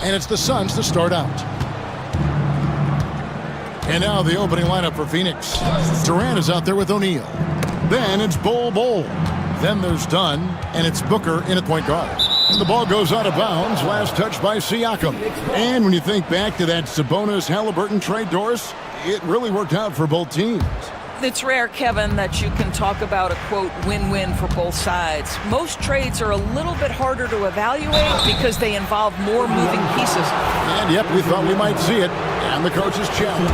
And it's the Suns to start out. And now the opening lineup for Phoenix. Durant is out there with O'Neal. Then it's Bol. Then there's Dunn, and it's Booker in at point guard. And the ball goes out of bounds, last touch by Siakam. And when you think back to that Sabonis-Halliburton trade, Doris, it really worked out for both teams. It's rare, Kevin, that you can talk about a, quote, win-win for both sides. Most trades are a little bit harder to evaluate because they involve more moving pieces. And, yep, we thought we might see it. And the coach's challenge.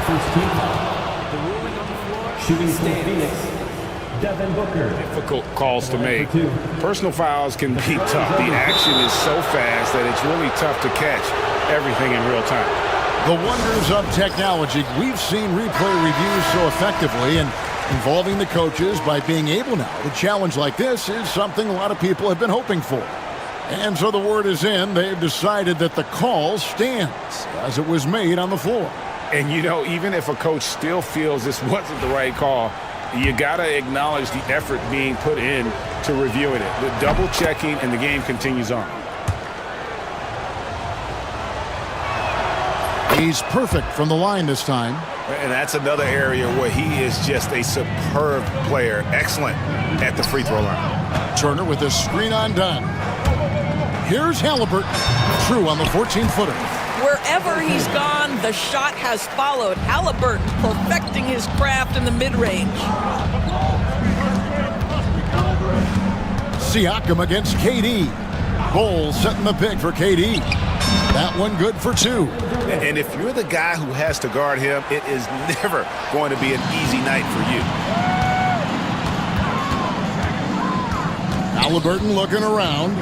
First team foul. The ruling on the floor. Shooting for Phoenix. Devin Booker. Difficult calls to make. Personal fouls can be tough. The action is so fast that it's really tough to catch everything in real time. The wonders of technology. We've seen replay reviews so effectively, and involving the coaches by being able now to challenge like this is something a lot of people have been hoping for. And so the word is in. They've decided that the call stands as it was made on the floor. And, you know, even if a coach still feels this wasn't the right call, you got to acknowledge the effort being put in to reviewing it. The double checking, and the game continues on. He's perfect from the line this time. And that's another area where he is just a superb player. Excellent at the free throw line. Turner with a screen on Dunn. Here's Halliburton. True on the 14-footer. Wherever he's gone, the shot has followed. Halliburton perfecting his craft in the mid-range. Siakam against KD. Bol setting the pick for KD. That one good for two. And if you're the guy who has to guard him, it is never going to be an easy night for you. Halliburton looking around.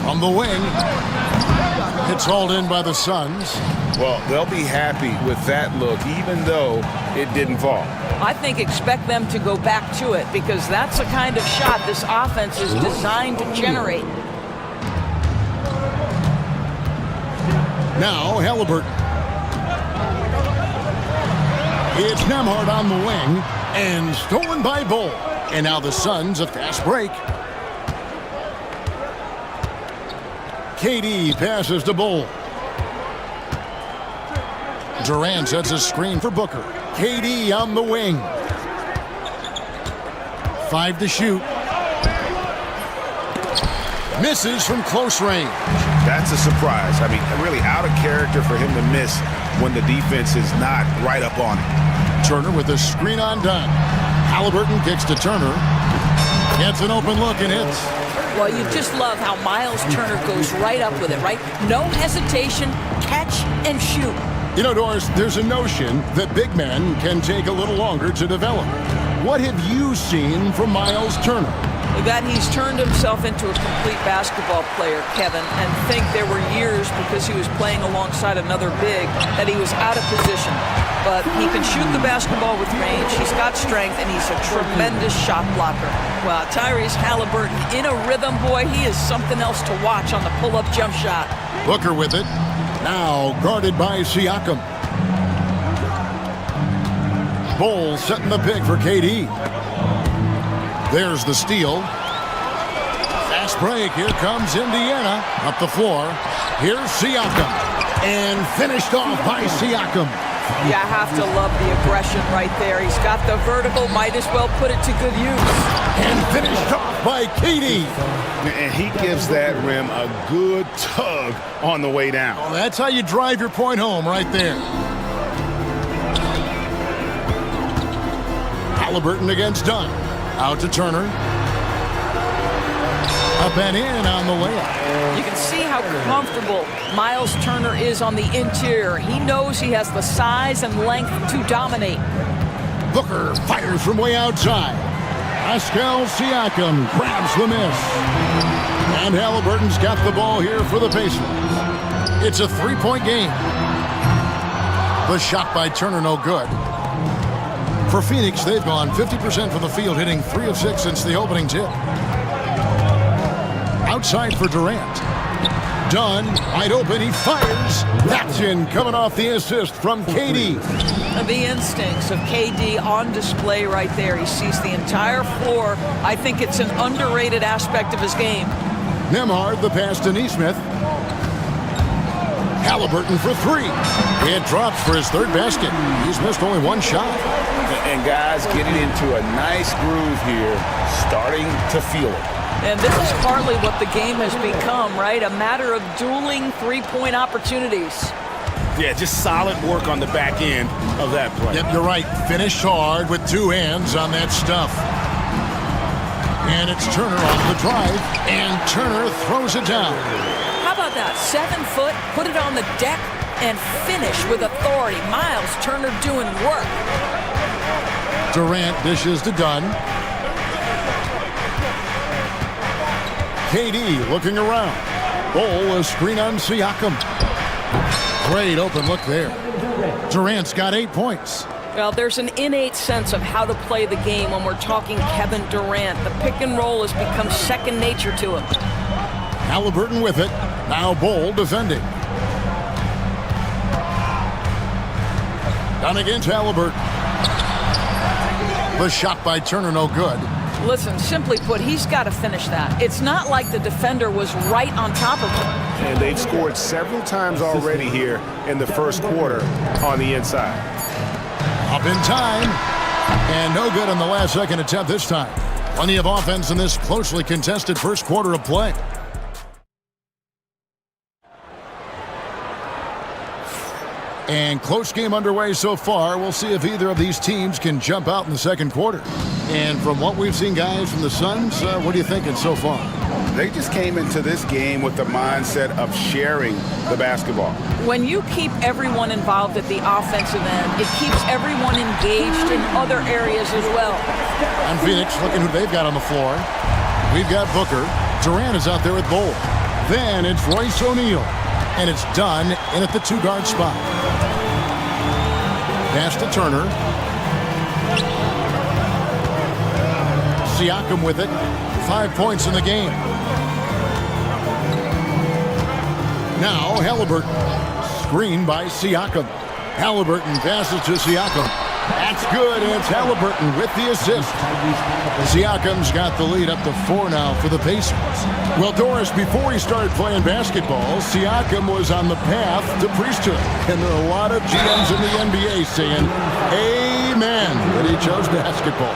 From the wing. It's hauled in by the Suns. Well, they'll be happy with that look, even though it didn't fall. I think expect them to go back to it because that's the kind of shot this offense is designed to generate. Now Halliburton. It's Nembhard on the wing and stolen by Bol. And now the Suns a fast break. KD passes to Bol. Durant sets a screen for Booker. KD on the wing. 5 to shoot. Misses from close range. That's a surprise. I mean, really out of character for him to miss when the defense is not right up on him. Turner with a screen on Dunn. Halliburton kicks to Turner. Gets an open look and hits. Well, you just love how Miles Turner goes right up with it, right? No hesitation, catch and shoot. You know, Doris, there's a notion that big men can take a little longer to develop. What have you seen from Miles Turner? That he's turned himself into a complete basketball player, Kevin, and think there were years because he was playing alongside another big that he was out of position. But he can shoot the basketball with range, he's got strength, and he's a tremendous shot blocker. Well, Tyrese Halliburton in a rhythm, boy, he is something else to watch on the pull-up jump shot. Booker with it. Now guarded by Siakam. Bol setting the pick for KD. There's the steal. Fast break. Here comes Indiana. Up the floor. Here's Siakam. And finished off by Siakam. You have to love the aggression right there. He's got the vertical. Might as well put it to good use. And finished off by KD. And he gives that rim a good tug on the way down. Well, that's how you drive your point home right there. Halliburton against Dunn. Out to Turner. Up and in on the layup. You can see how comfortable Miles Turner is on the interior. He knows he has the size and length to dominate. Booker fires from way outside. Pascal Siakam grabs the miss. And Halliburton's got the ball here for the Pacers. It's a three-point game. The shot by Turner no good. For Phoenix, they've gone 50% from the field, hitting 3 of 6 since the opening tip. Outside for Durant. Dunn, wide open, he fires. That's in, coming off the assist from KD. The instincts of KD on display right there. He sees the entire floor. I think it's an underrated aspect of his game. Nemhard the pass to Neesmith. Halliburton for three. It drops for his third basket. He's missed only one shot. And guys getting into a nice groove here, starting to feel it. And this is partly what the game has become, right? A matter of dueling three-point opportunities. Yeah, just solid work on the back end of that play. Yep, you're right. Finished hard with two hands on that stuff. And it's Turner on the drive, and Turner throws it down. How about that? 7 foot, put it on the deck, and finish with authority. Miles Turner doing work. Durant dishes to Dunn. KD looking around. Bol a screen on Siakam. Great open look there. Durant's got 8 points. Well, there's an innate sense of how to play the game when we're talking Kevin Durant. The pick and roll has become second nature to him. Halliburton with it. Now Bol defending. Down against Halliburton. The shot by Turner no good. Listen, simply put, he's got to finish that. It's not like the defender was right on top of him. And they've scored several times already here in the first quarter on the inside. Up in time. And no good on the last second attempt this time. Plenty of offense in this closely contested first quarter of play. And close game underway so far. We'll see if either of these teams can jump out in the second quarter. And from what we've seen, guys, from the Suns, what are you thinking so far? They just came into this game with the mindset of sharing the basketball. When you keep everyone involved at the offensive end, it keeps everyone engaged in other areas as well. And Phoenix, looking who they've got on the floor. We've got Booker. Durant is out there with Bol. Then it's Royce O'Neal. And it's done in at the two-guard spot. Pass to Turner. Siakam with it. 5 points in the game. Now Halliburton. Screen by Siakam. Halliburton passes to Siakam. That's good, and it's Halliburton with the assist. Siakam's got the lead up to 4 now for the Pacers. Well, Doris, before he started playing basketball, Siakam was on the path to priesthood. And there are a lot of GMs in the NBA saying, amen, that he chose basketball.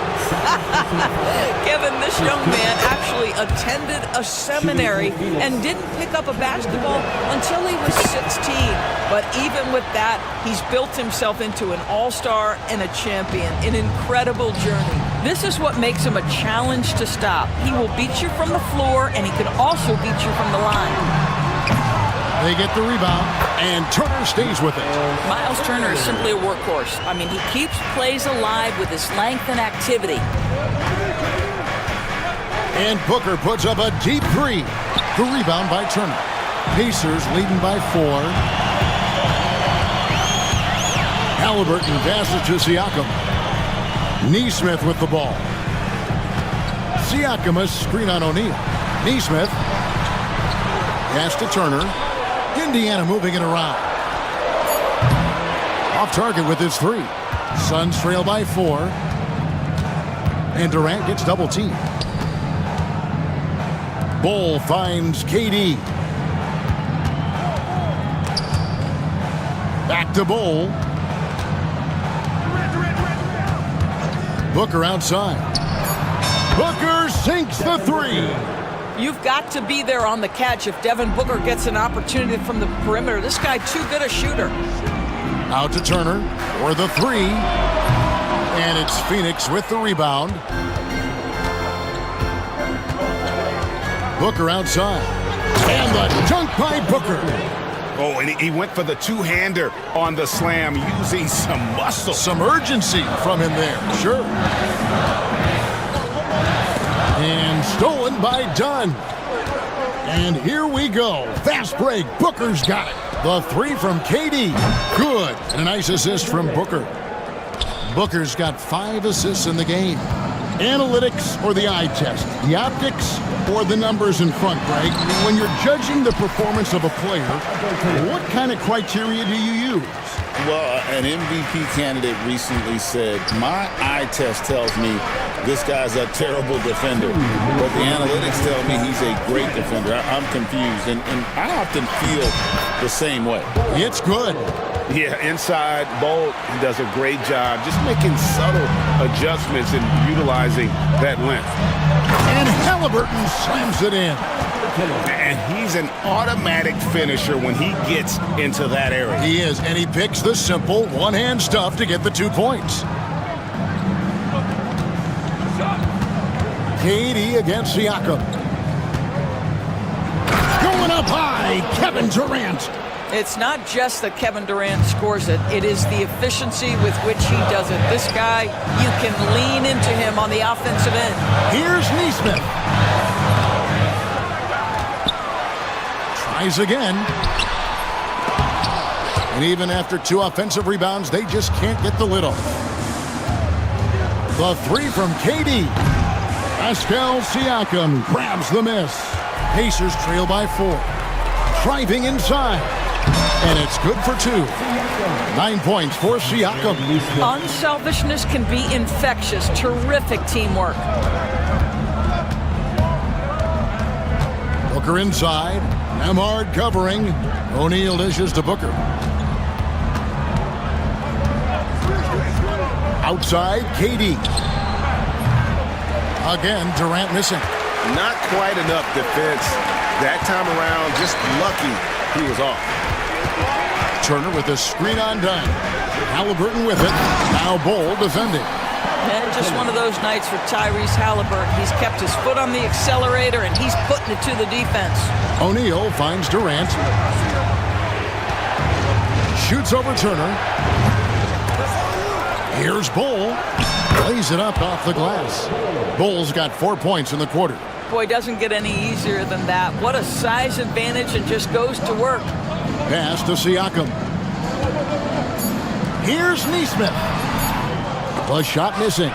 Kevin, this young man actually attended a seminary and didn't pick up a basketball until he was 16. But even with that, he's built himself into an all-star and a champion. An incredible journey. This is what makes him a challenge to stop. He will beat you from the floor, and he can also beat you from the line. They get the rebound, and Turner stays with it. Miles Turner is simply a workhorse. I mean, he keeps plays alive with his length and activity. And Booker puts up a deep three. The rebound by Turner. Pacers leading by 4. Halliburton passes to Siakam. Neesmith with the ball. Siakam a screen on O'Neal. Neesmith. Pass to Turner. Indiana moving it around. Off target with his 3. Suns trail by 4. And Durant gets double teamed. Bol finds KD. Back to Bol. Booker outside. Booker sinks the 3. You've got to be there on the catch if Devin Booker gets an opportunity from the perimeter. This guy too good a shooter. Out to Turner for the 3. And it's Phoenix with the rebound. Booker outside. And the dunk by Booker. Oh, and he went for the two-hander on the slam, using some muscle. Some urgency from him there, sure. And stolen by Dunn. And here we go. Fast break. Booker's got it. The 3 from KD. Good. And a nice assist from Booker. Booker's got 5 assists in the game. Analytics or the eye test? The optics or the numbers in front, Greg? When you're judging the performance of a player, what kind of criteria do you use? Well, an MVP candidate recently said, my eye test tells me this guy's a terrible defender, but the analytics tell me he's a great defender. I'm confused, and I often feel the same way. It's good. Yeah, inside, Bolt does a great job just making subtle adjustments and utilizing that length. And Halliburton slams it in. And he's an automatic finisher when he gets into that area. He is, and he picks the simple one-hand stuff to get the 2 points. KD against Siakam. Going up high, Kevin Durant. It's not just that Kevin Durant scores it. It is the efficiency with which he does it. This guy, you can lean into him on the offensive end. Here's Neesmith. Tries again. And even after 2 offensive rebounds, they just can't get the lid off. The 3 from KD. Pascal Siakam grabs the miss. Pacers trail by 4. Driving inside. And it's good for 2. 9 points for Siakam. Unselfishness can be infectious. Terrific teamwork. Booker inside. Nemhard covering. O'Neal dishes to Booker. Outside, KD. Again, Durant missing. Not quite enough defense that time around. Just lucky he was off. Turner with a screen on dime. Halliburton with it. Now Bol defending. And just one of those nights for Tyrese Halliburton. He's kept his foot on the accelerator, and he's putting it to the defense. O'Neal finds Durant. Shoots over Turner. Here's Bol. Plays it up off the glass. Bol's got 4 points in the quarter. Boy, doesn't get any easier than that. What a size advantage, and just goes to work. Pass to Siakam. Here's Neesmith. The shot missing.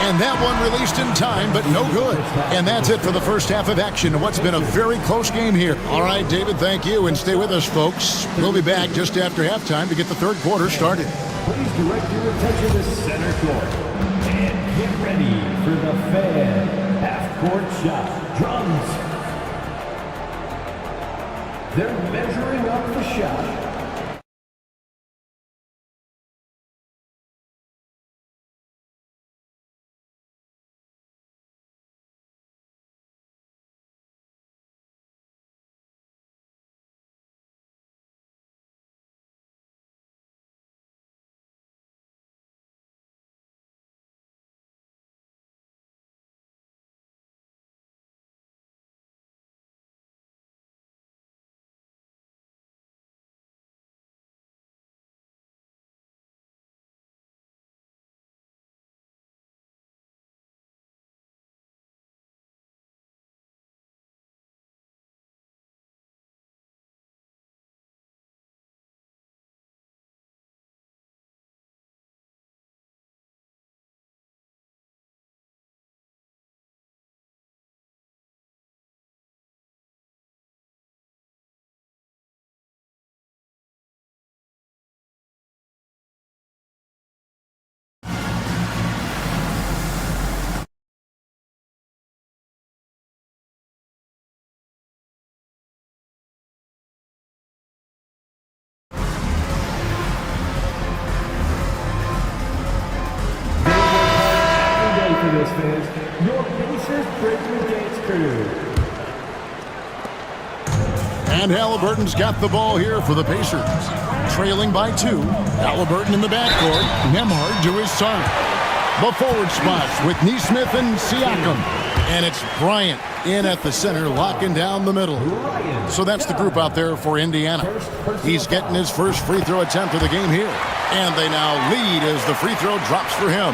And that one released in time, but no good. And that's it for the first half of action in what's been a very close game here. All right, David, thank you, and stay with us, folks. We'll be back just after halftime to get the third quarter started. Please direct your attention to center court. And get ready for the fan half-court shot. Drums. They're measuring up the shot. This fans, your Pacers Breaking Dance crew. And Halliburton's got the ball here for the Pacers. Trailing by 2. Halliburton in the backcourt. Nemhard to his side. The forward spots with Neesmith and Siakam. And it's Bryant in at the center, locking down the middle. So that's the group out there for Indiana. He's getting his first free throw attempt of the game here. And they now lead as the free throw drops for him.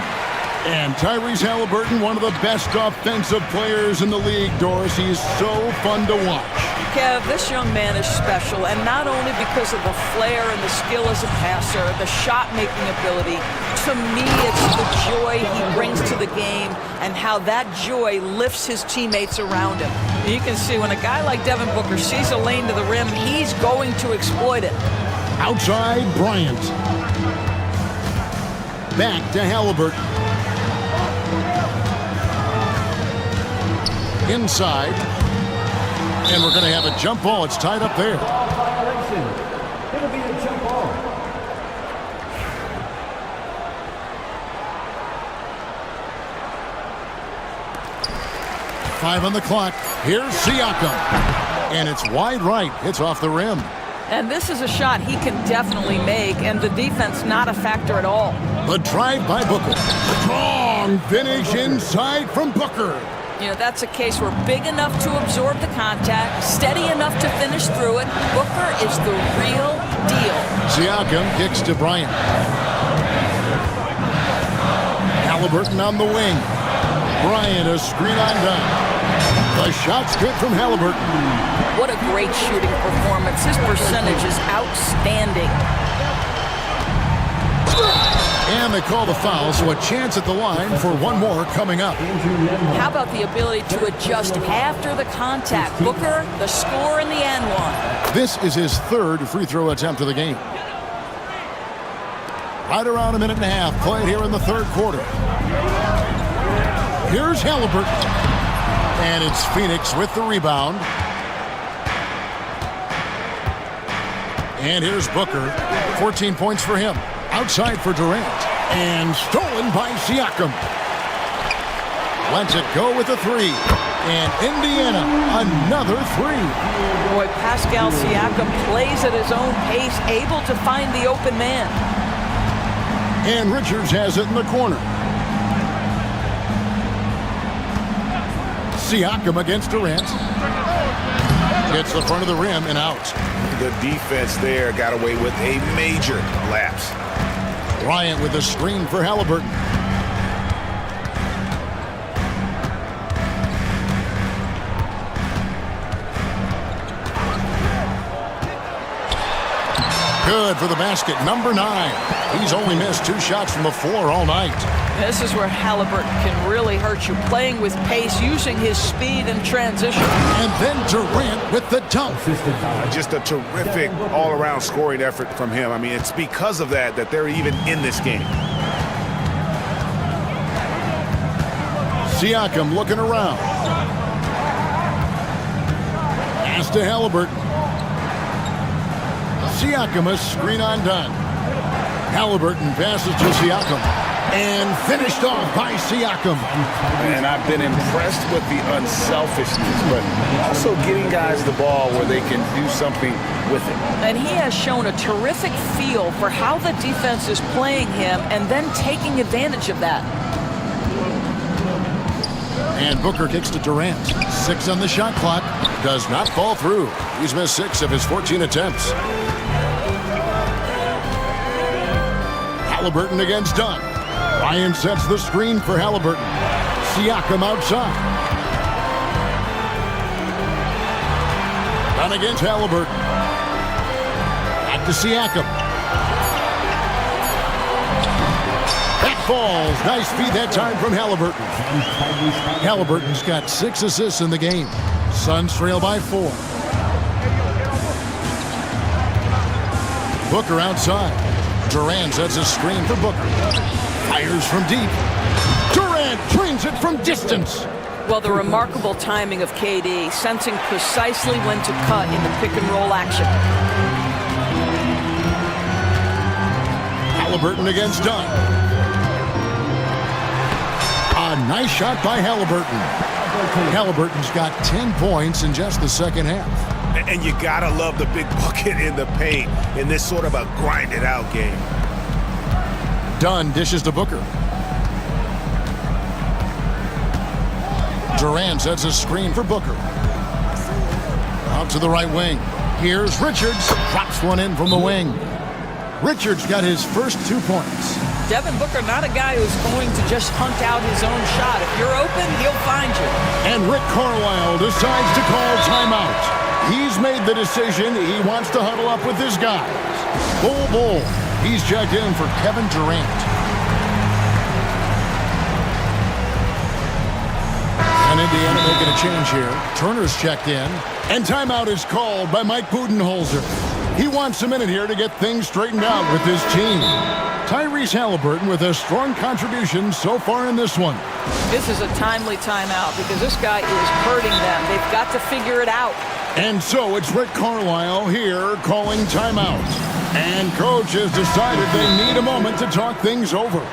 And Tyrese Halliburton, one of the best offensive players in the league, Doris. He's so fun to watch. Kev, this young man is special, and not only because of the flair and the skill as a passer, the shot-making ability. To me, it's the joy he brings to the game and how that joy lifts his teammates around him. You can see when a guy like Devin Booker sees a lane to the rim, he's going to exploit it. Outside, Bryant. Back to Halliburton. Inside. And we're going to have a jump ball. It's tied up there. It'll be a jump ball. Five on the clock. Here's Siakam. And it's wide right. It's off the rim. And this is a shot he can definitely make, and the defense not a factor at all. The drive by Booker. Strong finish inside from Booker. You know, that's a case where big enough to absorb the contact, steady enough to finish through it. Booker is the real deal. Siakam kicks to Bryant. Halliburton on the wing. Bryant a screen on down. The shot's good from Halliburton. What a great shooting performance. His percentage is outstanding. And they call the foul, so a chance at the line for one more coming up. How about the ability to adjust after the contact? Booker, the score in the and one. This is his third free throw attempt of the game. Right around a minute and a half played here in the third quarter. Here's Halliburton. And it's Phoenix with the rebound. And here's Booker. 14 points for him. Outside for Durant. And stolen by Siakam. Lets it go with a three. And Indiana, another three. Boy, Pascal Siakam plays at his own pace, able to find the open man. And Richards has it in the corner. Siakam against Durant. Hits the front of the rim and out. The defense there got away with a major lapse. Bryant with a screen for Halliburton. Good for the basket, number 9. He's only missed 2 shots from the floor all night. This is where Halliburton can really hurt you, playing with pace, using his speed and transition. And then Durant with the dunk. Just a terrific all-around scoring effort from him. I mean, it's because of that they're even in this game. Siakam looking around. Pass to Halliburton. Siakam a screen on done. Halliburton passes to Siakam. And finished off by Siakam. And I've been impressed with the unselfishness, but also getting guys the ball where they can do something with it. And he has shown a terrific feel for how the defense is playing him and then taking advantage of that. And Booker kicks to Durant. 6 on the shot clock. Does not fall through. He's missed 6 of his 14 attempts. Halliburton against Dunn. Ryan sets the screen for Halliburton. Siakam outside. Dunn against Halliburton. Back to Siakam. That falls. Nice feed that time from Halliburton. Halliburton's got 6 assists in the game. Suns trail by 4. Booker outside. Durant sets a screen for Booker. Fires from deep. Durant drains it from distance. Well, the remarkable timing of KD, sensing precisely when to cut in the pick-and-roll action. Halliburton against Dunn. A nice shot by Halliburton. Halliburton's got 10 points in just the second half. And you gotta love the big bucket in the paint in this sort of a grinded-out game. Dunn dishes to Booker. Durant sets a screen for Booker. Out to the right wing. Here's Richards. Drops one in from the wing. Richards got his first 2 points. Devin Booker, not a guy who's going to just hunt out his own shot. If you're open, he'll find you. And Rick Carlisle decides to call timeout. He's made the decision. He wants to huddle up with his guys. Bull. He's checked in for Kevin Durant. And Indiana making a change here. Turner's checked in. And timeout is called by Mike Budenholzer. He wants a minute here to get things straightened out with his team. Tyrese Halliburton with a strong contribution so far in this one. This is a timely timeout because this guy is hurting them. They've got to figure it out. And so it's Rick Carlisle here calling timeout. And coach has decided they need a moment to talk things over.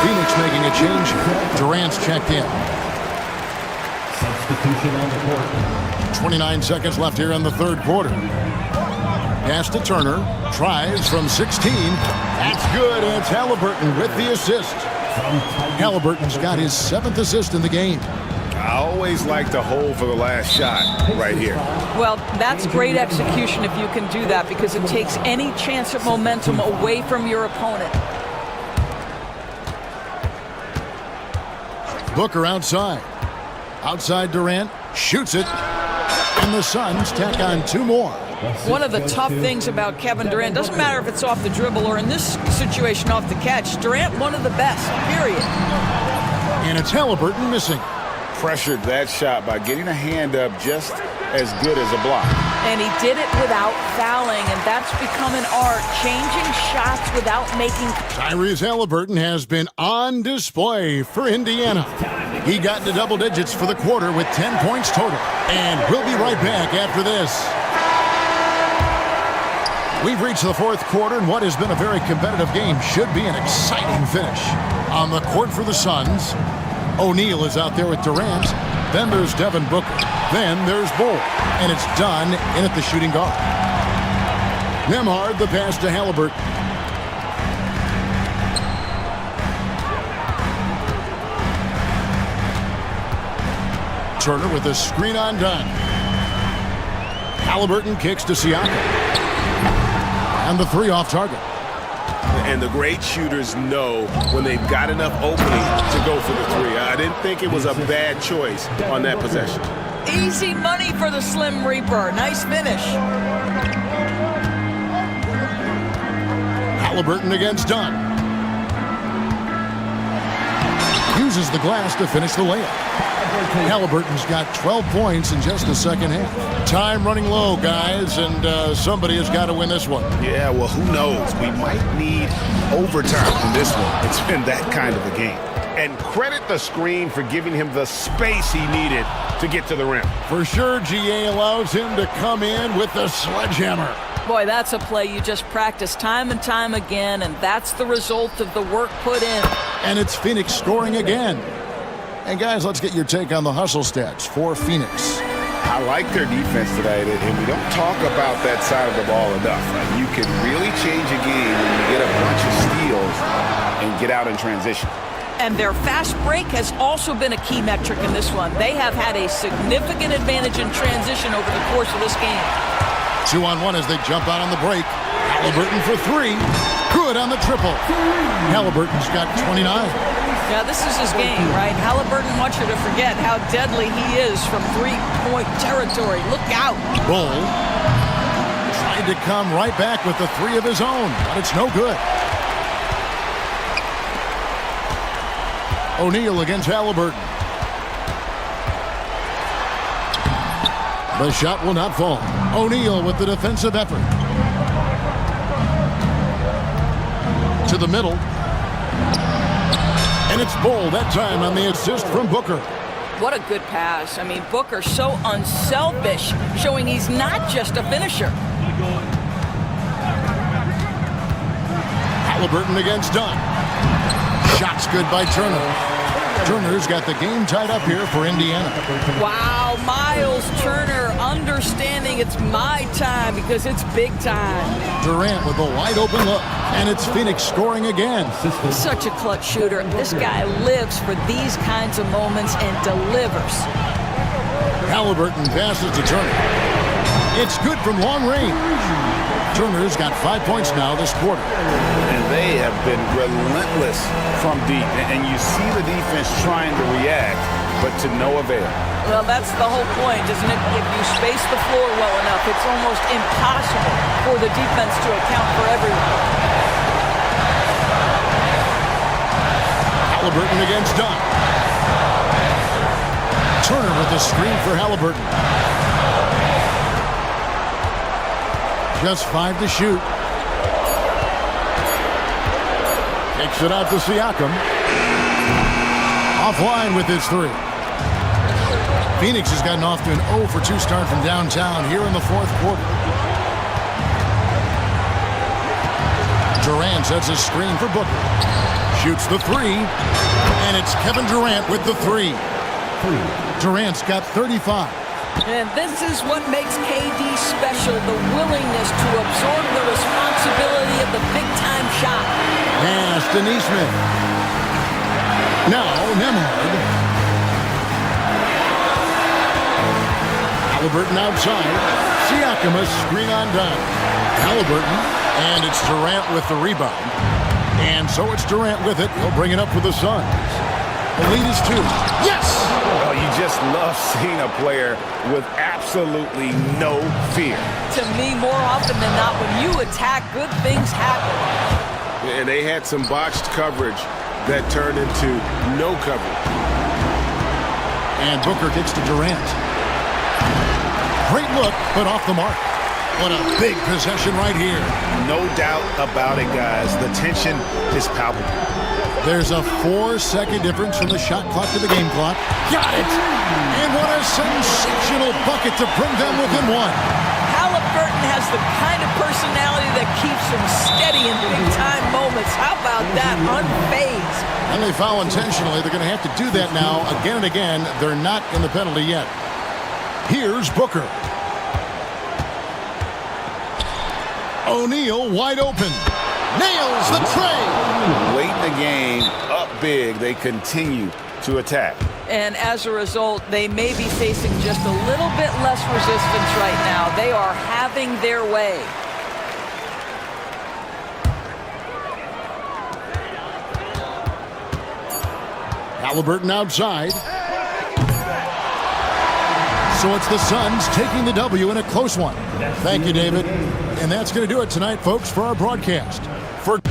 Phoenix making a change. Durant's checked in. Substitution on the court. 29 seconds left here in the third quarter. Pass to Turner. Tries from 16. That's good, and it's Halliburton with the assist. Halliburton's got his 7th assist in the game. I always like to hold for the last shot right here. Well, that's great execution if you can do that because it takes any chance of momentum away from your opponent. Booker outside. Outside Durant. Shoots it. And the Suns tack on 2 more. One of the tough things about Kevin Durant, doesn't matter if it's off the dribble or in this situation off the catch, Durant one of the best, period. And it's Halliburton missing. Pressured that shot by getting a hand up just as good as a block. And he did it without fouling, and that's become an art, changing shots without making... Tyrese Halliburton has been on display for Indiana. He got into double digits for the quarter with 10 points total. And we'll be right back after this. We've reached the fourth quarter, and what has been a very competitive game should be an exciting finish. On the court for the Suns, O'Neal is out there with Durant. Then there's Devin Booker. Then there's Bull. And it's done in at the shooting guard. Nembhard, the pass to Halliburton. Turner with a screen on Dunn. Halliburton kicks to Siakam. And the 3 off target. And the great shooters know when they've got enough opening to go for the 3. I didn't think it was a bad choice on that possession. Easy money for the Slim Reaper. Nice finish. Halliburton against Dunn. Uses the glass to finish the layup. Halliburton's got 12 points in just the second half. Time running low, guys, and somebody has got to win this one. Yeah, well, who knows? We might need overtime in this one. It's been that kind of a game. And credit the screen for giving him the space he needed to get to the rim. For sure, GA allows him to come in with the sledgehammer. Boy, that's a play you just practice time and time again, and that's the result of the work put in. And it's Phoenix scoring again. And guys, let's get your take on the hustle stats for Phoenix. I like their defense today, and we don't talk about that side of the ball enough. You can really change a game when you get a bunch of steals and get out in transition. And their fast break has also been a key metric in this one. They have had a significant advantage in transition over the course of this game. 2-on-1 as they jump out on the break. Halliburton for 3. Good on the triple. Halliburton's got 29. Yeah, this is his game, right? Halliburton wants you to forget how deadly he is from three-point territory. Look out. Bull tried to come right back with the 3 of his own, but it's no good. O'Neal against Halliburton. The shot will not fall. O'Neal with the defensive effort. To the middle. And it's Bull that time on the assist from Booker. What a good pass. I mean, Booker so unselfish, showing he's not just a finisher. Halliburton against Dunn. Shots good by Turner. Turner's got the game tied up here for Indiana. Wow, Miles Turner understanding it's my time because it's big time. Durant with a wide open look. And it's Phoenix scoring again. Such a clutch shooter. This guy lives for these kinds of moments and delivers. Halliburton passes to Turner. It's good from long range. Turner's got 5 points now this quarter. And they have been relentless from deep. And you see the defense trying to react, but to no avail. Well, that's the whole point, isn't it? If you space the floor well enough, it's almost impossible for the defense to account for everyone. Halliburton against Dunn. Turner with the screen for Halliburton. Just 5 to shoot. Takes it out to Siakam. Offline with his 3. Phoenix has gotten off to an 0 for 2 start from downtown here in the fourth quarter. Durant sets a screen for Booker. Shoots the 3. And it's Kevin Durant with the 3. Durant's got 35. And this is what makes KD special, the willingness to absorb the responsibility of the big-time shot. Pass to Neesmith. Now, Nemhard. Halliburton outside. Siakam a screen on down. Halliburton, and it's Durant with the rebound. And so it's Durant with it. He'll bring it up with the Suns. The lead is 2. Yes! Oh, you just love seeing a player with absolutely no fear. To me, more often than not, when you attack, good things happen. And they had some botched coverage that turned into no coverage. And Booker kicks to Durant. Great look, but off the mark. What a big possession right here. No doubt about it, guys. The tension is palpable. There's a 4-second difference from the shot clock to the game clock. Got it! And what a sensational bucket to bring them within 1. Halliburton has the kind of personality that keeps him steady in big-time moments. How about that? Unfazed. And they foul intentionally. They're going to have to do that now again and again. They're not in the penalty yet. Here's Booker. O'Neal wide open. Nails the tray. Late in the game, up big, they continue to attack. And as a result, they may be facing just a little bit less resistance right now. They are having their way. Halliburton outside. So it's the Suns taking the W in a close one. Thank you, David. And that's going to do it tonight, folks, for our broadcast. For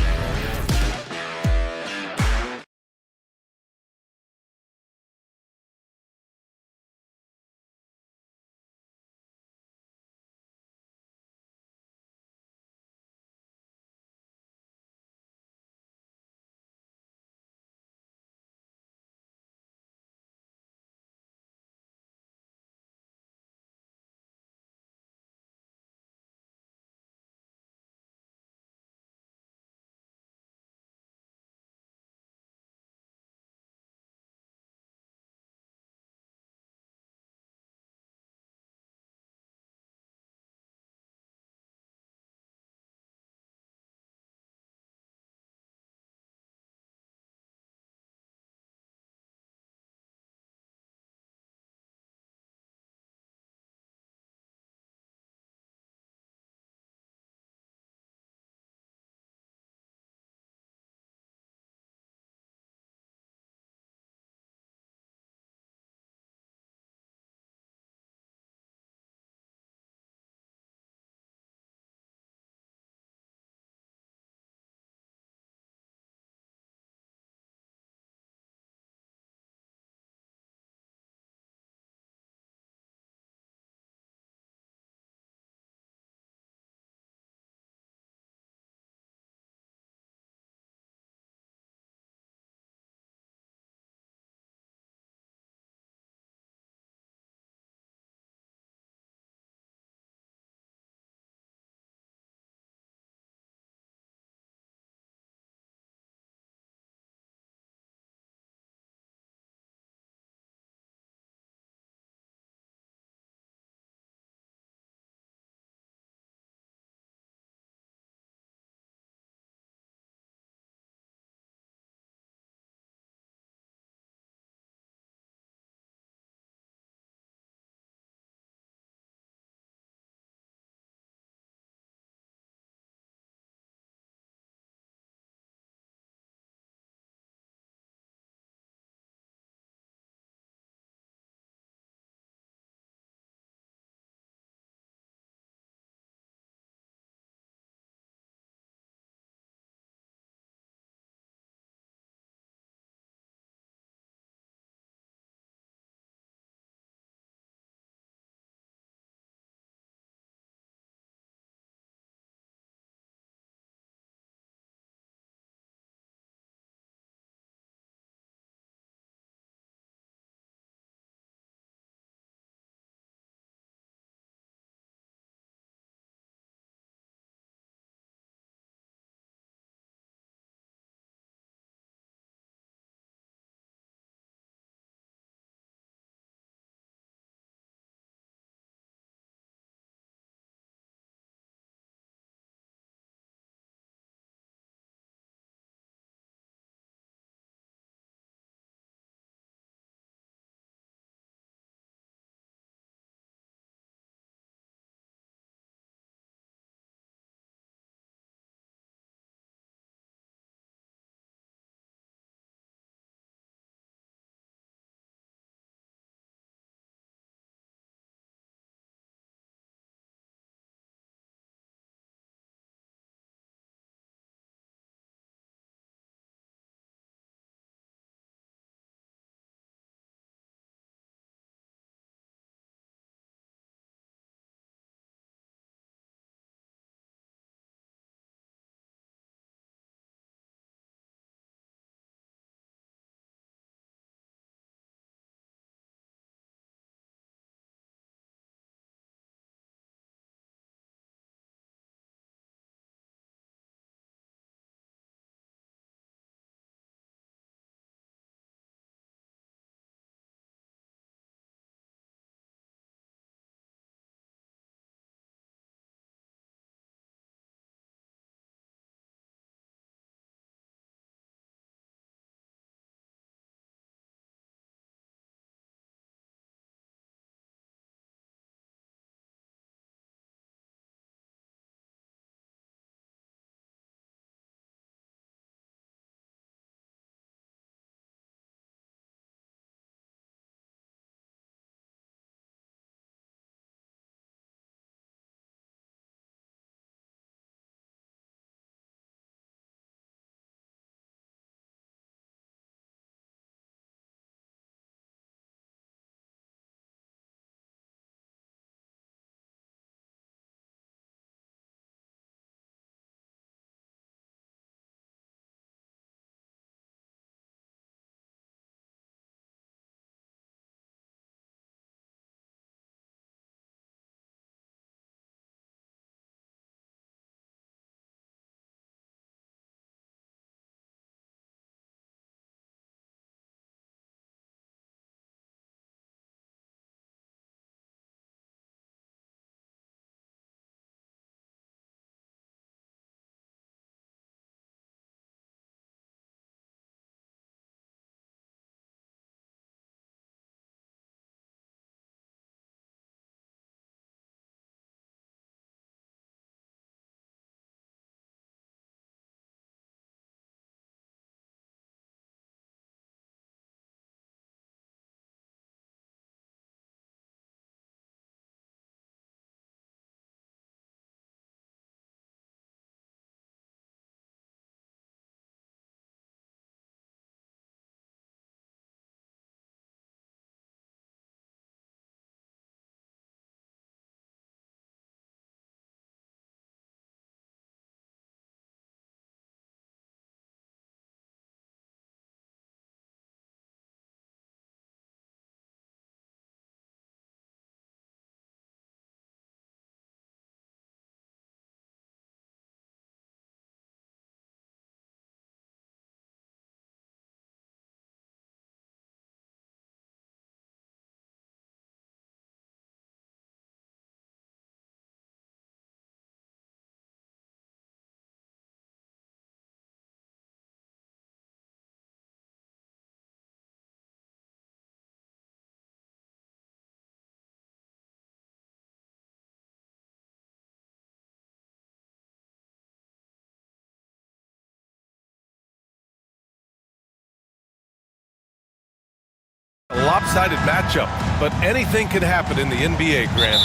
lopsided matchup, but anything can happen in the NBA, Grant.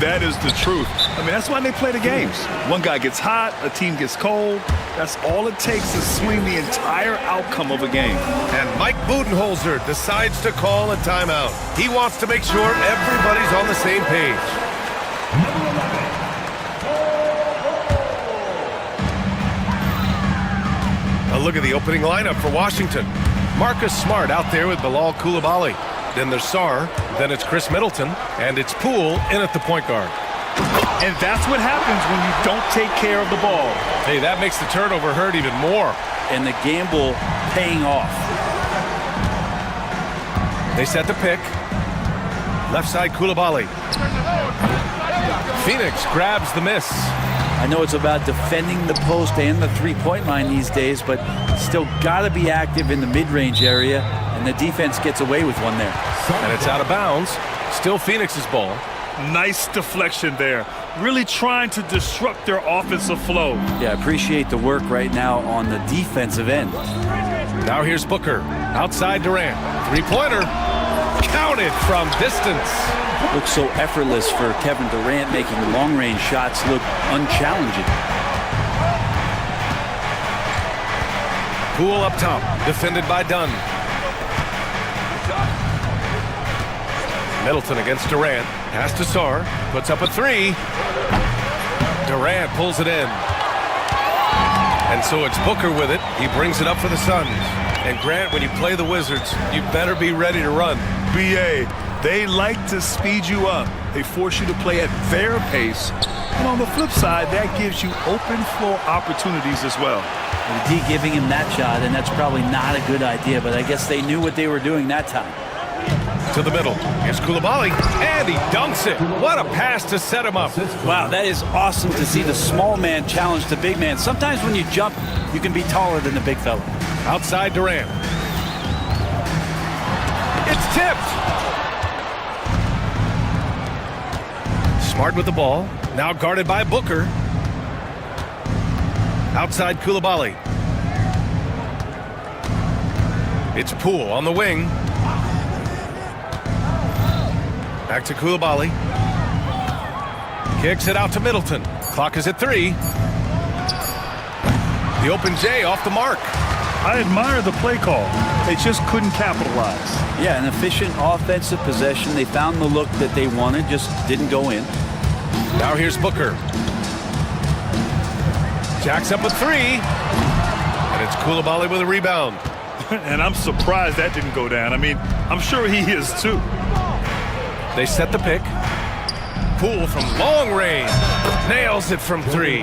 That is the truth. I mean, that's why they play the games. One guy gets hot, a team gets cold. That's all it takes to swing the entire outcome of a game. And Mike Budenholzer decides to call a timeout. He wants to make sure everybody's on the same page. A look at the opening lineup for Washington. Marcus Smart out there with Bilal Coulibaly. Then there's Sarr, then it's Chris Middleton, and it's Poole in at the point guard. And that's what happens when you don't take care of the ball. Hey, that makes the turnover hurt even more. And the gamble paying off. They set the pick. Left side Coulibaly. Phoenix grabs the miss. I know it's about defending the post and the three-point line these days, but still got to be active in the mid-range area, and the defense gets away with one there. And it's out of bounds. Still Phoenix's ball. Nice deflection there. Really trying to disrupt their offensive flow. Yeah, appreciate the work right now on the defensive end. Now here's Booker. Outside Durant. Three-pointer. Counted from distance. Looks so effortless for Kevin Durant, making long-range shots look unchallenging. Poole up top, defended by Dunn. Middleton against Durant. Pass to Sarr. Puts up a three. Durant pulls it in. And so it's Booker with it. He brings it up for the Suns. And Grant, when you play the Wizards, you better be ready to run. BA, they like to speed you up. They force you to play at their pace. And on the flip side, that gives you open floor opportunities as well. And D giving him that shot, and that's probably not a good idea, but I guess they knew what they were doing that time. To the middle. Here's Coulibaly, and he dunks it. What a pass to set him up. Wow, that is awesome to see the small man challenge the big man. Sometimes when you jump, you can be taller than the big fella. Outside Durant. It's tipped. Smart with the ball. Now guarded by Booker. Outside Coulibaly. It's Poole on the wing. Back to Coulibaly. Kicks it out to Middleton. Clock is at 3. The open J off the mark. I admire the play call. They just couldn't capitalize. Yeah, an efficient offensive possession. They found the look that they wanted, just didn't go in. Now here's Booker. Jacks up a 3. And it's Coulibaly with a rebound. And I'm surprised that didn't go down. I mean, I'm sure he is too. They set the pick. Poole from long range. Nails it from 3.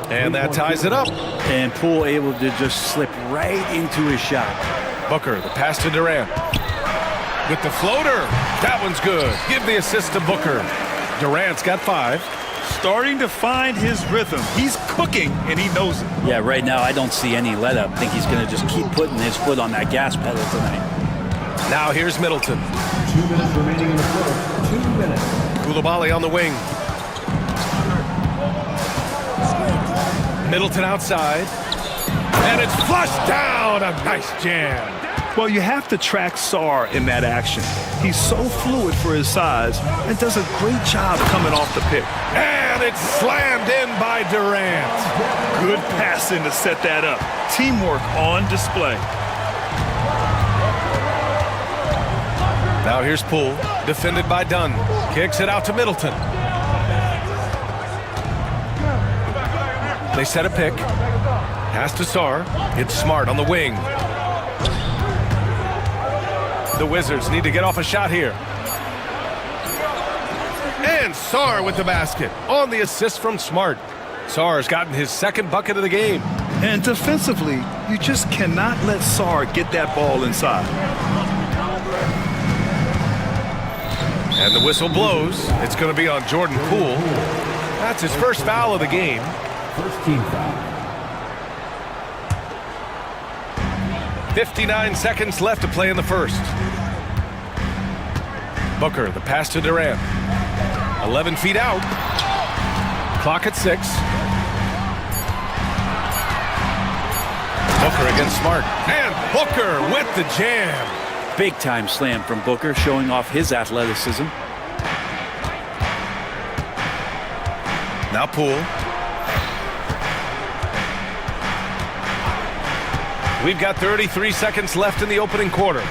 And that ties it up. And Poole able to just slip right into his shot. Booker, the pass to Durant. With the floater. That one's good. Give the assist to Booker. Durant's got 5. Starting to find his rhythm. He's cooking, and he knows it. Yeah, right now I don't see any let up. I think he's going to just keep putting his foot on that gas pedal tonight. Now here's Middleton. 2 minutes remaining in the fourth. 2 minutes. Coulibaly on the wing. Middleton outside. And it's flushed down. A nice jam. Well, you have to track Sarr in that action. He's so fluid for his size and does a great job coming off the pick. And it's slammed in by Durant. Good passing to set that up. Teamwork on display. Now here's Poole, defended by Dunn. Kicks it out to Middleton. They set a pick. Pass to Sarr. It's Smart on the wing. The Wizards need to get off a shot here. And Sarr with the basket on the assist from Smart. Sarr's gotten his second bucket of the game. And defensively, you just cannot let Sarr get that ball inside. And the whistle blows. It's going to be on Jordan Poole. That's his first foul of the game. First team foul. 59 seconds left to play in the first. Booker, the pass to Durant. 11 feet out. Clock at 6. Booker against Smart. And Booker with the jam. Big-time slam from Booker, showing off his athleticism. Now Poole. We've got 33 seconds left in the opening quarter.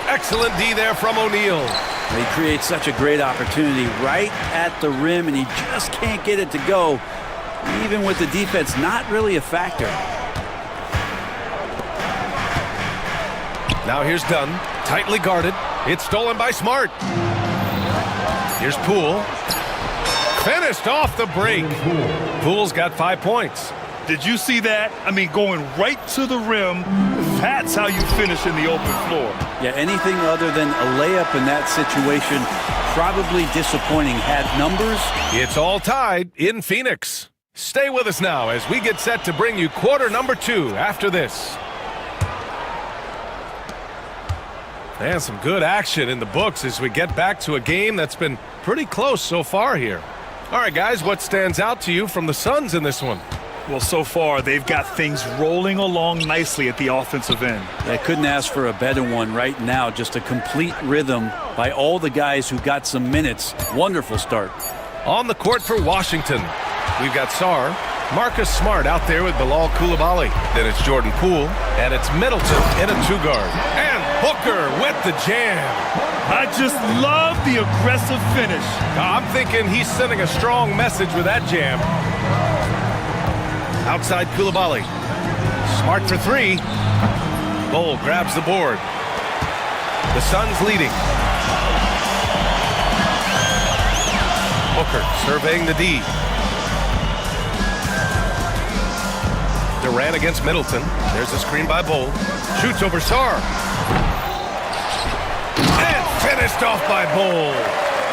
Excellent D there from O'Neal. He creates such a great opportunity right at the rim, and he just can't get it to go, even with the defense not really a factor. Now here's Dunn, tightly guarded. It's stolen by Smart. Here's Poole. Finished off the break. Poole's got 5 points. Did you see that? I mean, going right to the rim. That's how you finish in the open floor. Yeah, anything other than a layup in that situation, probably disappointing. Had numbers. It's all tied in Phoenix. Stay with us now as we get set to bring you quarter number 2 after this. And some good action in the books as we get back to a game that's been pretty close so far here. All right, guys, what stands out to you from the Suns in this one? Well, so far, they've got things rolling along nicely at the offensive end. I couldn't ask for a better one right now. Just a complete rhythm by all the guys who got some minutes. Wonderful start. On the court for Washington, we've got Sarr, Marcus Smart out there with Bilal Coulibaly. Then it's Jordan Poole, and it's Middleton in a 2-guard. And Booker with the jam. I just love the aggressive finish. I'm thinking he's sending a strong message with that jam. Outside Coulibaly. Smart for 3. Bol grabs the board. The Suns leading. Booker surveying the D. Durant against Middleton. There's a screen by Bol. Shoots over Sarr. And finished off by Bol.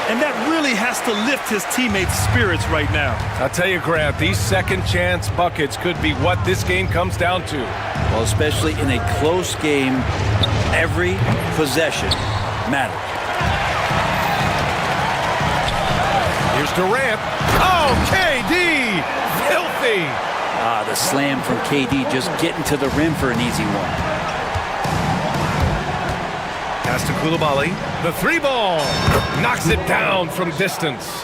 And that really has to lift his teammates' spirits right now. I'll tell you, Grant, these second chance buckets could be what this game comes down to. Well, especially in a close game, every possession matters. Here's Durant. Oh, KD! Filthy! The slam from KD, just getting to the rim for an easy one. Pass to Coulibaly. The 3-ball. Knocks it down from distance.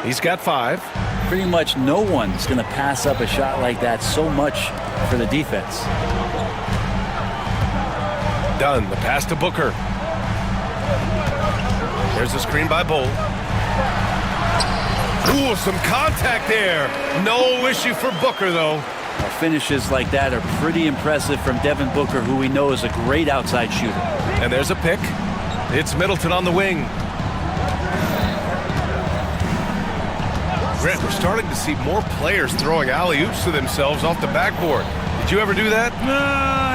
He's got 5. Pretty much no one's going to pass up a shot like that so much for the defense. Dunn, the pass to Booker. There's a screen by Bol. Ooh, some contact there. No issue for Booker, though. Finishes like that are pretty impressive from Devin Booker, who we know is a great outside shooter. And there's a pick. It's Middleton on the wing. Grant, we're starting to see more players throwing alley-oops to themselves off the backboard. Did you ever do that?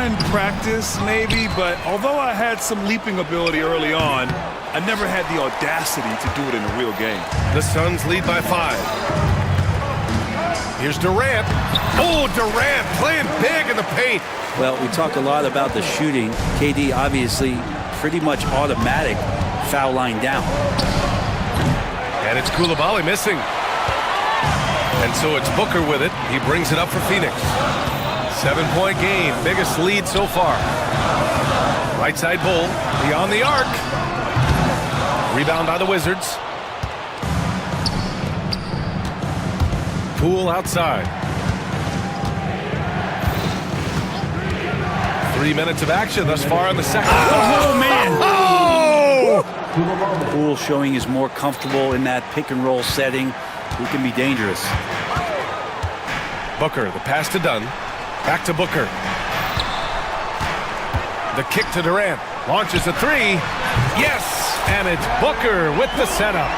In practice, maybe, but although I had some leaping ability early on, I never had the audacity to do it in a real game. The Suns lead by 5. Here's Durant. Oh, Durant playing big in the paint. Well, we talk a lot about the shooting. KD obviously pretty much automatic foul line down. And it's Coulibaly missing. And so it's Booker with it. He brings it up for Phoenix. 7-point game, biggest lead so far. Right side Bol, beyond the arc. Rebound by the Wizards. Poole outside. 3 minutes of action thus far in the second. Oh, man! Oh! Poole showing is more comfortable in that pick-and-roll setting. He can be dangerous. Booker, the pass to Dunn. Back to Booker. The kick to Durant. Launches a 3. Yes! And it's Booker with the setup.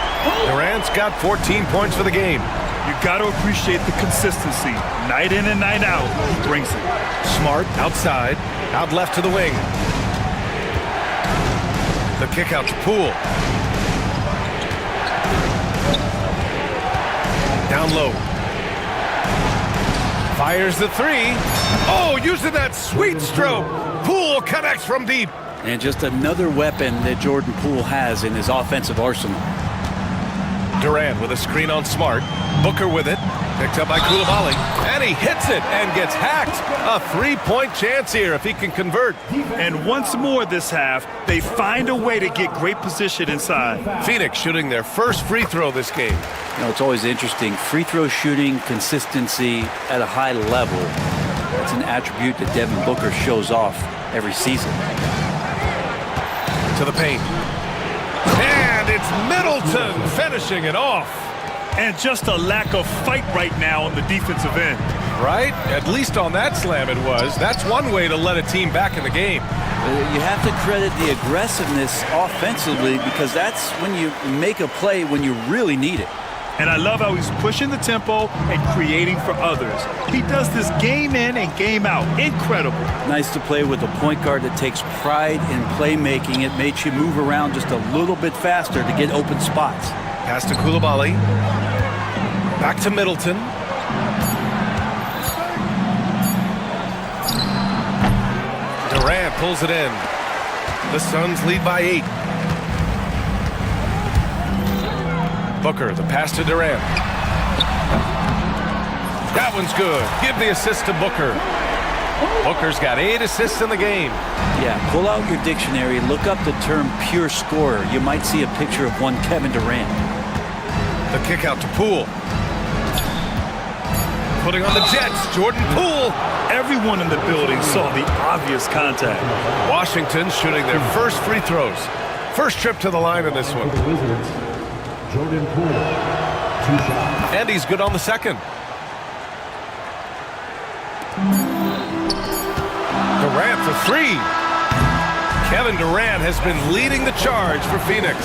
Durant's got 14 points for the game. You got to appreciate the consistency. Night in and night out, he brings it. Smart outside, out left to the wing. The kick out to Poole. Down low. Fires the 3. Oh, using that sweet stroke. Poole connects from deep. And just another weapon that Jordan Poole has in his offensive arsenal. Durant with a screen on Smart. Booker with it. Picked up by Koulibaly, and he hits it and gets hacked. A three-point chance here if he can convert. And once more this half, they find a way to get great position inside. Phoenix shooting their first free throw this game. You know, it's always interesting. Free throw shooting consistency at a high level. That's an attribute that Devin Booker shows off every season. To the paint. And it's Middleton finishing it off. And just a lack of fight right now on the defensive end. Right? At least on that slam it was. That's one way to let a team back in the game. You have to credit the aggressiveness offensively because that's when you make a play when you really need it. And I love how he's pushing the tempo and creating for others. He does this game in and game out. Incredible. Nice to play with a point guard that takes pride in playmaking. It makes you move around just a little bit faster to get open spots. Pass to Koulibaly. Back to Middleton. Durant pulls it in. The Suns lead by 8. Booker, the pass to Durant. That one's good. Give the assist to Booker. Booker's got 8 assists in the game. Yeah, pull out your dictionary, look up the term pure scorer. You might see a picture of one Kevin Durant. The kick out to Poole. Putting on the Jets, Jordan Poole. Everyone in the building saw the obvious contact. Washington shooting their first free throws. First trip to the line in this one. Jordan Poole, 2 shots. And he's good on the second. Durant for 3. Kevin Durant has been leading the charge for Phoenix.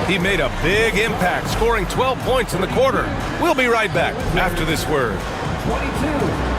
He made a big impact, scoring 12 points in the quarter. We'll be right back after this word. 22.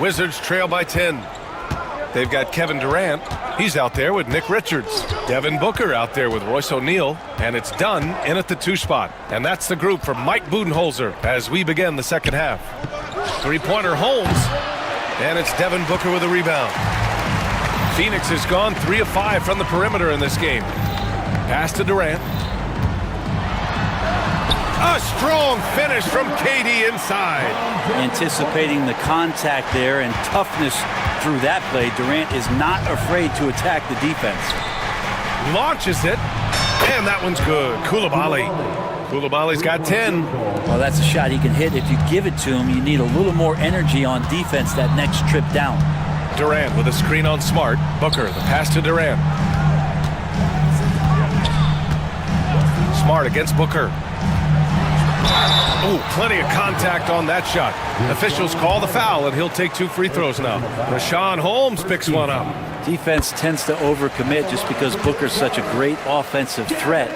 Wizards trail by 10. They've got Kevin Durant. He's out there with Nick Richards. Devin Booker out there with Royce O'Neal. And it's done in at the 2 spot. And that's the group from Mike Budenholzer as we begin the second half. Three-pointer Holmes. And it's Devin Booker with a rebound. Phoenix has gone 3 of 5 from the perimeter in this game. Pass to Durant. A strong finish from KD inside. Anticipating the contact there and toughness through that play, Durant is not afraid to attack the defense. Launches it, and that one's good. Koulibaly. Koulibaly's got 10. Well, that's a shot he can hit. If you give it to him, you need a little more energy on defense that next trip down. Durant with a screen on Smart. Booker, the pass to Durant. Smart against Booker. Ooh, plenty of contact on that shot. Officials call the foul, and he'll take 2 free throws now. Rashawn Holmes picks one up. Defense tends to overcommit just because Booker's such a great offensive threat.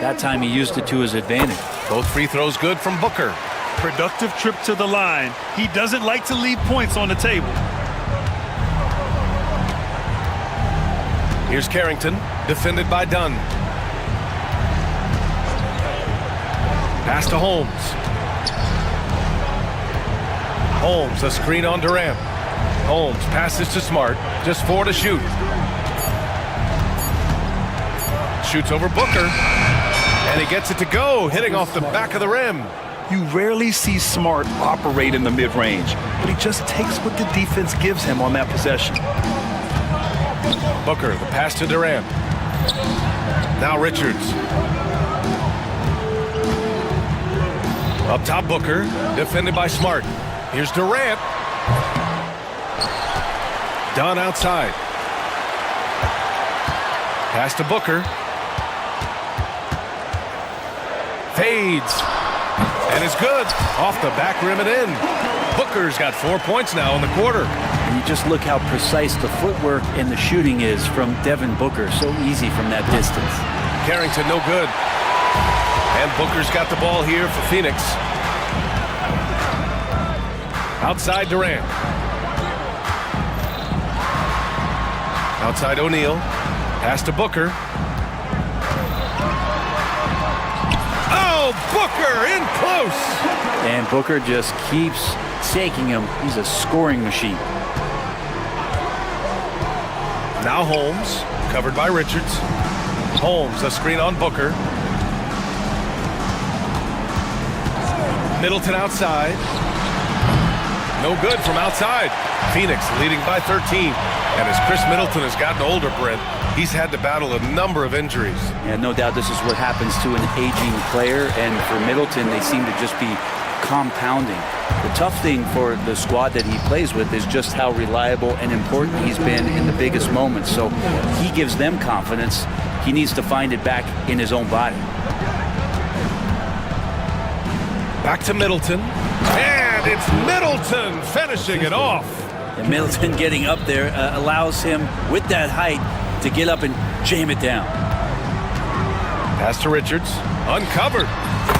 That time he used it to his advantage. Both free throws good from Booker. Productive trip to the line. He doesn't like to leave points on the table. Here's Carrington, defended by Dunn. Pass to Holmes. Holmes, a screen on Durant. Holmes passes to Smart. Just 4 to shoot. Shoots over Booker. And he gets it to go, hitting off the back of the rim. You rarely see Smart operate in the mid-range, but he just takes what the defense gives him on that possession. Booker, the pass to Durant. Now Richards. Up top, Booker, defended by Smart. Here's Durant. Dunn outside. Pass to Booker. Fades. And it's good. Off the back rim and in. Booker's got 4 points now in the quarter. And you just look how precise the footwork and the shooting is from Devin Booker. So easy from that distance. Carrington, no good. And Booker's got the ball here for Phoenix. Outside Durant. Outside O'Neal. Pass to Booker. Oh, Booker in close. And Booker just keeps taking him. He's a scoring machine. Now Holmes, covered by Richards. Holmes, a screen on Booker. Middleton outside. No good from outside. Phoenix leading by 13. And as Chris Middleton has gotten older, Brent, he's had to battle a number of injuries. Yeah, no doubt this is what happens to an aging player. And for Middleton, they seem to just be compounding. The tough thing for the squad that he plays with is just how reliable and important he's been in the biggest moments. So he gives them confidence. He needs to find it back in his own body. Back to Middleton. And it's Middleton finishing it off. And Middleton getting up there allows him, with that height, to get up and jam it down. Pass to Richards. Uncovered.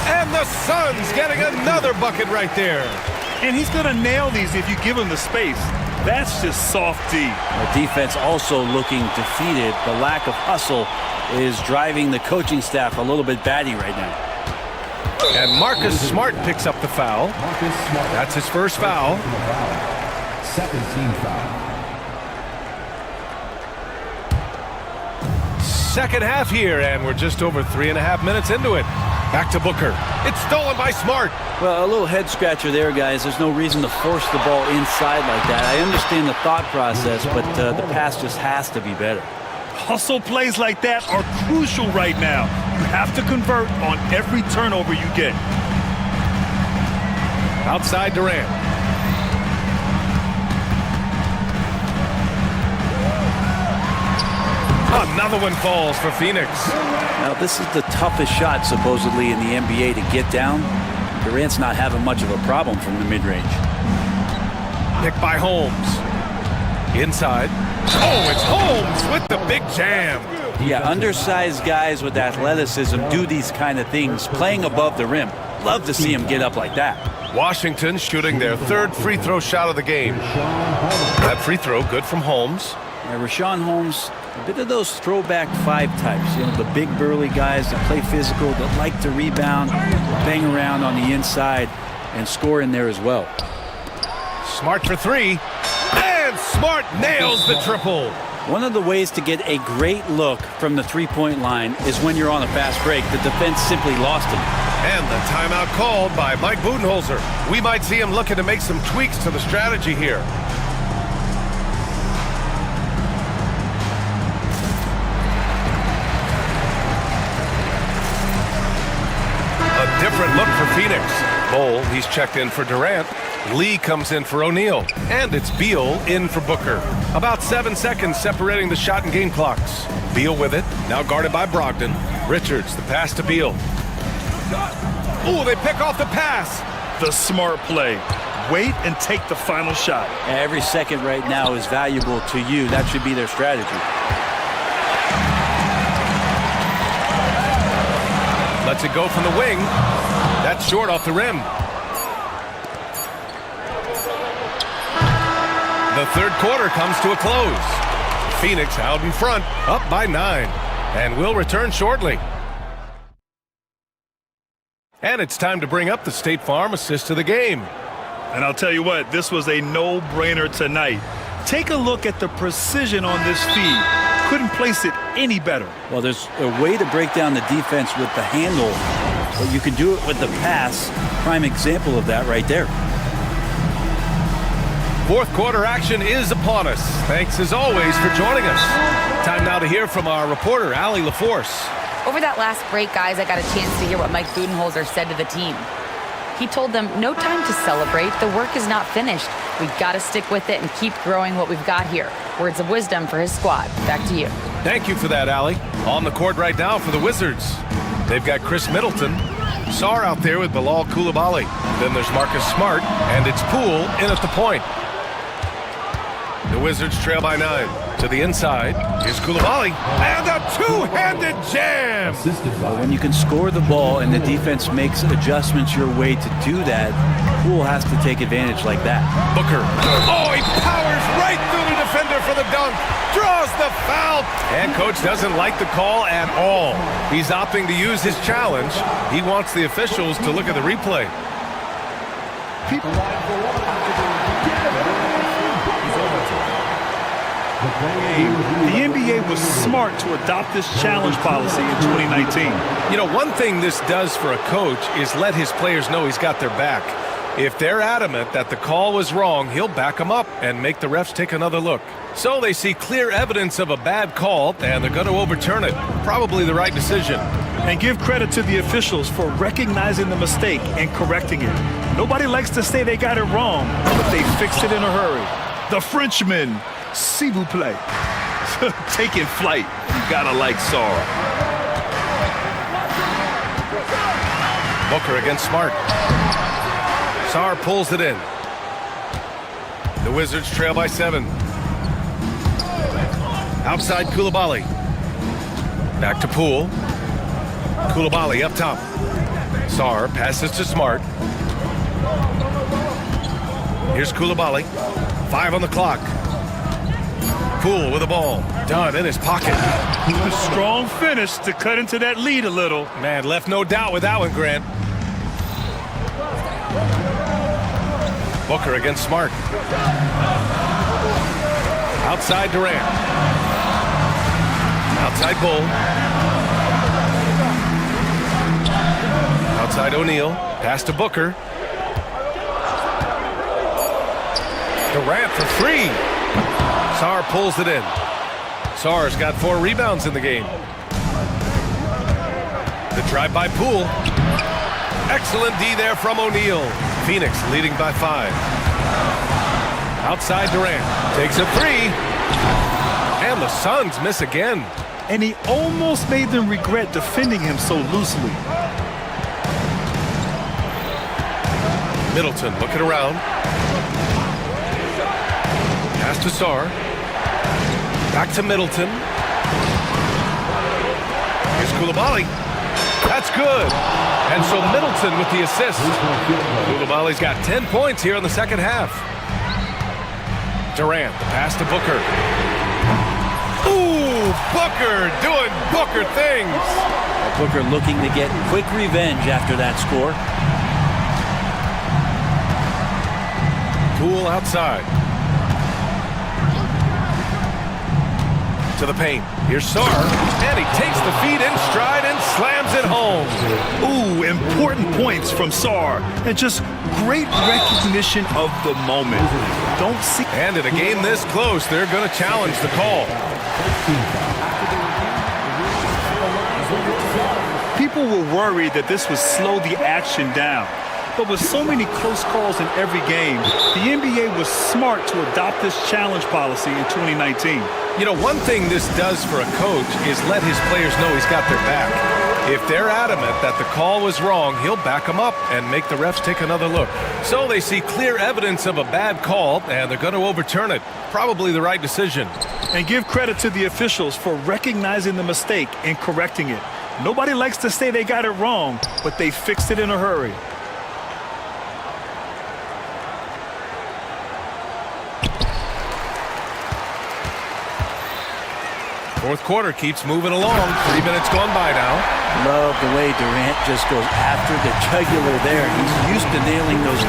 And the Suns getting another bucket right there. And he's going to nail these if you give him the space. That's just soft D. The defense also looking defeated. The lack of hustle is driving the coaching staff a little bit batty right now. And Marcus Smart picks up the foul. That's his first foul. Second team foul. Second half here, and we're just over 3.5 minutes into it. Back to Booker. It's stolen by Smart. Well, a little head scratcher there, guys. There's no reason to force the ball inside like that. I understand the thought process, but the pass just has to be better. Hustle plays like that are crucial right now. You have to convert on every turnover you get. Outside Durant. Another one falls for Phoenix. Now, this is the toughest shot, supposedly, in the NBA to get down. Durant's not having much of a problem from the mid-range. Picked by Holmes. Inside. Oh, it's Holmes with the big jam. Yeah, undersized guys with athleticism do these kind of things, playing above the rim. Love to see him get up like that. Washington shooting their third free throw shot of the game. That free throw good from Holmes. Yeah, Rashawn Holmes, a bit of those throwback 5 types. You know, the big burly guys that play physical, that like to rebound, bang around on the inside, and score in there as well. Smart for 3. And Smart nails the triple. One of the ways to get a great look from the three-point line is when you're on a fast break. The defense simply lost him. And the timeout called by Mike Budenholzer. We might see him looking to make some tweaks to the strategy here. A different look for Phoenix. Bowl, he's checked in for Durant. Lee comes in for O'Neal. And it's Beal in for Booker. About 7 seconds separating the shot and game clocks. Beal with it, now guarded by Brogdon. Richards, the pass to Beal. Oh, they pick off the pass. The smart play. Wait and take the final shot. Every second right now is valuable to you. That should be their strategy. Lets it go from the wing. That's short off the rim. The third quarter comes to a close. Phoenix out in front, up by 9. And will return shortly. And it's time to bring up the State Farm assist of the game. And I'll tell you what, this was a no-brainer tonight. Take a look at the precision on this feed. Couldn't place it any better. Well, there's a way to break down the defense with the handle, but you can do it with the pass. Prime example of that right there. Fourth quarter action is upon us. Thanks as always for joining us. Time now to hear from our reporter, Allie LaForce. Over that last break, guys, I got a chance to hear what Mike Budenholzer said to the team. He told them, no time to celebrate. The work is not finished. We've got to stick with it and keep growing what we've got here. Words of wisdom for his squad. Back to you. Thank you for that, Allie. On the court right now for the Wizards. They've got Chris Middleton, Sarr out there with Bilal Coulibaly. Then there's Marcus Smart, and it's Poole in at the point. The Wizards trail by 9. To the inside, here's Coulibaly, and a two-handed jam! When you can score the ball and the defense makes adjustments your way to do that, Poole has to take advantage like that. Booker, oh, he powers right through the defender for the dunk, draws the foul, and coach doesn't like the call at all. He's opting to use his challenge. He wants the officials to look at the replay. The NBA was smart to adopt this challenge policy in 2019. You know, one thing this does for a coach is let his players know he's got their back. If they're adamant that the call was wrong, he'll back them up and make the refs take another look. So they see clear evidence of a bad call, and they're going to overturn it. Probably the right decision. And give credit to the officials for recognizing the mistake and correcting it. Nobody likes to say they got it wrong, but they fixed it in a hurry. The Frenchman, s'il vous plaît. Taking flight. You gotta like Sarr. Booker against Smart. Sarr pulls it in. The Wizards trail by 7. Outside Coulibaly. Back to Poole. Coulibaly up top. Sarr passes to Smart. Here's Coulibaly. 5 on the clock. Poole with the ball. Done in his pocket. A strong finish to cut into that lead a little. Man, left no doubt with that one, Grant. Booker against Smart. Outside Durant. Outside Bull. Outside O'Neal. Pass to Booker. Durant for 3. Sarr pulls it in. Sarr's got 4 rebounds in the game. The drive by Poole. Excellent D there from O'Neal. Phoenix leading by 5. Outside Durant. Takes a 3. And the Suns miss again. And he almost made them regret defending him so loosely. Middleton looking around. Pass to Sarr. Back to Middleton. Here's Coulibaly. That's good. And so Middleton with the assist. Coulibaly's got 10 points here in the second half. Durant, the pass to Booker. Ooh, Booker doing Booker things. Booker looking to get quick revenge after that score. Poole outside. To the paint. Here's Sarr, and he takes the feed in stride and slams it home. Ooh, important points from Sarr, and just great recognition of the moment. Don't see. And in a game this close, they're going to challenge the call. People were worried that this would slow the action down. But with so many close calls in every game, the NBA was smart to adopt this challenge policy in 2019. You know, one thing this does for a coach is let his players know he's got their back. If they're adamant that the call was wrong, he'll back them up and make the refs take another look. So they see clear evidence of a bad call, and they're going to overturn it. Probably the right decision. And give credit to the officials for recognizing the mistake and correcting it. Nobody likes to say they got it wrong, but they fixed it in a hurry. Fourth quarter keeps moving along. 3 minutes gone by now. Love the way Durant just goes after the jugular there. He's used to nailing those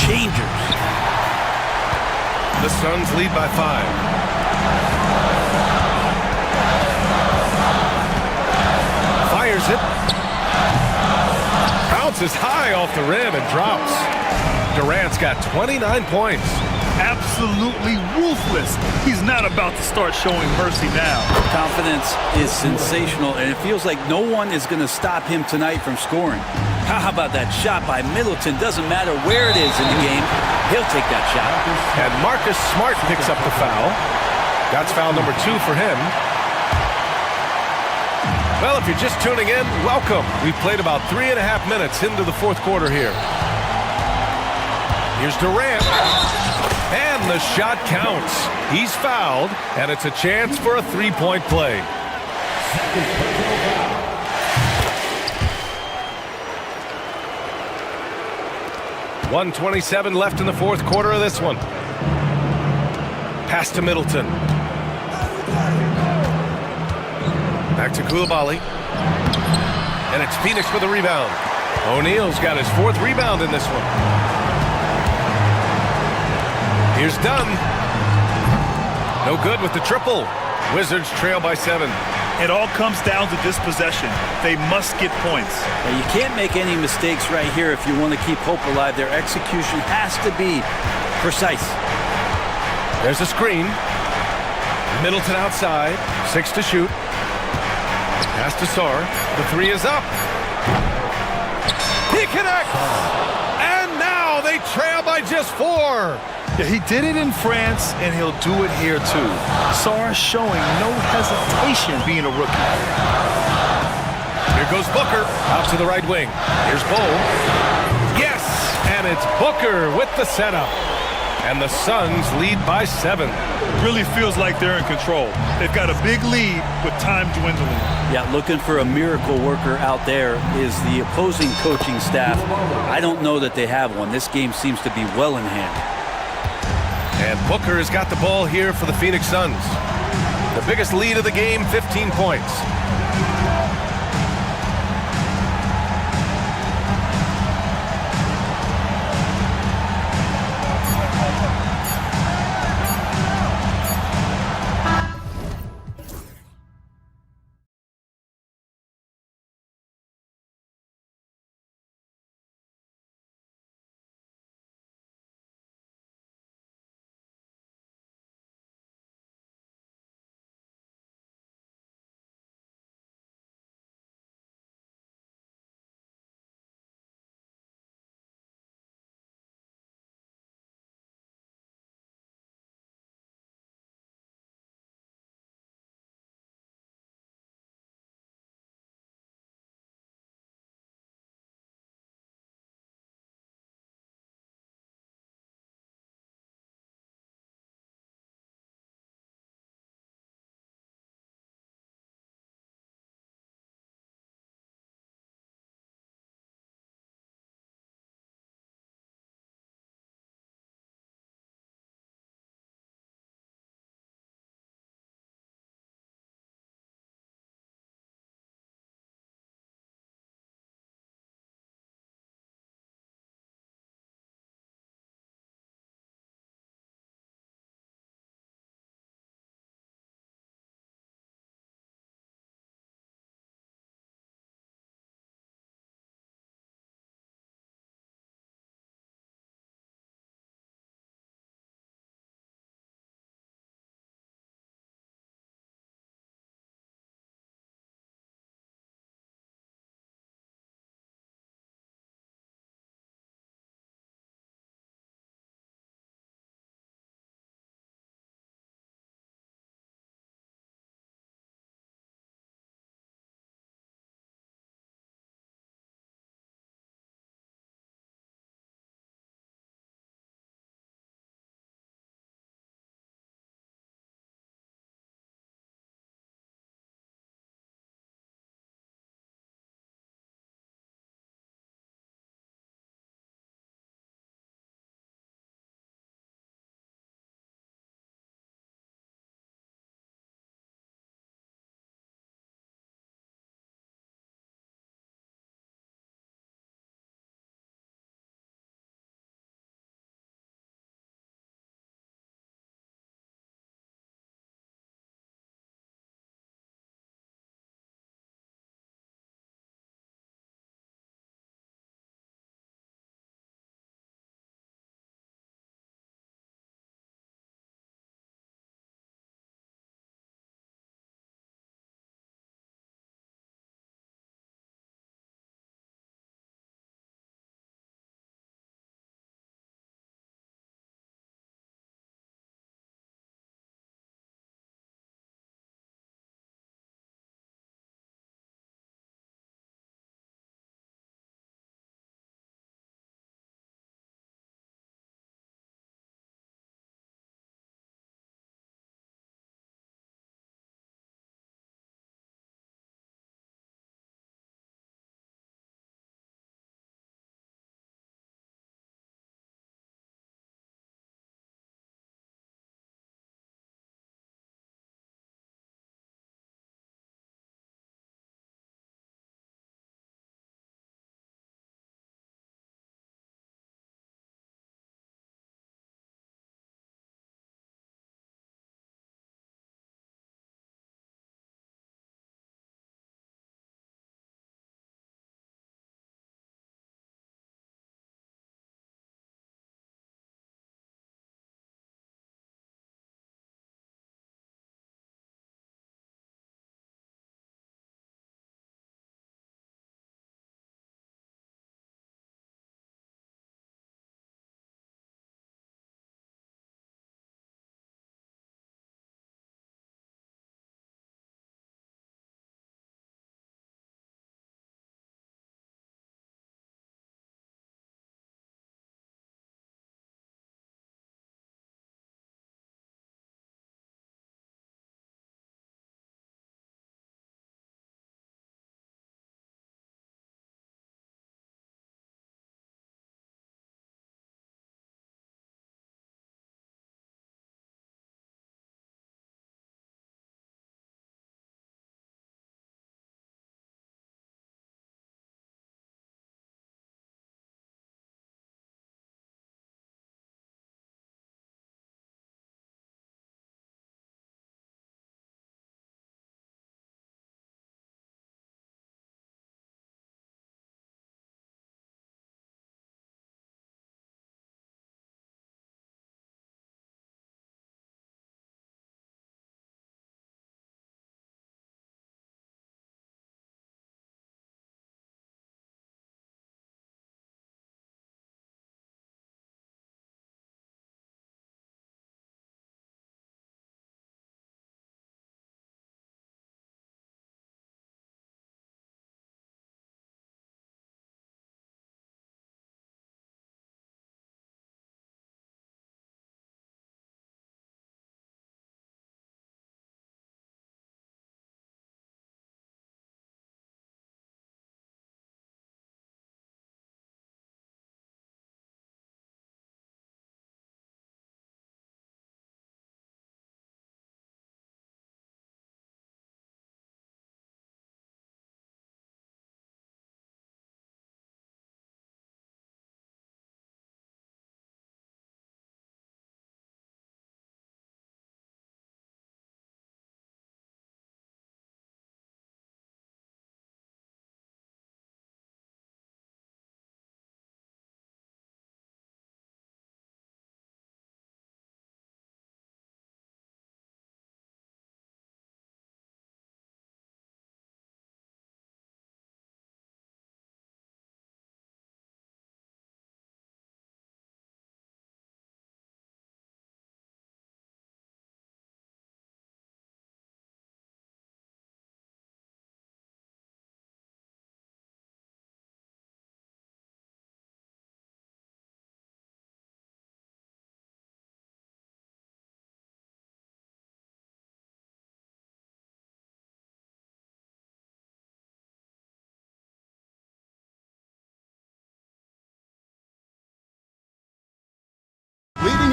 changers. The Suns lead by 5. Fires it. Bounces high off the rim and drops. Durant's got 29 points. Absolutely ruthless. He's not about to start showing mercy now. Confidence is sensational, and it feels like no one is going to stop him tonight from scoring. How about that shot by Middleton? Doesn't matter where it is in the game, he'll take that shot. And Marcus Smart picks up the foul. That's foul number 2 for him. Well, if you're just tuning in, welcome. We've played about 3.5 minutes into the fourth quarter here. Here's Durant. And the shot counts. He's fouled, and it's a chance for a three-point play. .127 left in the fourth quarter of this one. Pass to Middleton. Back to Koulibaly. And it's Phoenix with a rebound. O'Neal's got his 4th rebound in this one. Here's Dunn. No good with the triple. Wizards trail by 7. It all comes down to this possession. They must get points. Now, you can't make any mistakes right here if you want to keep hope alive. Their execution has to be precise. There's a screen. Middleton outside. 6 to shoot. Pass to Sarr. The 3 is up. He connects! And now they trail by just 4. Yeah, he did it in France, and he'll do it here too. Sarr showing no hesitation being a rookie. Here goes Booker out to the right wing. Here's Bull. Yes, and it's Booker with the setup. And the Suns lead by 7. Really feels like they're in control. They've got a big lead with time dwindling. Yeah, looking for a miracle worker out there is the opposing coaching staff. I don't know that they have one. This game seems to be well in hand. And Booker has got the ball here for the Phoenix Suns. The biggest lead of the game, 15 points.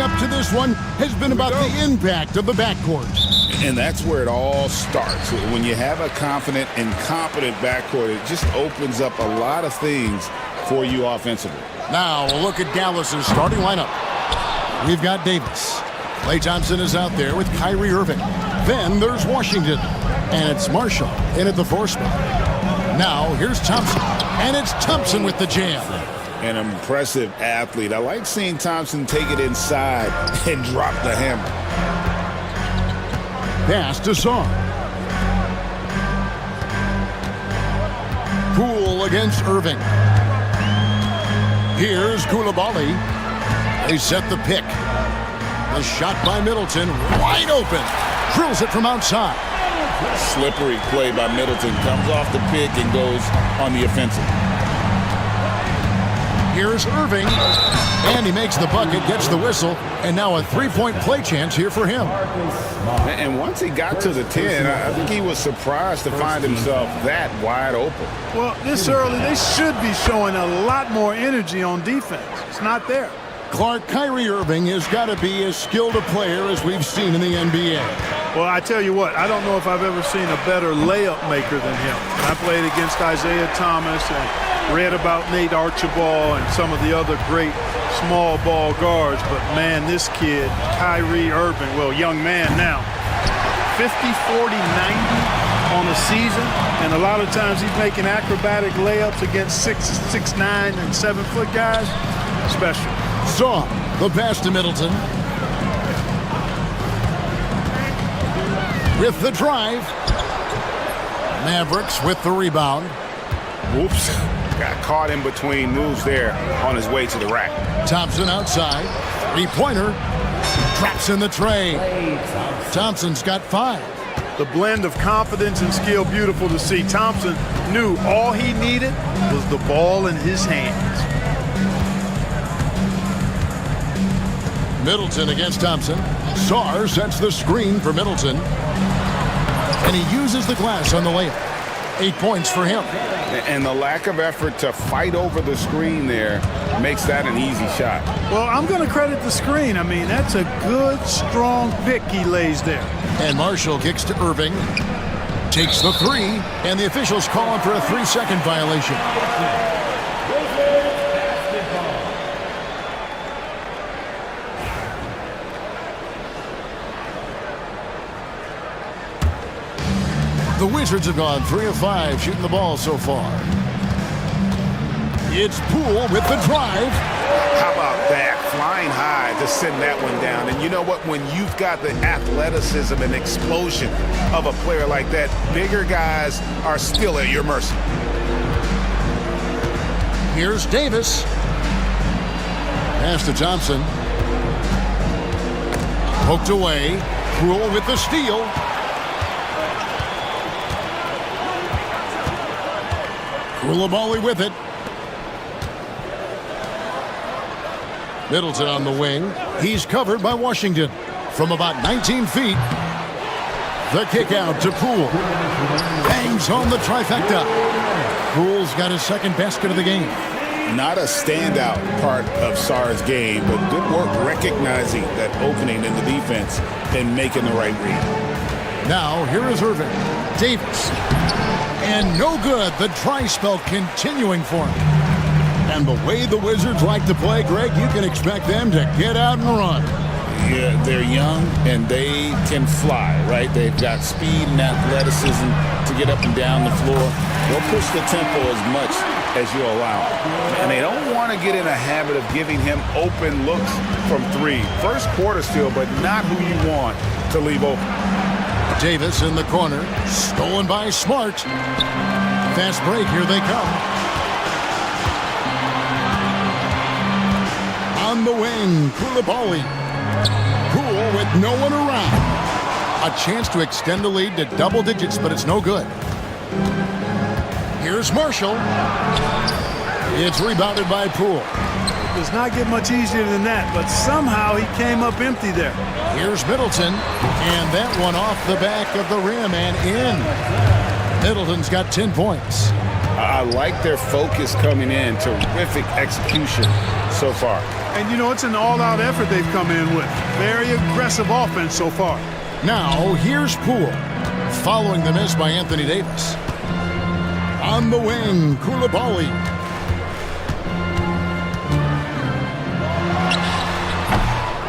up to this one has been about the impact of the backcourt. And that's where it all starts. When you have a confident and competent backcourt, it just opens up a lot of things for you offensively. Now, a look at Dallas's starting lineup. We've got Davis. Klay Thompson is out there with Kyrie Irving. Then there's Washington. And it's Marshall in at the 4 spot. Now, here's Thompson. And it's Thompson with the jam. An impressive athlete. I like seeing Thompson take it inside and drop the hammer. Pass to Song. Poole against Irving. Here's Koulibaly. They set the pick. The shot by Middleton, wide open. Drills it from outside. Slippery play by Middleton. Comes off the pick and goes on the offensive. Here's Irving. And he makes the bucket, gets the whistle, and now a three-point play chance here for him. And once he got to the 10, I think he was surprised to find himself that wide open. Well, this early, they should be showing a lot more energy on defense. It's not there. Clark, Kyrie Irving has got to be as skilled a player as we've seen in the NBA. Well, I tell you what, I don't know if I've ever seen a better layup maker than him. I played against Isaiah Thomas and read about Nate Archibald and some of the other great small ball guards, but man, this kid, Kyrie Irving, well, young man now, 50, 40, 90 on the season, and a lot of times he's making acrobatic layups against 6'9" and 7-foot guys. Special. Saw the pass to Middleton. With the drive. Mavericks with the rebound. Whoops. Got caught in between moves there on his way to the rack. Thompson outside. Three-pointer. Traps in the tray. Thompson's got 5. The blend of confidence and skill, beautiful to see. Thompson knew all he needed was the ball in his hands. Middleton against Thompson. Sarr sets the screen for Middleton. And he uses the glass on the layup. 8 points for him. And the lack of effort to fight over the screen there makes that an easy shot. Well, I'm going to credit the screen. I mean, that's a good, strong pick he lays there. And Marshall kicks to Irving. Takes the 3. And the officials call him for a 3-second violation. The Wizards have gone 3 of 5 shooting the ball so far. It's Poole with the drive. How about that? Flying high to send that one down. And you know what? When you've got the athleticism and explosion of a player like that, bigger guys are still at your mercy. Here's Davis. Pass to Thompson. Poked away. Poole with the steal. Koulibaly with it. Middleton on the wing. He's covered by Washington from about 19 feet. The kick out to Poole. Bangs home the trifecta. Poole's got his second basket of the game. Not a standout part of Sarr's game, but good work recognizing that opening in the defense and making the right read. Now, here is Irving. Davis. And no good. The dry spell continuing for him. And the way the Wizards like to play, Greg, you can expect them to get out and run. Yeah, they're young and they can fly, right? They've got speed and athleticism to get up and down the floor. They'll push the tempo as much as you allow. And they don't want to get in a habit of giving him open looks from 3. First quarter still, but not who you want to leave open. Davis in the corner, stolen by Smart. Fast break, here they come. On the wing, Koulibaly. Poole with no one around. A chance to extend the lead to double digits, but it's no good. Here's Marshall. It's rebounded by Poole. It does not get much easier than that, but somehow he came up empty there. Here's Middleton, and that one off the back of the rim and in. Middleton's got 10 points. I like their focus coming in. Terrific execution so far. And, you know, it's an all-out effort they've come in with. Very aggressive offense so far. Now, here's Poole, following the miss by Anthony Davis. On the wing, Koulibaly.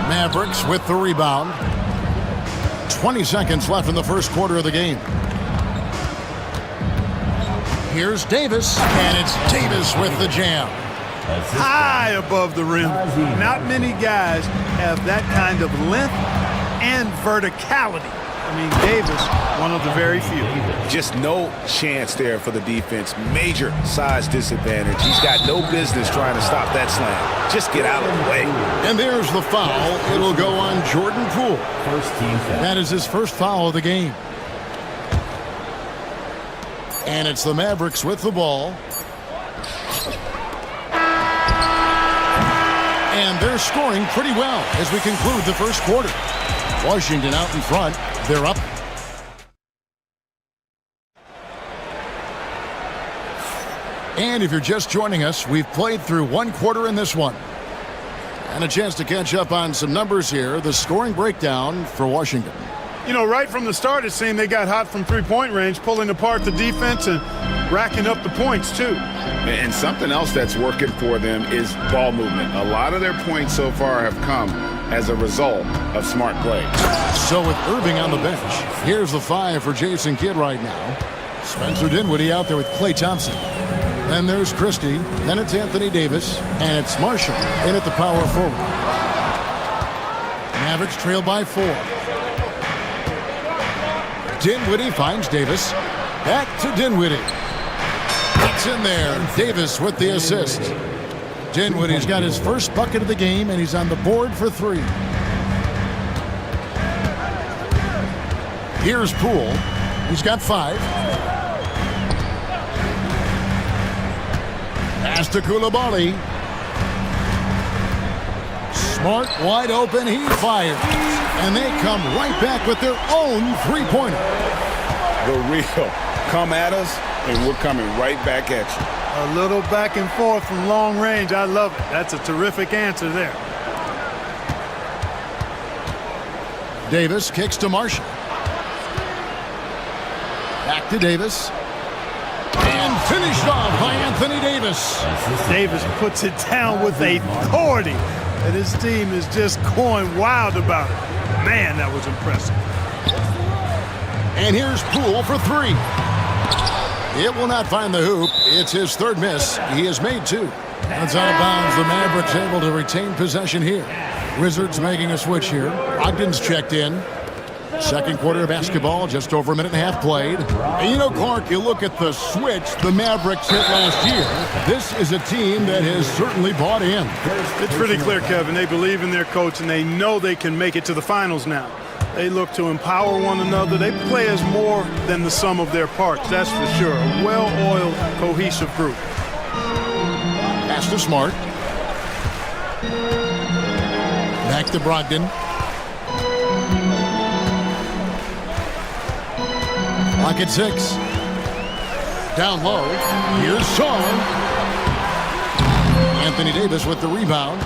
Mavericks with the rebound. 20 seconds left in the first quarter of the game. Here's Davis, and it's Davis with the jam. High above the rim. Not many guys have that kind of length and verticality. I mean, Davis, one of the very few. Just no chance there for the defense. Major size disadvantage. He's got no business trying to stop that slam. Just get out of the way. And there's the foul. It'll go on Jordan Poole. First team foul. That is his first foul of the game. And it's the Mavericks with the ball. And they're scoring pretty well as we conclude the first quarter. Washington out in front. They're up. And if you're just joining us, we've played through one quarter in this one. And a chance to catch up on some numbers here. The scoring breakdown for Washington. You know, right from the start, it seemed they got hot from three-point range, pulling apart the defense and racking up the points, too. And something else that's working for them is ball movement. A lot of their points so far have come as a result of smart play. So with Irving on the bench, here's the 5 for Jason Kidd right now. Spencer Dinwiddie out there with Klay Thompson. Then there's Christie. Then it's Anthony Davis. And it's Marshall in at the power forward. Mavericks trail by 4. Dinwiddie finds Davis. Back to Dinwiddie. It's in there. Davis with the assist. Dinwiddie's got his first bucket of the game, and he's on the board for 3. Here's Poole. He's got 5. Pass to Koulibaly. Smart, wide open, he fires. And they come right back with their own three-pointer. The real come at us, and we're coming right back at you. A little back and forth from long range. I love it. That's a terrific answer there. Davis kicks to Marshall. Back to Davis. And finished off by Anthony Davis. Davis puts it down with authority. And his team is just going wild about it. Man, that was impressive. And here's Poole for 3. It will not find the hoop. It's his third miss. He has made 2. That's out of bounds. The Mavericks able to retain possession here. Wizards making a switch here. Ogden's checked in. Second quarter of basketball, just over a minute and a half played. And you know, Clark, you look at the switch the Mavericks hit last year. This is a team that has certainly bought in. It's pretty clear, Kevin. They believe in their coach, and they know they can make it to the finals now. They look to empower one another. They play as more than the sum of their parts, that's for sure. A well-oiled, cohesive group. Pass to Smart. Back to Brogdon. Lock at 6. Down low. Here's Shaw. Anthony Davis with the rebound.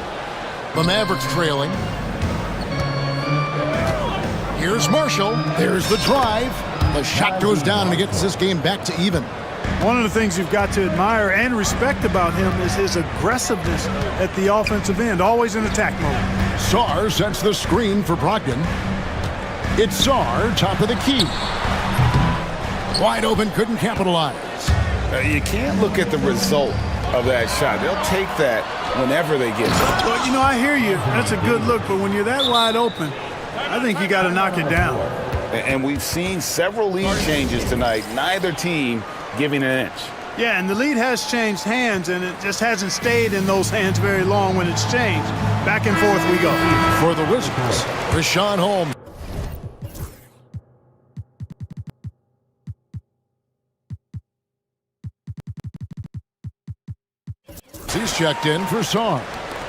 The Mavericks trailing. Here's Marshall. There's the drive. The shot goes down and it gets this game back to even. One of the things you've got to admire and respect about him is his aggressiveness at the offensive end, always in attack mode. Sarr sets the screen for Brogdon. It's Sarr, top of the key. Wide open, couldn't capitalize. You can't look at the result of that shot. They'll take that whenever they get it. Well, you know, I hear you. That's a good look, but when you're that wide open, I think you got to knock it down. And we've seen several lead changes tonight. Neither team giving an inch. Yeah, and the lead has changed hands, and it just hasn't stayed in those hands very long when it's changed. Back and forth we go. For the Wizards, Rashawn Holmes. He's checked in for Sarr.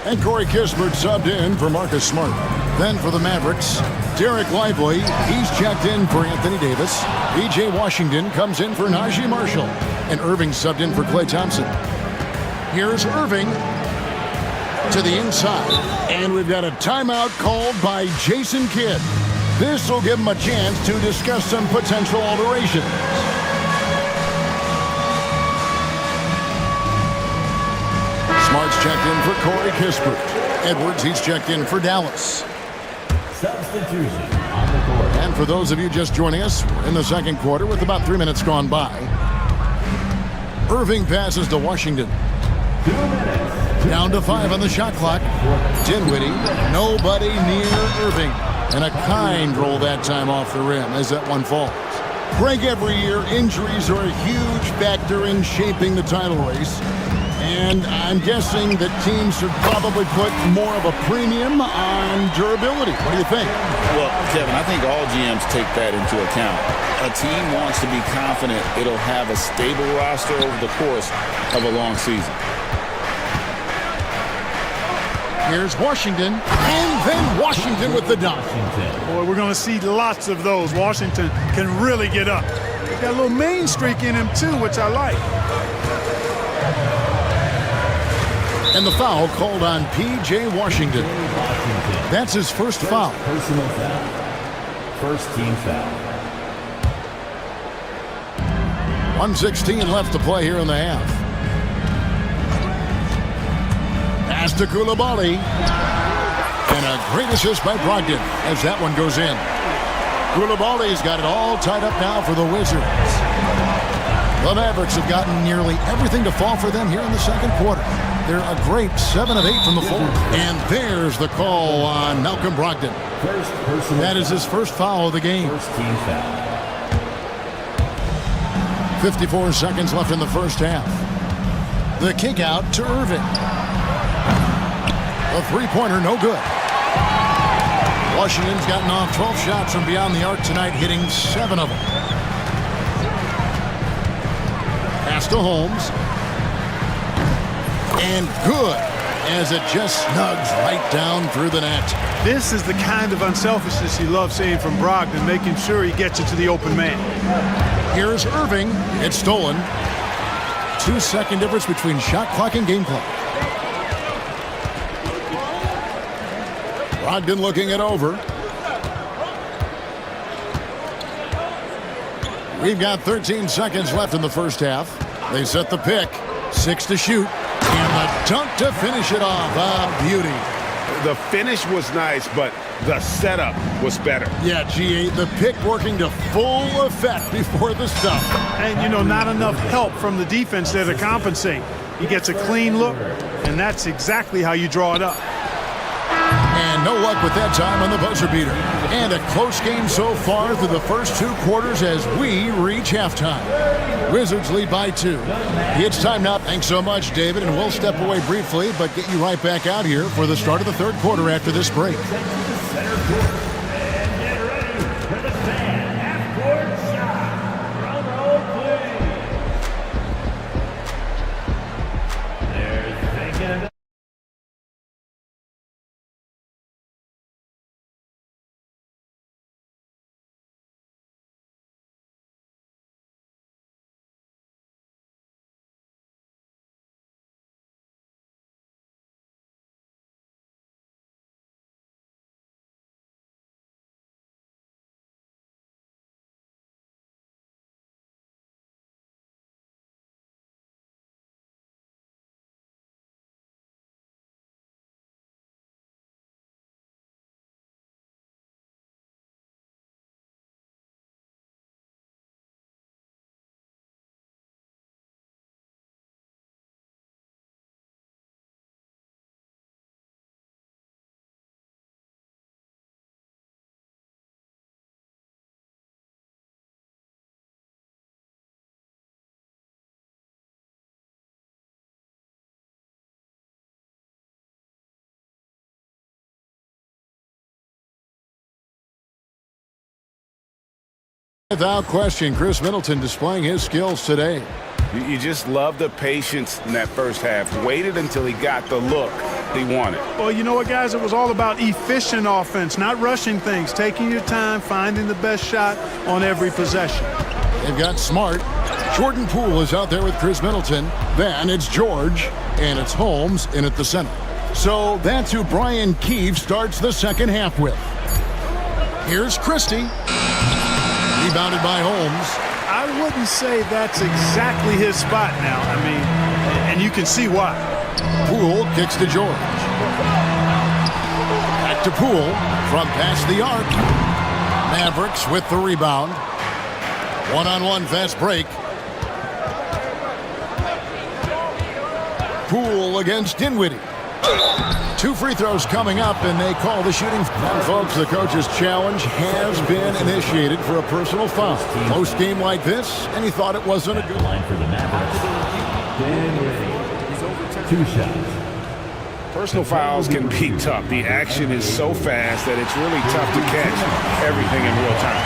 And Corey Kispert subbed in for Marcus Smart. Then for the Mavericks, Derek Lively. He's checked in for Anthony Davis. P.J. Washington comes in for Najee Marshall. And Irving subbed in for Klay Thompson. Here's Irving to the inside. And we've got a timeout called by Jason Kidd. This will give him a chance to discuss some potential alterations. Smart's checked in for Corey Kispert. Edwards, he's checked in for Dallas. Substitution on the court. And for those of you just joining us, we're in the second quarter with about 3 minutes gone by. Irving passes to Washington. 2 minutes. Down to 5 on the shot clock. Dinwiddie, nobody near Irving. And a kind roll that time off the rim as that one falls. Greg, every year, injuries are a huge factor in shaping the title race. And I'm guessing that teams should probably put more of a premium on durability. What do you think? Well, Kevin, I think all GMs take that into account. A team wants to be confident it'll have a stable roster over the course of a long season. Here's Washington, and then Washington with the dunk. Boy, we're going to see lots of those. Washington can really get up. He's got a little main streak in him, too, which I like. And the foul called on P.J. Washington. That's his first foul. Personal foul. First team foul. 1:16 left to play here in the half. Pass to Koulibaly. And a great assist by Brogdon as that one goes in. Koulibaly's got it all tied up now for the Wizards. The Mavericks have gotten nearly everything to fall for them here in the second quarter. They're a great 7 of 8 from the floor. And there's the call on Malcolm Brogdon. That is his first foul of the game. First team foul. 54 seconds left in the first half. The kick out to Irving. A three-pointer, no good. Washington's gotten off 12 shots from beyond the arc tonight, hitting 7 of them. Pass to Holmes. And good, as it just snugs right down through the net. This is the kind of unselfishness you love seeing from Brogdon, making sure he gets it to the open man. Here's Irving. It's stolen. 2-second difference between shot clock and game clock. Brogdon looking it over. We've got 13 seconds left in the first half. They set the pick. 6 to shoot. And the dunk to finish it off. A beauty. The finish was nice, but the setup was better. Yeah, G8, the pick working to full effect before the stuff. And, you know, not enough help from the defense there to compensate. He gets a clean look, and that's exactly how you draw it up. And no luck with that time on the buzzer beater. And a close game so far through the first 2 quarters as we reach halftime. Wizards lead by 2. It's time now. Thanks so much, David, and we'll step away briefly, but get you right back out here for the start of the third quarter after this break. Without question, Chris Middleton displaying his skills today. You just love the patience in that first half. Waited until he got the look he wanted. Well, you know what, guys? It was all about efficient offense, not rushing things, taking your time, finding the best shot on every possession. They've got Smart. Jordan Poole is out there with Chris Middleton. Then it's George, and it's Holmes in at the center. So that's who Brian Keefe starts the second half with. Here's Christie. Rebounded by Holmes. I wouldn't say that's exactly his spot now. I mean, and you can see why. Poole kicks to George. Back to Poole from past the arc. Mavericks with the rebound. One-on-one fast break. Poole against Dinwiddie. 2 free throws coming up, and they call the shooting. And folks, the coach's challenge has been initiated for a personal foul. Close game like this, and he thought it wasn't a good Line for the Mavericks. Dan Ready. 2 shots. Personal fouls can be tough. The action is so fast that it's really tough to catch everything in real time.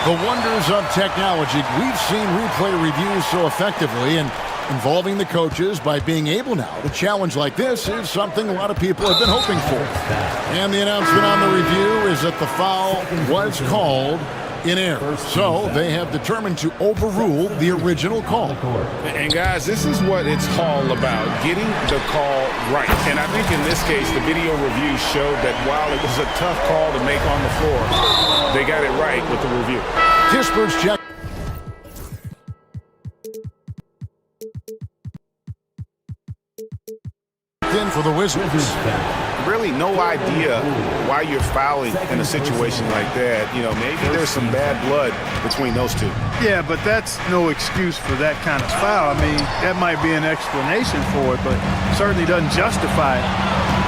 The wonders of technology. We've seen replay reviews so effectively, and involving the coaches by being able now to challenge like this is something a lot of people have been hoping for. And the announcement on the review is that the foul was called in error. So they have determined to overrule the original call. And guys, this is what it's all about, getting the call right. And I think in this case, the video review showed that while it was a tough call to make on the floor, they got it right with the review. Kisper's check. In for the Wizards. Really no idea why you're fouling in a situation like that. You know, maybe there's some bad blood between those two. Yeah, but that's no excuse for that kind of foul. I mean, that might be an explanation for it, but certainly doesn't justify it.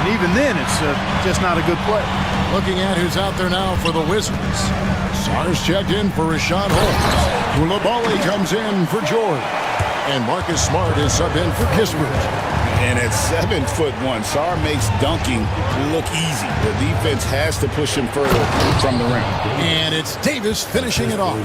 And even then, it's just not a good play. Looking at who's out there now for the Wizards. Sar's checked in for Rashawn Holmes. Koulibaly comes in for George. And Marcus Smart is subbed in for Kispert. And at 7'1", Sar makes dunking look easy. The defense has to push him further from the rim. And it's Davis finishing it off.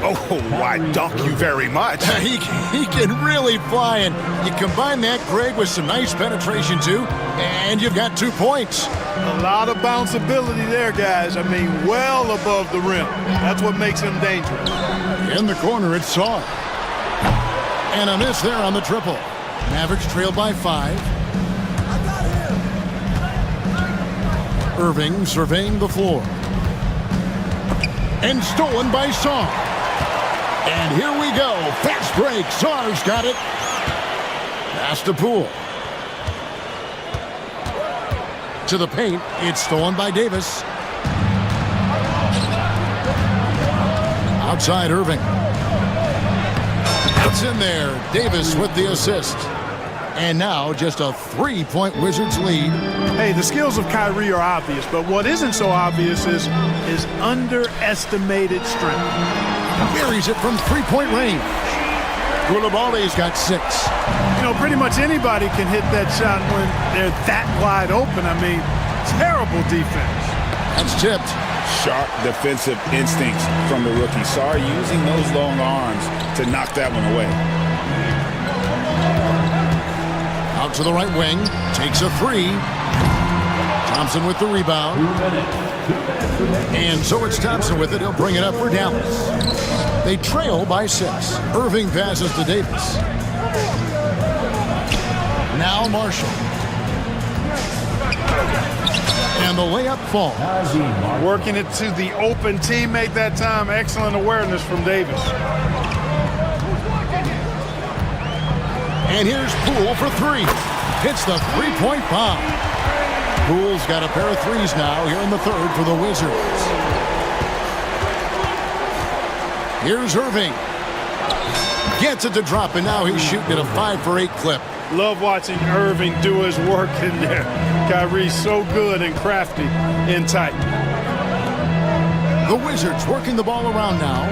Oh, why dunk you very much. He can really fly, and you combine that, Greg, with some nice penetration too, and you've got 2 points. A lot of bounceability there, guys. I mean, well above the rim. That's what makes him dangerous. In the corner, it's Sar. And a miss there on the triple. Mavericks trail by 5. Irving surveying the floor. And stolen by Sar. And here we go. Fast break. Sar's got it. Pass to Poole. To the paint. It's stolen by Davis. Outside Irving. It's in there. Davis with the assist. And now just a 3-point Wizards lead. Hey, the skills of Kyrie are obvious, but what isn't so obvious is his underestimated strength. Buries it from 3-point range. Koulibaly's got 6. You know, pretty much anybody can hit that shot when they're that wide open. I mean, terrible defense. That's tipped. Sharp defensive instincts from the rookie. Sar using those long arms to knock that one away. Out to the right wing. Takes a 3. Thompson with the rebound. And so it's Thompson with it. He'll bring it up for Dallas. They trail by 6. Irving passes to Davis. Now Marshall. And the layup falls. Working it to the open teammate that time. Excellent awareness from Davis. And here's Poole for 3. Hits the 3-point bomb. Poole's got a pair of 3s now here in the third for the Wizards. Here's Irving. Gets it to drop, and now he's shooting at a 5 for 8 clip. Love watching Irving do his work in there. Kyrie's so good and crafty and tight. The Wizards working the ball around now.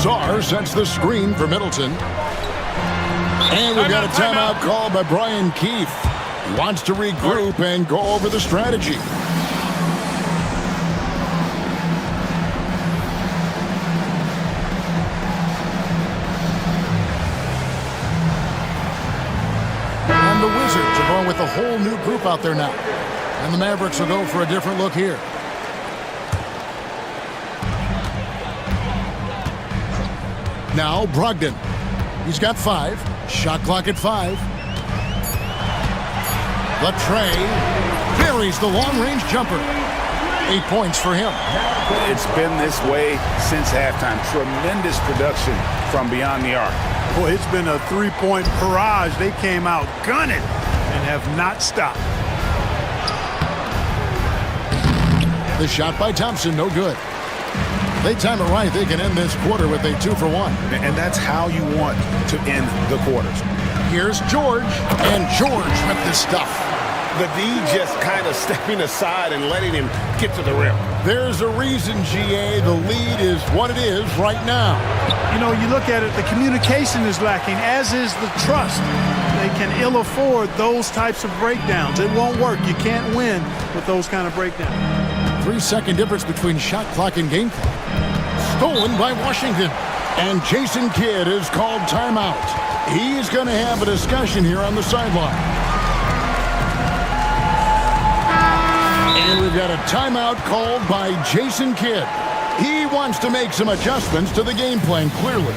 Sar sets the screen for Middleton. And we've got a timeout called by Brian Keefe. He wants to regroup and go over the strategy. And the Wizards are going with a whole new group out there now. And the Mavericks will go for a different look here. Now Brogdon. He's got 5. Shot clock at 5. Latrey buries the long-range jumper. 8 points for him. It's been this way since halftime. Tremendous production from beyond the arc. Boy, it's been a three-point barrage. They came out gunning and have not stopped. The shot by Thompson, no good. They time it right. They can end this quarter with a 2-for-1. And that's how you want to end the quarters. Here's George, and George with the stuff. The D just kind of stepping aside and letting him get to the rim. There's a reason, GA, the lead is what it is right now. You know, you look at it, the communication is lacking, as is the trust. They can ill afford those types of breakdowns. It won't work. You can't win with those kind of breakdowns. 3-second difference between shot clock and game clock. Stolen by Washington. And Jason Kidd is called timeout. He's going to have a discussion here on the sideline. And we've got a timeout called by Jason Kidd. He wants to make some adjustments to the game plan, clearly.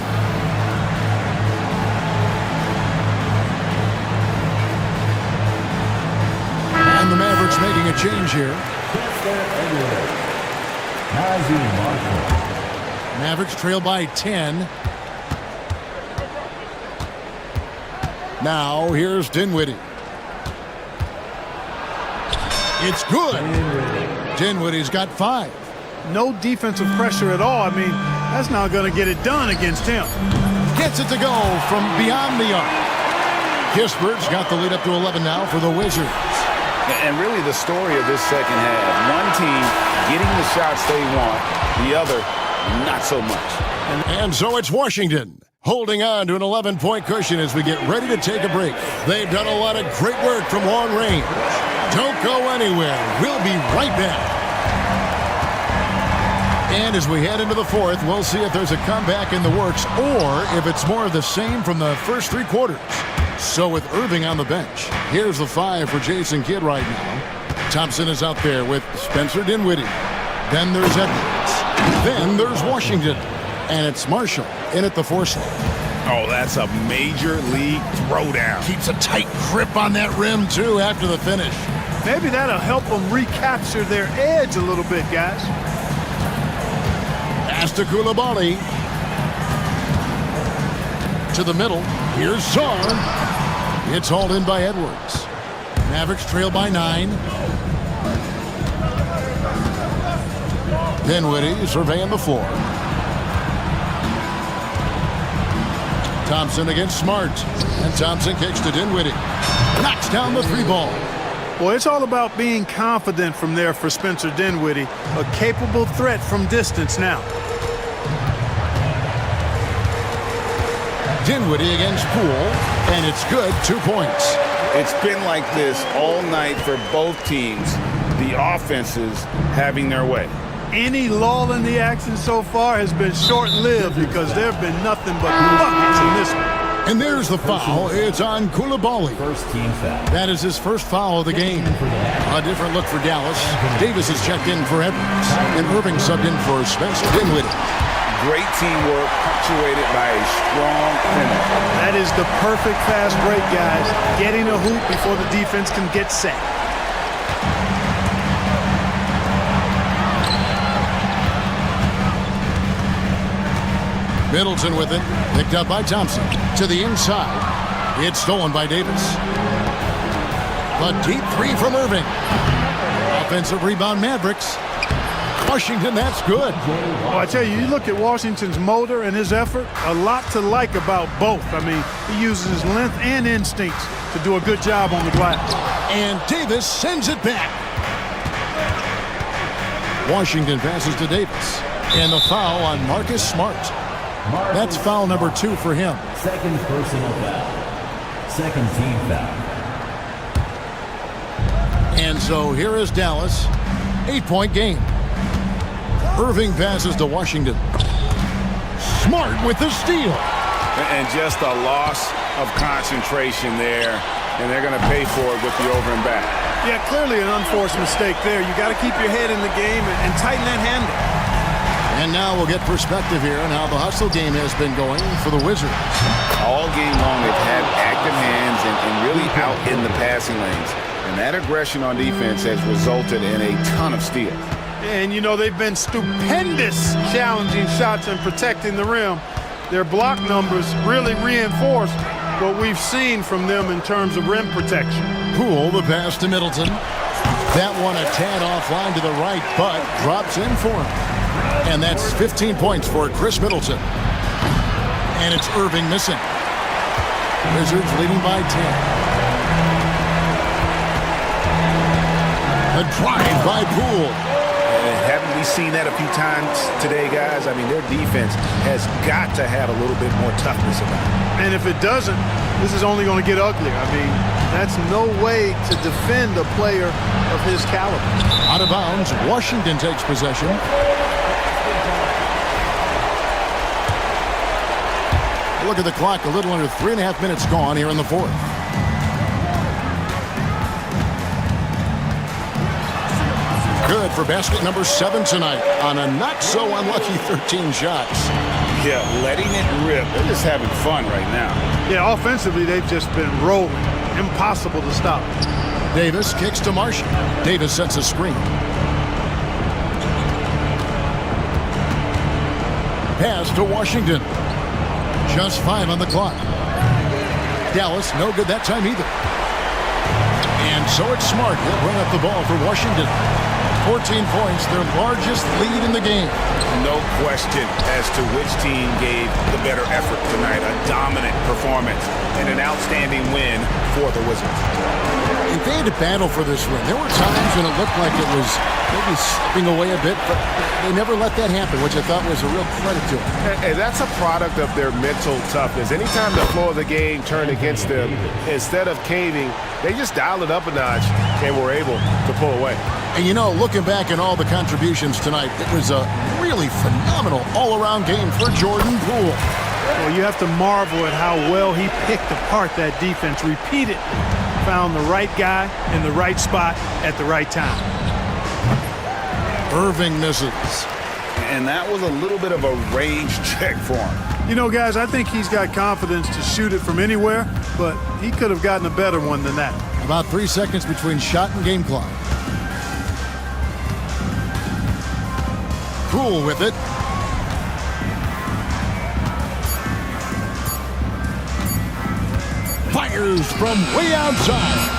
And the Mavericks making a change here. Mavericks trail by 10. Now here's Dinwiddie. It's good. Dinwiddie's got 5. No defensive pressure at all. I mean, that's not going to get it done against him. Gets it to go from beyond the arc. Kispert's got the lead up to 11 now for the Wizards. And really the story of this second half. One team getting the shots they want, the other not so much. And so it's Washington holding on to an 11-point cushion as we get ready to take a break. They've done a lot of great work from long range. Don't go anywhere. We'll be right back. And as we head into the fourth, we'll see if there's a comeback in the works or if it's more of the same from the first 3 quarters. So with Irving on the bench, here's the 5 for Jason Kidd right now. Thompson is out there with Spencer Dinwiddie. Then there's Edwards. Then there's Washington. And it's Marshall in at the 4 slot. Oh, that's a major league throwdown. Keeps a tight grip on that rim, too, after the finish. Maybe that'll help them recapture their edge a little bit, guys. Pass to Koulibaly. To the middle. Here's Czar. It's hauled in by Edwards. Mavericks trail by 9. Dinwiddie surveying the floor. Thompson against Smart. And Thompson kicks to Dinwiddie. Knocks down the 3 ball. Well, it's all about being confident from there for Spencer Dinwiddie. A capable threat from distance now. Dinwiddie against Poole. And it's good. 2 points. It's been like this all night for both teams. The offenses having their way. Any lull in the action so far has been short-lived because there have been nothing but buckets in this one. And there's the foul. It's on Koulibaly. First team foul. That is his first foul of the game. A different look for Dallas. Davis is checked in for Edwards. And Irving subbed in for Spencer Dinwiddie. Great teamwork punctuated by a strong finish. That is the perfect fast break, guys. Getting a hoop before the defense can get set. Middleton with it. Picked up by Thompson. To the inside. It's stolen by Davis. A deep 3 from Irving. Offensive rebound Mavericks. Washington, that's good. Well, I tell you, you look at Washington's motor and his effort, a lot to like about both. I mean, he uses his length and instincts to do a good job on the glass. And Davis sends it back. Washington passes to Davis. And the foul on Marcus Smart. That's foul number 2 for him. Second personal foul. Second team foul. And so here is Dallas. 8-point game. Irving passes to Washington. Smart with the steal. And just a loss of concentration there. And they're going to pay for it with the over and back. Yeah, clearly an unforced mistake there. You got to keep your head in the game and tighten that handle. And now we'll get perspective here on how the hustle game has been going for the Wizards. All game long, they've had active hands and really out in the passing lanes. And that aggression on defense has resulted in a ton of steals. And, you know, they've been stupendous challenging shots and protecting the rim. Their block numbers really reinforce what we've seen from them in terms of rim protection. Poole, the pass to Middleton. That one a tad offline to the right, but drops in for him. And that's 15 points for Chris Middleton. And it's Irving missing. Wizards leading by 10. A drive by Poole. Haven't we seen that a few times today, guys? I mean, their defense has got to have a little bit more toughness about it. And if it doesn't, this is only going to get uglier. I mean, that's no way to defend a player of his caliber. Out of bounds, Washington takes possession. Look at the clock, a little under 3.5 minutes gone here in the fourth. Good for basket number 7 tonight on a not-so-unlucky 13 shots. Yeah, letting it rip. They're just having fun right now. Yeah, offensively, they've just been rolling. Impossible to stop. Davis kicks to Marshall. Davis sets a screen. Pass to Washington. Just 5 on the clock. Dallas, no good that time either. And so it's Smart. He'll bring up the ball for Washington. 14 points, their largest lead in the game. No question as to which team gave the better effort tonight. A dominant performance and an outstanding win for the Wizards. If they had to battle for this win, there were times when it looked like it was maybe slipping away a bit, but they never let that happen, which I thought was a real credit to them. And that's a product of their mental toughness. Anytime the flow of the game turned against them, instead of caving, they just dialed it up a notch and were able to pull away. And you know, looking back at all the contributions tonight, it was a really phenomenal all-around game for Jordan Poole. Well, you have to marvel at how well he picked apart that defense. Repeated, found the right guy in the right spot at the right time. Irving misses. And that was a little bit of a range check for him. You know, guys, I think he's got confidence to shoot it from anywhere, but he could have gotten a better one than that. About 3 seconds between shot and game clock. Poole with it. Fires from way outside.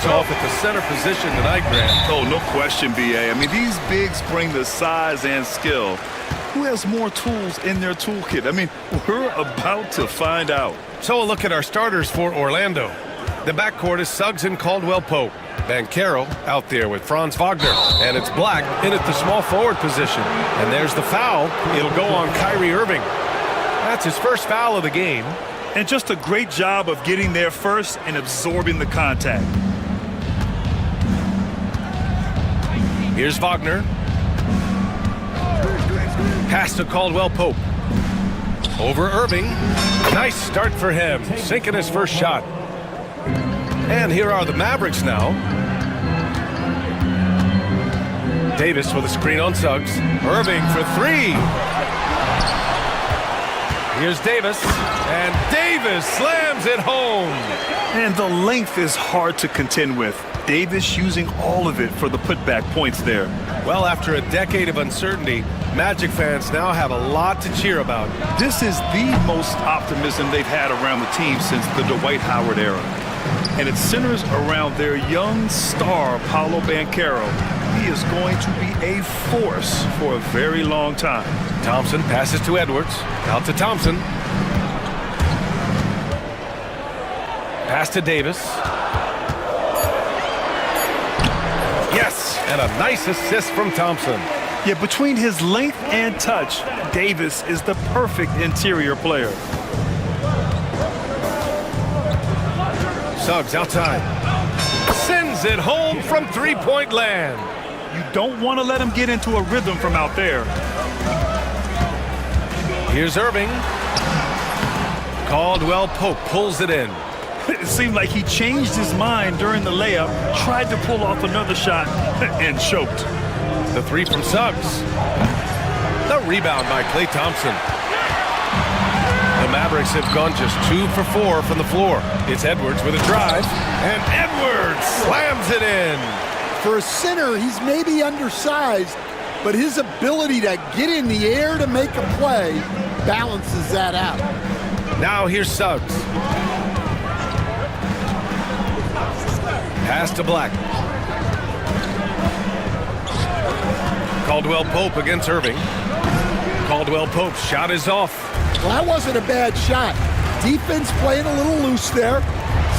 pops off at the center position tonight, Grant. Oh, no question, B.A. I mean, these bigs bring the size and skill. Who has more tools in their toolkit? I mean, we're about to find out. So a look at our starters for Orlando. The backcourt is Suggs and Caldwell-Pope. Banchero out there with Franz Wagner. And it's Black in at the small forward position. And there's the foul. It'll go on Kyrie Irving. That's his first foul of the game. And just a great job of getting there first and absorbing the contact. Here's Wagner. Pass to Caldwell-Pope. Over Irving. Nice start for him. Sinking his first shot. And here are the Mavericks now. Davis with a screen on Suggs. Irving for three. Here's Davis, and Davis slams it home. And the length is hard to contend with. Davis using all of it for the putback points there. Well, after a decade of uncertainty, Magic fans now have a lot to cheer about. This is the most optimism they've had around the team since the Dwight Howard era. And it centers around their young star, Paolo Banchero. He is going to be a force for a very long time. Thompson passes to Edwards. Out to Thompson. Pass to Davis. Yes, and a nice assist from Thompson. Yeah, between his length and touch, Davis is the perfect interior player. Suggs outside. Sends it home from three-point land. You don't want to let him get into a rhythm from out there. Here's Irving. Caldwell-Pope pulls it in. It seemed like he changed his mind during the layup, tried to pull off another shot, and choked. The three from Suggs. The rebound by Klay Thompson. The Mavericks have gone just 2 for 4 from the floor. It's Edwards with a drive, and Edwards slams it in. For a center, he's maybe undersized, but his ability to get in the air to make a play balances that out. Now here's Suggs. Pass to Black. Caldwell-Pope against Irving. Caldwell-Pope's shot is off. Well, that wasn't a bad shot. Defense playing a little loose there.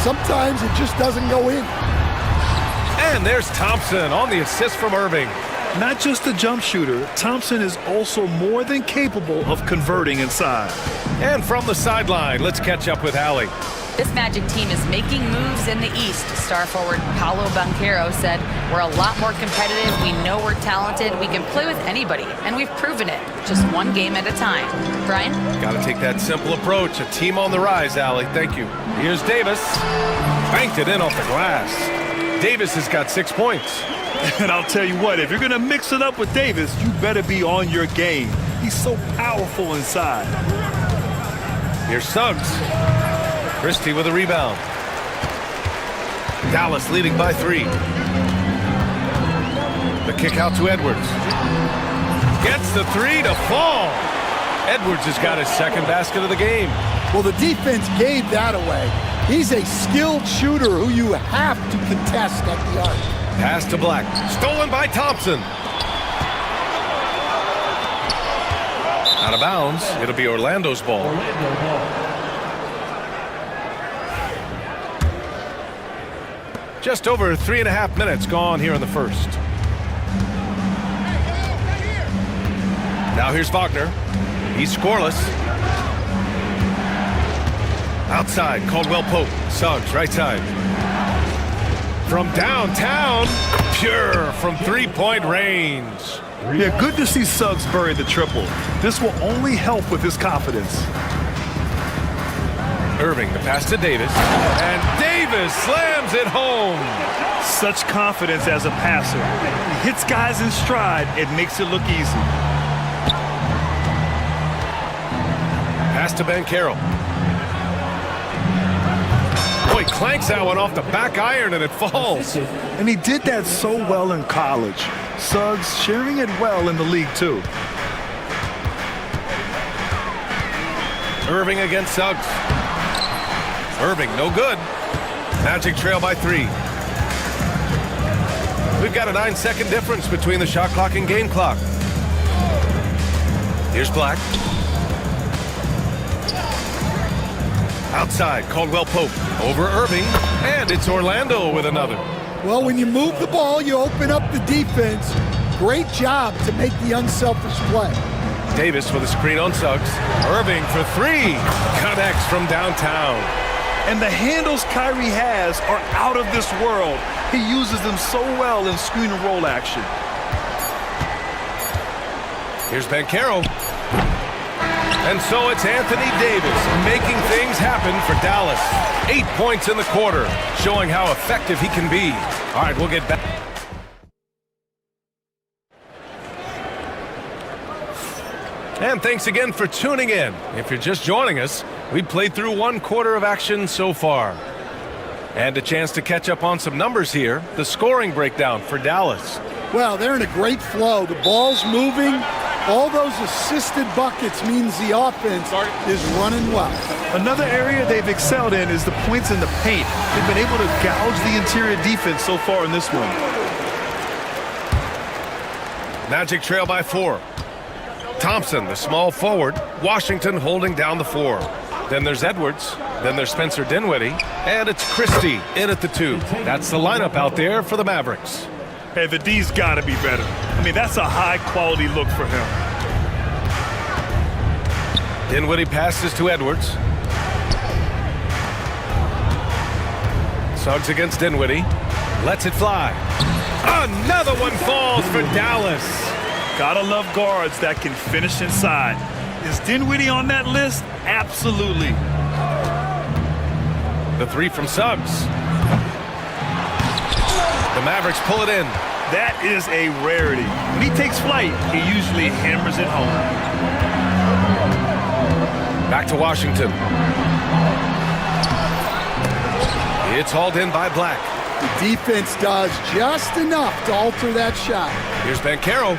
Sometimes it just doesn't go in. And there's Thompson on the assist from Irving. Not just a jump shooter, Thompson is also more than capable of converting inside. And from the sideline, let's catch up with Allie. This Magic team is making moves in the East. Star forward Paolo Banchero said, "We're a lot more competitive. We know we're talented. We can play with anybody, and we've proven it. Just one game at a time." Brian? Got to take that simple approach. A team on the rise, Allie. Thank you. Here's Davis. Banked it in off the glass. Davis has got 6 points. And I'll tell you what, if you're going to mix it up with Davis, you better be on your game. He's so powerful inside. Here's Suggs. Christie with a rebound. Dallas leading by 3. The kick out to Edwards. Gets the 3 to fall. Edwards has got his second basket of the game. Well, the defense gave that away. He's a skilled shooter who you have to contest at the arc. Pass to Black. Stolen by Thompson. Out of bounds. It'll be Orlando's ball. Just over 3.5 minutes gone here in the first. Now here's Wagner. He's scoreless. Outside, Caldwell-Pope. Suggs, right side. From downtown, pure from three-point range. Yeah, good to see Suggs bury the triple. This will only help with his confidence. Irving, the pass to Davis. And Davis slams it home. Such confidence as a passer. He hits guys in stride. It makes it look easy. Pass to Banchero. Boy, clanks that one off the back iron and it falls. And he did that so well in college. Suggs sharing it well in the league, too. Irving against Suggs. Irving, no good. Magic trail by 3. We've got a 9-second difference between the shot clock and game clock. Here's Black. Outside, Caldwell Pope over Irving, and it's Orlando with another. Well, when you move the ball, you open up the defense. Great job to make the unselfish play. Davis with a screen on Suggs. Irving for three. Connects from downtown. And the handles Kyrie has are out of this world. He uses them so well in screen and roll action. Here's Banchero. And so it's Anthony Davis making things happen for Dallas. 8 points in the quarter, showing how effective he can be. All right, we'll get back. And thanks again for tuning in. If you're just joining us, we've played through 1 quarter of action so far. And a chance to catch up on some numbers here. The scoring breakdown for Dallas. Well, they're in a great flow. The ball's moving. All those assisted buckets means the offense is running well. Another area they've excelled in is the points in the paint. They've been able to gouge the interior defense so far in this one. Magic trail by 4. Thompson, the small forward. Washington holding down the 4. Then there's Edwards. Then there's Spencer Dinwiddie. And it's Christie in at the 2. That's the lineup out there for the Mavericks. Hey, the D's got to be better. I mean, that's a high-quality look for him. Dinwiddie passes to Edwards. Suggs against Dinwiddie. Lets it fly. Another one falls for Dallas. Gotta love guards that can finish inside. Is Dinwiddie on that list? Absolutely. The 3 from Suggs. The Mavericks pull it in. That is a rarity. When he takes flight, he usually hammers it home. Back to Washington. It's hauled in by Black. The defense does just enough to alter that shot. Here's Banchero.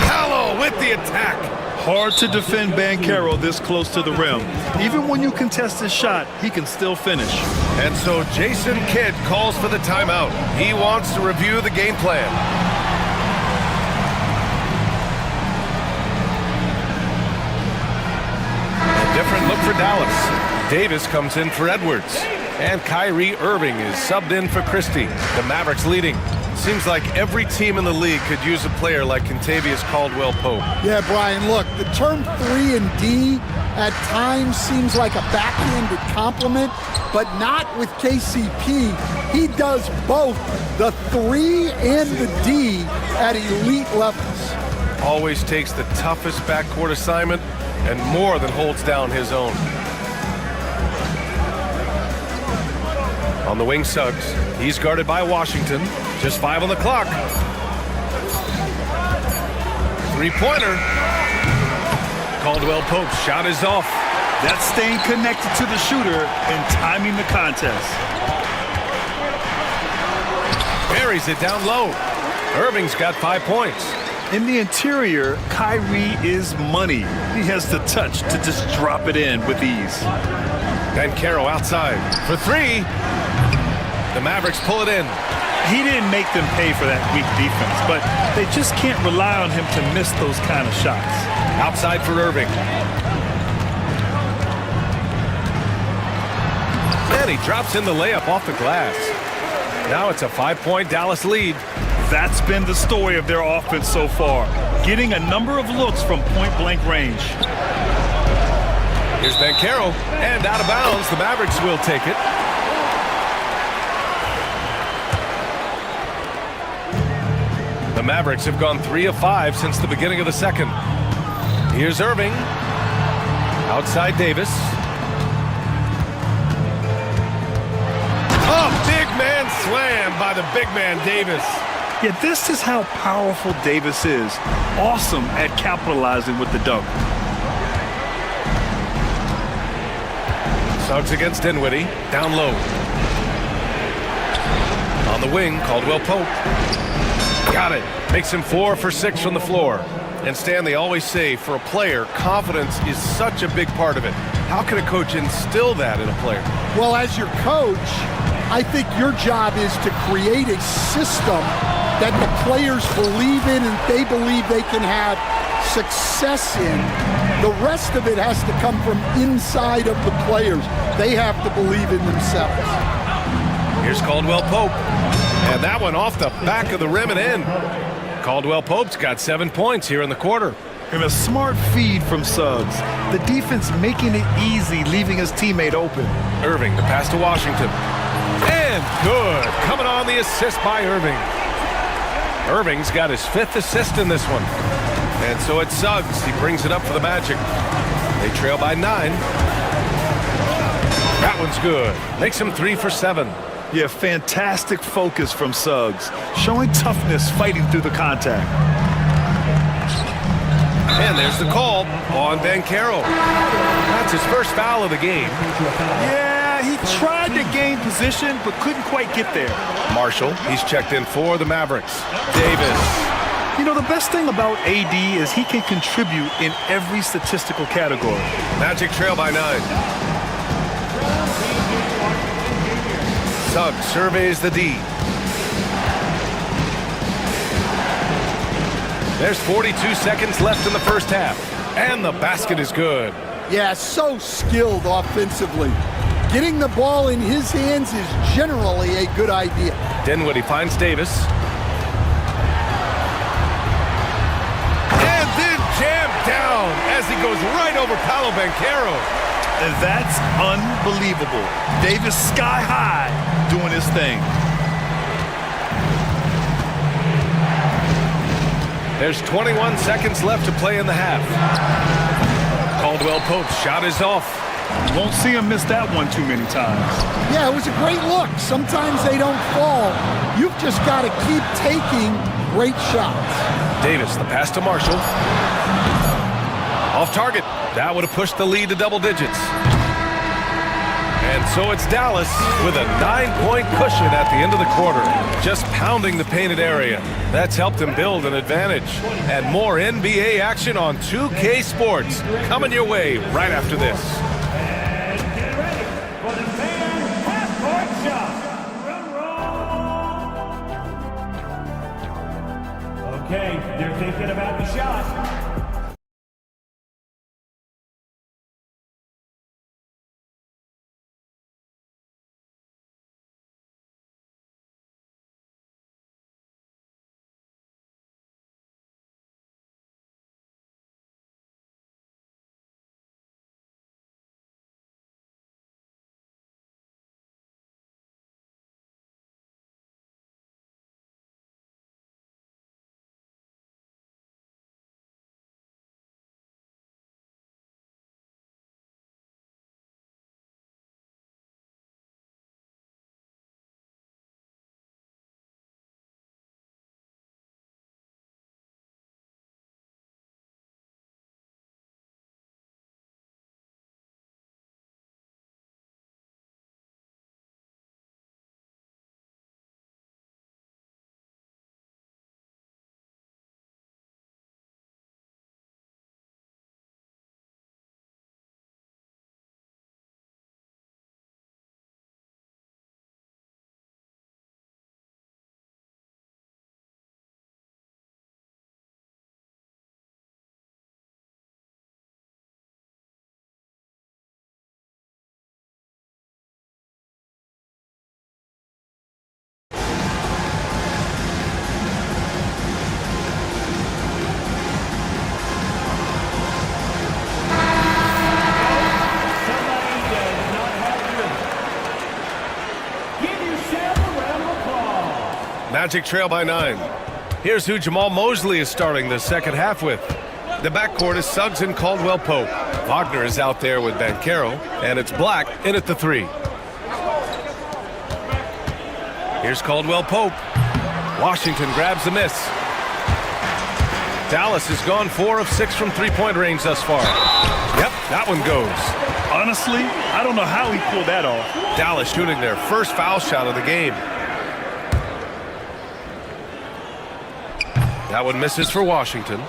Hallow with the attack. Hard to defend Banchero this close to the rim. Even when you contest his shot, he can still finish. And so Jason Kidd calls for the timeout. He wants to review the game plan. A different look for Dallas. Davis comes in for Edwards. And Kyrie Irving is subbed in for Christie. The Mavericks leading. Seems like every team in the league could use a player like Kentavious Caldwell-Pope. Yeah, Brian, look, the term 3 and D at times seems like a backhanded compliment, but not with KCP. He does both the 3 and the D at elite levels. Always takes the toughest backcourt assignment and more than holds down his own. On the wing, Suggs. He's guarded by Washington. Just 5 on the clock. 3-pointer. Caldwell-Pope's shot is off. That's staying connected to the shooter and timing the contest. Buries it down low. Irving's got 5 points. In the interior, Kyrie is money. He has the touch to just drop it in with ease. Banchero outside for 3. The Mavericks pull it in. He didn't make them pay for that weak defense, but they just can't rely on him to miss those kind of shots. Outside for Irving. And he drops in the layup off the glass. Now it's a 5-point Dallas lead. That's been the story of their offense so far, getting a number of looks from point-blank range. Here's Banchero, and out of bounds. The Mavericks will take it. The Mavericks have gone 3 of 5 since the beginning of the second. Here's Irving. Outside Davis. Oh, big man slam by the big man Davis. Yeah, this is how powerful Davis is. Awesome at capitalizing with the dunk. Suggs against Dinwiddie. Down low. On the wing, Caldwell-Pope. Got it. Makes him 4 for 6 from the floor. And Stan, they always say, for a player, confidence is such a big part of it. How can a coach instill that in a player? Well, as your coach, I think your job is to create a system that the players believe in and they believe they can have success in. The rest of it has to come from inside of the players. They have to believe in themselves. Here's Caldwell Pope. And that one off the back of the rim and in. Caldwell Pope's got 7 points here in the quarter. And a smart feed from Suggs. The defense making it easy, leaving his teammate open. Irving, the pass to Washington. And good. Coming on the assist by Irving. Irving's got his 5th assist in this one. And so it's Suggs. He brings it up for the Magic. They trail by 9. That one's good. Makes him 3 for 7. Yeah, fantastic focus from Suggs. Showing toughness, fighting through the contact. And there's the call on Banchero. That's his first foul of the game. Yeah, he tried to gain position, but couldn't quite get there. Marshall, he's checked in for the Mavericks. Davis. You know, the best thing about AD is he can contribute in every statistical category. Magic trail by 9. Suggs surveys the D. There's 42 seconds left in the first half. And the basket is good. Yeah, so skilled offensively. Getting the ball in his hands is generally a good idea. Dinwiddie finds Davis. And then jammed down as he goes right over Paolo Banchero. And that's unbelievable. Davis sky high doing his thing. There's 21 seconds left to play in the half. Caldwell Pope's shot is off. You won't see him miss that one too many times. Yeah, it was a great look. Sometimes they don't fall. You've just got to keep taking great shots. Davis, the pass to Marshall. Off target. That would have pushed the lead to double digits. And so it's Dallas with a 9-point cushion at the end of the quarter, just pounding the painted area. That's helped them build an advantage. And more NBA action on 2K Sports coming your way right after this. And get ready for the fan half-court shot. Okay, they're thinking about the shot. Magic trail by 9. Here's who Jamal Mosley is starting the second half with. The backcourt is Suggs and Caldwell Pope. Wagner is out there with Banchero, and it's Black in at the 3. Here's Caldwell Pope. Washington grabs the miss. Dallas has gone 4 of 6 from three-point range thus far. Yep, that one goes. Honestly, I don't know how he pulled that off. Dallas shooting their first foul shot of the game. That one misses for Washington.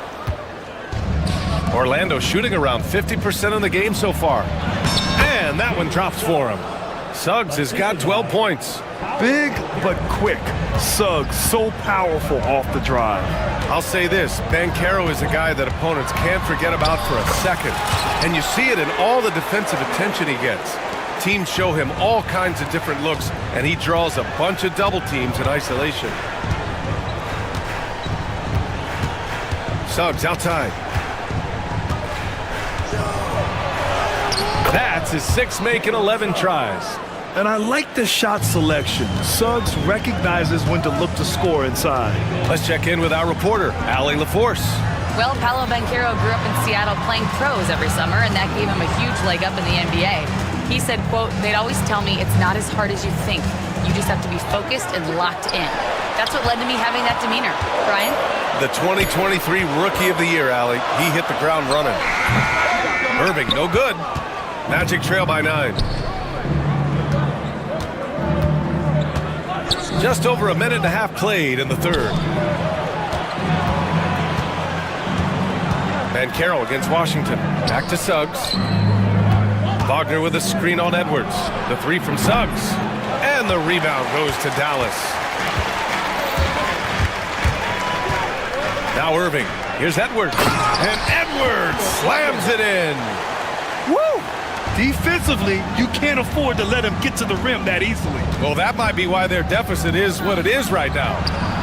Orlando shooting around 50% in the game so far. And that one drops for him. Suggs has got 12 points. Big but quick. Suggs, so powerful off the drive. I'll say this, Banchero is a guy that opponents can't forget about for a second. And you see it in all the defensive attention he gets. Teams show him all kinds of different looks, and he draws a bunch of double teams in isolation. Suggs outside. That's his 6th make in 11 tries. And I like the shot selection. Suggs recognizes when to look to score inside. Let's check in with our reporter, Allie LaForce. Well, Paolo Banchero grew up in Seattle playing pros every summer, and that gave him a huge leg up in the NBA. He said, quote, "They'd always tell me it's not as hard as you think. You just have to be focused and locked in." That's what led to me having that demeanor. Brian? The 2023 Rookie of the Year, Allie. He hit the ground running. Irving, no good. Magic trail by 9. Just over a minute and a half played in the third. Banchero against Washington. Back to Suggs. Wagner with a screen on Edwards. The 3 from Suggs. And the rebound goes to Dallas. Now Irving. Here's Edwards. And Edwards slams it in. Woo! Defensively, you can't afford to let him get to the rim that easily. Well, that might be why their deficit is what it is right now.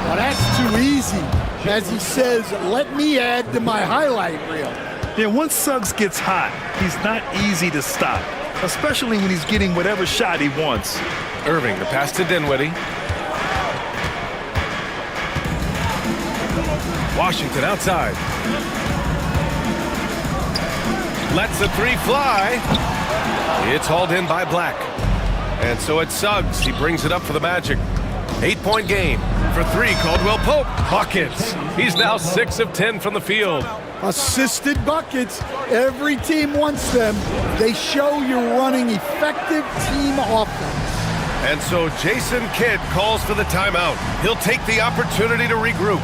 Well, that's too easy. As he says, let me add to my highlight reel. Yeah, once Suggs gets hot, he's not easy to stop, especially when he's getting whatever shot he wants. Irving, the pass to Dinwiddie. Washington outside. Lets the 3 fly. It's hauled in by Black. And so it's Suggs. He brings it up for the Magic. 8-point game. For 3, Caldwell Pope. Buckets. He's now 6 of 10 from the field. Assisted buckets. Every team wants them. They show you're running effective team offense. And so Jason Kidd calls for the timeout. He'll take the opportunity to regroup.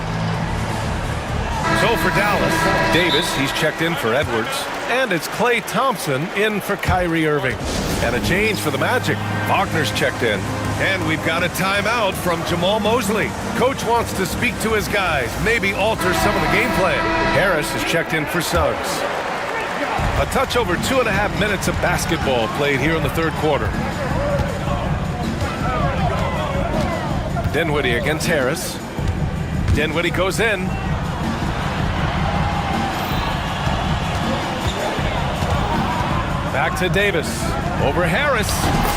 So for Dallas, Davis, he's checked in for Edwards. And it's Klay Thompson in for Kyrie Irving. And a change for the Magic. Wagner's checked in. And we've got a timeout from Jamal Mosley. Coach wants to speak to his guys, maybe alter some of the game plan. Harris is checked in for Suggs. A touch over 2.5 minutes of basketball played here in the third quarter. Dinwiddie against Harris. Dinwiddie goes in. Back to Davis. Over Harris.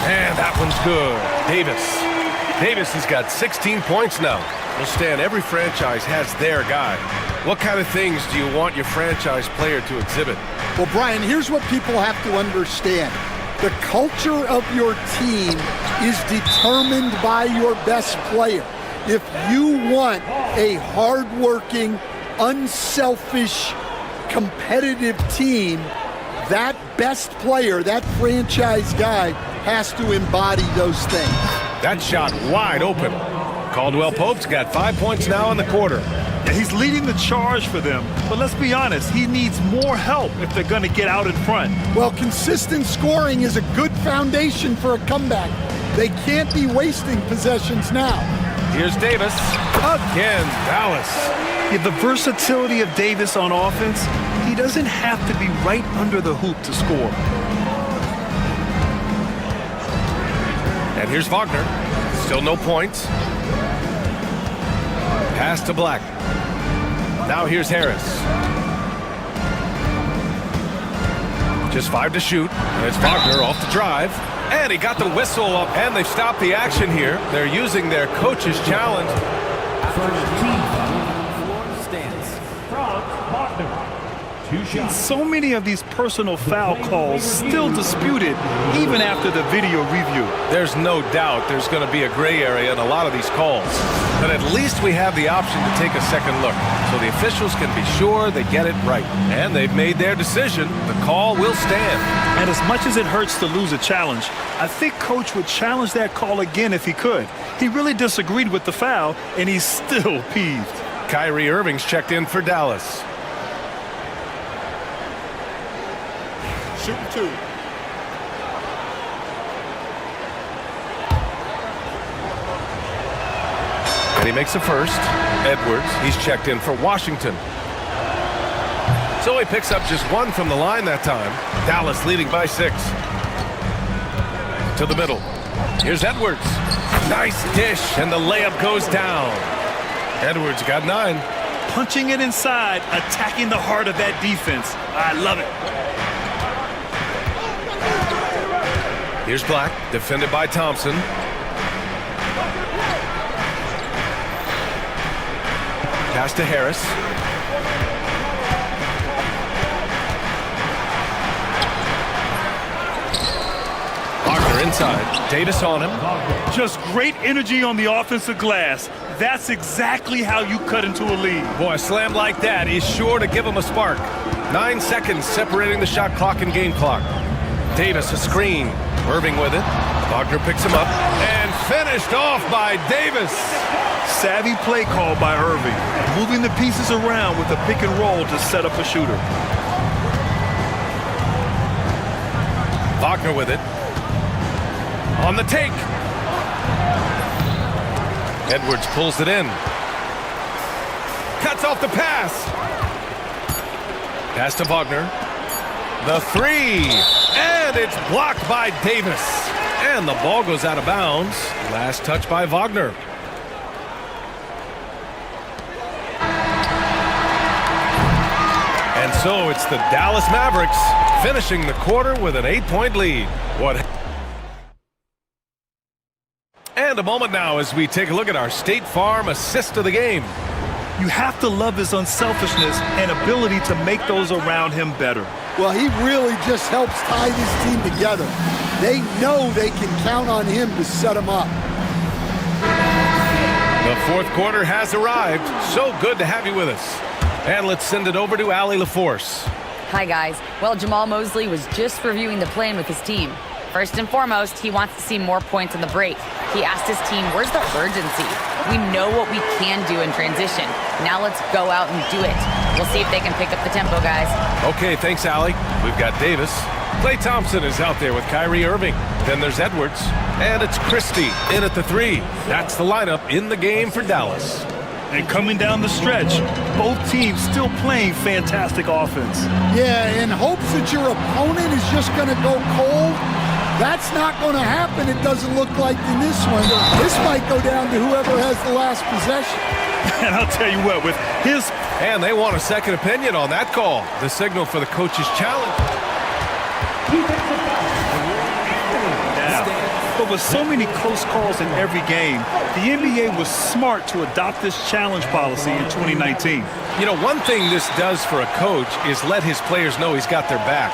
And that one's good. Davis has got 16 points now. Well, Stan, every franchise has their guy. What kind of things do you want your franchise player to exhibit? Well, Brian, here's what people have to understand. The culture of your team is determined by your best player. If you want a hardworking, unselfish, competitive team, that best player, that franchise guy, has to embody those things. That shot wide open. Caldwell Pope's got 5 points now in the quarter. Yeah, he's leading the charge for them. But let's be honest, he needs more help if they're going to get out in front. Well, consistent scoring is a good foundation for a comeback. They can't be wasting possessions now. Here's Davis. Again, Dallas. Yeah, the versatility of Davis on offense, he doesn't have to be right under the hoop to score. And here's Wagner. Still no points. Pass to Black. Now here's Harris. Just 5 to shoot. And it's Wagner off the drive. And he got the whistle up. And they've stopped the action here. They're using their coach's challenge. First team foul stands from Wagner. 2 shots. So many of these personal foul calls still disputed even after the video review. There's no doubt there's going to be a gray area in a lot of these calls. But at least we have the option to take a second look, so the officials can be sure they get it right. And they've made their decision. The call will stand. And as much as it hurts to lose a challenge, I think Coach would challenge that call again if he could. He really disagreed with the foul, and he's still peeved. Kyrie Irving's checked in for Dallas. Shooting 2. he makes a first. Edwards, he's checked in for Washington. So he picks up just one from the line that time. Dallas leading by 6. To the middle. Here's Edwards. Nice dish, and the layup goes down. Edwards got 9. Punching it inside, attacking the heart of that defense. I love it. Here's Black, defended by Thompson. Pass to Harris. Wagner inside. Davis on him. Just great energy on the offensive glass. That's exactly how you cut into a lead. Boy, a slam like that is sure to give him a spark. 9 seconds separating the shot clock and game clock. Davis a screen. Irving with it. Wagner picks him up and finished off by Davis. Savvy play call by Irving, moving the pieces around with a pick and roll to set up a shooter. Wagner with it. On the take. Edwards pulls it in. Cuts off the pass. Pass to Wagner. The 3. And it's blocked by Davis. And the ball goes out of bounds. Last touch by Wagner. And so it's the Dallas Mavericks finishing the quarter with an 8-point lead. And a moment now as we take a look at our State Farm assist of the game. You have to love his unselfishness and ability to make those around him better. Well, he really just helps tie this team together. They know they can count on him to set them up. The fourth quarter has arrived. So good to have you with us. And let's send it over to Allie LaForce. Hi, guys. Well, Jamal Mosley was just reviewing the plan with his team. First and foremost, he wants to see more points on the break. He asked his team, where's the urgency? We know what we can do in transition. Now let's go out and do it. We'll see if they can pick up the tempo, guys. Okay, thanks, Allie. We've got Davis. Klay Thompson is out there with Kyrie Irving. Then there's Edwards. And it's Christie in at the 3. That's the lineup in the game for Dallas. And coming down the stretch, both teams still playing fantastic offense. Yeah, in hopes that your opponent is just going to go cold. That's not going to happen, it doesn't look like in this one. This might go down to whoever has the last possession. And I'll tell you what, with his... And they want a second opinion on that call. The signal for the coach's challenge. But with so many close calls in every game, the NBA was smart to adopt this challenge policy in 2019. You know, one thing this does for a coach is let his players know he's got their back.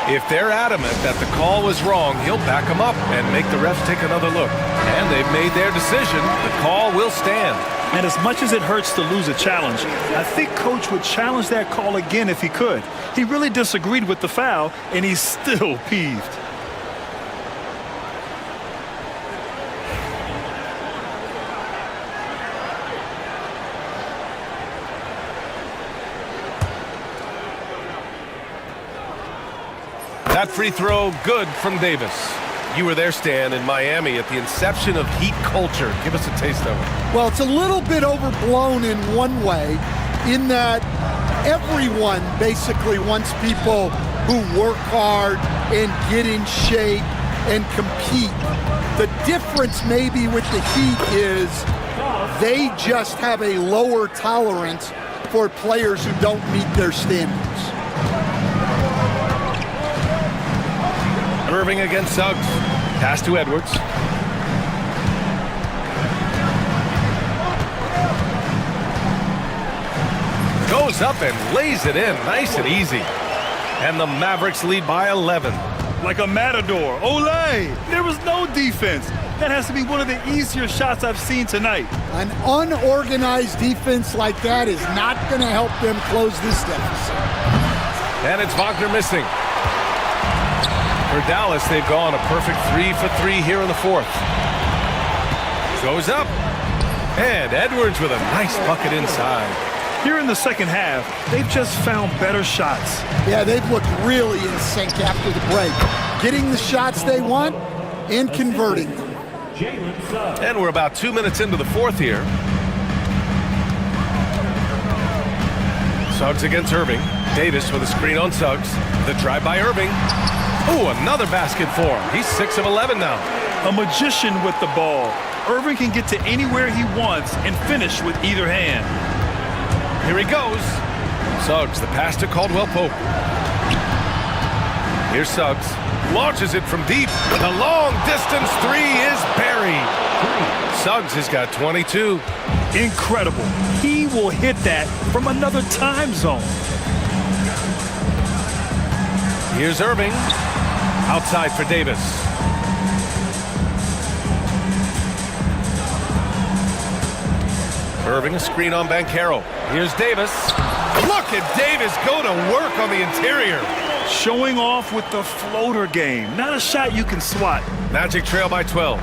If they're adamant that the call was wrong, he'll back them up and make the refs take another look. And they've made their decision. The call will stand. And as much as it hurts to lose a challenge, I think Coach would challenge that call again if he could. He really disagreed with the foul, and he's still peeved. That free throw, good from Davis. You were there, Stan, in Miami at the inception of Heat culture. Give us a taste of it. Well, it's a little bit overblown in one way, in that everyone basically wants people who work hard and get in shape and compete. The difference maybe with the Heat is they just have a lower tolerance for players who don't meet their standards. Irving against Suggs. Pass to Edwards. Goes up and lays it in. Nice and easy. And the Mavericks lead by 11. Like a matador. Olay! There was no defense. That has to be one of the easier shots I've seen tonight. An unorganized defense like that is not going to help them close this deficit. And it's Wagner missing. For Dallas, they've gone a perfect 3 for 3 here in the fourth. Goes up. And Edwards with a nice bucket inside. Here in the second half, they've just found better shots. Yeah, they've looked really in sync after the break. Getting the shots they want and converting them. And we're about 2 minutes into the fourth here. Suggs against Irving. Davis with a screen on Suggs. The drive by Irving. Ooh, another basket for him. He's 6 of 11 now. A magician with the ball. Irving can get to anywhere he wants and finish with either hand. Here he goes. Suggs, the pass to Caldwell Pope. Here's Suggs. Launches it from deep. The long distance three is buried. Suggs has got 22. Incredible. He will hit that from another time zone. Here's Irving. Outside for Davis. Irving, a screen on Banchero. Here's Davis. Look at Davis go to work on the interior. Showing off with the floater game. Not a shot you can swat. Magic trail by 12.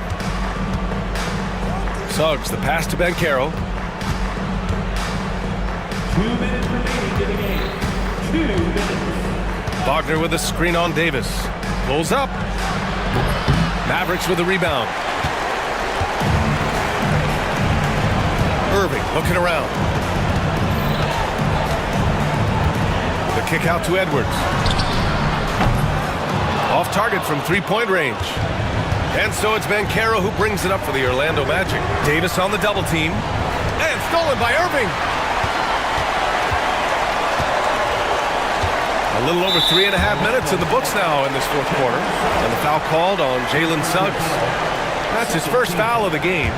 Suggs, the pass to Banchero. 2 minutes remaining in the game. 2 minutes. Wagner with a screen on Davis. Pulls up. Mavericks with a rebound. Irving looking around. The kick out to Edwards. Off target from three-point range. And so it's Banchero who brings it up for the Orlando Magic. Davis on the double team. And stolen by Irving. A little over 3.5 minutes in the books now in this fourth quarter. And the foul called on Jalen Suggs. That's his first foul of the game.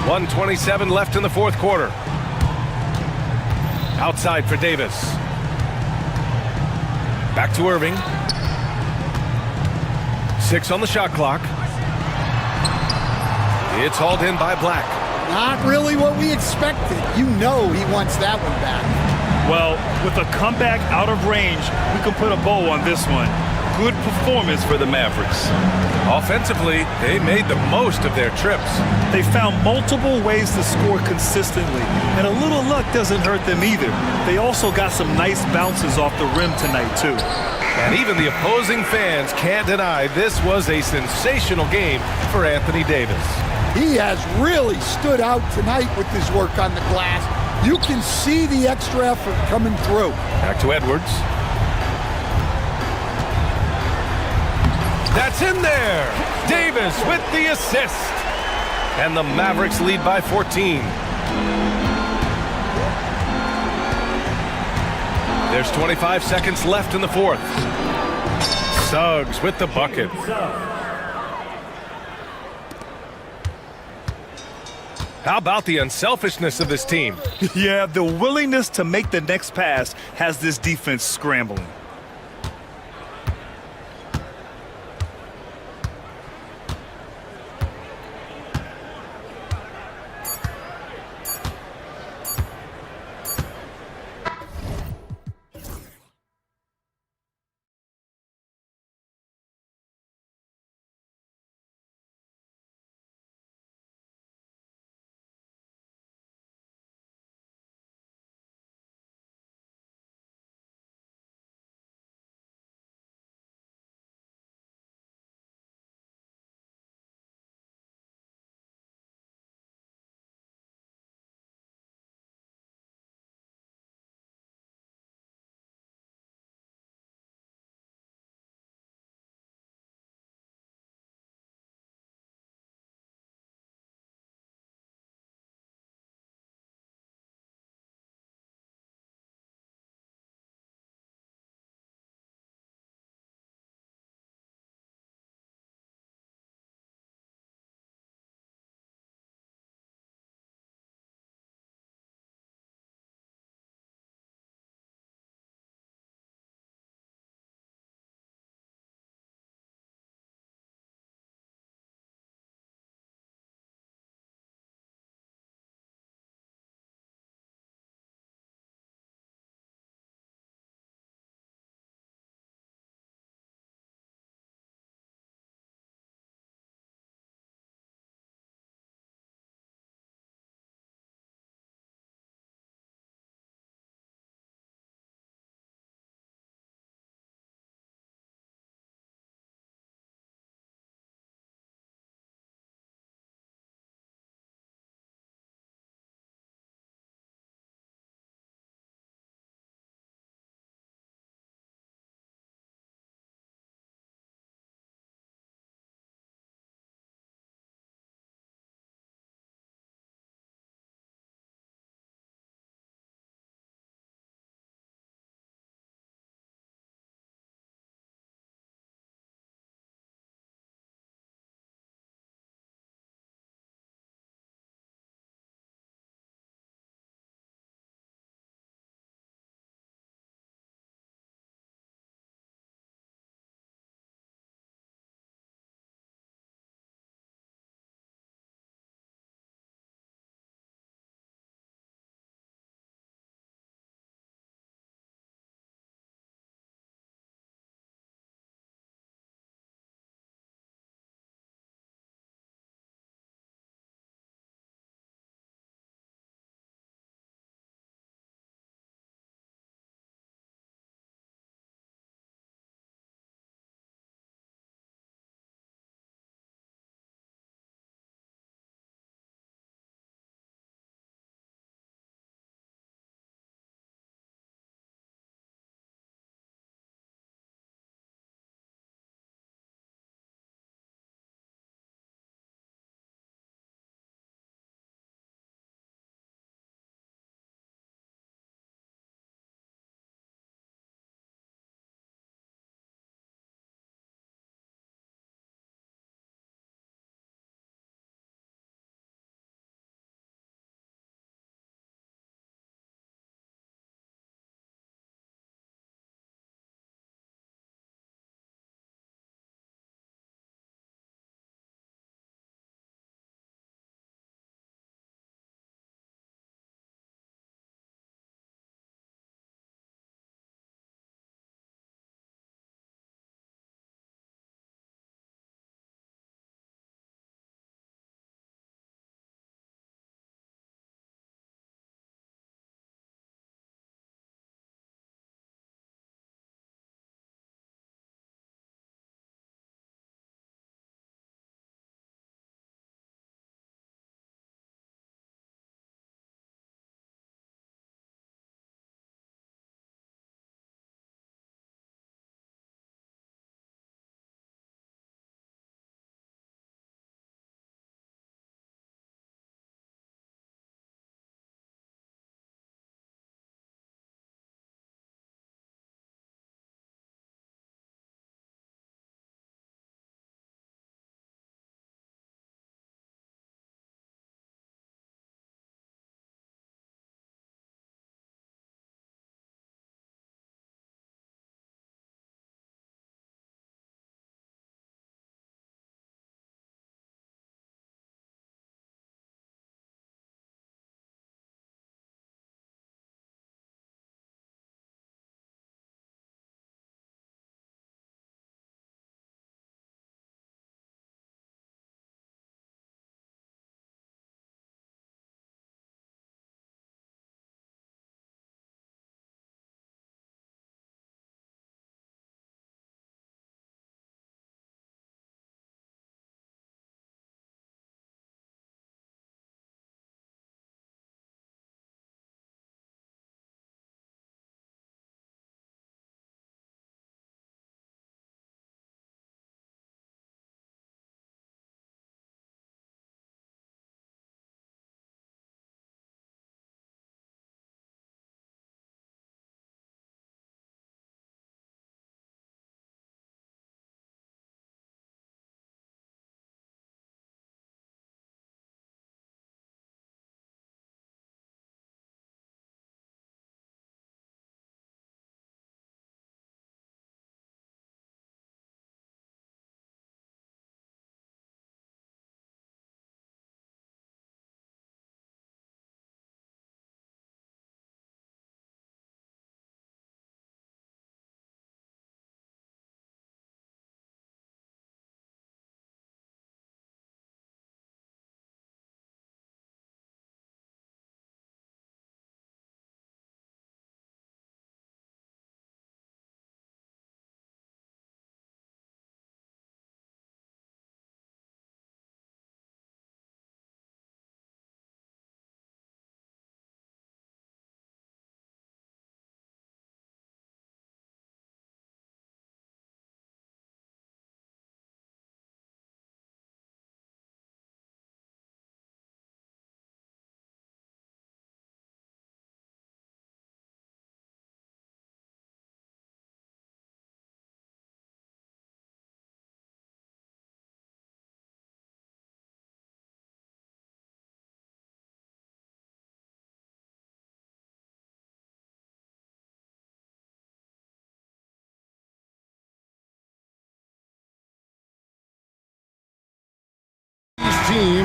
1:27 left in the fourth quarter. Outside for Davis. Back to Irving. 6 on the shot clock. It's hauled in by Black. Not really what we expected. You know he wants that one back. Well, with a comeback out of range, we can put a bow on this one. Good performance for the Mavericks. Offensively, they made the most of their trips. They found multiple ways to score consistently, and a little luck doesn't hurt them either. They also got some nice bounces off the rim tonight, too. And even the opposing fans can't deny this was a sensational game for Anthony Davis. He has really stood out tonight with his work on the glass. You can see the extra effort coming through. Back to Edwards. That's in there. Davis with the assist. And the Mavericks lead by 14. There's 25 seconds left in the fourth. Suggs with the bucket. How about the unselfishness of this team? Yeah, the willingness to make the next pass has this defense scrambling.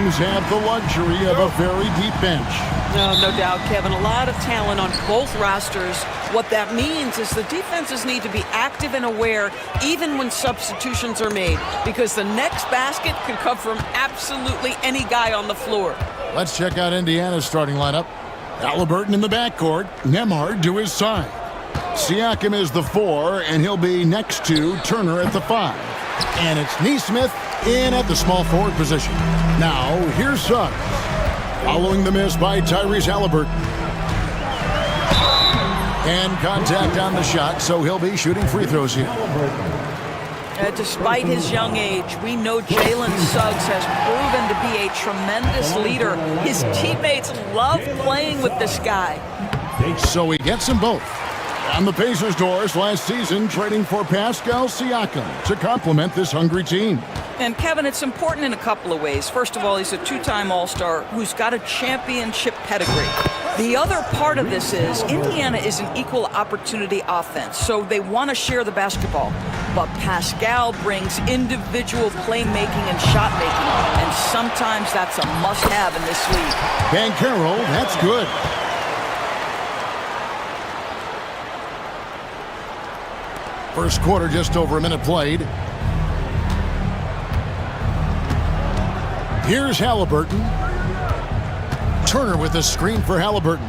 teams have the luxury of a very deep bench. No doubt, Kevin. A lot of talent on both rosters. What that means is the defenses need to be active and aware even when substitutions are made, because the next basket could come from absolutely any guy on the floor. Let's check out Indiana's starting lineup. Halliburton in the backcourt, Nembhard to his side. Siakam is the 4, and he'll be next to Turner at the 5. And it's Nesmith in at the small forward position. Now, here's Suggs. Following the miss by Tyrese Halliburton. And contact on the shot, so he'll be shooting free throws here. Despite his young age, we know Jalen Suggs has proven to be a tremendous leader. His teammates love playing with this guy. So he gets them both. On the Pacers' doors last season, trading for Pascal Siakam to complement this hungry team. And Kevin, it's important in a couple of ways. First of all, he's a two-time All-Star who's got a championship pedigree. The other part of this is Indiana is an equal opportunity offense, so they want to share the basketball. But Pascal brings individual playmaking and shot making, and sometimes that's a must-have in this league. Banchero, that's good. First quarter, just over a minute played. Here's Halliburton. Turner with a screen for Halliburton.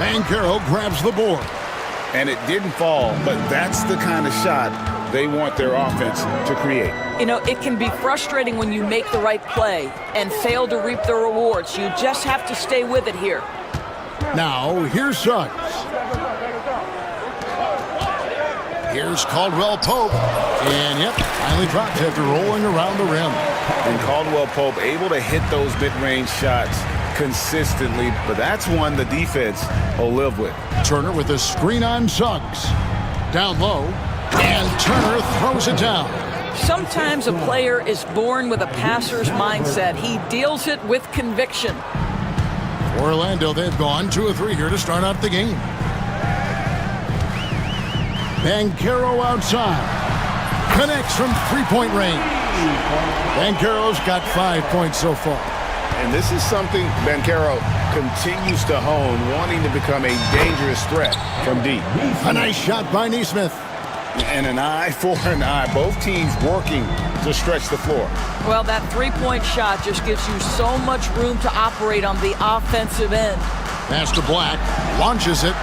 Banchero grabs the board. And it didn't fall, but that's the kind of shot they want their offense to create. You know, it can be frustrating when you make the right play and fail to reap the rewards. You just have to stay with it here. Now, here's Suggs. Here's Caldwell Pope. And, yep, finally dropped after rolling around the rim. And Caldwell Pope able to hit those mid-range shots consistently, but that's one the defense will live with. Turner with a screen on Suggs. Down low, and Turner throws it down. Sometimes a player is born with a passer's mindset. He deals it with conviction. For Orlando, they've gone 2 of 3 here to start out the game. Banchero outside. Connects from three-point range. Banchero's got 5 points so far. And this is something Banchero continues to hone, wanting to become a dangerous threat from deep. A nice shot by Nesmith. And an eye for an eye. Both teams working to stretch the floor. Well, that three-point shot just gives you so much room to operate on the offensive end. Pass to Black. Launches it.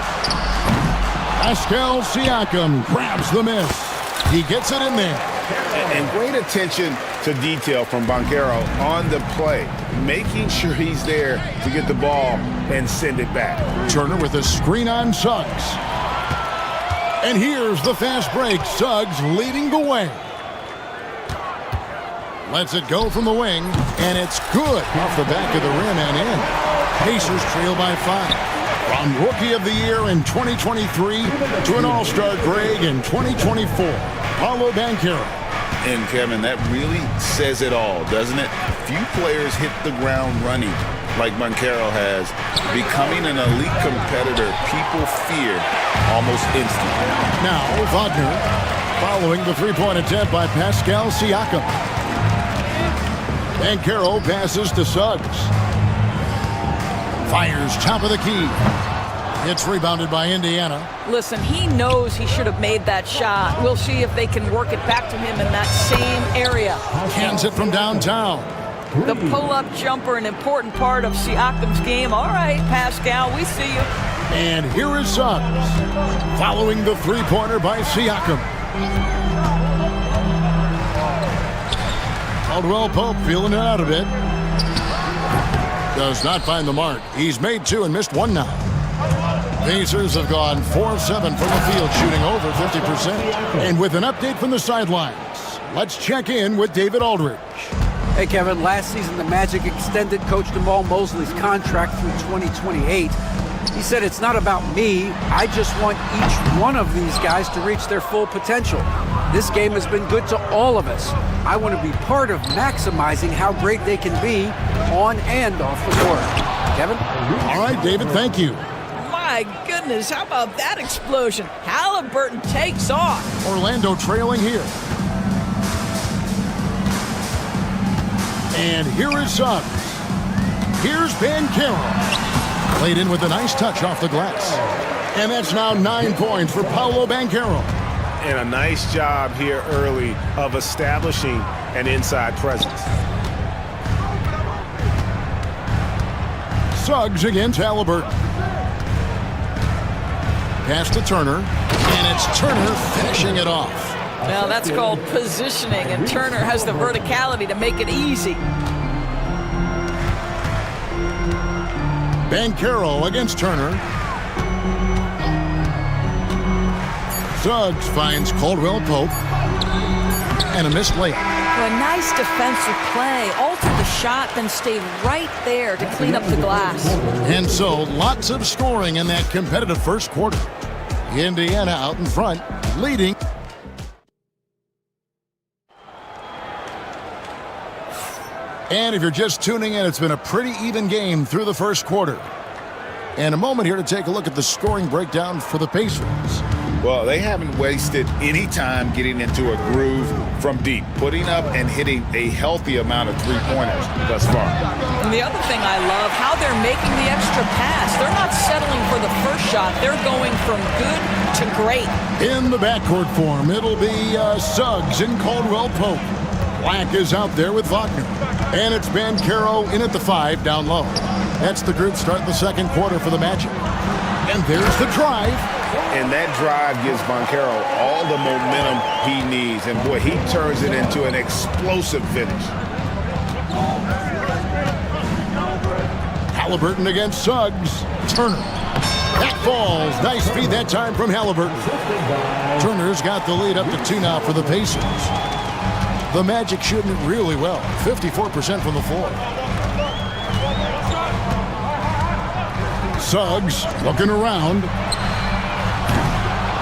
Pascal Siakam grabs the miss. He gets it in there. And great attention to detail from Banchero on the play, making sure he's there to get the ball and send it back. Turner with a screen on Suggs. And here's the fast break. Suggs leading the way. Lets it go from the wing, and it's good off the back of the rim and in. Pacers trail by 5. From Rookie of the Year in 2023 to an All-Star grade in 2024. Paulo Banchero. And Kevin, that really says it all, doesn't it? Few players hit the ground running like Banchero has, becoming an elite competitor people fear almost instantly. Now, Wagner following the three-point attempt by Pascal Siakam. Banchero passes to Suggs. Fires top of the key. It's rebounded by Indiana. Listen, he knows he should have made that shot. We'll see if they can work it back to him in that same area. Cans it from downtown. The pull-up jumper, an important part of Siakam's game. All right, Pascal, we see you. And here is Suggs, following the three-pointer by Siakam. Caldwell Pope feeling it out a bit. Does not find the mark. He's made 2 and missed 1 now. Pacers have gone 4 of 7 from the field, shooting over 50%. And with an update from the sidelines, let's check in with David Aldridge. Hey, Kevin, last season the Magic extended Coach Jamal Mosley's contract through 2028. He said, it's not about me. I just want each one of these guys to reach their full potential. This game has been good to all of us. I want to be part of maximizing how great they can be on and off the court. Kevin? All right, David, thank you. My goodness, how about that explosion? Halliburton takes off. Orlando trailing here. And here is Suggs. Here's Banchero. Played in with a nice touch off the glass. And that's now 9 points for Paolo Banchero. And a nice job here early of establishing an inside presence. Suggs against Halliburton. Pass to Turner, and it's Turner finishing it off. Now that's called positioning, and Turner has the verticality to make it easy. Banchero against Turner. Suggs finds Caldwell Pope, and a missed layup. A nice defensive play. Altered the shot, then stayed right there to clean up the glass. And so, lots of scoring in that competitive first quarter. Indiana out in front, leading. And if you're just tuning in, it's been a pretty even game through the first quarter. And a moment here to take a look at the scoring breakdown for the Pacers. Well, they haven't wasted any time getting into a groove from deep, putting up and hitting a healthy amount of three-pointers thus far. And the other thing I love, how they're making the extra pass. They're not settling for the first shot. They're going from good to great. In the backcourt form, it'll be Suggs and Caldwell Pope. Black is out there with Wagner. And it's Banchero in at the 5 down low. That's the group starting the second quarter for the Magic. And there's the drive. And that drive gives Banchero all the momentum he needs. And boy, he turns it into an explosive finish. Halliburton against Suggs. Turner. That falls. Nice feed that time from Halliburton. Turner's got the lead up to 2 now for the Pacers. The Magic shooting it really well. 54% from the floor. Suggs looking around.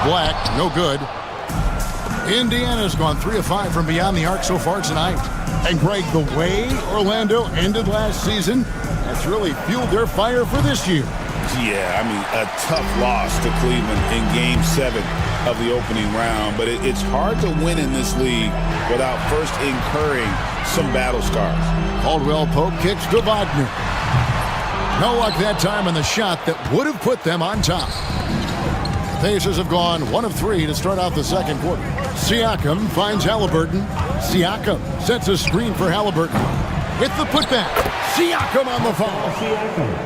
Black, no good. Indiana's gone 3 of 5 from beyond the arc so far tonight. And Greg, the way Orlando ended last season, that's really fueled their fire for this year. Yeah, I mean, a tough loss to Cleveland in Game 7 of the opening round. But it's hard to win in this league without first incurring some battle scars. Caldwell Pope kicks to Wagner. No luck that time on the shot that would have put them on top. Pacers have gone 1 of 3 to start out the second quarter. Siakam finds Halliburton. Siakam sets a screen for Halliburton. With the putback, Siakam on the foul.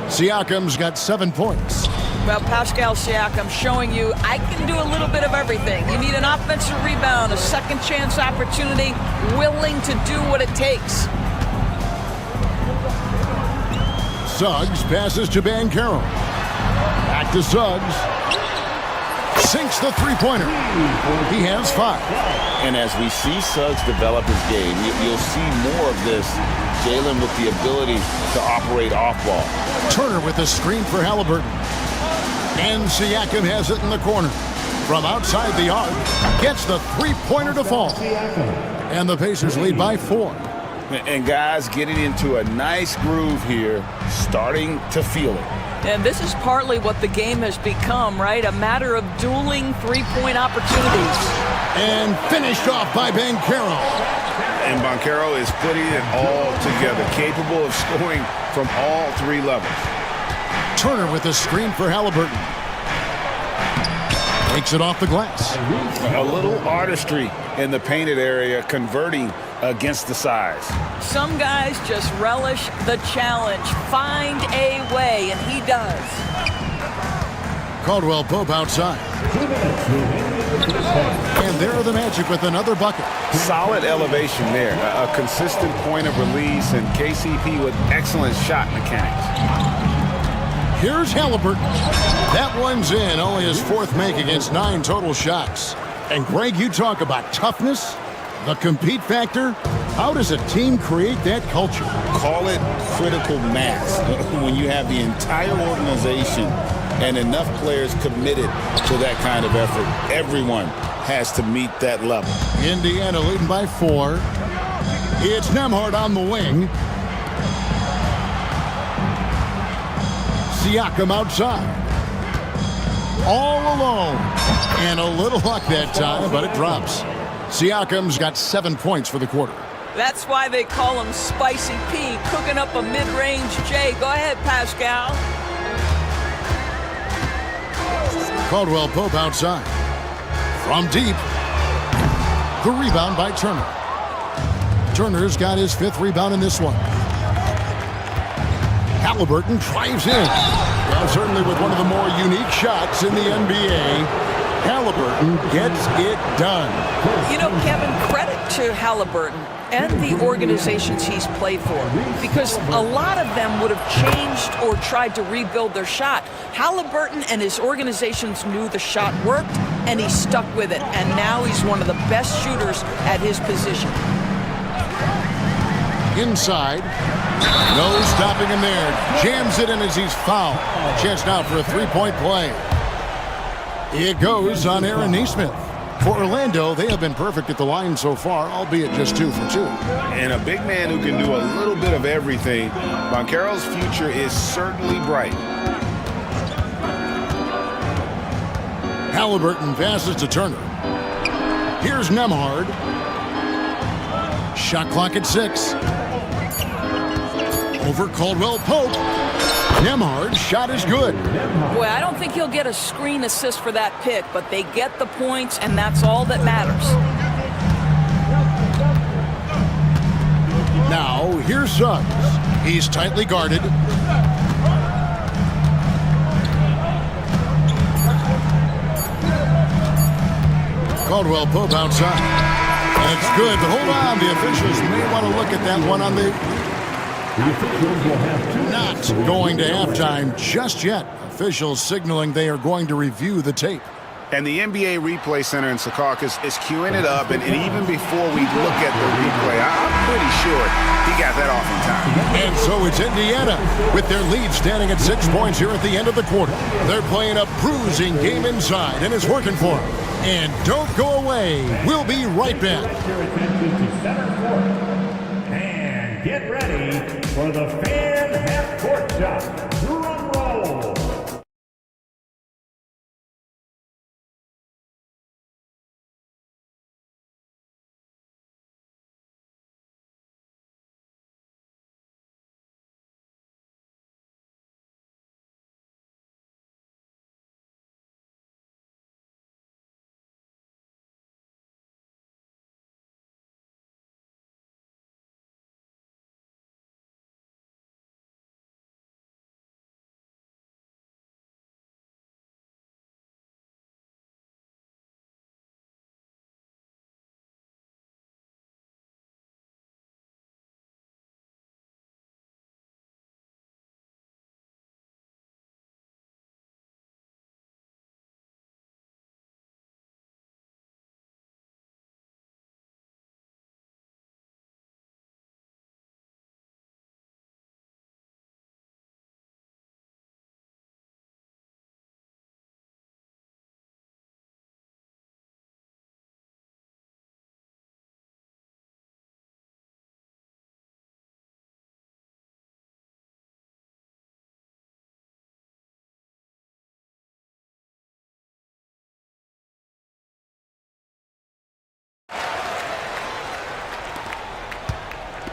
Siakam's got 7 points. Well, Pascal Siakam showing you I can do a little bit of everything. You need an offensive rebound, a second chance opportunity, willing to do what it takes. Suggs passes to Banchero. Back to Suggs. Sinks the three-pointer. He has 5. And as we see Suggs develop his game, you'll see more of this. Jalen with the ability to operate off-ball. Turner with a screen for Halliburton. And Siakam has it in the corner. From outside the arc, gets the three-pointer to fall. And the Pacers lead by 4. And guys getting into a nice groove here, starting to feel it. And this is partly what the game has become, right? A matter of dueling three-point opportunities. And finished off by Banchero. And Banchero is putting it all together, capable of scoring from all 3 levels. Turner with a screen for Halliburton. Takes it off the glass. A little artistry in the painted area, converting against the size. Some guys just relish the challenge. Find a way, and he does. Caldwell Pope outside. And there are the Magic with another bucket. Solid elevation there. A consistent point of release, and KCP with excellent shot mechanics. Here's Halliburton. That one's in. Only his 4th make against 9 total shots. And Greg, you talk about toughness, the compete factor. How does a team create that culture? Call it critical mass. When you have the entire organization and enough players committed to that kind of effort, everyone has to meet that level. Indiana leading by 4. It's Nembhard on the wing. Siakam outside. All alone. And a little luck that time, but it drops. Siakam's got 7 points for the quarter. That's why they call him Spicy P, cooking up a mid-range J. Go ahead, Pascal. Caldwell Pope outside. From deep. The rebound by Turner. Turner's got his 5th rebound in this one. Halliburton drives in. Well, certainly with one of the more unique shots in the NBA, Halliburton gets it done. You know, Kevin, credit to Halliburton and the organizations he's played for, because a lot of them would have changed or tried to rebuild their shot. Halliburton and his organizations knew the shot worked, and he stuck with it, and now he's one of the best shooters at his position. Inside. No stopping him there. Jams it in as he's fouled. Chance now for a three-point play. It goes on Aaron Nesmith. For Orlando, they have been perfect at the line so far, albeit just 2 for 2. And a big man who can do a little bit of everything. Banchero's future is certainly bright. Halliburton passes to Turner. Here's Nembhard. Shot clock at 6. Over Caldwell Pope. Nembhard's shot is good. Boy, I don't think he'll get a screen assist for that pick, but they get the points, and that's all that matters. Now, here's Suggs. He's tightly guarded. Caldwell Pope outside. That's good, but hold on. The officials may want to look at that one on the... Not going to halftime just yet. Officials signaling they are going to review the tape. And the NBA Replay Center in Secaucus is queuing it up, and even before we look at the replay, I'm pretty sure he got that off in time. And so it's Indiana with their lead standing at 6 points here at the end of the quarter. They're playing a bruising game inside, and it's working for them. And don't go away. We'll be right back. And get ready for the fan half-court shot. Drum roll.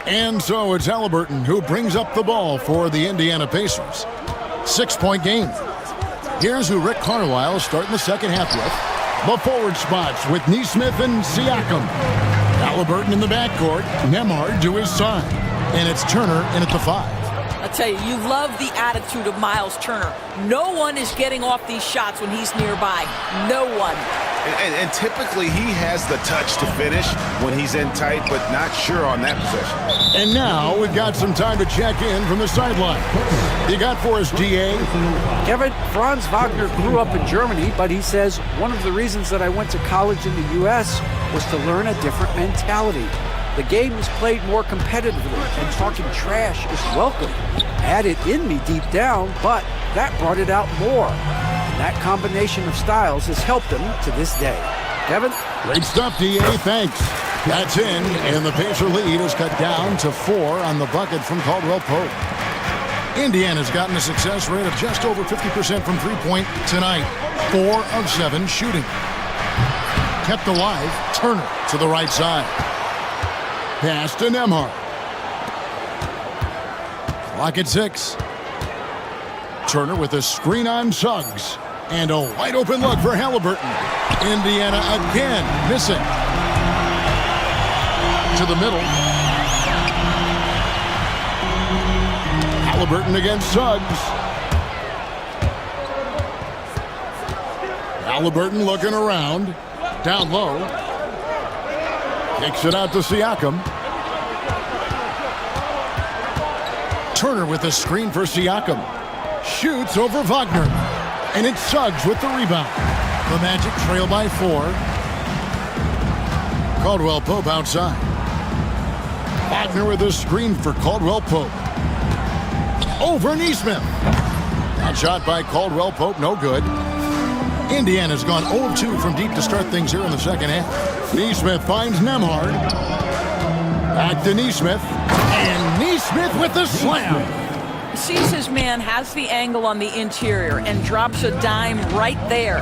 And so it's Halliburton who brings up the ball for the Indiana Pacers. 6-point game. Here's who Rick Carlisle starting the second half with. The forward spots with Nesmith and Siakam. Halliburton in the backcourt. Nembhard to his side. And it's Turner in at the 5. I tell you, you love the attitude of Miles Turner. No one is getting off these shots when he's nearby. No one. And typically he has the touch to finish when he's in tight, but not sure on that possession. And now we've got some time to check in from the sideline. You got for us, DA? Kevin, Franz Wagner grew up in Germany, but he says one of the reasons that I went to college in the U.S. was to learn a different mentality. The game is played more competitively, and talking trash is welcome. I had it in me deep down, but that brought it out more. And that combination of styles has helped him to this day. Kevin? Great stuff, DA. Thanks. That's in, and the Pacer lead is cut down to 4 on the bucket from Caldwell Pope. Indiana's gotten a success rate of just over 50% from three-point tonight. 4 of 7 shooting. Kept alive, Turner to the right side. Pass to Nembhard. Clock at 6. Turner with a screen on Suggs. And a wide open look for Halliburton. Indiana again missing. To the middle. Halliburton against Suggs. Halliburton looking around. Down low. Kicks it out to Siakam. Turner with a screen for Siakam. Shoots over Wagner. And it's Suggs with the rebound. The Magic trail by 4. Caldwell Pope outside. Wagner with a screen for Caldwell Pope. Over Nesmith. That shot by Caldwell Pope, no good. Indiana's gone 0-2 from deep to start things here in the second half. Nesmith finds Nembhard. Back to Nesmith. And Nesmith with the slam. Sees his man, has the angle on the interior, and drops a dime right there.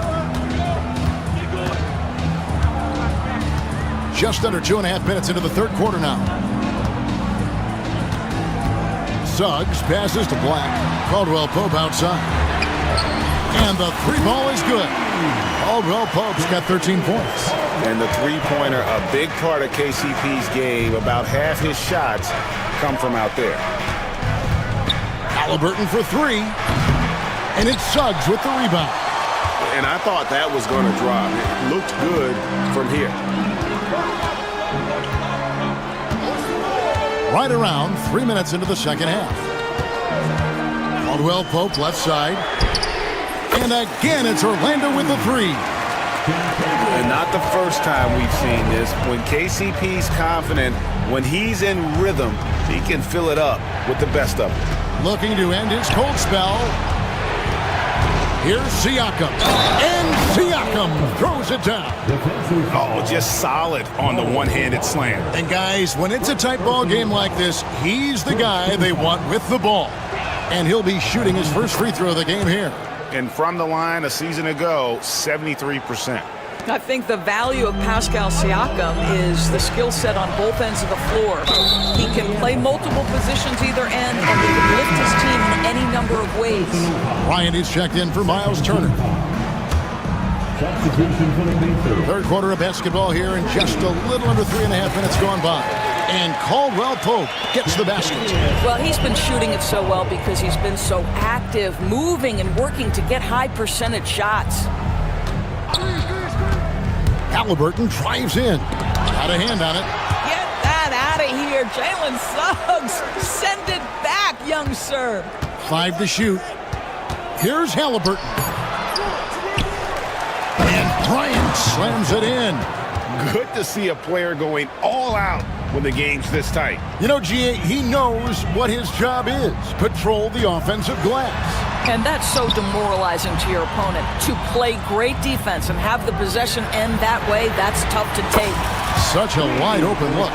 Just under 2.5 minutes into the third quarter now. Suggs passes to Black. Caldwell Pope outside. And the three ball is good. Caldwell Pope's got 13 points. And the three-pointer, a big part of KCP's game. About half his shots come from out there. Halliburton for 3. And it's Suggs with the rebound. And I thought that was going to drop. It looked good from here. Right around 3 minutes into the second half. Caldwell Pope left side. And again, it's Orlando with the 3. And not the first time we've seen this. When KCP's confident, when he's in rhythm, he can fill it up with the best of them. Looking to end his cold spell. Here's Siakam. And Siakam throws it down. Oh, just solid on the one-handed slam. And guys, when it's a tight ball game like this, he's the guy they want with the ball. And he'll be shooting his first free throw of the game here. And from the line a season ago, 73%. I think the value of Pascal Siakam is the skill set on both ends of the floor. He can play multiple positions either end, and he can lift his team in any number of ways. Ryan is checked in for Miles Turner. Third quarter of basketball here, and just a little under 3.5 minutes gone by. And Caldwell Pope gets the basket. Well, he's been shooting it so well because he's been so active, moving and working to get high percentage shots. Halliburton drives in. Got a hand on it. Get that out of here, Jalen Suggs. Send it back, young sir. 5 to shoot. Here's Halliburton. And Bryant slams it in. Good to see a player going all out when the game's this tight. You know, G.A., he knows what his job is. Patrol the offensive glass. And that's so demoralizing to your opponent. To play great defense and have the possession end that way, that's tough to take. Such a wide open look.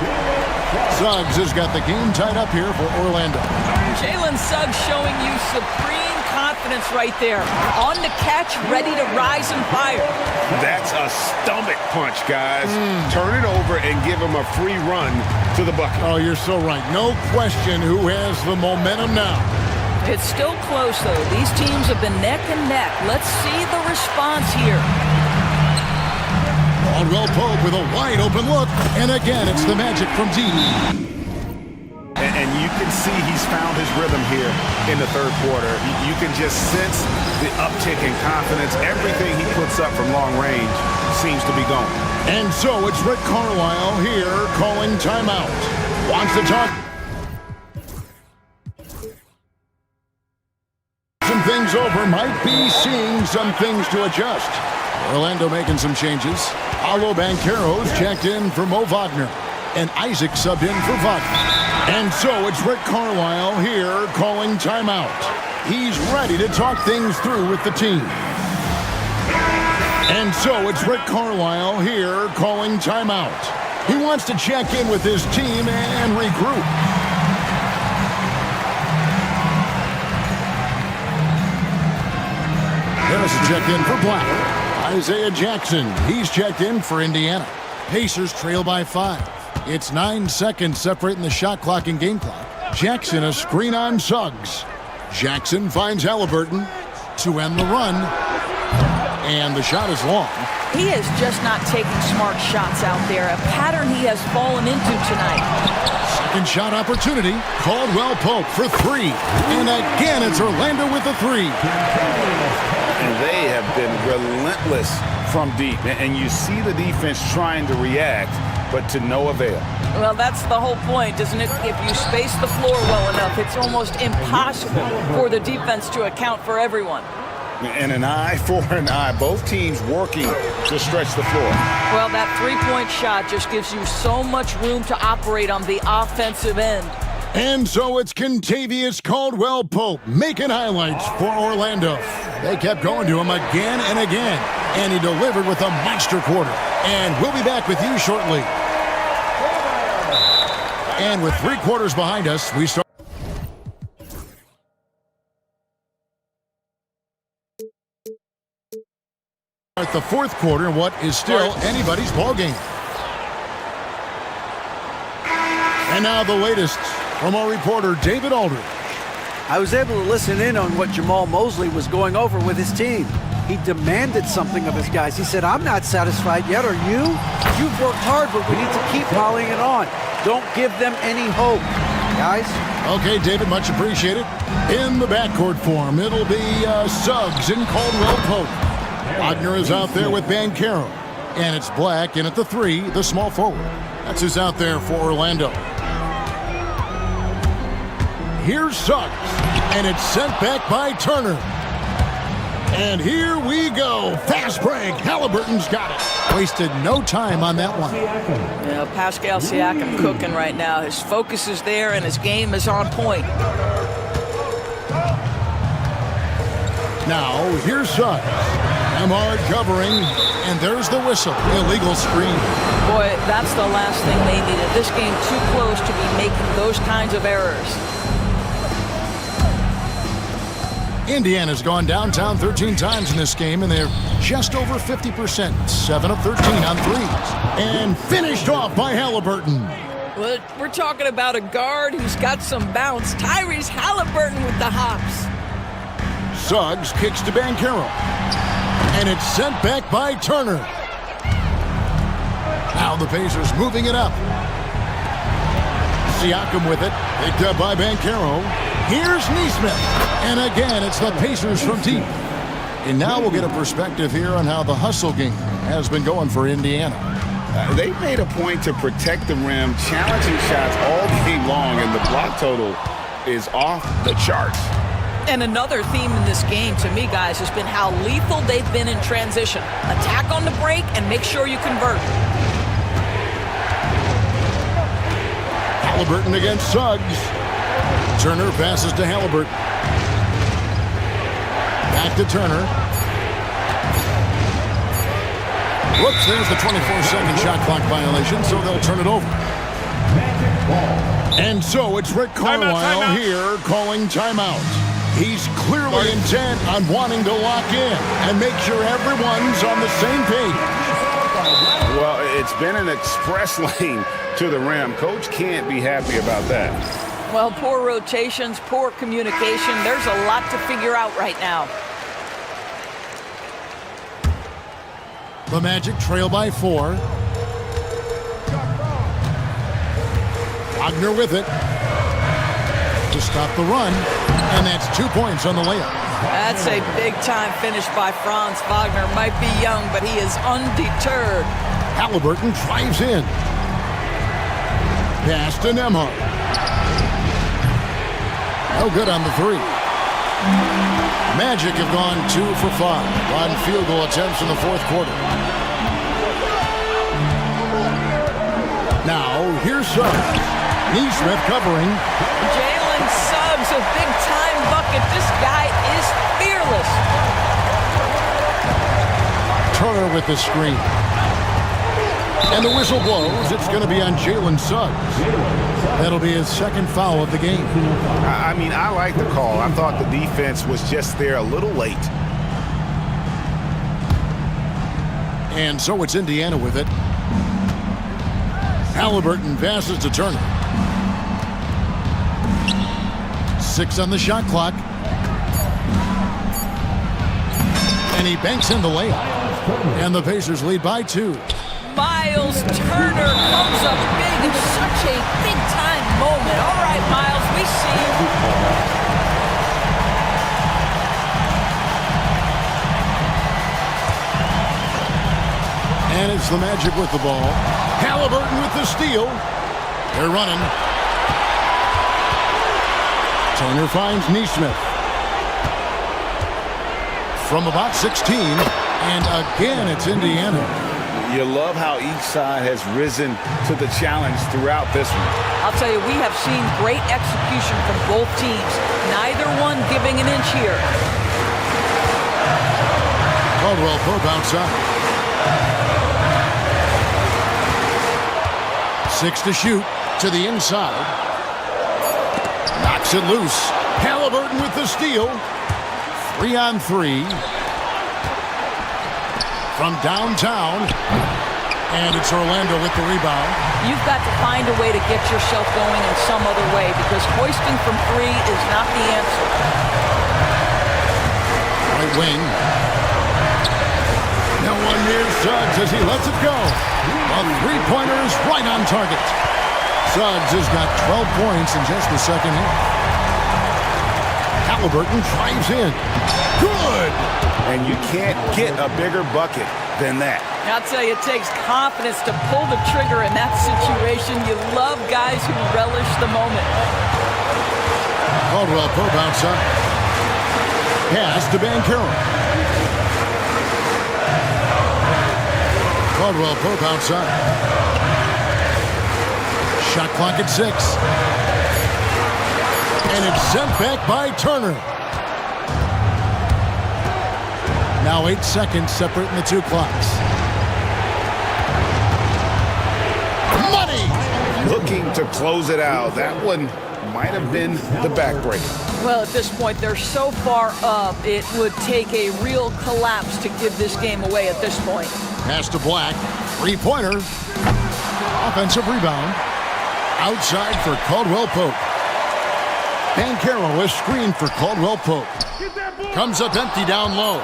Suggs has got the game tied up here for Orlando. Jalen Suggs showing you supreme confidence right there. On the catch, ready to rise and fire. That's a stomach punch, guys. Turn it over and give him a free run to the bucket. Oh, you're so right. No question who has the momentum now. It's still close, though. These teams have been neck and neck. Let's see the response here. Caldwell Pope with a wide open look. And again, it's the Magic from deep. And you can see he's found his rhythm here in the third quarter. You can just sense the uptick in confidence. Everything he puts up from long range seems to be going. And so it's Rick Carlisle here calling timeout. Wants to talk some things over, might be seeing some things to adjust. Orlando making some changes. Paolo Banchero's checked in for Mo Wagner. And Isaac subbed in for Wagner. And so it's Rick Carlisle here calling timeout. He's ready to talk things through with the team. And so it's Rick Carlisle here calling timeout. He wants to check in with his team and regroup. Harris checked in for Black. Isaiah Jackson, he's checked in for Indiana. Pacers trail by 5. It's 9 seconds separating the shot clock and game clock. Jackson, a screen on Suggs. Jackson finds Halliburton to end the run. And the shot is long. He is just not taking smart shots out there, a pattern he has fallen into tonight. Second shot opportunity. Caldwell Pope for three. And again, it's Orlando with the three. And they have been relentless from deep. And you see the defense trying to react, but to no avail. Well, that's the whole point, isn't it? If you space the floor well enough, it's almost impossible for the defense to account for everyone. And an eye for an eye. Both teams working to stretch the floor. Well, that three-point shot just gives you so much room to operate on the offensive end. And so it's Kentavious Caldwell Pope making highlights for Orlando. They kept going to him again and again, and he delivered with a monster quarter. And we'll be back with you shortly. And with 3 quarters behind us, we start the 4th quarter in what is still anybody's ball game. And now the latest from our reporter, David Aldridge. I was able to listen in on what Jamal Mosley was going over with his team. He demanded something of his guys. He said, I'm not satisfied yet, are you? You've worked hard, but we need to keep piling it on. Don't give them any hope, guys. Okay, David, much appreciated. In the backcourt form, it'll be Suggs and Caldwell Pope. Wagner is out there with Banchero. And it's Black in at the 3, the small forward. That's who's out there for Orlando. Here's Suggs, and it's sent back by Turner. And here we go. Fast break. Halliburton's got it. Wasted no time on that one. Yeah, Pascal Siakam cooking right now. His focus is there, and his game is on point. Now, here's Suggs. Emard covering, and there's the whistle. Illegal screen. Boy, that's the last thing they needed. This game too close to be making those kinds of errors. Indiana's gone downtown 13 times in this game, and they're just over 50%. 7 of 13 on threes. And finished off by Halliburton. Well, we're talking about a guard who's got some bounce. Tyrese Halliburton with the hops. Suggs kicks to Banchero. And it's sent back by Turner. Now the Pacers moving it up. Siakam with it. Picked up by Banchero. Here's Nesmith. And again, it's the Pacers from deep. And now we'll get a perspective here on how the hustle game has been going for Indiana. They've made a point to protect the rim, challenging shots all game long, and the block total is off the charts. And another theme in this game, to me, guys, has been how lethal they've been in transition. Attack on the break and make sure you convert. Halliburton against Suggs. Turner passes to Halliburton. Back to Turner. Whoops, there's the 24-second shot clock violation, so they'll turn it over. And so it's Rick Carlisle here calling timeout. He's clearly intent on wanting to lock in and make sure everyone's on the same page. Well, it's been an express lane to the rim. Coach can't be happy about that. Well, poor rotations, poor communication. There's a lot to figure out right now. The Magic trail by 4. Wagner with it to stop the run, and that's 2 points on the layup. That's a big-time finish by Franz Wagner. Might be young, but he is undeterred. Halliburton drives in. Pass to Nembhard. No good on the 3. Magic have gone 2 for 5 on field goal attempts in the 4th quarter. Now, here's Suggs. Nesmith covering. Jalen Suggs, a big-time bucket. This guy is fearless. Turner with the screen. And the whistle blows. It's going to be on Jalen Suggs. That'll be his 2nd foul of the game. I mean, I like the call. I thought the defense was just there a little late. And so it's Indiana with it. Halliburton passes to Turner. 6 on the shot clock. And he banks in the layup. And the Pacers lead by 2. Miles Turner comes up big in such a big-time moment. All right, Miles, we see you. And it's the Magic with the ball. Halliburton with the steal. They're running. Turner finds Neesmith. From about 16, and again it's Indiana. You love how each side has risen to the challenge throughout this one. I'll tell you, we have seen great execution from both teams. Neither one giving an inch here. Caldwell Pope outside. 6 to shoot to the inside. Knocks it loose. Halliburton with the steal. 3 on 3. From downtown. And it's Orlando with the rebound. You've got to find a way to get yourself going in some other way because hoisting from 3 is not the answer. Right wing. No one near Suggs as he lets it go. A three-pointer is right on target. Suggs has got 12 points in just the second half. Halliburton drives in. Good! And you can't get a bigger bucket than that. I'll tell you, it takes confidence to pull the trigger in that situation. You love guys who relish the moment. Caldwell Pope outside. Pass to Banchero. Caldwell Pope outside. Shot clock at 6. And it's sent back by Turner. Now 8 seconds separating the 2 clocks. Money! Looking to close it out. That one might have been the backbreaker. Well, at this point, they're so far up, it would take a real collapse to give this game away at this point. Pass to Black. Three-pointer. Offensive rebound. Outside for Caldwell Pope. Banchero is screened for Caldwell Pope. Comes up empty down low.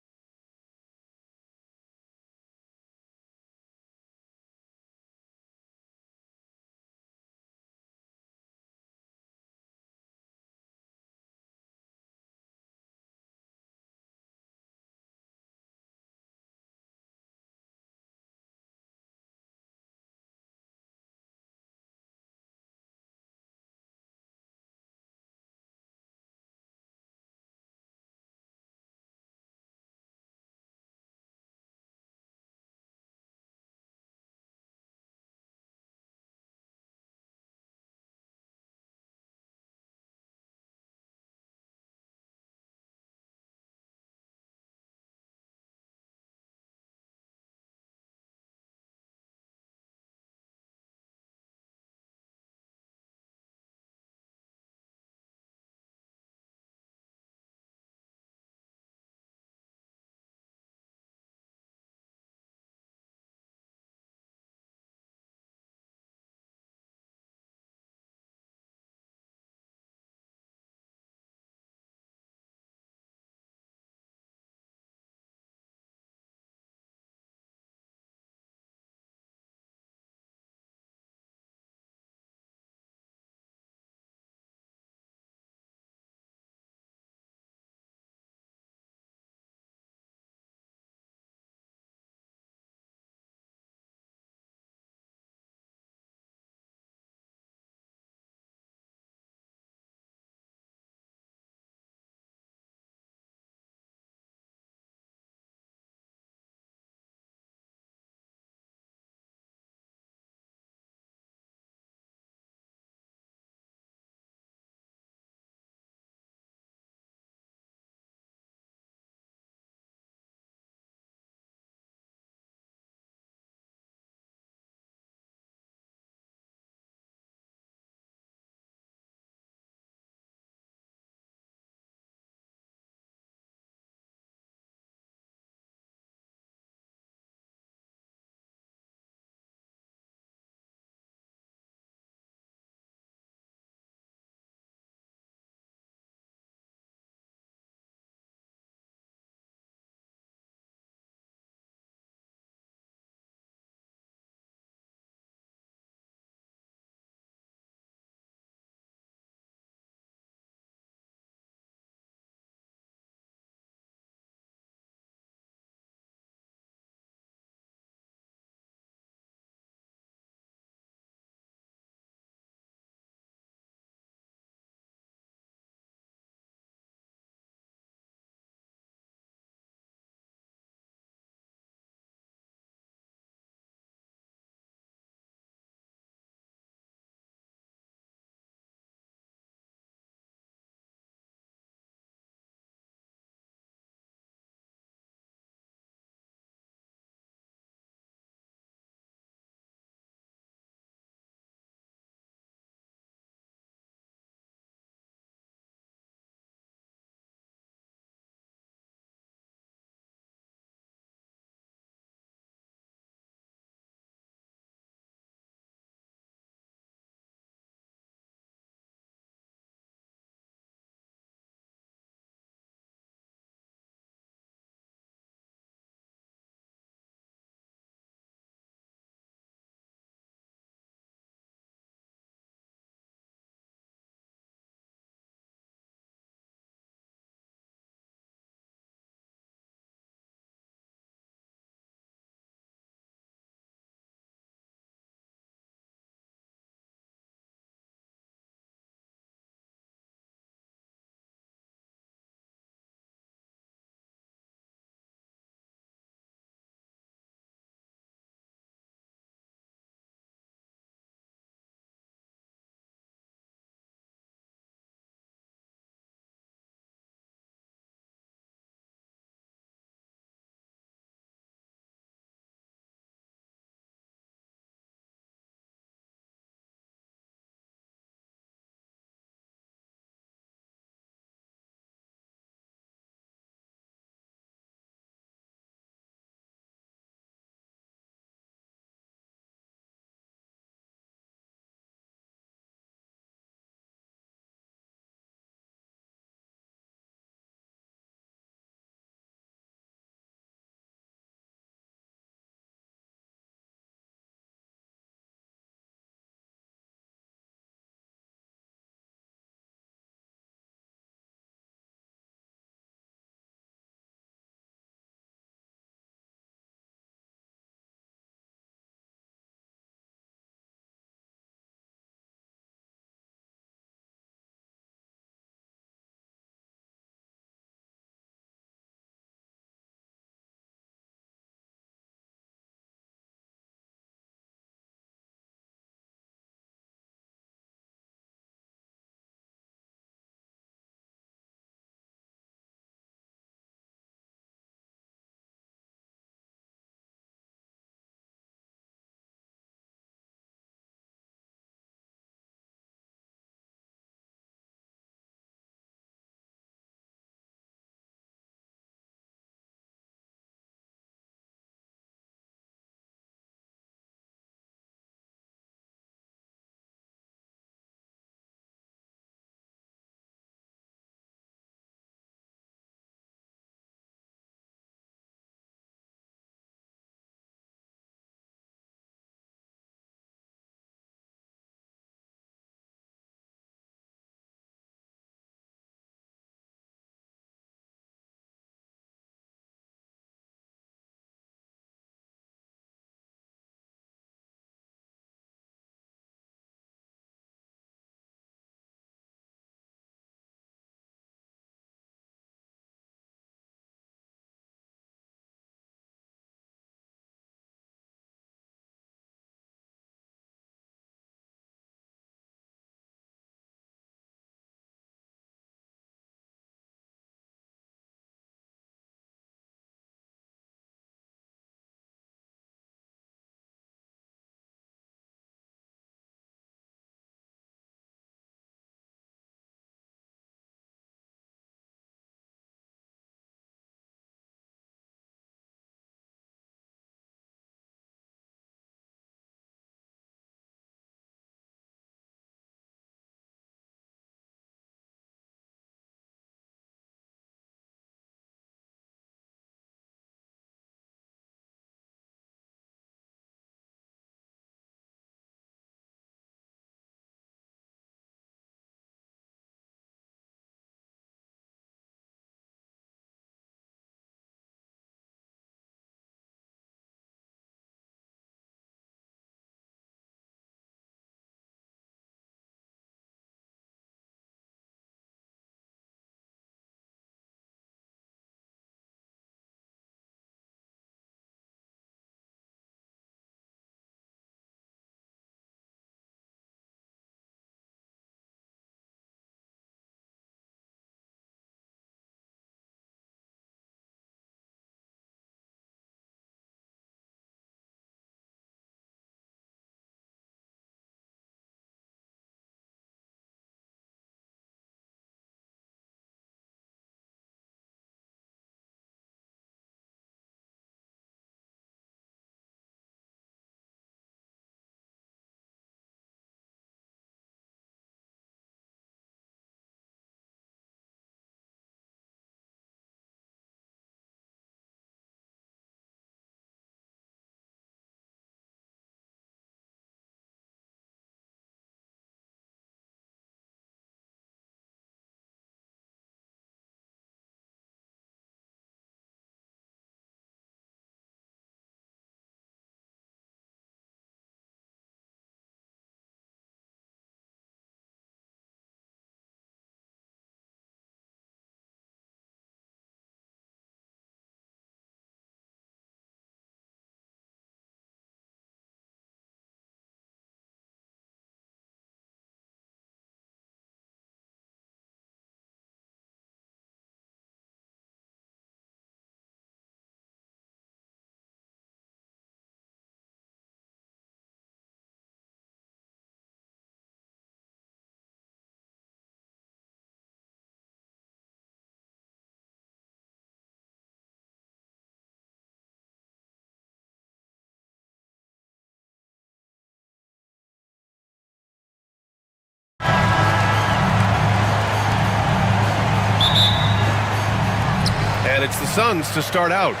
And it's the Suns to start out.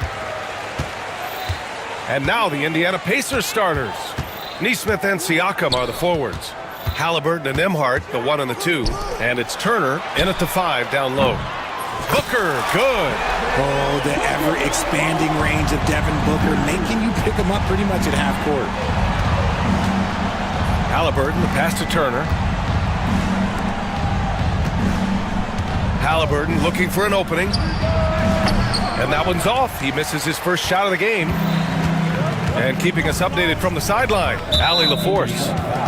And now the Indiana Pacers starters. Nesmith and Siakam are the forwards. Halliburton and Nembhard, the 1 and the 2. And it's Turner in at the 5 down low. Booker, good. Oh, the ever-expanding range of Devin Booker, making you pick him up pretty much at half court. Halliburton, the pass to Turner. Halliburton looking for an opening. And that one's off. He misses his first shot of the game. And keeping us updated from the sideline, Allie LaForce.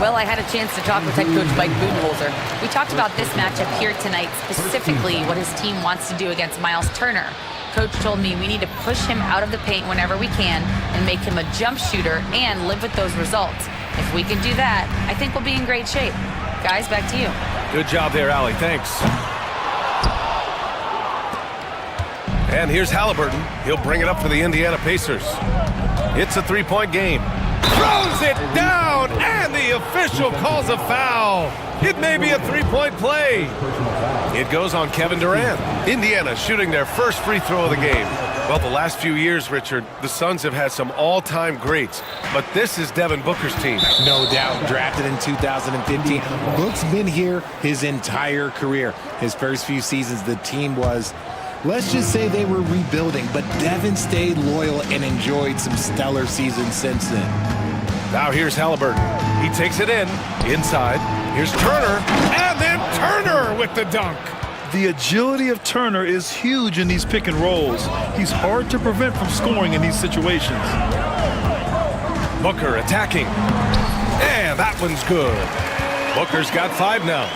Well, I had a chance to talk with head coach Mike Budenholzer. We talked about this matchup here tonight, specifically what his team wants to do against Miles Turner. Coach told me we need to push him out of the paint whenever we can and make him a jump shooter and live with those results. If we can do that, I think we'll be in great shape. Guys, back to you. Good job there, Allie. Thanks. And here's Halliburton. He'll bring it up for the Indiana Pacers. It's a three-point game. Throws it down, and the official calls a foul. It may be a three-point play. It goes on Kevin Durant. Indiana shooting their first free throw of the game. Well, the last few years, Richard, the Suns have had some all-time greats, but this is Devin Booker's team. No doubt, drafted in 2015. Book's been here his entire career. His first few seasons, the team was, let's just say they were rebuilding, but Devin stayed loyal and enjoyed some stellar seasons since then. Now here's Halliburton. He takes it in, inside. Here's Turner, and then Turner with the dunk. The agility of Turner is huge in these pick and rolls. He's hard to prevent from scoring in these situations. Booker attacking. And that one's good. Booker's got 5 now.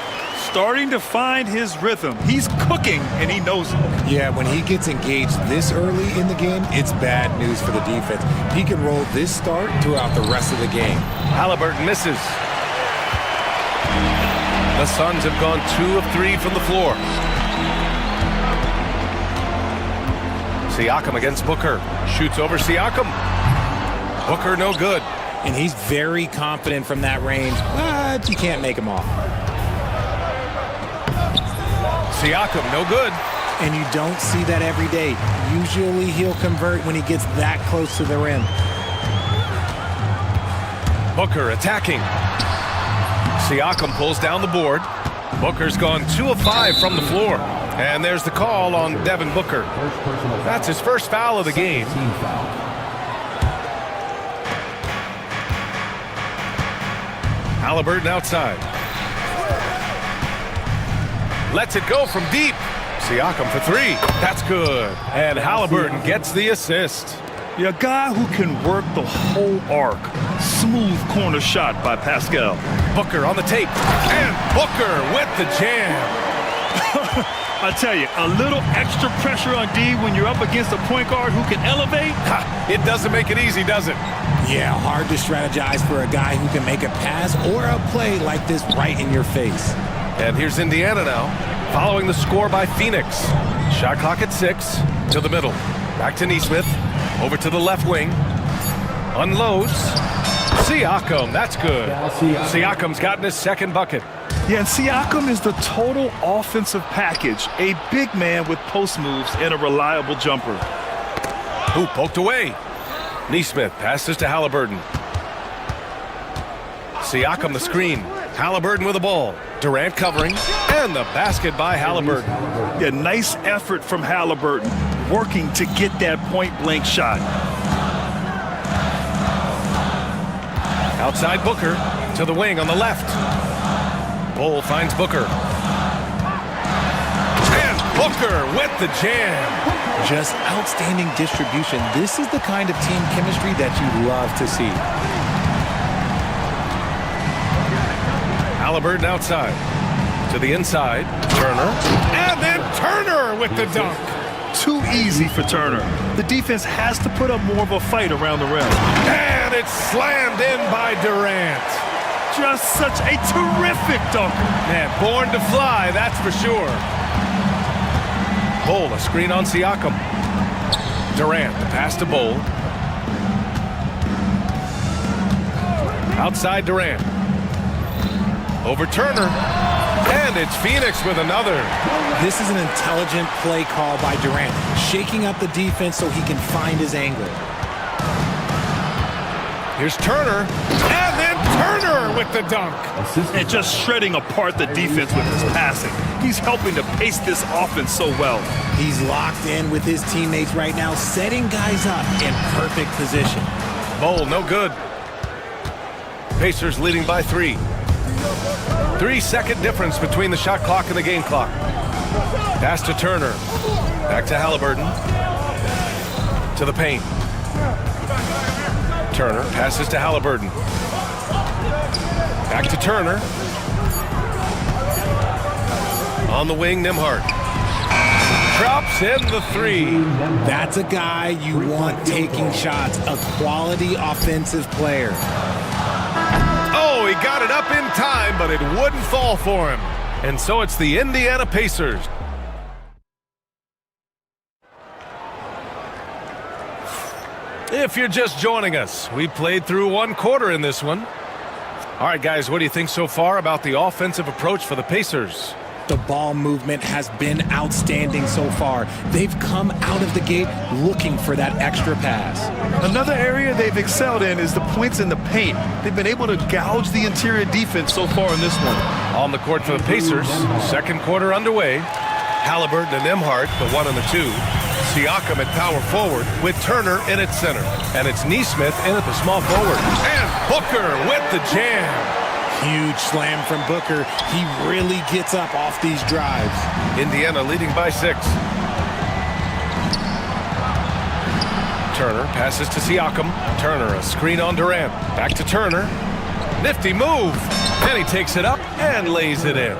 Starting to find his rhythm. He's cooking, and he knows it. Yeah, when he gets engaged this early in the game, it's bad news for the defense. He can roll this start throughout the rest of the game. Halliburton misses. The Suns have gone 2 of 3 from the floor. Siakam against Booker. Shoots over Siakam. Booker no good. And he's very confident from that range, but you can't make him off. Siakam no good. And you don't see that every day. Usually he'll convert when he gets that close to the rim. Booker attacking. Siakam pulls down the board. Booker's gone 2 of 5 from the floor. And there's the call on Devin Booker. That's his first foul of the game. Halliburton outside. Lets it go from deep. Siakam for 3. That's good. And Halliburton gets the assist. A guy who can work the whole arc. Smooth corner shot by Pascal. Booker on the tape. And Booker with the jam. I tell you, a little extra pressure on D when you're up against a point guard who can elevate. It doesn't make it easy, does it? Yeah, hard to strategize for a guy who can make a pass or a play like this right in your face. And here's Indiana now, following the score by Phoenix. Shot clock at 6, to the middle. Back to Nesmith, over to the left wing. Unloads. Siakam, that's good. Siakam's gotten his second bucket. Yeah, and Siakam is the total offensive package. A big man with post moves and a reliable jumper. Ooh, poked away. Nesmith passes to Halliburton. Siakam the screen. Halliburton with the ball. Durant covering. And the basket by Halliburton. Yeah, nice effort from Halliburton. Working to get that point-blank shot. Outside Booker. To the wing on the left. Bull finds Booker. And Booker with the jam. Just outstanding distribution. This is the kind of team chemistry that you love to see. Halliburton outside. To the inside. Turner. And then Turner with the dunk. Too easy for Turner. The defense has to put up more of a fight around the rim. And it's slammed in by Durant. Just such a terrific dunker. Man, born to fly, that's for sure. Bull, a screen on Siakam. Durant, the pass to Bull. Outside Durant. Over Turner. And it's Phoenix with another. This is an intelligent play call by Durant, shaking up the defense so he can find his angle. Here's Turner, and then Turner with the dunk. And just shredding apart the defense with his passing. He's helping to pace this offense so well. He's locked in with his teammates right now, setting guys up in perfect position. Bowl, no good. Pacers leading by 3. 3-second difference between the shot clock and the game clock. Pass to Turner. Back to Halliburton. To the paint. Turner passes to Halliburton. Back to Turner. On the wing, Nembhard. Drops in the 3. That's a guy you want taking shots, a quality offensive player. Oh, he got it up in time, but it wouldn't fall for him. And so it's the Indiana Pacers. If you're just joining us, we played through 1 quarter in this one. All right, guys, what do you think so far about the offensive approach for the Pacers? The ball movement has been outstanding so far. They've come out of the gate looking for that extra pass. Another area they've excelled in is the points in the paint. They've been able to gouge the interior defense so far in this one. On the court for the Pacers, second quarter underway. Halliburton and Nembhard, the 1 and the 2. Siakam at power forward with Turner in at center. And it's Nesmith in at the small forward. And Booker with the jam. Huge slam from Booker. He really gets up off these drives. Indiana leading by 6. Turner passes to Siakam. Turner, a screen on Durant. Back to Turner. Nifty move. And he takes it up and lays it in.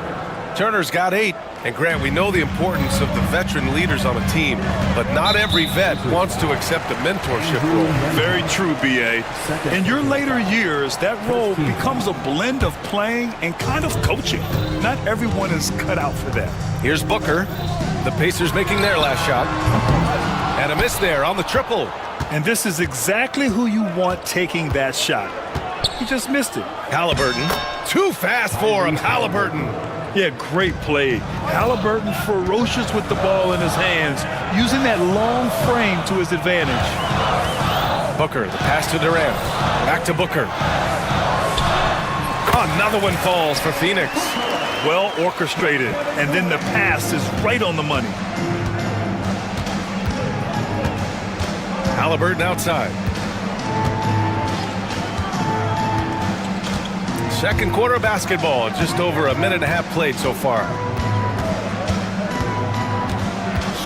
Turner's got 8. And Grant, we know the importance of the veteran leaders on a team, but not every vet wants to accept a mentorship role. Very true, B.A. In your later years, that role becomes a blend of playing and kind of coaching. Not everyone is cut out for that. Here's Booker. The Pacers making their last shot. And a miss there on the triple. And this is exactly who you want taking that shot. He just missed it. Halliburton. Too fast for him, Halliburton. Yeah, great play. Halliburton ferocious with the ball in his hands, using that long frame to his advantage. Booker, the pass to Durant. Back to Booker. Another one falls for Phoenix. Well orchestrated, and then the pass is right on the money. Halliburton outside. Second quarter of basketball, just over a minute and a half played so far.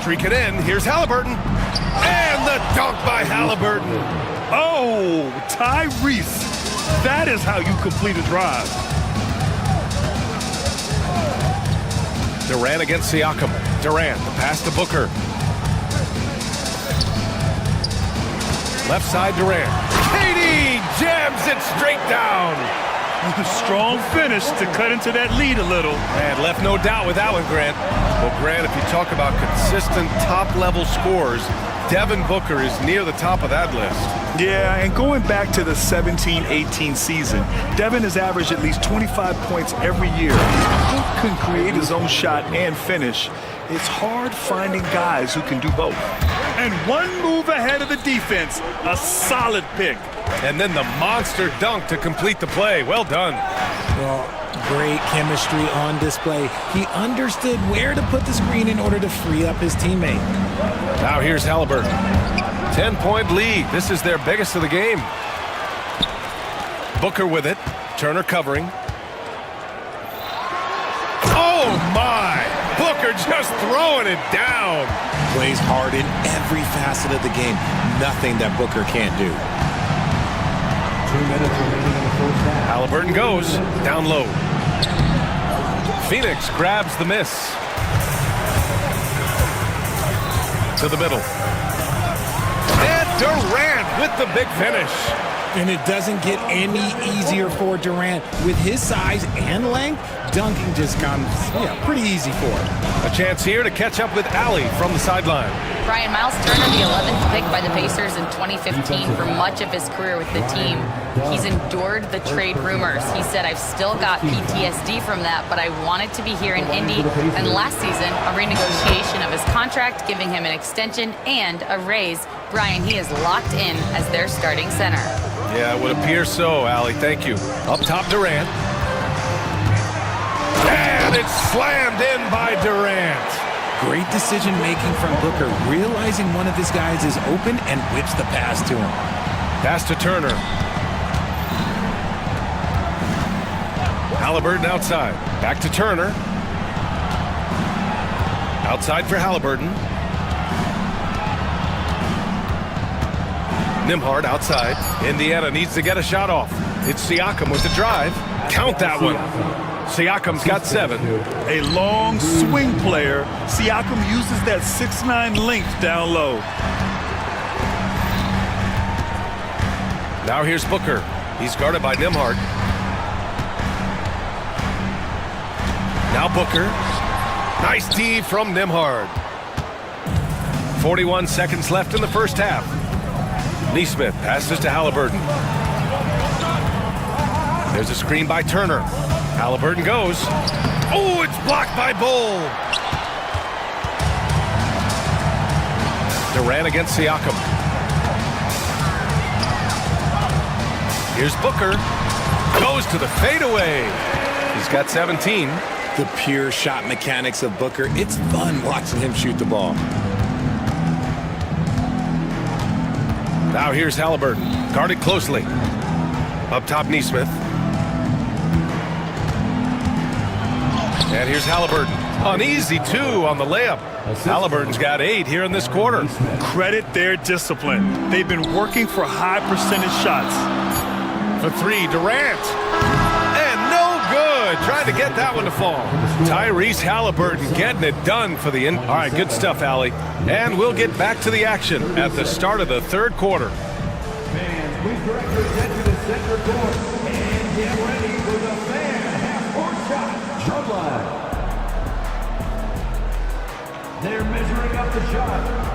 Streak it in, here's Halliburton. And the dunk by Halliburton. Oh, Tyrese. That is how you complete a drive. Durant against Siakam. Durant, the pass to Booker. Left side, Durant. KD jams it straight down. Strong finish to cut into that lead a little. And left no doubt with that one, Grant. Well, Grant, if you talk about consistent top-level scores, Devin Booker is near the top of that list. Yeah, and going back to the 17-18 season, Devin has averaged at least 25 points every year. He can create his own shot and finish. It's hard finding guys who can do both. And one move ahead of the defense, a solid pick. And then the monster dunk to complete the play. Well done. Well, great chemistry on display. He understood where to put the screen in order to free up his teammate. Now here's Halliburton. 10-point lead. This is their biggest of the game. Booker with it. Turner covering. Oh, my. Booker just throwing it down. Plays hard in every facet of the game. Nothing that Booker can't do. 2 minutes remaining in the first half. Halliburton goes down low. Phoenix grabs the miss. To the middle. And Durant Durant with the big finish. And it doesn't get any easier for Durant. With his size and length, dunking just comes, pretty easy for him. A chance here to catch up with Allie from the sideline. Brian Miles Turner, the 11th pick by the Pacers in 2015 for much of his career with the team. He's endured the trade rumors. He said, I've still got PTSD from that, but I wanted to be here in Indy. And last season, a renegotiation of his contract, giving him an extension and a raise. Brian, he is locked in as their starting center. Yeah, it would appear so, Allie. Thank you. Up top, Durant. And it's slammed in by Durant. Great decision-making from Booker, realizing one of his guys is open and whips the pass to him. Pass to Turner. Halliburton outside. Back to Turner. Outside for Halliburton. Nembhard outside. Indiana needs to get a shot off. It's Siakam with the drive. Count that one. Siakam's got 7. A long swing player. Siakam uses that 6'9" length down low. Now here's Booker. He's guarded by Nembhard. Now Booker. Nice D from Nembhard. 41 seconds left in the first half. Neesmith passes to Halliburton. There's a screen by Turner. Halliburton goes. Oh, it's blocked by Bull. Durant against Siakam. Here's Booker. Goes to the fadeaway. He's got 17. The pure shot mechanics of Booker. It's fun watching him shoot the ball. Now here's Halliburton. Guarded closely. Up top, Neesmith. And here's Halliburton. An easy 2 on the layup. Halliburton's got 8 here in this quarter. Credit their discipline. They've been working for high percentage shots. For 3, Durant. And no good. Trying to get that one to fall. Tyrese Halliburton getting it done for the end. All right, good stuff, Allie. And we'll get back to the action at the start of the third quarter. Fans, please direct your attention to center court and get ready for the fan half-court shot. Shot line. They're measuring up the shot.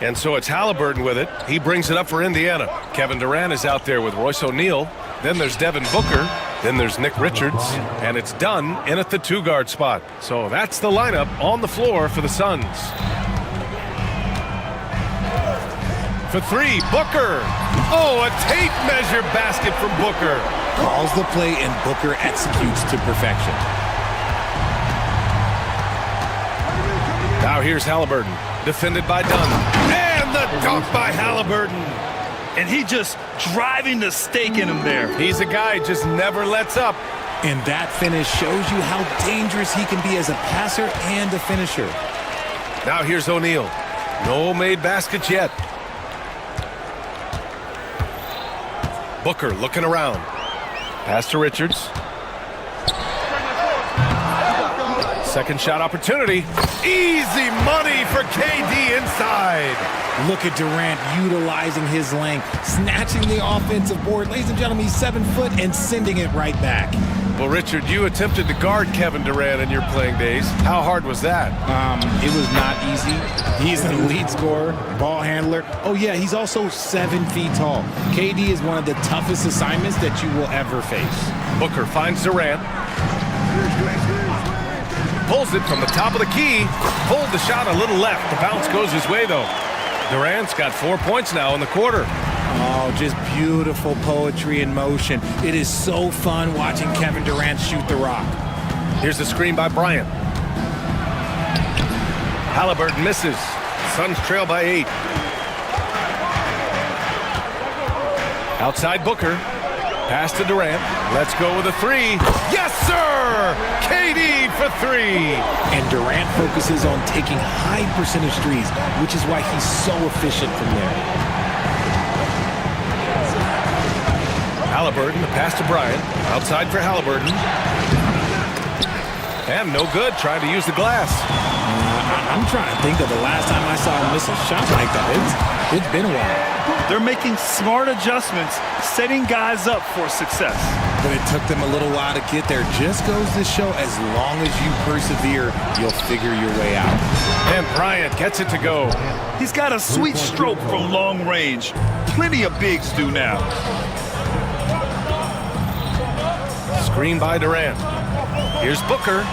And so it's Halliburton with it. He brings it up for Indiana. Kevin Durant is out there with Royce O'Neal. Then there's Devin Booker. Then there's Nick Richards. And it's Dunn in at the 2-guard spot. So that's the lineup on the floor for the Suns. For 3, Booker. Oh, a tape measure basket from Booker. Calls the play and Booker executes to perfection. Now here's Halliburton. Defended by Dunn. And the dunk by Halliburton. And he just driving the stake in him there. He's a guy just never lets up. And that finish shows you how dangerous he can be as a passer and a finisher. Now here's O'Neal. No made baskets yet. Booker looking around. Pass to Richards. Second shot opportunity. Easy money for KD inside. Look at Durant utilizing his length, snatching the offensive board. Ladies and gentlemen, he's 7 foot and sending it right back. Well, Richard, you attempted to guard Kevin Durant in your playing days. How hard was that? It was not easy. He's an elite scorer, ball handler. Oh, yeah, he's also 7 feet tall. KD is one of the toughest assignments that you will ever face. Booker finds Durant. Pulls it from the top of the key. Pulled the shot a little left. The bounce goes his way, though. Durant's got 4 points now in the quarter. Oh, just beautiful poetry in motion. It is so fun watching Kevin Durant shoot the rock. Here's the screen by Bryant. Halliburton misses. Suns trail by 8. Outside Booker. Pass to Durant. Let's go with a 3. Yes, sir! KD for 3. And Durant focuses on taking high percentage threes, which is why he's so efficient from there. Halliburton, the pass to Bryant. Outside for Halliburton. And no good, trying to use the glass. I'm trying to think of the last time I saw him miss a shot like that. It's been a while. They're making smart adjustments, setting guys up for success. But it took them a little while to get there. Just goes to show as long as you persevere, you'll figure your way out. And Bryant gets it to go. He's got a sweet stroke from long range. Plenty of bigs do now. Screen by Durant. Here's Booker.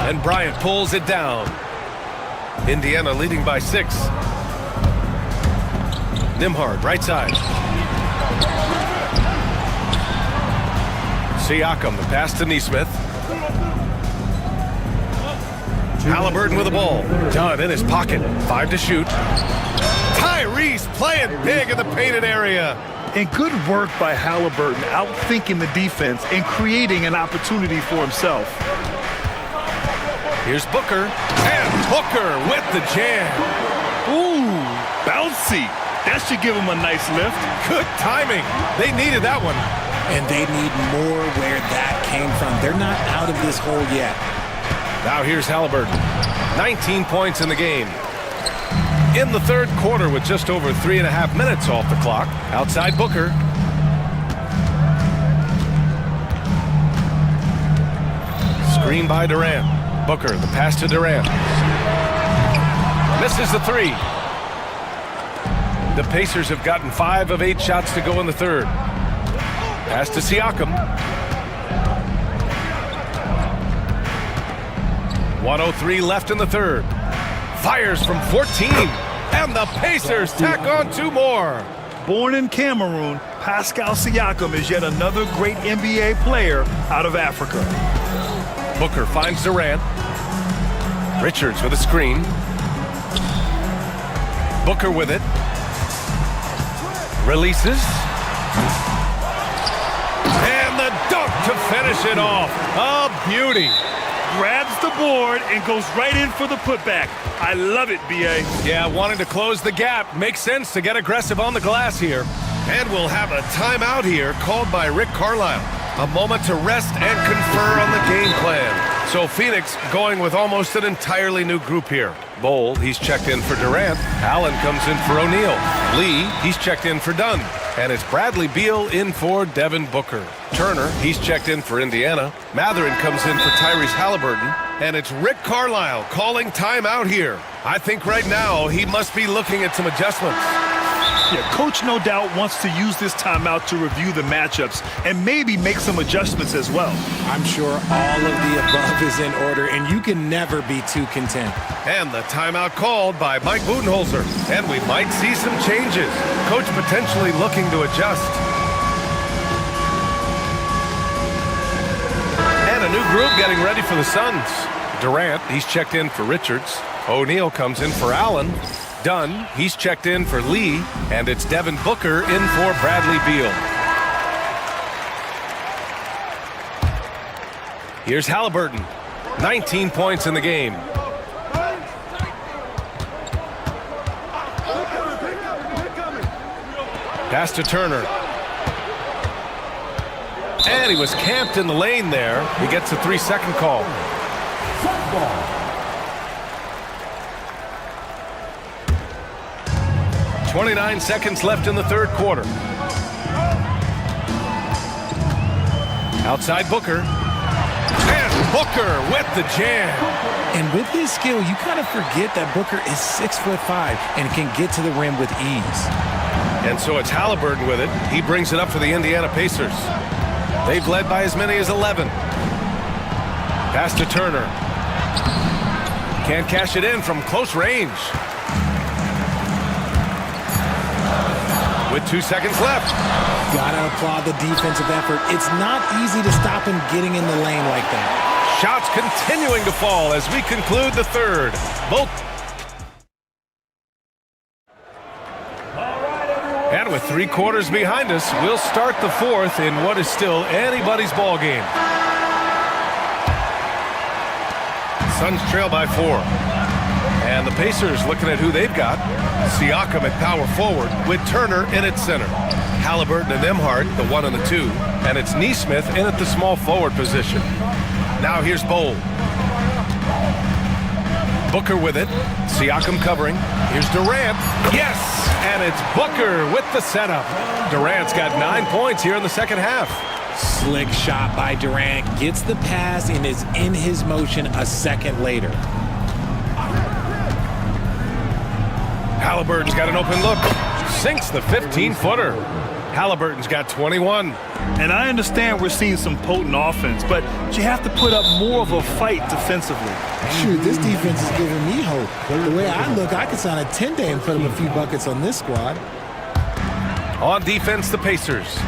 And Bryant pulls it down. Indiana leading by 6. Nimhard, right side. Siakam, the pass to Nesmith. Halliburton with the ball. Done in his pocket. 5 to shoot. Tyrese playing big in the painted area. And good work by Halliburton, outthinking the defense and creating an opportunity for himself. Here's Booker. And Booker with the jam. Ooh, bouncy. That should give him a nice lift. Good timing. They needed that one. And they need more where that came from. They're not out of this hole yet. Now here's Halliburton. 19 points in the game. In the third quarter with just over 3.5 minutes off the clock. Outside Booker. Screen by Durant. Booker, the pass to Durant. Misses the 3. The Pacers have gotten 5 of 8 shots to go in the third. Pass to Siakam. 1:03 left in the third. Fires from 14. And the Pacers tack on 2 more. Born in Cameroon, Pascal Siakam is yet another great NBA player out of Africa. Booker finds Durant. Richards with a screen. Booker with it. Releases. And the dunk to finish it off. A beauty. Grabs the board and goes right in for the putback. I love it, B.A. Yeah, wanting to close the gap. Makes sense to get aggressive on the glass here. And we'll have a timeout here called by Rick Carlisle. A moment to rest and confer on the game plan. So Phoenix going with almost an entirely new group here. Bowl, he's checked in for Durant. Allen comes in for O'Neal. Lee, he's checked in for Dunn. And it's Bradley Beal in for Devin Booker. Turner, he's checked in for Indiana. Matherin comes in for Tyrese Halliburton. And it's Rick Carlisle calling timeout here. I think right now he must be looking at some adjustments. Yeah, Coach no doubt wants to use this timeout to review the matchups and maybe make some adjustments as well. I'm sure all of the above is in order, and you can never be too content. And the timeout called by Mike Budenholzer. And we might see some changes. Coach potentially looking to adjust. And a new group getting ready for the Suns. Durant, he's checked in for Richards. O'Neal comes in for Allen. Dunn, he's checked in for Lee, and it's Devin Booker in for Bradley Beal. Here's Halliburton. 19 points in the game. Pass to Turner. And he was camped in the lane there. He gets a 3-second call. 29 seconds left in the third quarter. Outside Booker. And Booker with the jam. And with his skill, you kind of forget that Booker is 6'5" and can get to the rim with ease. And so it's Halliburton with it. He brings it up for the Indiana Pacers. They've led by as many as 11. Pass to Turner. Can't cash it in from close range. With 2 seconds left. Gotta applaud the defensive effort. It's not easy to stop him getting in the lane like that. Shots continuing to fall as we conclude the third. Both. And with 3 quarters behind us, we'll start the fourth in what is still anybody's ball game. Suns trail by 4. And the Pacers looking at who they've got. Siakam at power forward with Turner in at center. Halliburton and Nembhard, the 1 and the 2. And it's Nesmith in at the small forward position. Now here's Bowl. Booker with it. Siakam covering. Here's Durant. Yes! And it's Booker with the setup. Durant's got 9 points here in the second half. Slick shot by Durant. Gets the pass and is in his motion a second later. Halliburton's got an open look. Sinks the 15-footer. Halliburton's got 21. And I understand we're seeing some potent offense, but you have to put up more of a fight defensively. Shoot, this defense is giving me hope. The way I look, I could sign a 10-day and put up a few buckets on this squad. On defense, the Pacers.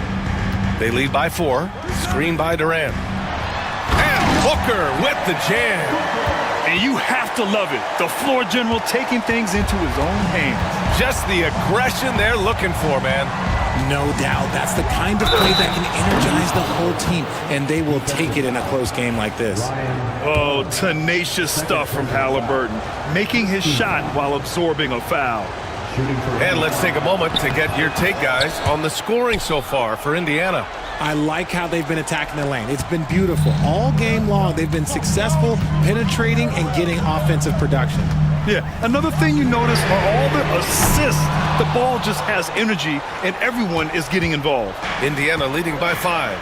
They lead by 4. Screen by Durant. And Booker with the jam. And you have to love it. The floor general taking things into his own hands. Just the aggression they're looking for, man. No doubt. That's the kind of play that can energize the whole team, and they will take it in a close game like this. Oh, tenacious stuff from Halliburton, making his shot while absorbing a foul. And let's take a moment to get your take, guys, on the scoring so far for Indiana. I like how they've been attacking the lane. It's been beautiful. All game long, they've been successful penetrating and getting offensive production. Yeah, another thing you notice are all the assists. The ball just has energy, and everyone is getting involved. Indiana leading by 5.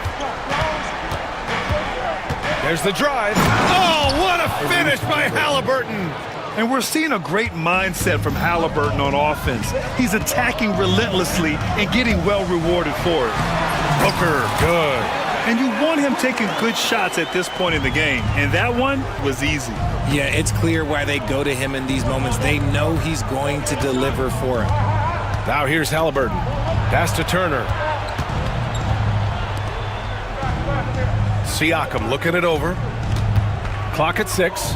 There's the drive. Oh, what a finish by Halliburton. And we're seeing a great mindset from Halliburton on offense. He's attacking relentlessly and getting well rewarded for it. Booker, good. And you want him taking good shots at this point in the game, and that one was easy. Yeah, it's clear why they go to him in these moments. They know he's going to deliver for him. Now here's Halliburton. Pass to Turner. Siakam looking it over. Clock at 6.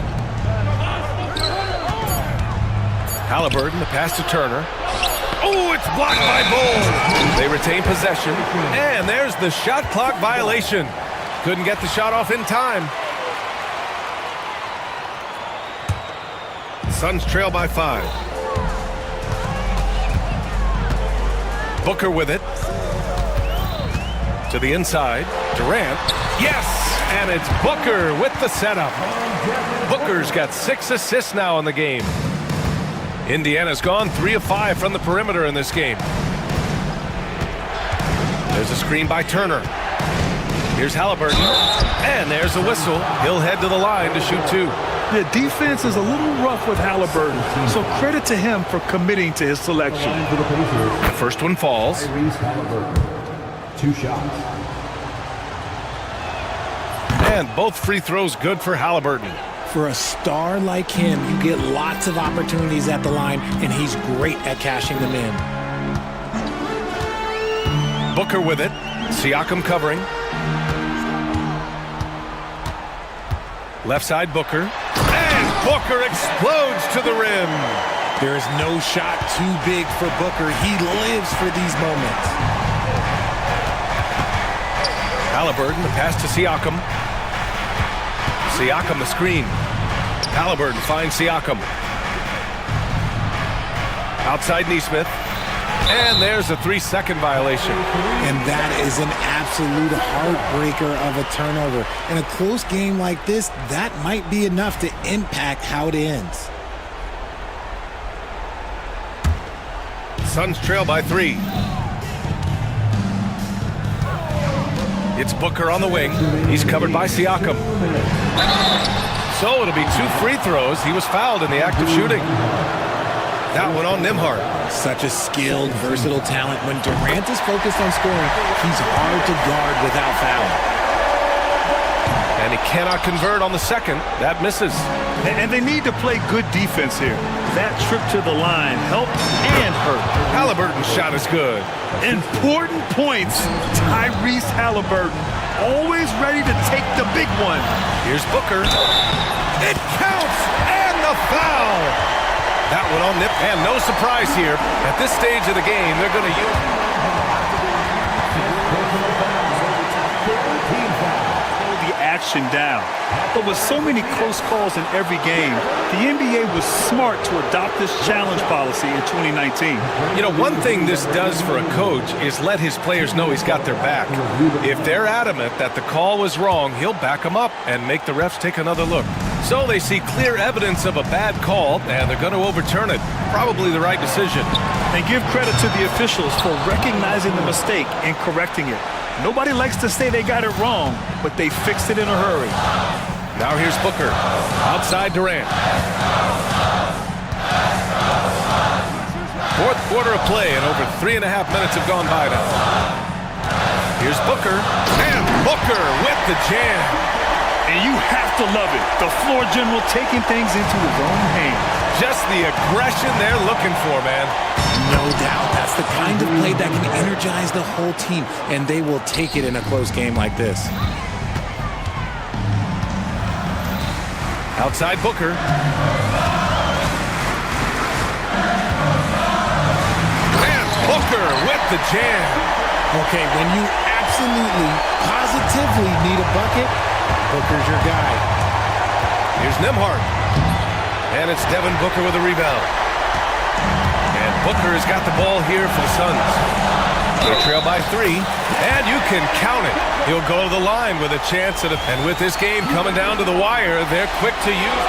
Halliburton, the pass to Turner. Oh, it's blocked by Bull. They retain possession. And there's the shot clock violation. Couldn't get the shot off in time. Suns trail by 5. Booker with it. To the inside. Durant. Yes! And it's Booker with the setup. Booker's got 6 assists now in the game. Indiana's gone 3 of 5 from the perimeter in this game. There's a screen by Turner. Here's Halliburton. And there's a whistle. He'll head to the line to shoot 2. The defense is a little rough with Halliburton, so credit to him for committing to his selection. The first one falls. 2 shots. And both free throws good for Halliburton. For a star like him, you get lots of opportunities at the line, and he's great at cashing them in. Booker with it. Siakam covering. Left side Booker. And Booker explodes to the rim. There is no shot too big for Booker. He lives for these moments. Halliburton, the pass to Siakam. Siakam the screen. Halliburton finds Siakam. Outside Neesmith. And there's a 3-second violation. And that is an absolute heartbreaker of a turnover. In a close game like this, that might be enough to impact how it ends. Suns trail by 3. It's Booker on the wing. He's covered by Siakam. So it'll be 2 free throws. He was fouled in the act of shooting. That one on Nembhard. Such a skilled, versatile talent. When Durant is focused on scoring, he's hard to guard without fouling. And he cannot convert on the second. That misses. And they need to play good defense here. That trip to the line helped and hurt. Halliburton's shot is good. Important points. Tyrese Halliburton, always ready to take the big one. Here's Booker. It counts, and the foul. That one on Nip, and no surprise here. At this stage of the game, they're going to use the action down. But with so many close calls in every game, the NBA was smart to adopt this challenge policy in 2019. You know, one thing this does for a coach is let his players know he's got their back. If they're adamant that the call was wrong, he'll back them up and make the refs take another look. So they see clear evidence of a bad call, and they're going to overturn it. Probably the right decision. And give credit to the officials for recognizing the mistake and correcting it. Nobody likes to say they got it wrong, but they fixed it in a hurry. Now here's Booker. Outside Durant. Fourth quarter of play, and over 3.5 minutes have gone by now. Here's Booker. And Booker with the jam. And you have to love it. The floor general taking things into his own hands. Just the aggression they're looking for, man. No doubt. That's the kind of play that can energize the whole team, and they will take it in a close game like this. Outside Booker. And Booker with the jam. Okay, when you absolutely, positively need a bucket, Booker's your guy. Here's Nembhard. And it's Devin Booker with a rebound. And Booker has got the ball here for the Suns. They trail by 3, and you can count it. He'll go to the line with a chance at it. And with this game coming down to the wire, they're quick to use.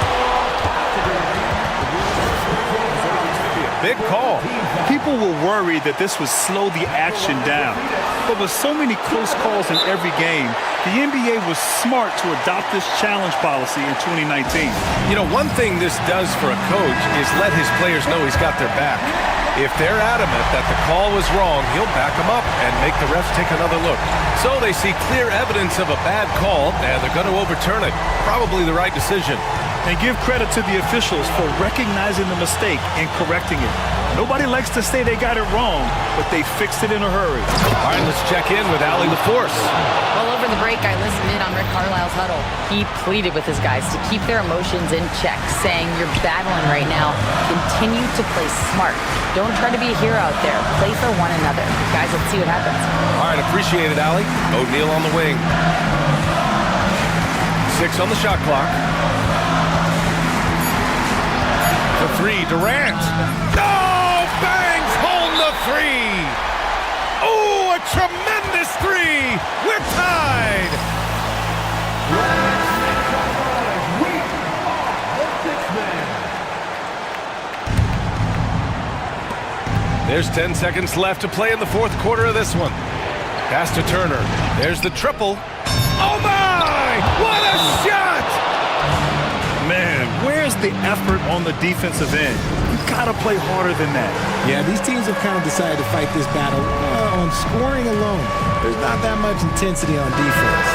Big call. People were worried that this would slow the action down. But with so many close calls in every game, the NBA was smart to adopt this challenge policy in 2019. You know, one thing this does for a coach is let his players know he's got their back. If they're adamant that the call was wrong, he'll back them up and make the refs take another look. So they see clear evidence of a bad call, and they're going to overturn it. Probably the right decision. And give credit to the officials for recognizing the mistake and correcting it. Nobody likes to say they got it wrong, but they fixed it in a hurry. All right, let's check in with Allie LaForce. Well, over the break, I listened in on Rick Carlisle's huddle. He pleaded with his guys to keep their emotions in check, saying, you're battling right now. Continue to play smart. Don't try to be a hero out there. Play for one another. Guys, let's see what happens. All right, appreciate it, Allie. O'Neal on the wing. 6 on the shot clock. The 3, Durant. No! Bangs home the 3. Oh, a tremendous 3. We're tied. There's 10 seconds left to play in the fourth quarter of this one. Pass to Turner. There's the triple. Oh my! What a shot! Man, where's the effort on the defensive end? You gotta play harder than that. Yeah, these teams have kind of decided to fight this battle on scoring alone. There's not that much intensity on defense.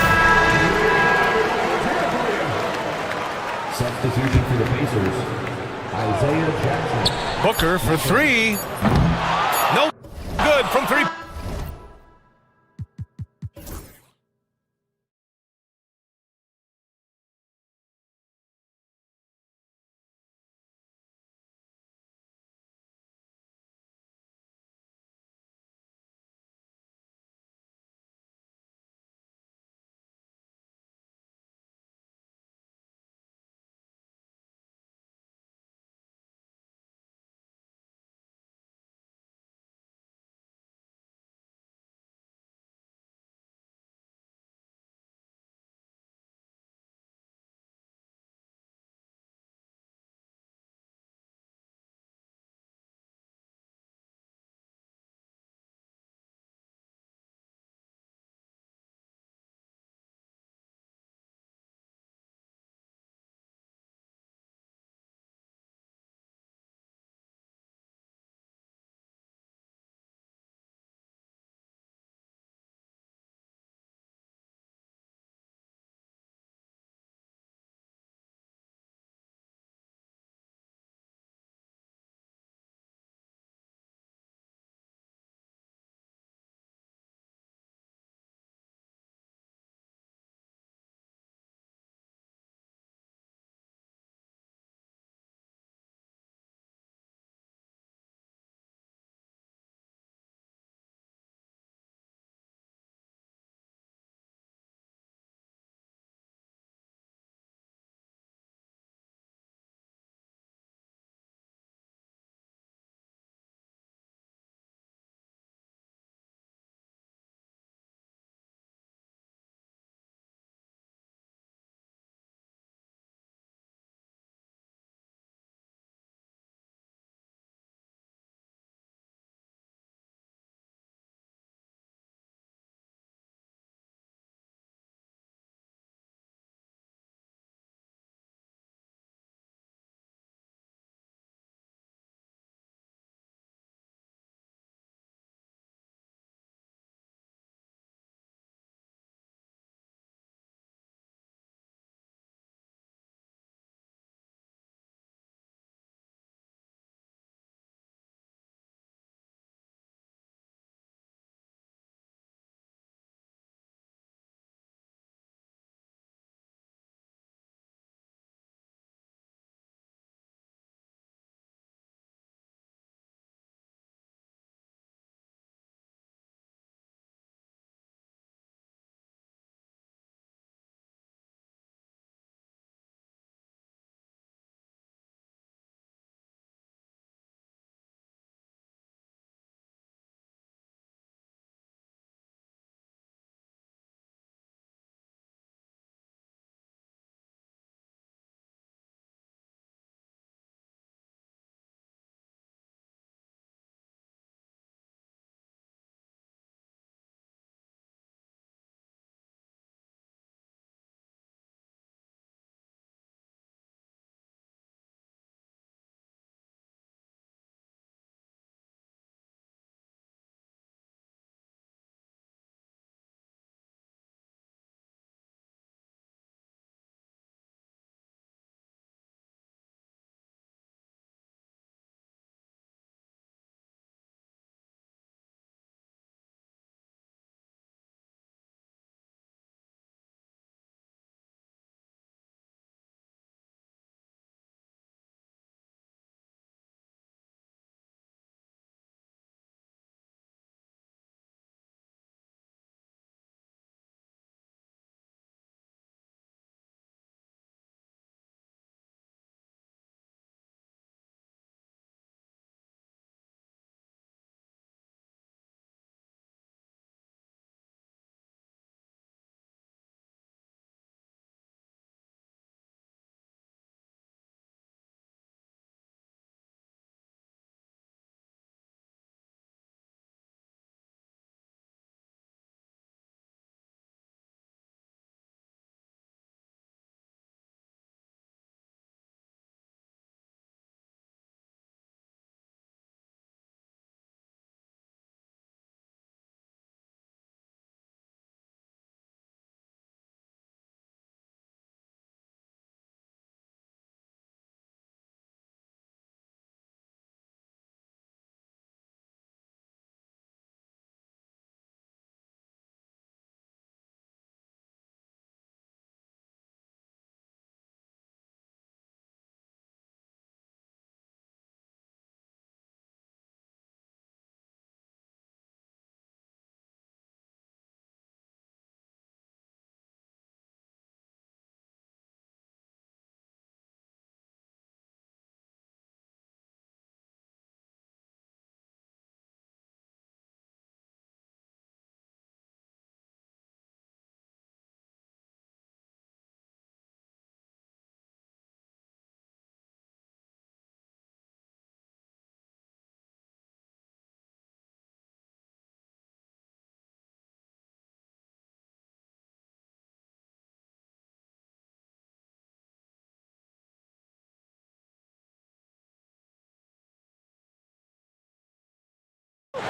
Substituting for the Pacers, Isaiah Jackson. Booker for 3. No good from 3.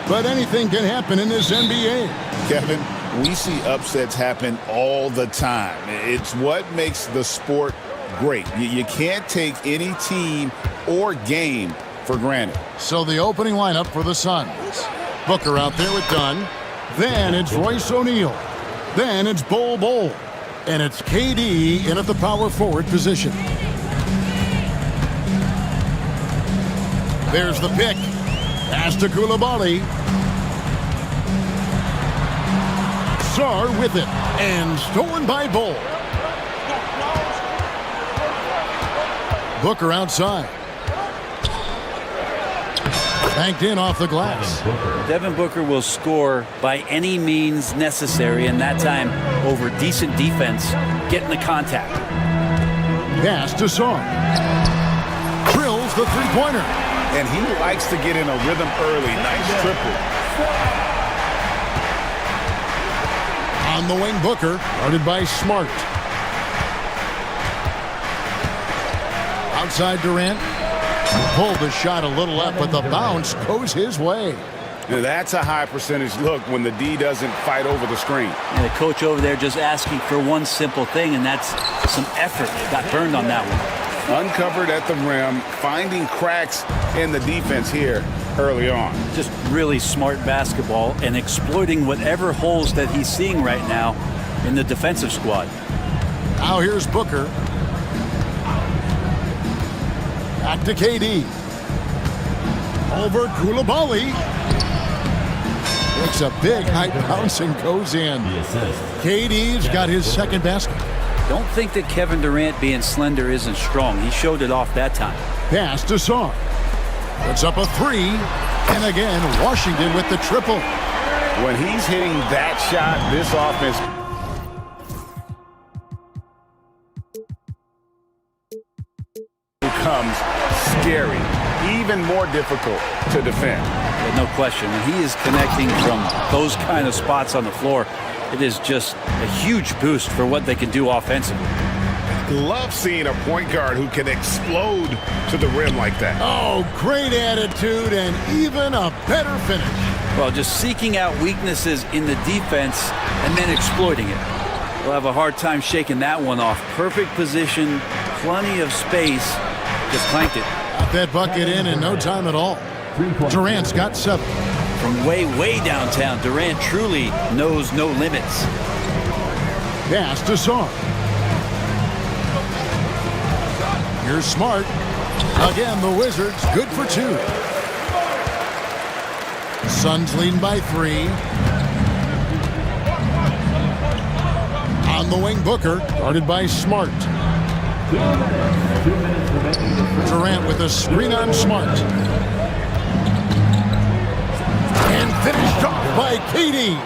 but anything can happen in this NBA. Kevin, we see upsets happen all the time. It's what makes the sport great. You can't take any team or game for granted. So the opening lineup for the Suns. Booker out there with Dunn. Then it's Royce O'Neal. Then it's Bol. And it's KD in at the power forward position. There's the pick. Pass to Koulibaly. Sar with it. And stolen by Bol. Booker outside. Banked in off the glass. Devin Booker will score by any means necessary, and that time over decent defense, getting the contact. Pass to Sar. Drills the three-pointer. And he likes to get in a rhythm early. Nice triple. On the wing, Booker, guarded by Smart. Outside Durant. Pulled the shot a little up, but the bounce goes his way. Now that's a high percentage look when the D doesn't fight over the screen. And the coach over there just asking for one simple thing, and that's some effort. Got burned on that one. Uncovered at the rim, finding cracks in the defense here early on. Just really smart basketball and exploiting whatever holes that he's seeing right now in the defensive squad. Now here's Booker. Back to KD. Over Koulibaly. Makes a big high bounce and goes in. KD's got his second basket. Don't think that Kevin Durant being slender isn't strong. He showed it off that time. Pass to Sar. Puts up a three. And again, Washington with the triple. When he's hitting that shot, this offense becomes scary, even more difficult to defend. Yeah, no question. When he is connecting from those kind of spots on the floor, it is just a huge boost for what they can do offensively. Love seeing a point guard who can explode to the rim like that. Oh, great attitude and even a better finish. Well, just seeking out weaknesses in the defense and then exploiting it. We'll have a hard time shaking that one off. Perfect position, plenty of space. Just clanked it. Got that bucket in no time at all. Durant's got 7. From way downtown, Durant truly knows no limits. Pass to Sar. Here's Smart. Again, the Wizards good for 2. Suns leading by 3. On the wing, Booker, guarded by Smart. Durant with a screen on Smart. And finished off by KD.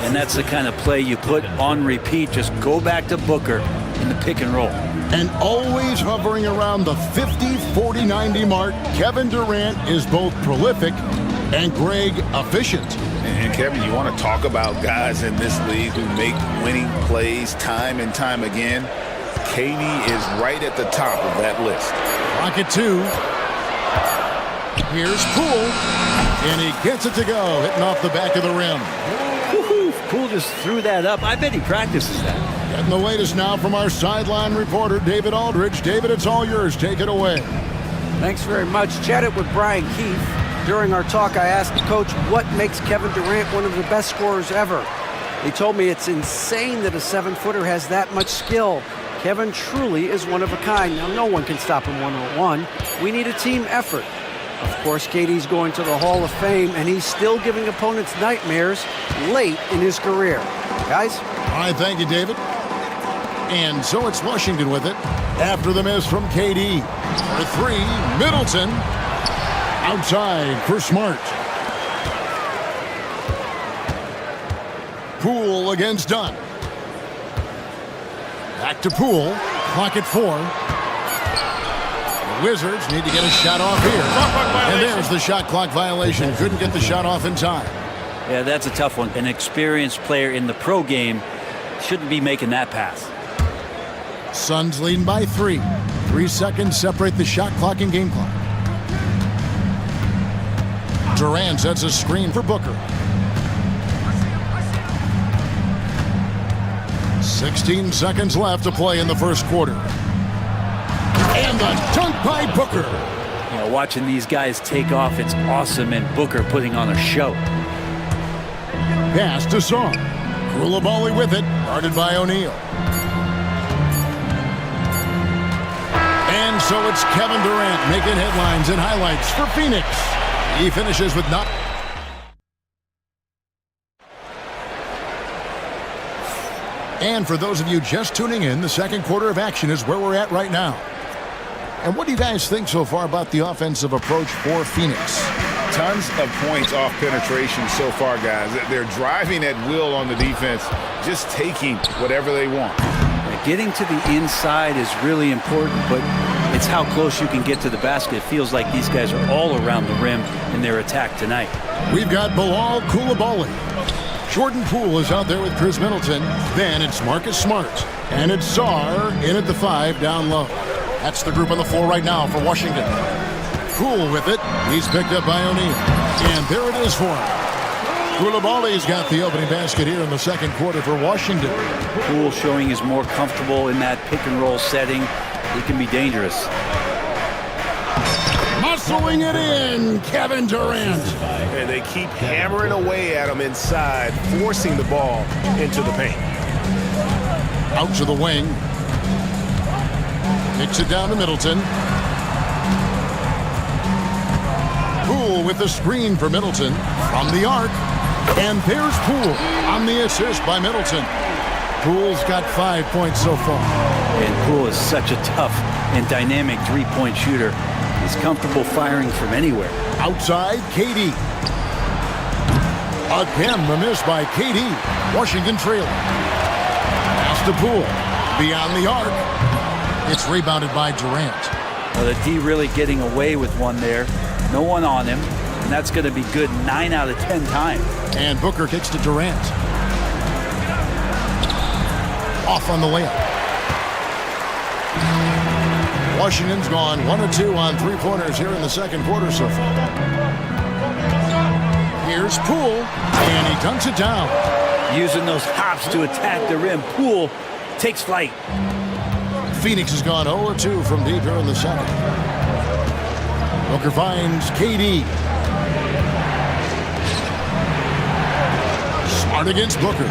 And that's the kind of play you put on repeat. Just go back to Booker in the pick and roll. And always hovering around the 50, 40, 90 mark, Kevin Durant is both prolific and Greg efficient. And Kevin, you want to talk about guys in this league who make winning plays time and time again? KD is right at the top of that list. Rocket 2. Here's Poole. And he gets it to go, hitting off the back of the rim. Poole just threw that up. I bet he practices that. Getting the latest now from our sideline reporter, David Aldridge. David, it's all yours. Take it away. Thanks very much. Chatted with Brian Keefe. During our talk, I asked the coach what makes Kevin Durant one of the best scorers ever. He told me it's insane that a 7-footer has that much skill. Kevin truly is one of a kind. Now, no one can stop him one-on-one. We need a team effort. Of course, KD's going to the Hall of Fame, and he's still giving opponents nightmares late in his career. Guys? All right, thank you, David. And so it's Washington with it. After the miss from KD. For 3, Middleton. Outside for Smart. Poole against Dunn. Back to Poole. Clock at 4. The Wizards need to get a shot off here. And there's the shot clock violation. Couldn't get the shot off in time. Yeah, that's a tough one. An experienced player in the pro game shouldn't be making that pass. Suns leading by 3. 3 seconds separate the shot clock and game clock. Durant sets a screen for Booker. 16 seconds left to play in the first quarter. And the dunk by Booker. You know, watching these guys take off, it's awesome, and Booker putting on a show. Pass to Song. Koulibaly with it, guarded by O'Neal. And so it's Kevin Durant making headlines and highlights for Phoenix. He finishes with not. And for those of you just tuning in, the second quarter of action is where we're at right now. And what do you guys think so far about the offensive approach for Phoenix? Tons of points off penetration so far, guys. They're driving at will on the defense, just taking whatever they want. Getting to the inside is really important, but it's how close you can get to the basket. It feels like these guys are all around the rim in their attack tonight. We've got Bilal Koulibaly. Jordan Poole is out there with Chris Middleton. Then it's Marcus Smart. And it's Sarr in at the 5 down low. That's the group on the floor right now for Washington. Poole with it. He's picked up by O'Neal. And there it is for him. Koulibaly's got the opening basket here in the second quarter for Washington. Poole showing he's more comfortable in that pick and roll setting. He can be dangerous. Muscling it in, Kevin Durant. And they keep hammering away at him inside, forcing the ball into the paint. Out to the wing. Kicks it down to Middleton. Poole with the screen for Middleton from the arc. And there's Poole on the assist by Middleton. Poole's got 5 points so far. And Poole is such a tough and dynamic three-point shooter. He's comfortable firing from anywhere. Outside, KD. Again, the miss by KD. Washington trailing. Pass to Poole. Beyond the arc. It's rebounded by Durant. Well, the D really getting away with one there. No one on him. And that's going to be good 9 out of 10 times. And Booker kicks to Durant. Off on the layup. Washington's gone 1 of 2 on three-pointers here in the second quarter so far. Here's Poole, and he dunks it down. Using those hops to attack the rim. Poole takes flight. Phoenix has gone 0 of 2 from deep here in the second. Booker finds KD. Smart against Booker.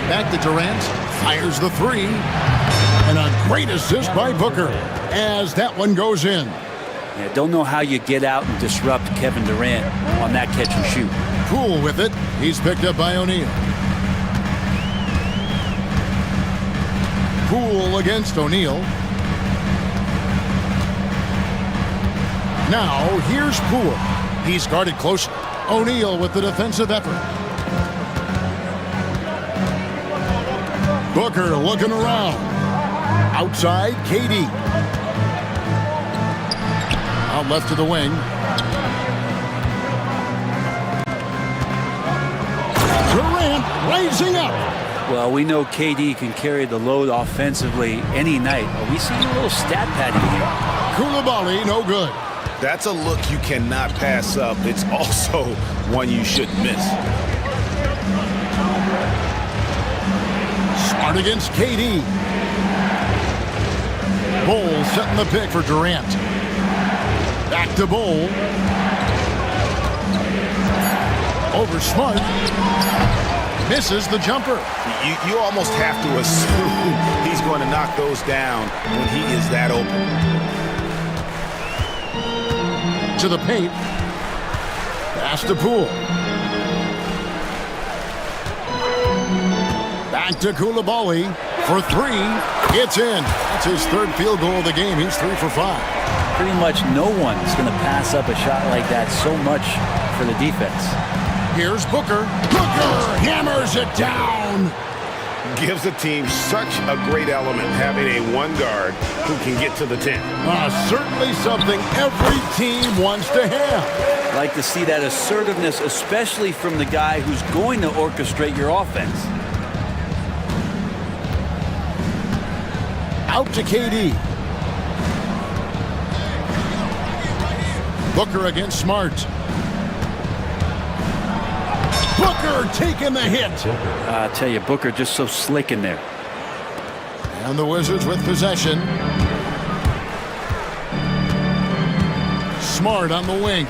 Back to Durant. Fires the 3. And a great assist by Booker as that one goes in. Yeah, don't know how you get out and disrupt Kevin Durant on that catch and shoot. Poole with it. He's picked up by O'Neal. Poole against O'Neal. Now here's Poole. He's guarded closely. O'Neal with the defensive effort. Booker looking around. Outside, KD. Out left to the wing. Durant raising up. Well, we know KD can carry the load offensively any night. Are we seeing a little stat padding here? Koulibaly, no good. That's a look you cannot pass up. It's also one you shouldn't miss. Smart against KD. Bol setting the pick for Durant. Back to Bol. Over Smart. Misses the jumper. You almost have to assume he's going to knock those down when he is that open. To the paint. Pass to Poole. Back to Koulibaly for 3. It's in. That's his 3rd field goal of the game. He's 3 for 5. Pretty much no one is going to pass up a shot like that so much for the defense. Here's Booker. Booker hammers it down. Gives the team such a great element having a one guard who can get to the 10. Certainly something every team wants to have. Like to see that assertiveness, especially from the guy who's going to orchestrate your offense. Out to KD. Booker against Smart. Booker taking the hit. I tell you, Booker just so slick in there. And the Wizards with possession. Smart on the wing.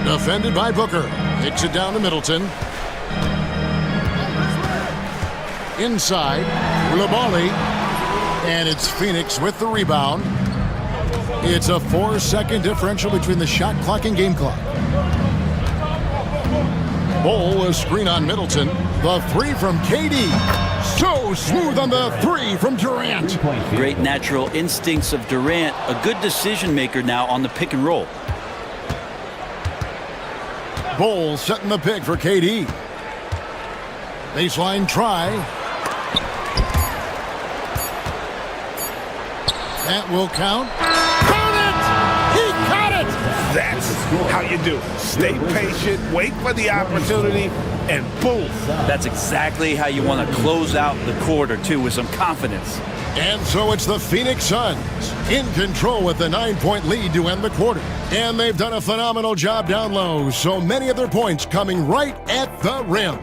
Defended by Booker. Takes it down to Middleton. Inside, Labali. And it's Phoenix with the rebound. It's a 4-second differential between the shot clock and game clock. Bol, a screen on Middleton. The three from KD. So smooth on the three from Durant. Great natural instincts of Durant. A good decision maker now on the pick and roll. Bol setting the pick for KD. Baseline try. That will count. Count it! He caught it! That's how you do it. Stay patient, wait for the opportunity, and boom. That's exactly how you want to close out the quarter, too, with some confidence. And so it's the Phoenix Suns in control with the 9-point lead to end the quarter. And they've done a phenomenal job down low, so many of their points coming right at the rim.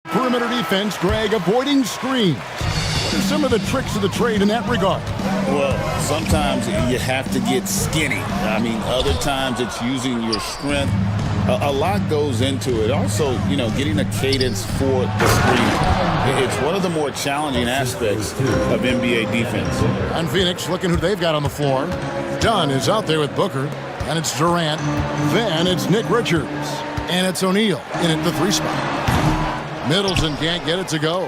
Perimeter defense, Greg, avoiding screens. What are some of the tricks of the trade in that regard? Well, sometimes you have to get skinny. I mean, other times it's using your strength. A lot goes into it. Also, you know, getting a cadence for the screen. It's one of the more challenging aspects of NBA defense. And Phoenix looking who they've got on the floor. Dunn is out there with Booker. And it's Durant. Then it's Nick Richards. And it's O'Neal in at the 3 spot. Middleton can't get it to go.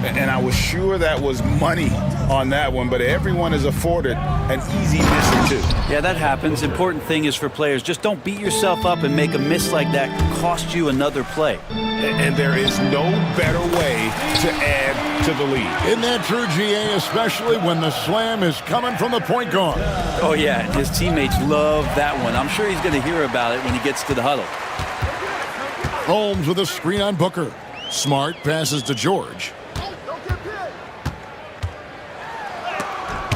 And I was sure that was money on that one, but everyone is afforded an easy miss or two. Yeah, that happens. Important thing is for players, just don't beat yourself up and make a miss like that cost you another play. And there is no better way to add to the lead. Isn't that true, GA, especially when the slam is coming from the point guard? Oh, yeah, his teammates love that one. I'm sure he's going to hear about it when he gets to the huddle. Holmes with a screen on Booker. Smart passes to George.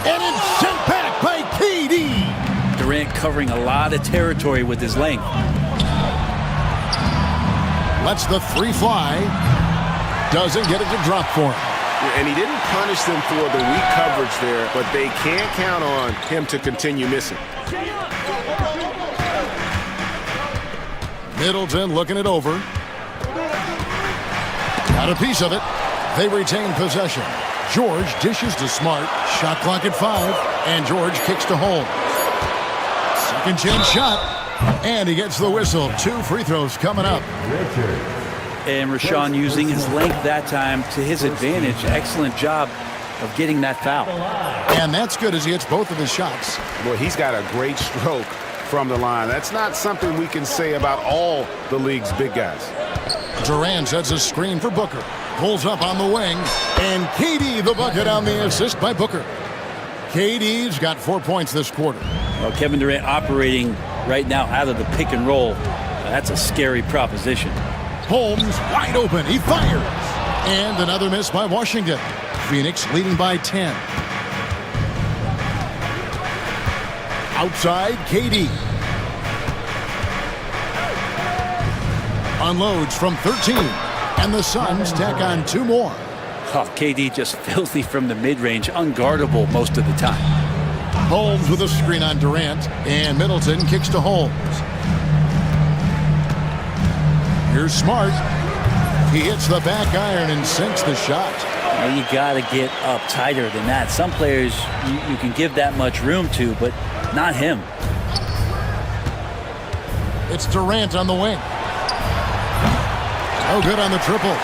And it's sent back by KD. Durant covering a lot of territory with his length. Lets the 3 fly. Doesn't get it to drop for him. And he didn't punish them for the weak coverage there, but they can't count on him to continue missing. Middleton looking it over. Got a piece of it. They retain possession. George dishes to Smart. Shot clock at 5. And George kicks to Holmes. Second chance shot. And he gets the whistle. 2 free throws coming up. And Rashawn using his length that time to his advantage. Excellent job of getting that foul. And that's good as he hits both of his shots. Well, he's got a great stroke from the line. That's not something we can say about all the league's big guys. Durant sets a screen for Booker. Pulls up on the wing. And KD the bucket on the assist by Booker. KD's got 4 points this quarter. Well, Kevin Durant operating right now out of the pick and roll. That's a scary proposition. Holmes wide open. He fires. And another miss by Washington. Phoenix leading by 10. Outside, KD. Unloads from 13. And the Suns tack on 2 more. Oh, KD just filthy from the mid-range, unguardable most of the time. Holmes with a screen on Durant. And Middleton kicks to Holmes. Here's Smart. He hits the back iron and sinks the shot. Now you got to get up tighter than that. Some players you can give that much room to, but not him. It's Durant on the wing. No good on the triple.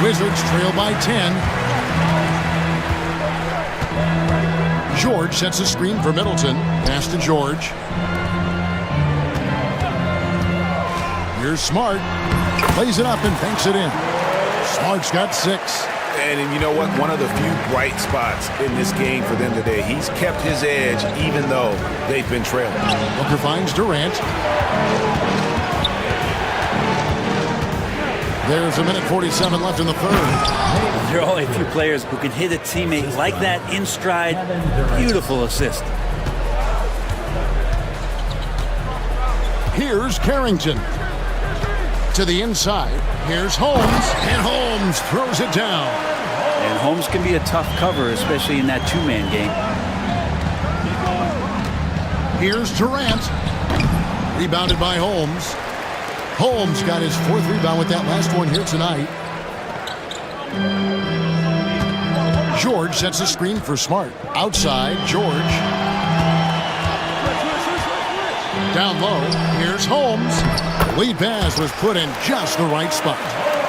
Wizards trail by 10. George sets a screen for Middleton. Pass to George. Here's Smart. Plays it up and banks it in. Smart's got 6. And you know what? One of the few bright spots in this game for them today. He's kept his edge even though they've been trailing. Booker finds Durant. There's a minute 47 left in the third. There are only a few players who can hit a teammate like that in stride. Beautiful assist. Here's Carrington. To the inside. Here's Holmes. And Holmes throws it down. And Holmes can be a tough cover, especially in that 2-man game. Here's Durant. Rebounded by Holmes. Holmes got his 4th rebound with that last one here tonight. George sets a screen for Smart. Outside, George. Down low, here's Holmes. Lead pass was put in just the right spot.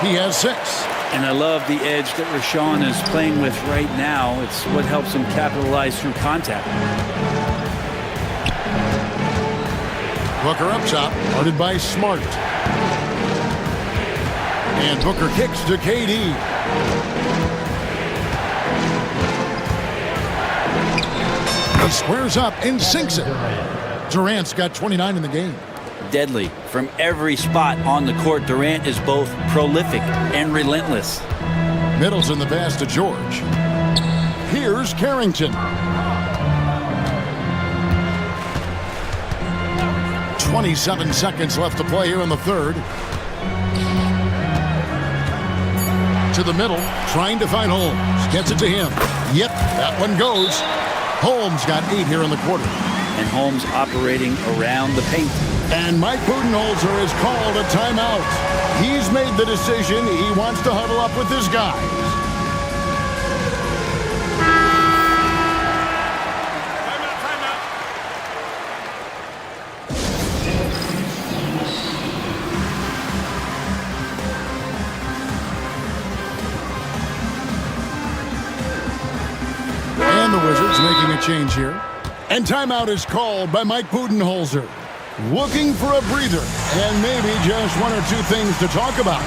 He has 6. And I love the edge that Rashawn is playing with right now. It's what helps him capitalize through contact. Booker up top, guarded by Smart. And Booker kicks to KD. He squares up and sinks it. Durant's got 29 in the game. Deadly. From every spot on the court, Durant is both prolific and relentless. Middleton the pass to George. Here's Carrington. 27 seconds left to play here in the third. To the middle, trying to find Holmes. Gets it to him. Yep, that one goes. Holmes got 8 here in the quarter. And Holmes operating around the paint. And Mike Budenholzer has called a timeout. He's made the decision. He wants to huddle up with his guys. And the Wizards making a change here. And timeout is called by Mike Budenholzer. Looking for a breather and maybe just 1 or 2 things to talk about.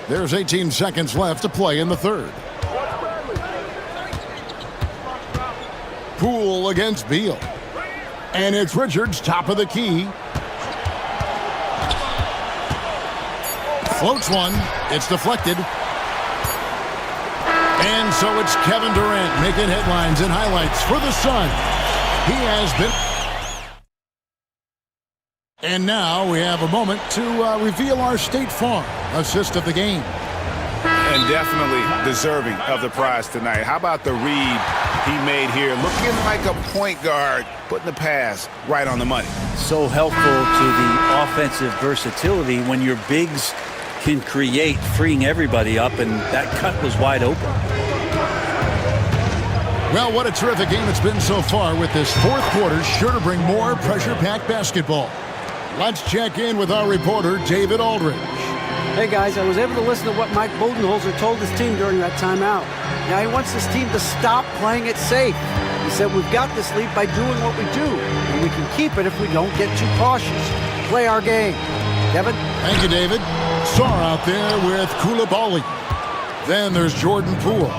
There's 18 seconds left to play in the third. Poole against Beal. And it's Richards, top of the key. Floats one. It's deflected. And so it's Kevin Durant making headlines and highlights for the Sun. He has been. And now we have a moment to reveal our State Farm assist of the game. And definitely deserving of the prize tonight. How about the read he made here? Looking like a point guard, putting the pass right on the money. So helpful to the offensive versatility when your bigs can create, freeing everybody up, and that cut was wide open. Well, what a terrific game it's been so far, with this 4th quarter sure to bring more pressure-packed basketball. Let's check in with our reporter, David Aldridge. Hey guys, I was able to listen to what Mike Budenholzer told his team during that timeout. Now he wants his team to stop playing it safe. He said, we've got this lead by doing what we do, and we can keep it if we don't get too cautious. Play our game. Kevin? Thank you, David. Sarr out there with Koulibaly. Then there's Jordan Poole.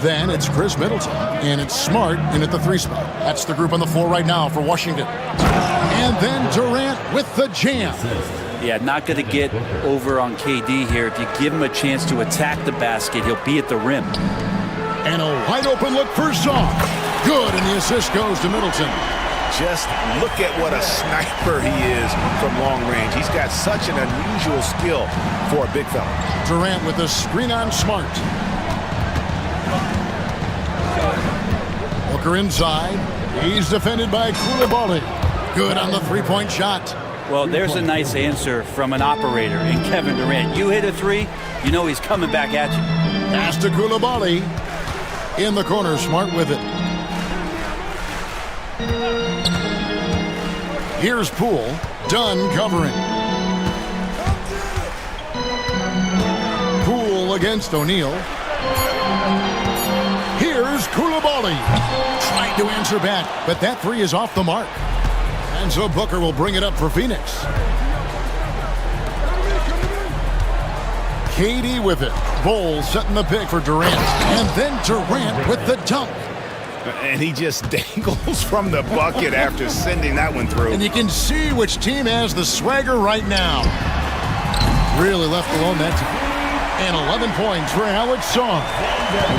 Then it's Chris Middleton, and it's Smart in at the 3 spot. That's the group on the floor right now for Washington. And then Durant with the jam. Yeah, not going to get over on KD here. If you give him a chance to attack the basket, he'll be at the rim. And a wide open look for Shaw. Good, and the assist goes to Middleton. Just look at what a sniper he is from long range. He's got such an unusual skill for a big fella. Durant with the screen on Smart. Booker inside. He's defended by Koulibaly. Good on the three-point shot. Well, there's a nice answer from an operator in Kevin Durant. You hit a three, you know he's coming back at you. Pass to Koulibaly. In the corner, Smart with it. Here's Poole. Dunn covering. Poole against O'Neal. Here's Koulibaly. Trying to answer back, but that three is off the mark. And so Booker will bring it up for Phoenix. KD with it. Bowles setting the pick for Durant. And then Durant with the dunk. And he just dangles from the bucket after sending that one through. And you can see which team has the swagger right now. Really left alone that time. And 11 points for Howard Sarr.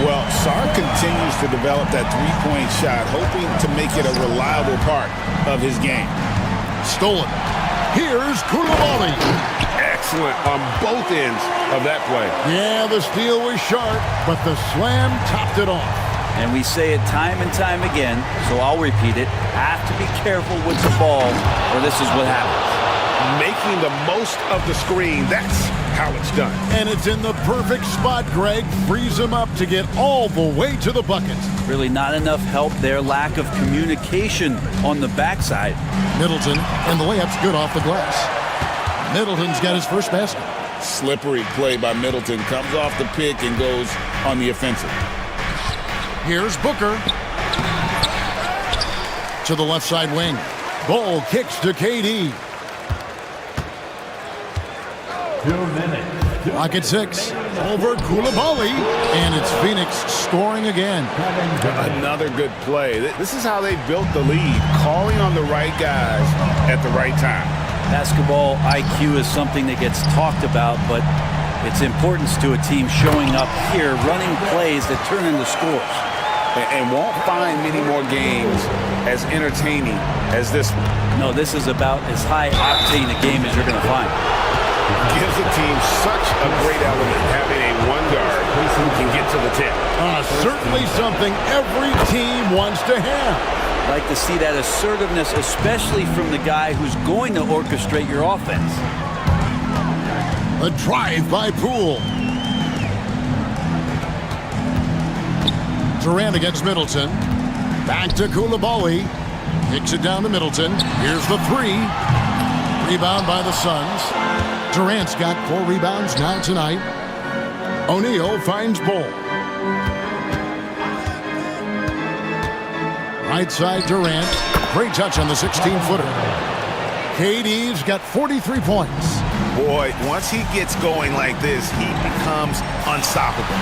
Well, Sarr continues to develop that three-point shot, hoping to make it a reliable part of his game. Stolen. Here's Koulibaly. Excellent on both ends of that play. Yeah, the steal was sharp, but the slam topped it off. And we say it time and time again, so I'll repeat it. Have to be careful with the ball, or this is what happens. Making the most of the screen, that's how it's done. And it's in the perfect spot, Greg. Frees him up to get all the way to the bucket. Really not enough help there. Lack of communication on the backside. Middleton, and the layup's good off the glass. Middleton's got his first basket. Slippery play by Middleton. Comes off the pick and goes on the offensive. Here's Booker. To the left side wing. Ball kicks to KD. 2 minutes. Clock at 6. Over Koulibaly. And it's Phoenix scoring again. Another good play. This is how they built the lead. Calling on the right guys at the right time. Basketball IQ is something that gets talked about, but its importance to a team showing up here, running plays that turn into scores. And won't find many more games as entertaining as this one. No, this is about as high octane a game as you're going to find. Gives the team such a great element having a one guard who can get to the tip. Certainly something every team wants to have. Like to see that assertiveness, especially from the guy who's going to orchestrate your offense. A drive by Poole. Durant against Middleton. Back to Koulibaly. Kicks it down to Middleton. Here's the three. Rebound by the Suns. Durant's got 4 rebounds now tonight. O'Neal finds Ball. Right side Durant. Great touch on the 16-footer. KD's got 43 points. Boy, once he gets going like this, he becomes unstoppable.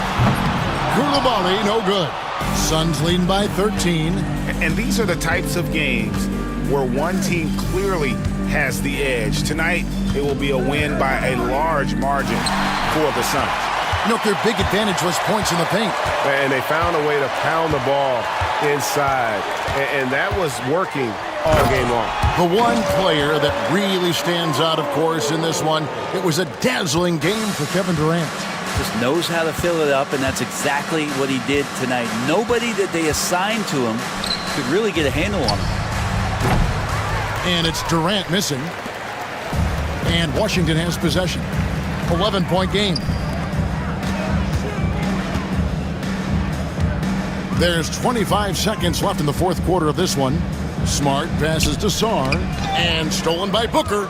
Koulibaly, no good. Suns leading by 13. And these are the types of games where one team clearly has the edge. Tonight, it will be a win by a large margin for the Suns. You know, their big advantage was points in the paint. And they found a way to pound the ball inside. And that was working all game long. The one player that really stands out, of course, in this one, it was a dazzling game for Kevin Durant. Just knows how to fill it up, and that's exactly what he did tonight. Nobody that they assigned to him could really get a handle on him. And it's Durant missing. And Washington has possession. 11-point game. There's 25 seconds left in the fourth quarter of this one. Smart passes to Sarr. And stolen by Booker.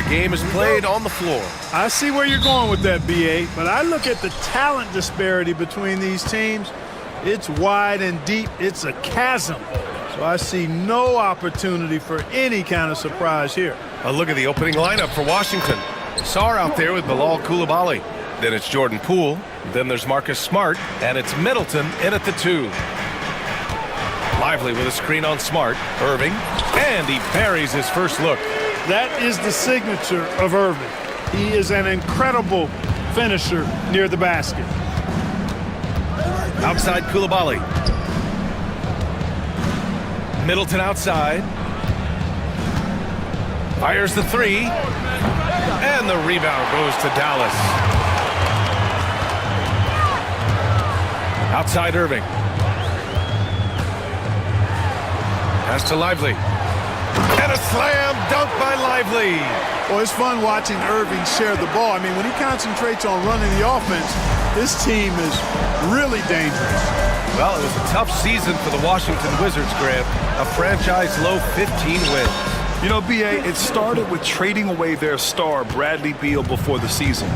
game is played on the floor. I see where you're going with that, BA, but I look at the talent disparity between these teams. It's wide and deep. It's a chasm. So I see no opportunity for any kind of surprise here. A look at the opening lineup for Washington. Sarr out there with Bilal Coulibaly. Then it's Jordan Poole. Then there's Marcus Smart. And it's Middleton in at the 2. Lively with a screen on Smart. Irving. And he buries his first look. That is the signature of Irving. He is an incredible finisher near the basket. Outside Coulibaly. Middleton outside. Fires the 3. And the rebound goes to Dallas. Outside Irving. Pass to Lively. And a slam dunk by Lively. Well, it's fun watching Irving share the ball. I mean, when he concentrates on running the offense, this team is really dangerous. Well, it was a tough season for the Washington Wizards, Grant. A franchise low 15 wins. You know, BA, it started with trading away their star, Bradley Beal, before the season.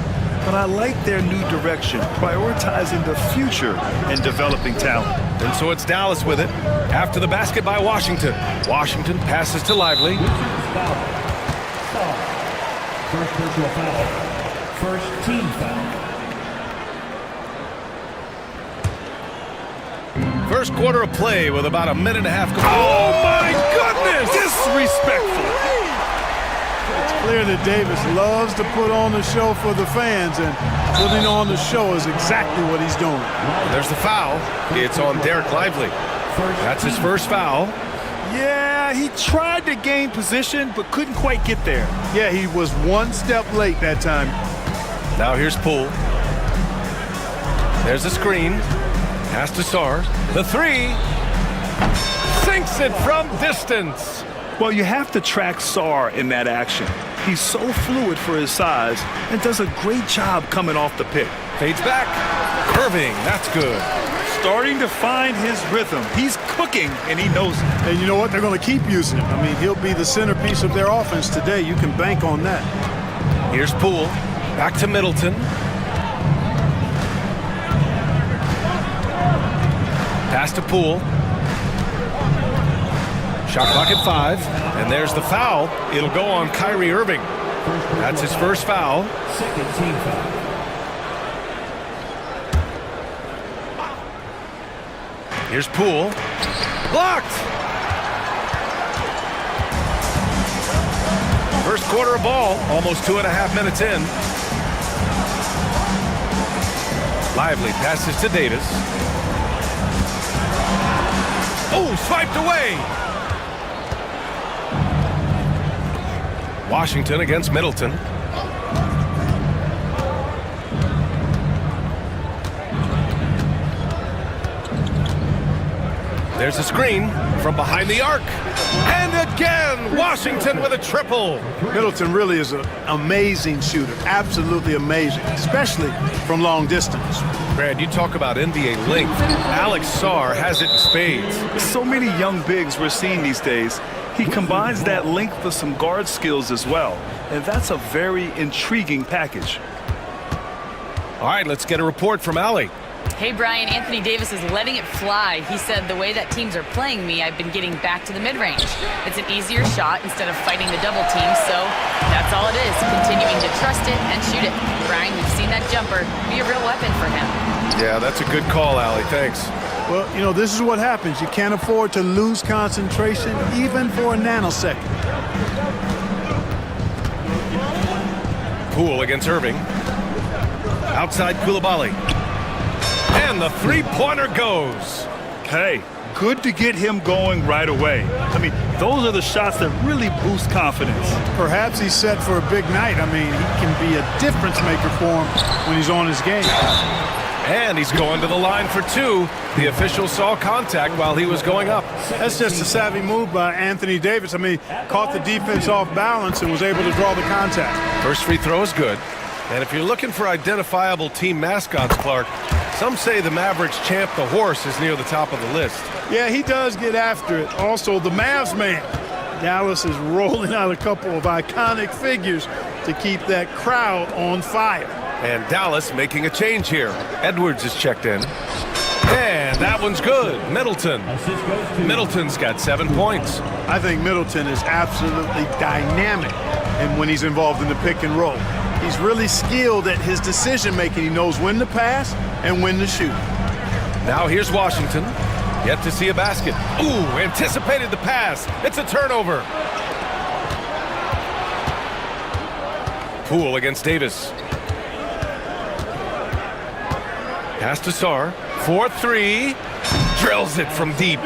But I like their new direction, prioritizing the future and developing talent. And so it's Dallas with it. After the basket by Washington. Washington passes to Lively. First personal foul. First team foul. First quarter of play with about a minute and a half. Oh, my goodness! Disrespectful. It's clear that Davis loves to put on the show for the fans, and putting on the show is exactly what he's doing. There's the foul. It's on Derek Lively. That's his first foul. Yeah, he tried to gain position, but couldn't quite get there. Yeah, he was one step late that time. Now here's Poole. There's a screen. Pass to Sarr. The 3. Sinks it from distance. Well, you have to track Sarr in that action. He's so fluid for his size and does a great job coming off the pick. Fades back. Irving, that's good. Starting to find his rhythm. He's cooking, and he knows it. And you know what? They're going to keep using him. I mean, he'll be the centerpiece of their offense today. You can bank on that. Here's Poole. Back to Middleton. Pass to Poole. Shot clock at 5. And there's the foul. It'll go on Kyrie Irving. That's his first foul. Second team foul. Here's Poole. Blocked! First quarter of ball, almost 2.5 minutes in. Lively passes to Davis. Oh, swiped away! Washington against Middleton. There's a screen from behind the arc. And again, Washington with a triple. Middleton really is an amazing shooter. Absolutely amazing, especially from long distance. Brad, you talk about NBA length. Alex Sarr has it in spades. So many young bigs we're seeing these days. He combines that length with some guard skills as well. And that's a very intriguing package. All right, let's get a report from Allie. Hey, Brian, Anthony Davis is letting it fly. He said, the way that teams are playing me, I've been getting back to the mid-range. It's an easier shot instead of fighting the double team, so that's all it is, continuing to trust it and shoot it. Brian, we've seen that jumper be a real weapon for him. Yeah, that's a good call, Allie. Thanks. Well, you know, this is what happens. You can't afford to lose concentration, even for a nanosecond. Poole against Irving. Outside Coulibaly. And the three-pointer goes. Hey, good to get him going right away. I mean, those are the shots that really boost confidence. Perhaps he's set for a big night. I mean, he can be a difference maker for him when he's on his game. And he's going to the line for 2. The official saw contact while he was going up. That's just a savvy move by Anthony Davis. I mean, caught the defense off balance and was able to draw the contact. First free throw is good. And if you're looking for identifiable team mascots, Clark, some say the Mavericks champ, the horse, is near the top of the list. Yeah, he does get after it. Also, the Mavs man. Dallas is rolling out a couple of iconic figures to keep that crowd on fire. And Dallas making a change here. Edwards is checked in. And that one's good. Middleton's got 7 points. I think Middleton is absolutely dynamic and when he's involved in the pick and roll. He's really skilled at his decision making. He knows when to pass and when to shoot. Now here's Washington. Yet to see a basket. Ooh, anticipated the pass. It's a turnover. Poole against Davis. Pass to Sarr. 4-3. Drills it from deep.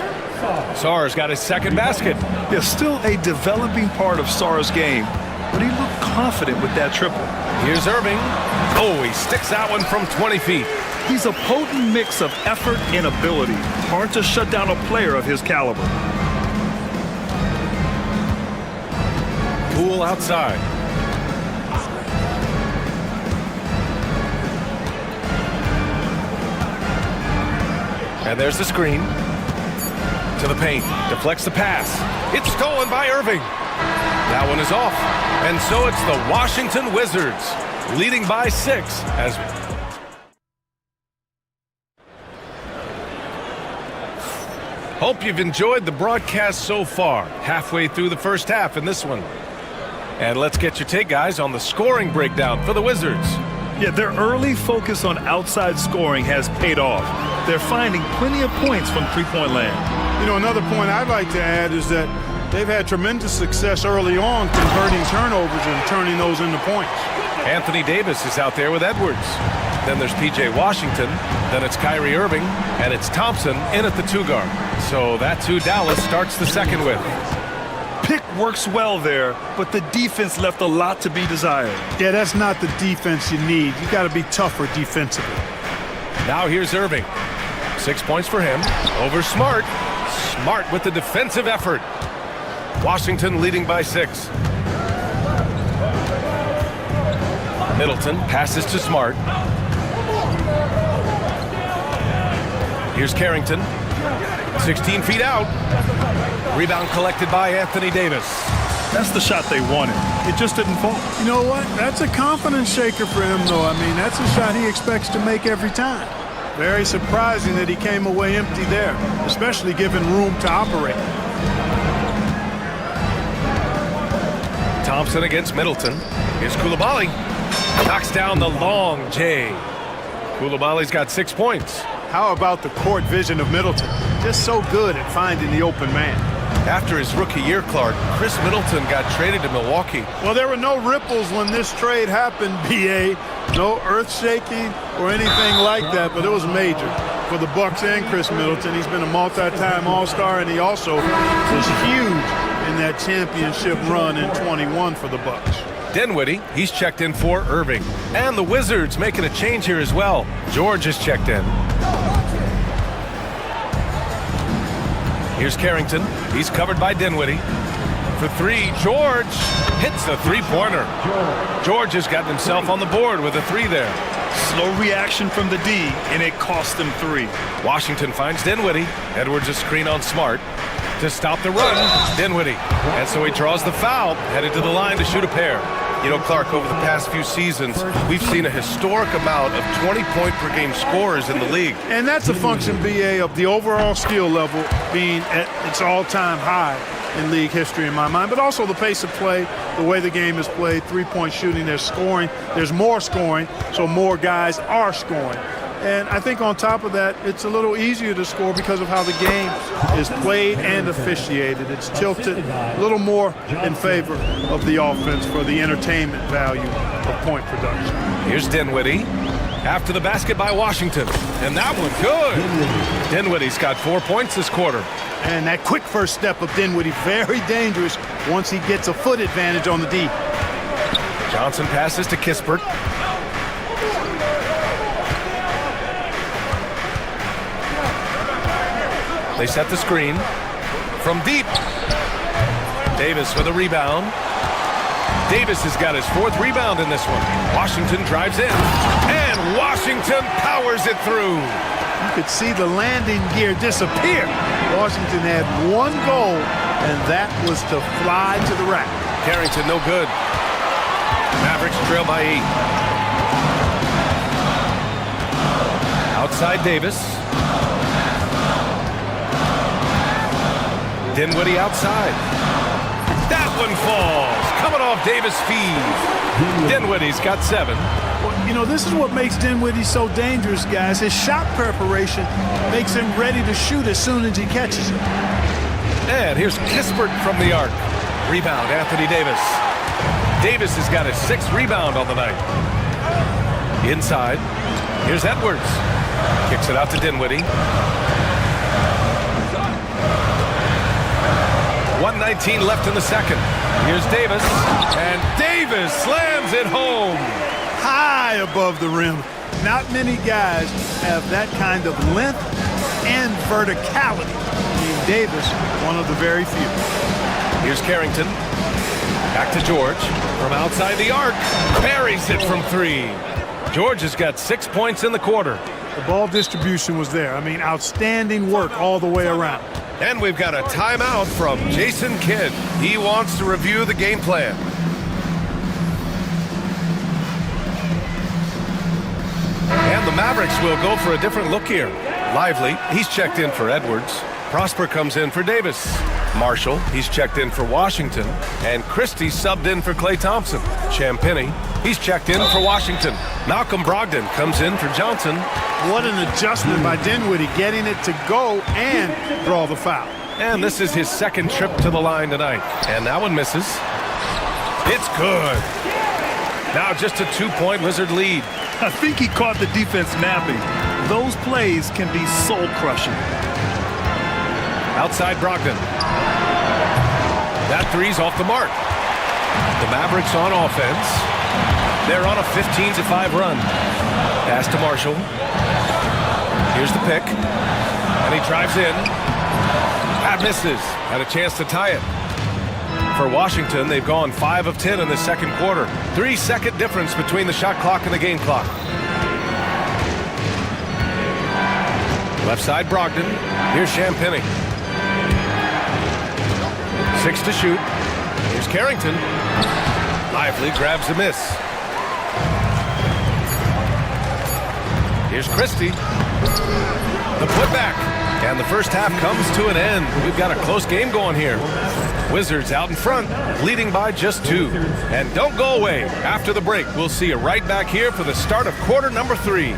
Sarr's got his second basket. Yeah, still a developing part of Sarr's game, but he looked confident with that triple. Here's Irving. Oh, he sticks that one from 20 feet. He's a potent mix of effort and ability. Hard to shut down a player of his caliber. Poole outside. And there's the screen. To the paint. Deflects the pass. It's stolen by Irving. That one is off. And so it's the Washington Wizards leading by 6 as hope you've enjoyed the broadcast so far. Halfway through the first half in this one. And let's get your take, guys, on the scoring breakdown for the Wizards. Yeah, their early focus on outside scoring has paid off. They're finding plenty of points from three-point land. You know, another point I'd like to add is that they've had tremendous success early on converting turnovers and turning those into points. Anthony Davis is out there with Edwards. Then there's P.J. Washington. Then it's Kyrie Irving. And it's Thompson in at the 2-guard. So that's who Dallas starts the second with. Pick works well there, but the defense left a lot to be desired. Yeah, that's not the defense you need. You got to be tougher defensively. Now here's Irving. 6 points for him. Over Smart. Smart with the defensive effort. Washington leading by 6. Middleton passes to Smart. Here's Carrington. 16 feet out. Rebound collected by Anthony Davis. That's the shot they wanted. It just didn't fall. You know what? That's a confidence shaker for him, though. I mean, that's a shot he expects to make every time. Very surprising that he came away empty there, especially given room to operate. Thompson against Middleton. Here's Coulibaly. Knocks down the long J. Coulibaly's got 6 points. How about the court vision of Middleton? Just so good at finding the open man. After his rookie year, Clark, Chris Middleton got traded to Milwaukee. Well, there were no ripples when this trade happened, B.A. No earth-shaking or anything like that, but it was major for the Bucks and Chris Middleton. He's been a multi-time All-Star, and he also was huge in that championship run in 21 for the Bucks. Dinwiddie, he's checked in for Irving. And the Wizards making a change here as well. George is checked in. Here's Carrington. He's covered by Dinwiddie. For 3, George hits the three-pointer. George has gotten himself on the board with a 3 there. Slow reaction from the D, and it cost them 3. Washington finds Dinwiddie. Edwards a screen on Smart. To stop the run, Dinwiddie. And so he draws the foul, headed to the line to shoot a pair. You know, Clark, over the past few seasons, we've seen a historic amount of 20-point-per-game scorers in the league. And that's a function, B.A., of the overall skill level being at its all-time high in league history in my mind, but also the pace of play, the way the game is played, three-point shooting, there's scoring, there's more scoring, so more guys are scoring. And I think on top of that, it's a little easier to score because of how the game is played and officiated. It's tilted a little more in favor of the offense for the entertainment value of point production. Here's Dinwiddie. After the basket by Washington. And that one good. Dinwiddie's got 4 points this quarter. And that quick first step of Dinwiddie, very dangerous once he gets a foot advantage on the D. Johnson passes to Kispert. They set the screen from deep. Davis with a rebound. Davis has got his 4th rebound in this one. Washington drives in, and Washington powers it through. You could see the landing gear disappear. Washington had 1 goal and that was to fly to the rack. Carrington, no good. Mavericks trail by 8. Outside Davis. Dinwiddie outside. That one falls. Coming off Davis' feed. Dinwiddie's got 7. Well, you know, this is what makes Dinwiddie so dangerous, guys. His shot preparation makes him ready to shoot as soon as he catches it. And here's Kispert from the arc. Rebound, Anthony Davis. Davis has got his 6th rebound on the night. Inside. Here's Edwards. Kicks it out to Dinwiddie. 1:19 left in the second. Here's Davis. And Davis slams it home. High above the rim. Not many guys have that kind of length and verticality. I mean, Davis, one of the very few. Here's Carrington. Back to George. From outside the arc. Buries it from 3. George has got 6 points in the quarter. The ball distribution was there. I mean, outstanding work all the way around. And we've got a timeout from Jason Kidd. He wants to review the game plan. And the Mavericks will go for a different look here. Lively, he's checked in for Edwards. Prosper comes in for Davis. Marshall, he's checked in for Washington. And Christie subbed in for Klay Thompson. Champagny, he's checked in for Washington. Malcolm Brogdon comes in for Johnson. What an adjustment by Dinwiddie, getting it to go and draw the foul. And this is his 2nd trip to the line tonight. And that one misses. It's good. Now just a 2-point Wizard lead. I think he caught the defense napping. Those plays can be soul-crushing. Outside Brogdon. That 3's off the mark. The Mavericks on offense. They're on a 15-5 run. Pass to Marshall. Here's the pick. And he drives in. That misses. Had a chance to tie it. For Washington, they've gone 5 of 10 in the second quarter. 3-second difference between the shot clock and the game clock. Left side Brogdon. Here's Champagny. 6 to shoot. Here's Carrington. Lively grabs the miss. Here's Christie. The putback. And the first half comes to an end. We've got a close game going here. Wizards out in front, leading by just 2. And don't go away. After the break, we'll see you right back here for the start of quarter number 3.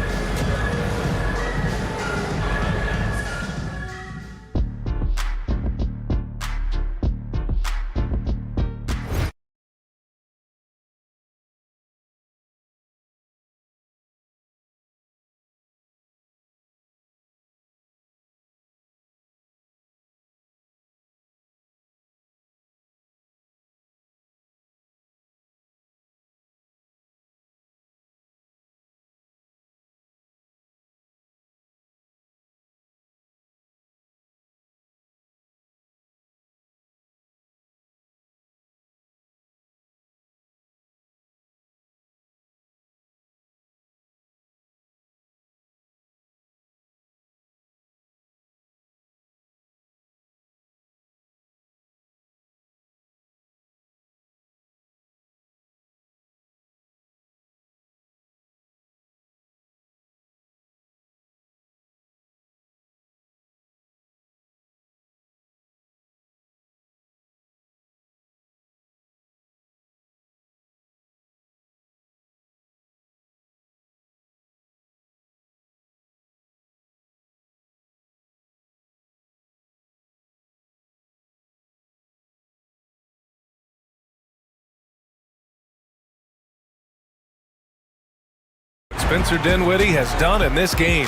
Spencer Dinwiddie has done in this game.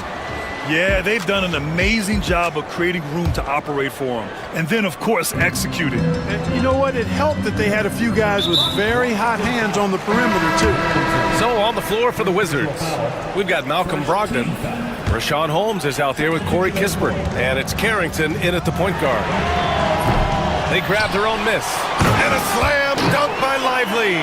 Yeah, they've done an amazing job of creating room to operate for him. And then, of course, executing. And you know what? It helped that they had a few guys with very hot hands on the perimeter, too. So on the floor for the Wizards, we've got Malcolm Brogdon. Rashawn Holmes is out there with Corey Kispert. And it's Carrington in at the point guard. They grab their own miss. And a slam dunk by Lively.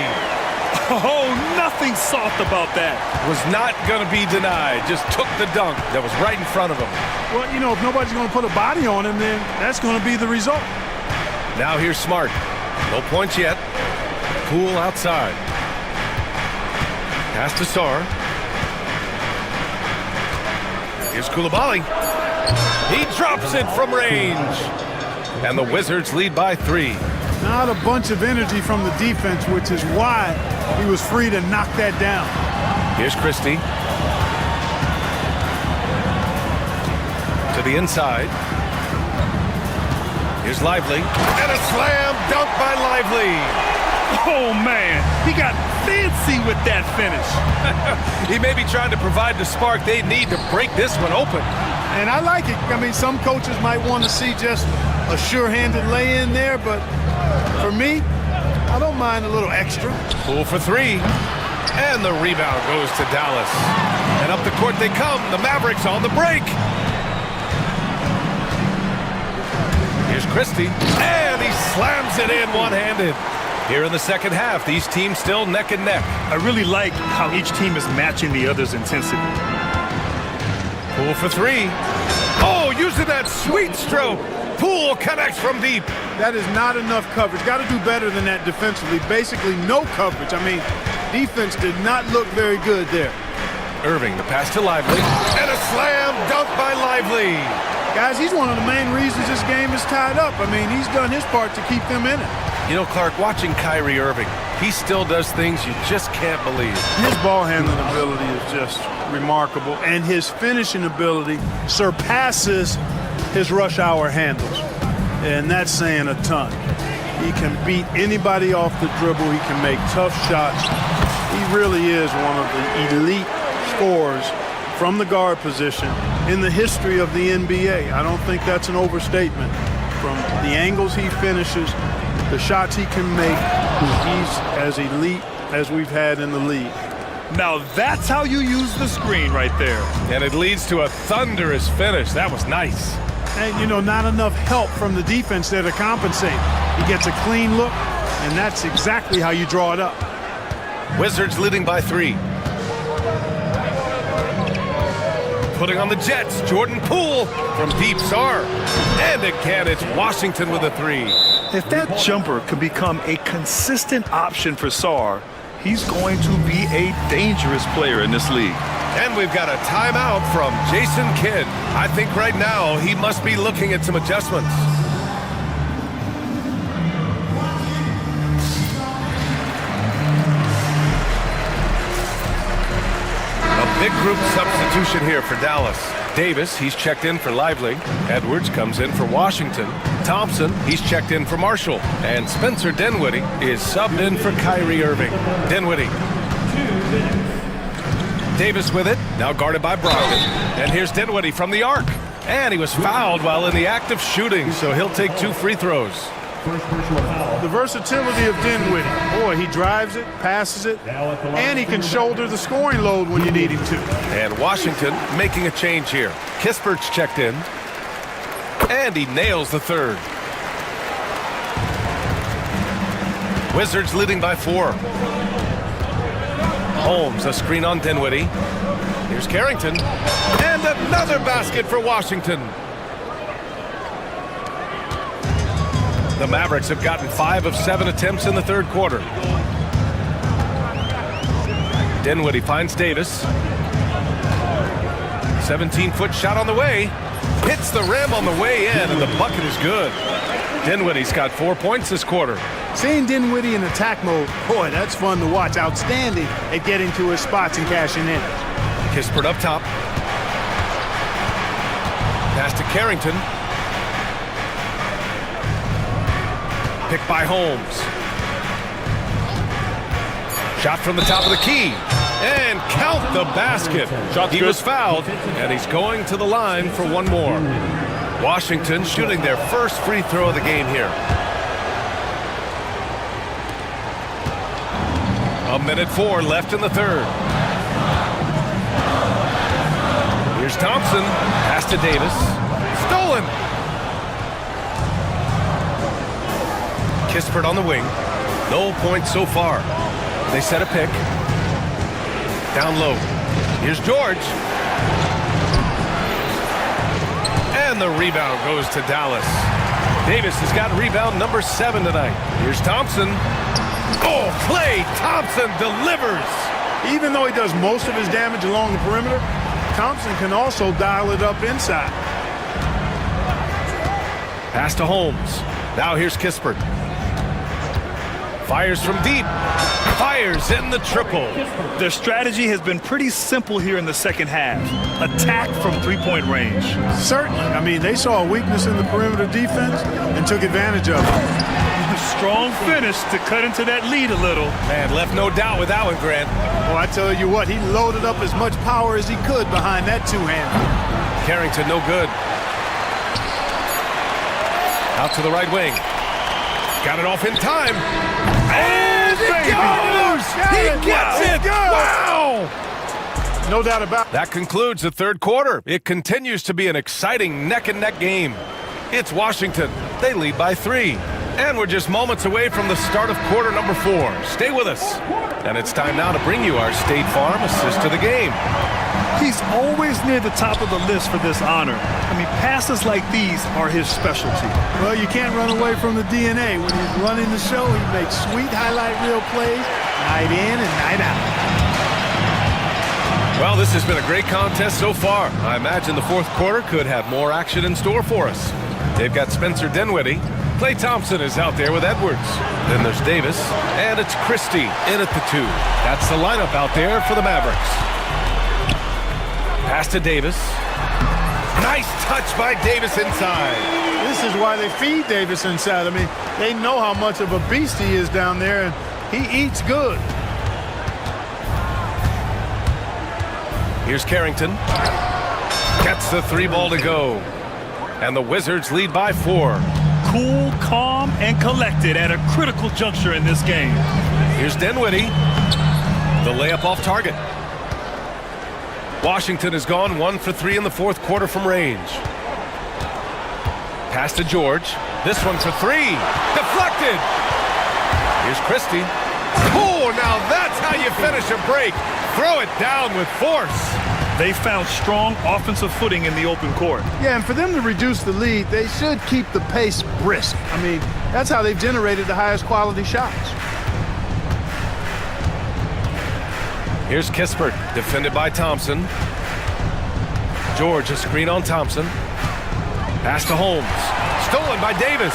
Oh, nothing soft about that. Was not going to be denied. Just took the dunk that was right in front of him. Well, you know, if nobody's going to put a body on him, then that's going to be the result. Now here's Smart. No points yet. Poole outside. Pass to Sarr. Here's Koulibaly. He drops it from range. And the Wizards lead by 3. Not a bunch of energy from the defense, which is why he was free to knock that down. Here's Christie. To the inside. Here's Lively. And a slam dunk by Lively. Oh, man. He got fancy with that finish. He may be trying to provide the spark they need to break this one open. And I like it. I mean, some coaches might want to see just a sure-handed lay-in there, but for me, I don't mind a little extra. Poole for 3. And the rebound goes to Dallas. And up the court they come. The Mavericks on the break. Here's Christie. And he slams it in one-handed. Here in the second half, these teams still neck and neck. I really like how each team is matching the other's intensity. Poole for 3. Oh, using that sweet stroke. Poole connects from deep. That is not enough coverage. Got to do better than that defensively. Basically no coverage. I mean, defense did not look very good there. Irving, the pass to Lively. And a slam dunk by Lively. Guys, he's one of the main reasons this game is tied up. I mean, he's done his part to keep them in it. You know, Clark, watching Kyrie Irving, he still does things you just can't believe. His ball handling ability is just remarkable, and his finishing ability surpasses his rush hour handles, and that's saying a ton. He can beat anybody off the dribble. He can make tough shots. He really is one of the elite scorers from the guard position in the history of the NBA. I don't think that's an overstatement. From the angles he finishes, the shots he can make, he's as elite as we've had in the league. Now that's how you use the screen right there. And it leads to a thunderous finish. That was nice. And, you know, not enough help from the defense there to compensate. He gets a clean look, and that's exactly how you draw it up. Wizards leading by 3. Putting on the Jets, Jordan Poole from deep Sarr. And again, it's Washington with a 3. If that jumper can become a consistent option for Sarr, he's going to be a dangerous player in this league. And we've got a timeout from Jason Kidd. I think right now he must be looking at some adjustments. A big group substitution here for Dallas. Davis, he's checked in for Lively. Edwards comes in for Washington. Thompson, he's checked in for Marshall. And Spencer Dinwiddie is subbed in for Kyrie Irving. Dinwiddie. Davis with it, now guarded by Brogdon. And here's Dinwiddie from the arc. And he was fouled while in the act of shooting, so he'll take 2 free throws. The versatility of Dinwiddie. Boy, he drives it, passes it, and he can shoulder the scoring load when you need him to. And Washington making a change here. Kispert's checked in. And he nails the 3rd. Wizards leading by 4. Holmes, a screen on Dinwiddie. Here's Carrington. And another basket for Washington. The Mavericks have gotten 5 of 7 attempts in the 3rd quarter. Dinwiddie finds Davis. 17-foot shot on the way. Hits the rim on the way in, and the bucket is good. Dinwiddie's got 4 points this quarter. Seeing Dinwiddie in attack mode, boy, that's fun to watch. Outstanding at getting to his spots and cashing in. Kispert up top. Pass to Carrington. Picked by Holmes. Shot from the top of the key. And count the basket. He was fouled, and he's going to the line for 1 more. Washington shooting their first free throw of the game here. 1:04 left in the 3rd. Here's Thompson. Pass to Davis. Stolen. Kispert on the wing. No points so far. They set a pick. Down low. Here's George. And the rebound goes to Dallas. Davis has got rebound number 7 tonight. Here's Thompson. Oh, Klay Thompson delivers. Even though he does most of his damage along the perimeter, Thompson can also dial it up inside. Pass to Holmes. Now here's Kispert. Fires from deep. Fires in the triple. Their strategy has been pretty simple here in the second half. Attack from three-point range. Certainly. I mean, they saw a weakness in the perimeter defense and took advantage of it. Strong finish to cut into that lead a little. Man, left no doubt with that one, Grant. Well, I tell you what, he loaded up as much power as he could behind that two-hander. Carrington, no good. Out to the right wing. Got it off in time. And it goes! He gets it! Wow! No doubt about it. That concludes the third quarter. It continues to be an exciting neck-and-neck game. It's Washington. They lead by 3. And we're just moments away from the start of quarter number 4. Stay with us. And it's time now to bring you our State Farm assist to the game. He's always near the top of the list for this honor. I mean, passes like these are his specialty. Well, you can't run away from the DNA. When he's running the show, he makes sweet highlight reel plays night in and night out. Well, this has been a great contest so far. I imagine the fourth quarter could have more action in store for us. They've got Spencer Dinwiddie. Klay Thompson is out there with Edwards. Then there's Davis, and it's Christie in at the 2. That's the lineup out there for the Mavericks. Pass to Davis. Nice touch by Davis inside. This is why they feed Davis inside. I mean, they know how much of a beast he is down there, and he eats good. Here's Carrington. Gets the 3 ball to go. And the Wizards lead by 4. Cool, calm, and collected at a critical juncture in this game. Here's Dinwiddie. The layup off target. Washington has gone 1 for 3 in the fourth quarter from range. Pass to George. This one for 3. Deflected. Here's Christie. Oh, now that's how you finish a break. Throw it down with force. They found strong offensive footing in the open court. Yeah, and for them to reduce the lead, they should keep the pace brisk. I mean, that's how they've generated the highest quality shots. Here's Kispert, defended by Thompson. George, a screen on Thompson. Pass to Holmes. Stolen by Davis.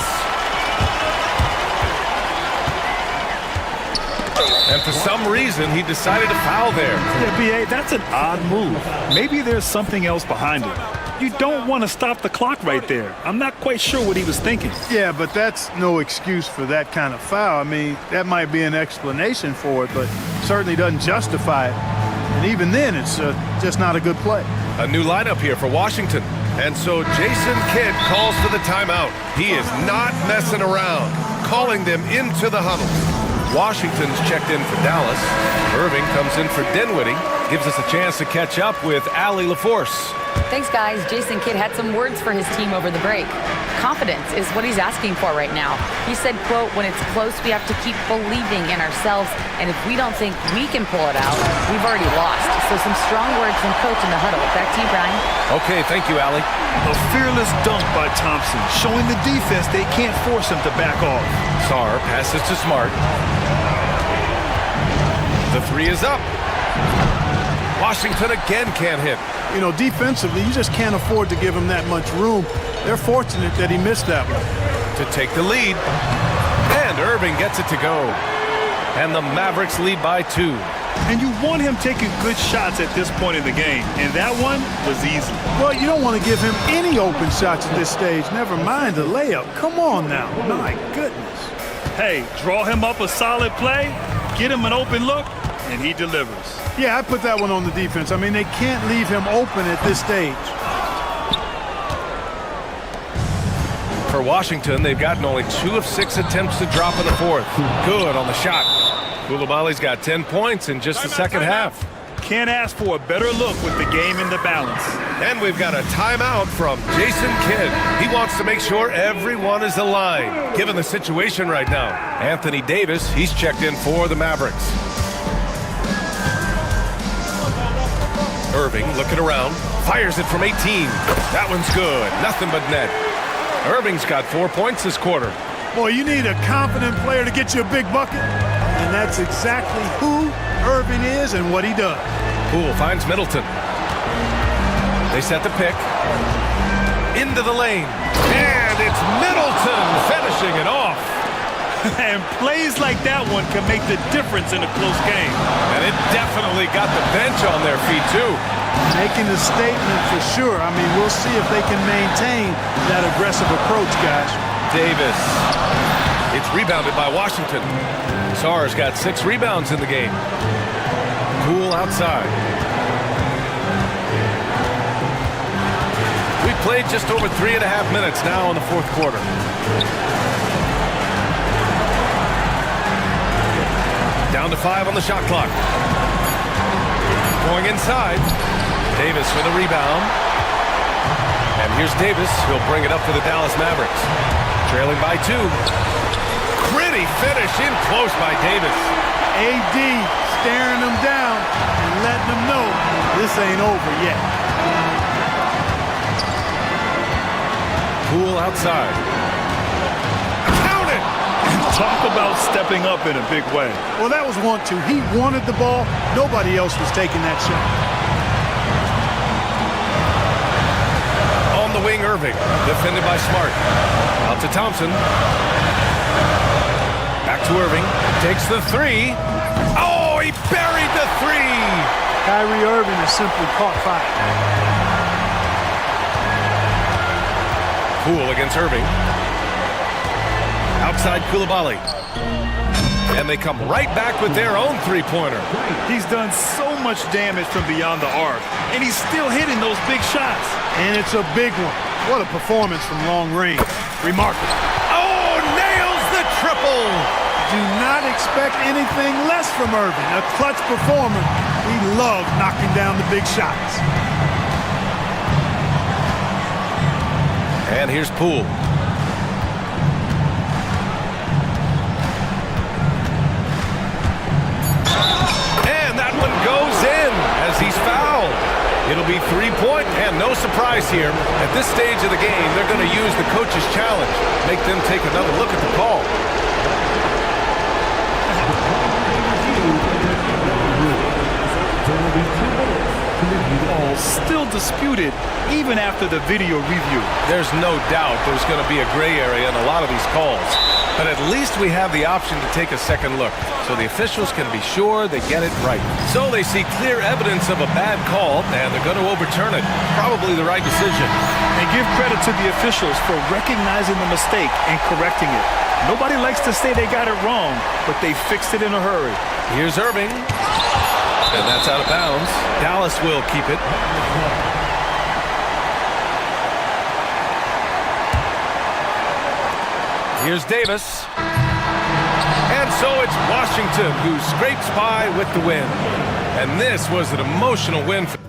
And for some reason, he decided to foul there. Yeah, B.A., that's an odd move. Maybe there's something else behind it. You don't want to stop the clock right there. I'm not quite sure what he was thinking. Yeah, but that's no excuse for that kind of foul. I mean, that might be an explanation for it, but certainly doesn't justify it. And even then, it's just not a good play. A new lineup here for Washington. And so Jason Kidd calls for the timeout. He is not messing around, calling them into the huddle. Washington's checked in for Dallas. Irving comes in for Dinwiddie. Gives us a chance to catch up with Allie LaForce. Thanks, guys. Jason Kidd had some words for his team over the break. Confidence is what he's asking for right now. He said, quote, when it's close, we have to keep believing in ourselves, and if we don't think we can pull it out, we've already lost. So some strong words from coach in the huddle. Back to you, Brian. Okay, thank you, Allie. A fearless dunk by Thompson, showing the defense they can't force him to back off. Sarr passes to Smart. The 3 is up. Washington again can't hit. You know, defensively, you just can't afford to give him that much room. They're fortunate that he missed that one. To take the lead. And Irving gets it to go. And the Mavericks lead by 2. And you want him taking good shots at this point in the game. And that one was easy. Well, you don't want to give him any open shots at this stage. Never mind the layup. Come on now. My goodness. Hey, draw him up a solid play, get him an open look, and he delivers. Yeah, I put that one on the defense. I mean, they can't leave him open at this stage. For Washington, they've gotten only 2 of 6 attempts to drop in the fourth. Good on the shot. Koulibaly's got 10 points in just the second half. Can't ask for a better look with the game in the balance. And we've got a timeout from Jason Kidd. He wants to make sure everyone is aligned, given the situation right now. Anthony Davis, he's checked in for the Mavericks. Irving looking around, fires it from 18. That one's good, nothing but net. Irving's got 4 points this quarter. Boy, you need a confident player to get you a big bucket, and that's exactly who Irving is and what he does. Poole finds Middleton. They set the pick. Into the lane. And it's Middleton finishing it off. And plays like that one can make the difference in a close game. And it definitely got the bench on their feet, too. Making a statement for sure. I mean, we'll see if they can maintain that aggressive approach, guys. Davis. It's rebounded by Washington. Sarr's got 6 rebounds in the game. Poole outside. We've played just over 3.5 minutes now in the fourth quarter. Down to 5 on the shot clock. Going inside. Davis for the rebound. And here's Davis. He'll bring it up for the Dallas Mavericks. Trailing by 2. Pretty finish in close by Davis. AD staring them down and letting them know this ain't over yet. Poole outside. Count it! Talk about stepping up in a big way. Well, that was 1-2. He wanted the ball. Nobody else was taking that shot. On the wing, Irving. Defended by Smart. Out to Thompson. Back to Irving. Takes the 3. Oh, he buried the 3! Kyrie Irving has simply caught fire. Poole against Irving. Outside Koulibaly. And they come right back with their own three-pointer. He's done so much damage from beyond the arc, and he's still hitting those big shots. And it's a big one. What a performance from long range. Remarkable. Oh, nails the triple! Do not expect anything less from Irving. A clutch performer. He loves knocking down the big shots. And here's Poole. And that one goes in as he's fouled. It'll be 3-point and no surprise here. At this stage of the game, they're going to use the coach's challenge. Make them take another look at the call. Still disputed even after the video review. There's no doubt there's going to be a gray area in a lot of these calls. But at least we have the option to take a second look, so the officials can be sure they get it right. So they see clear evidence of a bad call, and they're going to overturn it. Probably the right decision. And give credit to the officials for recognizing the mistake and correcting it. Nobody likes to say they got it wrong, but they fixed it in a hurry. Here's Irving. And that's out of bounds. Dallas will keep it. Here's Davis. And so it's Washington who scrapes by with the win. And this was an emotional win for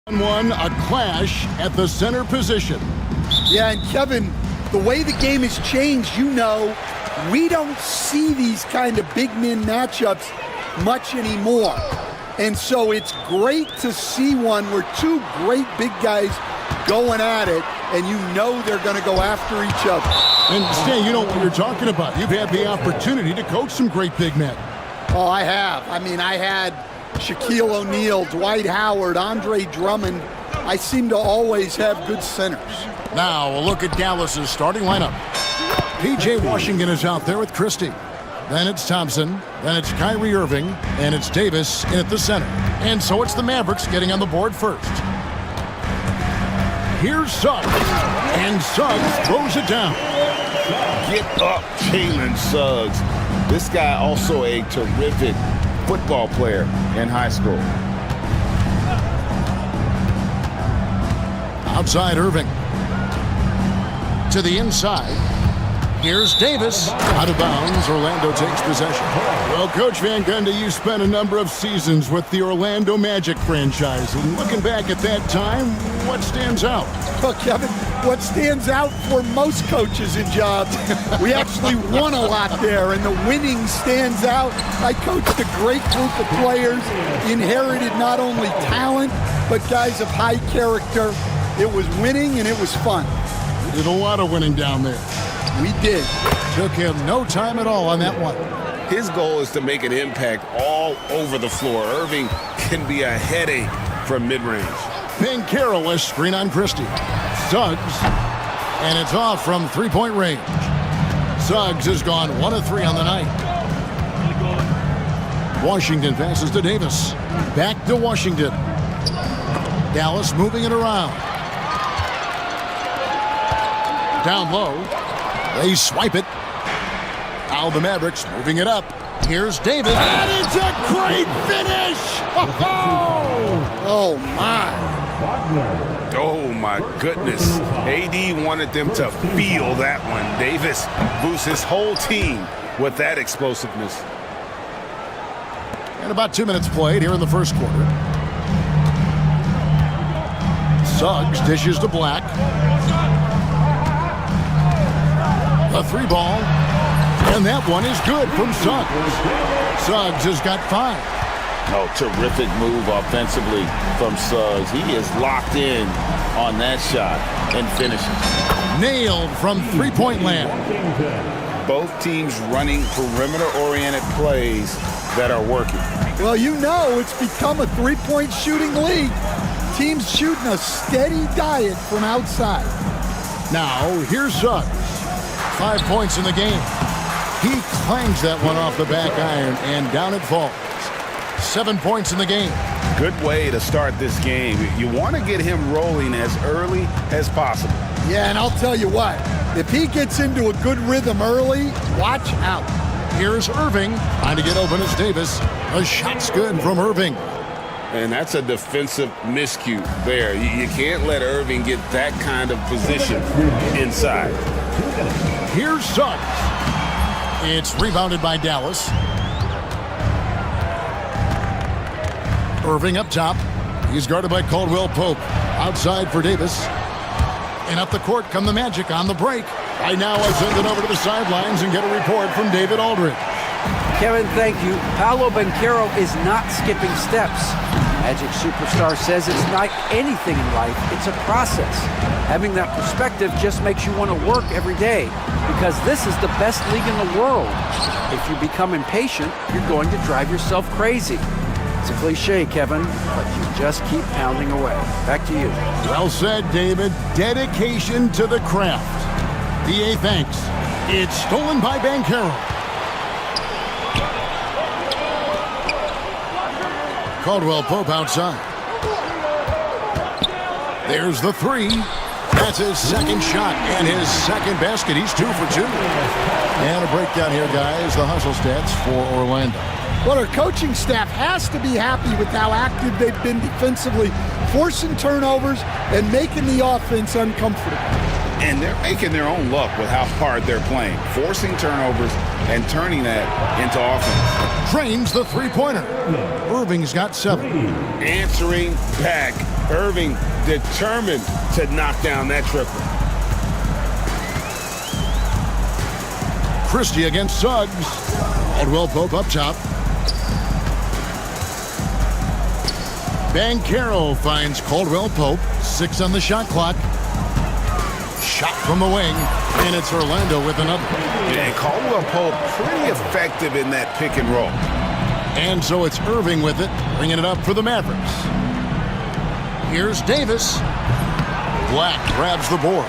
1-1, a clash at the center position. Yeah, and Kevin, the way the game has changed, you know, we don't see these kind of big men matchups much anymore. And so it's great to see one where two great big guys going at it, and you know they're going to go after each other. And Stan, you know what you're talking about. You've had the opportunity to coach some great big men. Oh, I have. I mean, I had Shaquille O'Neal, Dwight Howard, Andre Drummond. I seem to always have good centers. Now a look at Dallas's starting lineup. P.J. Washington is out there with Christie. Then it's Thompson, then it's Kyrie Irving, and it's Davis in at the center. And so it's the Mavericks getting on the board first. Here's Suggs, and Suggs throws it down. Get up, Jalen Suggs. This guy also a terrific football player in high school. Outside Irving. To the inside. Here's Davis. Out of bounds. Orlando takes possession. Well, Coach Van Gundy, you spent a number of seasons with the Orlando Magic franchise. And looking back at that time, what stands out? Well, Kevin, what stands out for most coaches in jobs, we actually won a lot there, and the winning stands out. I coached a great group of players, inherited not only talent, but guys of high character. It was winning, and it was fun. We did a lot of winning down there. We did. Took him no time at all on that one. His goal is to make an impact all over the floor. Irving can be a headache from mid-range. Banchero a screen on Christie. Suggs, and it's off from three-point range. Suggs has gone 1 of 3 on the night. Washington passes to Davis. Back to Washington. Dallas moving it around. Down low. They swipe it. Now the Mavericks moving it up. Here's Davis. And it's a great finish! Oh, my. Oh, my goodness. AD wanted them to feel that one. Davis boosts his whole team with that explosiveness. And about 2 minutes played here in the first quarter. Suggs dishes to Black. A 3-ball. And that one is good from Suggs. Suggs has got 5. Oh, terrific move offensively from Suggs. He is locked in on that shot and finishes. Nailed from three-point land. Both teams running perimeter-oriented plays that are working. Well, you know it's become a three-point shooting league. Teams shooting a steady diet from outside. Now, here's Suggs. 5 points in the game. He clangs that one off the back iron, and down it falls. 7 points in the game. Good way to start this game. You want to get him rolling as early as possible. Yeah, and I'll tell you what, if he gets into a good rhythm early, watch out. Here's Irving, trying to get open as Davis. A shot's good from Irving. And that's a defensive miscue there. You can't let Irving get that kind of position inside. Here's Suggs. It's rebounded by Dallas. Irving up top. He's guarded by Caldwell Pope. Outside for Davis. And up the court come the Magic on the break. Right now I send it over to the sidelines and get a report from David Aldridge. Kevin, thank you. Paolo Banchero is not skipping steps. Magic superstar says it's like anything in life, it's a process. Having that perspective just makes you want to work every day because this is the best league in the world. If you become impatient, you're going to drive yourself crazy. It's a cliche, Kevin, but you just keep pounding away. Back to you. Well said, David. Dedication to the craft. BA thanks. It's stolen by Banchero. Caldwell Pope outside. There's the 3. That's his second shot and his second basket. He's 2 for 2. And a breakdown here, guys. The hustle stats for Orlando. Well, our coaching staff has to be happy with how active they've been defensively, forcing turnovers and making the offense uncomfortable. And they're making their own luck with how hard they're playing, forcing turnovers and turning that into offense. Drains the three-pointer. Irving's got 7. Answering back. Irving determined to knock down that triple. Christie against Suggs. Caldwell Pope up top. Banchero finds Caldwell Pope. 6 on the shot clock. Shot from the wing, and it's Orlando with another. Yeah, and Caldwell Pope pretty effective in that pick and roll. And so it's Irving with it, bringing it up for the Mavericks. Here's Davis. Black grabs the board.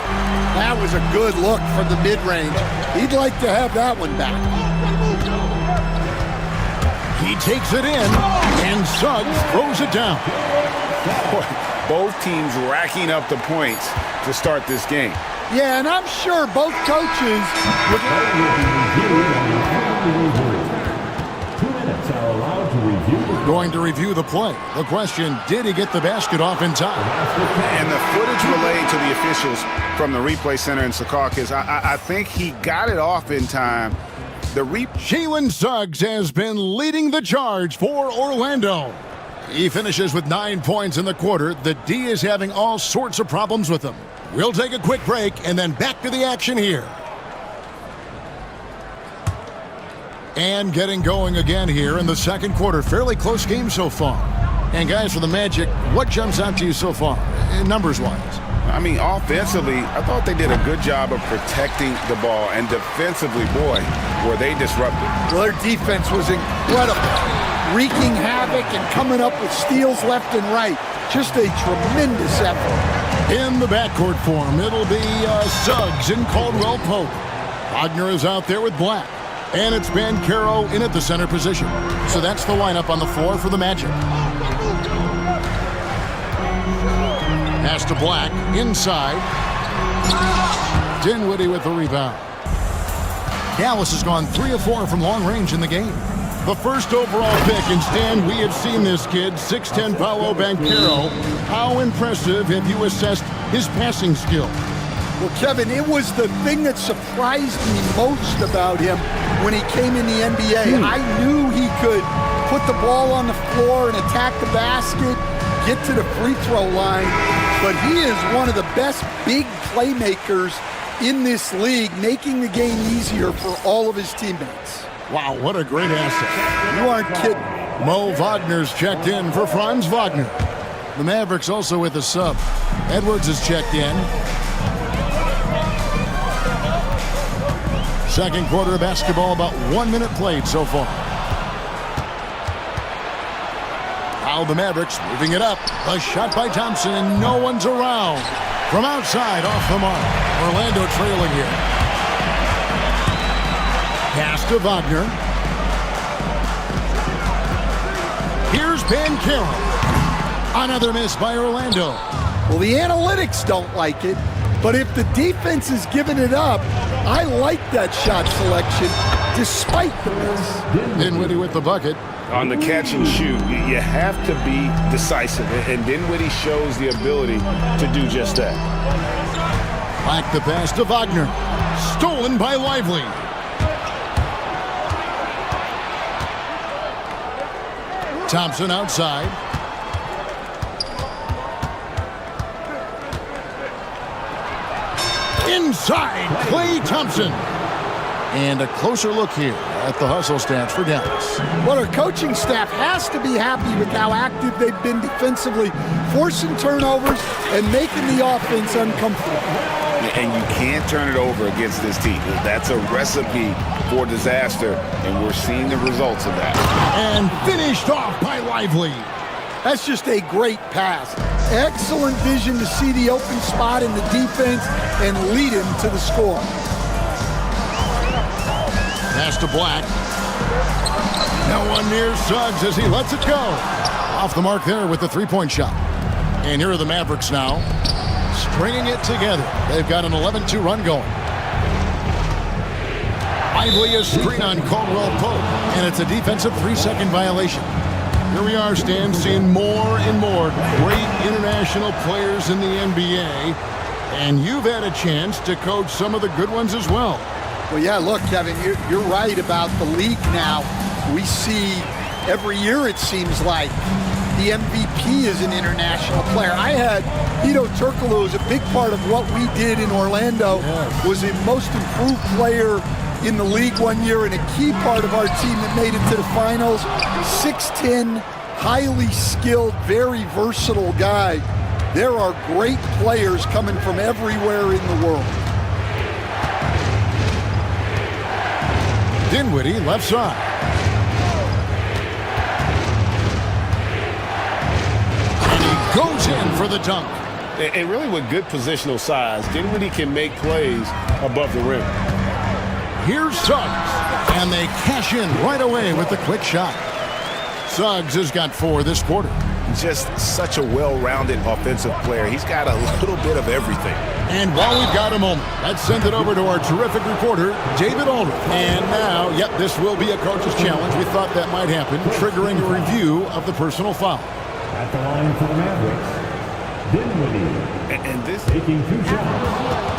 That was a good look from the mid-range. He'd like to have that one back. He takes it in, and Suggs throws it down. Both teams racking up the points to start this game. Yeah, and I'm sure both coaches would... 2 minutes are allowed to review. Going to review the play. The question, did he get the basket off in time? And the footage relayed to the officials from the replay center in Secaucus, I think he got it off in time. Jalen Suggs has been leading the charge for Orlando. He finishes with 9 points in the quarter. The D is having all sorts of problems with him. We'll take a quick break and then back to the action here. And getting going again here in the second quarter. Fairly close game so far. And guys, for the Magic, what jumps out to you so far, numbers-wise? I mean, offensively, I thought they did a good job of protecting the ball. And defensively, boy, were they disruptive. Well, their defense was incredible. Wreaking havoc and coming up with steals left and right. Just a tremendous effort. In the backcourt form, it'll be Suggs and Caldwell Pope. Wagner is out there with Black. And it's Banchero in at the center position. So that's the lineup on the floor for the Magic. Pass to Black, inside. Dinwiddie with the rebound. Dallas has gone 3 of 4 from long range in the game. The first overall pick, and Stan, we have seen this kid, 6'10" Paolo Banchero. How impressive have you assessed his passing skill? Well, Kevin, it was the thing that surprised me most about him when he came in the NBA. I knew he could put the ball on the floor and attack the basket, get to the free throw line, but he is one of the best big playmakers in this league, making the game easier for all of his teammates. Wow, what a great asset. You aren't kidding. Mo Wagner's checked in for Franz Wagner. The Mavericks also with a sub. Edwards is checked in. Second quarter of basketball, about 1 minute played so far. Now the Mavericks moving it up. A shot by Thompson, and no one's around. From outside, off the mark. Orlando trailing here. Pass to Wagner. Here's Banchero. Another miss by Orlando. Well, the analytics don't like it, but if the defense is giving it up, I like that shot selection despite the miss. Dinwiddie with the bucket. On the catch and shoot, you have to be decisive, and Dinwiddie shows the ability to do just that. Back the pass to Wagner. Stolen by Lively. Thompson outside. Inside, Klay Thompson. And a closer look here at the hustle stats for Dallas. Well, our coaching staff has to be happy with how active they've been defensively, forcing turnovers and making the offense uncomfortable. And you can't turn it over against this team. That's a recipe for disaster, and we're seeing the results of that. And finished off by Lively. That's just a great pass. Excellent vision to see the open spot in the defense and lead him to the score. Pass to Black. No one near Suggs as he lets it go. Off the mark there with the three-point shot. And here are the Mavericks now, stringing it together. They've got an 11-2 run going. Lively a screen on Caldwell Pope, and it's a defensive 3-second violation. Here we are, Stan, seeing more and more great international players in the NBA, and you've had a chance to coach some of the good ones as well. Well, yeah, look, Kevin, you're right about the league now We see every year, it seems like, the MVP is an international player. I had Hedo Turkoglu was a big part of what we did in Orlando, was a most improved player in the league one year and a key part of our team that made it to the finals. 6'10", highly skilled, very versatile guy. There are great players coming from everywhere in the world. Dinwiddie, left side. And he goes in for the dunk. And really with good positional size, Dinwiddie can make plays above the rim. Here's Suggs, and they cash in right away with the quick shot. Suggs has got 4 this quarter. Just such a well-rounded offensive player. He's got a little bit of everything. And while we've got a moment, let's send it over to our terrific reporter, David Aldridge. And now, yep, this will be a coach's challenge. We thought that might happen, triggering a review of the personal foul. At the line for the Mavericks, Dinwiddie. And this taking 2 shots.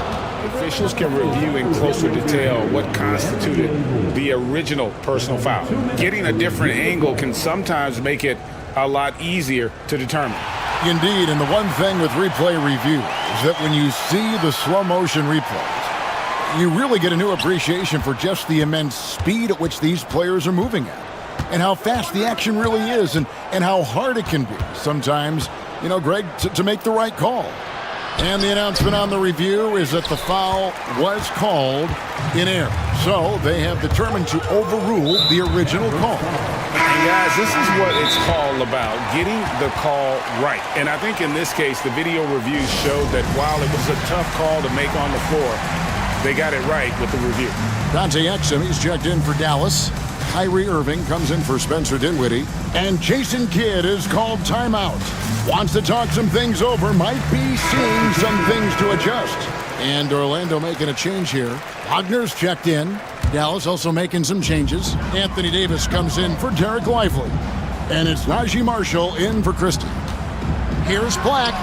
Officials can review in closer detail what constituted the original personal foul. Getting a different angle can sometimes make it a lot easier to determine. Indeed, and the one thing with replay review is that when you see the slow motion replays, you really get a new appreciation for just the immense speed at which these players are moving at, and how fast the action really is, and how hard it can be sometimes, you know, Greg, to make the right call. And the announcement on the review is that the foul was called in error. So they have determined to overrule the original call. And guys, this is what it's all about, getting the call right. And I think in this case, the video reviews showed that while it was a tough call to make on the floor, they got it right with the review. Dante Exum, he's checked in for Dallas. Kyrie Irving comes in for Spencer Dinwiddie. And Jason Kidd is called timeout. Wants to talk some things over, might be seeing some things to adjust. And Orlando making a change here. Wagner's checked in. Dallas also making some changes. Anthony Davis comes in for Derek Lively. And it's Najee Marshall in for Christie. Here's Black.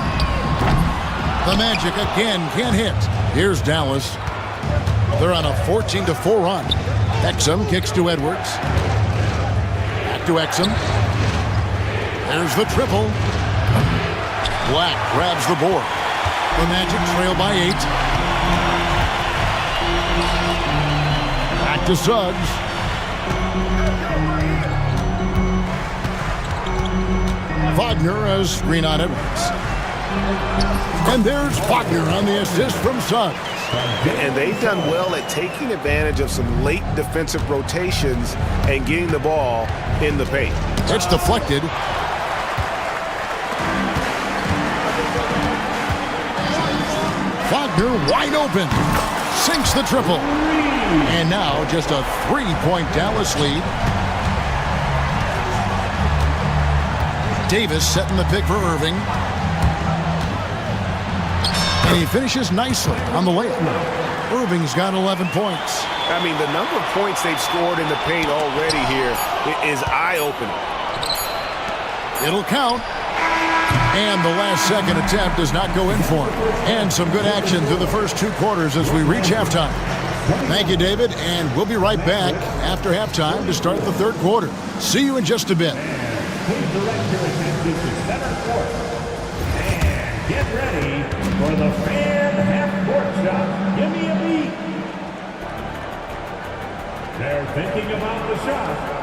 The Magic again can't hit. Here's Dallas. They're on a 14-4 run. Exum kicks to Edwards. Back to Exum. There's the triple. Black grabs the board. The Magic trail by 8. Back to Suggs. Wagner has screen on Edwards. And there's Wagner on the assist from Suggs. And they've done well at taking advantage of some late defensive rotations and getting the ball in the paint. It's deflected. Wagner wide open. Sinks the triple. And now just a 3-point Dallas lead. Davis setting the pick for Irving. And he finishes nicely on the layup. Irving's got 11 points. I mean, the number of points they've scored in the paint already here is eye-opening. It'll count. And the last second attempt does not go in for him. And some good action through the first 2 quarters as we reach halftime. Thank you, David, and we'll be right back after halftime to start the 3rd quarter. See you in just a bit. Get ready for the fan half-court shot. Give me a beat. They're thinking about the shot.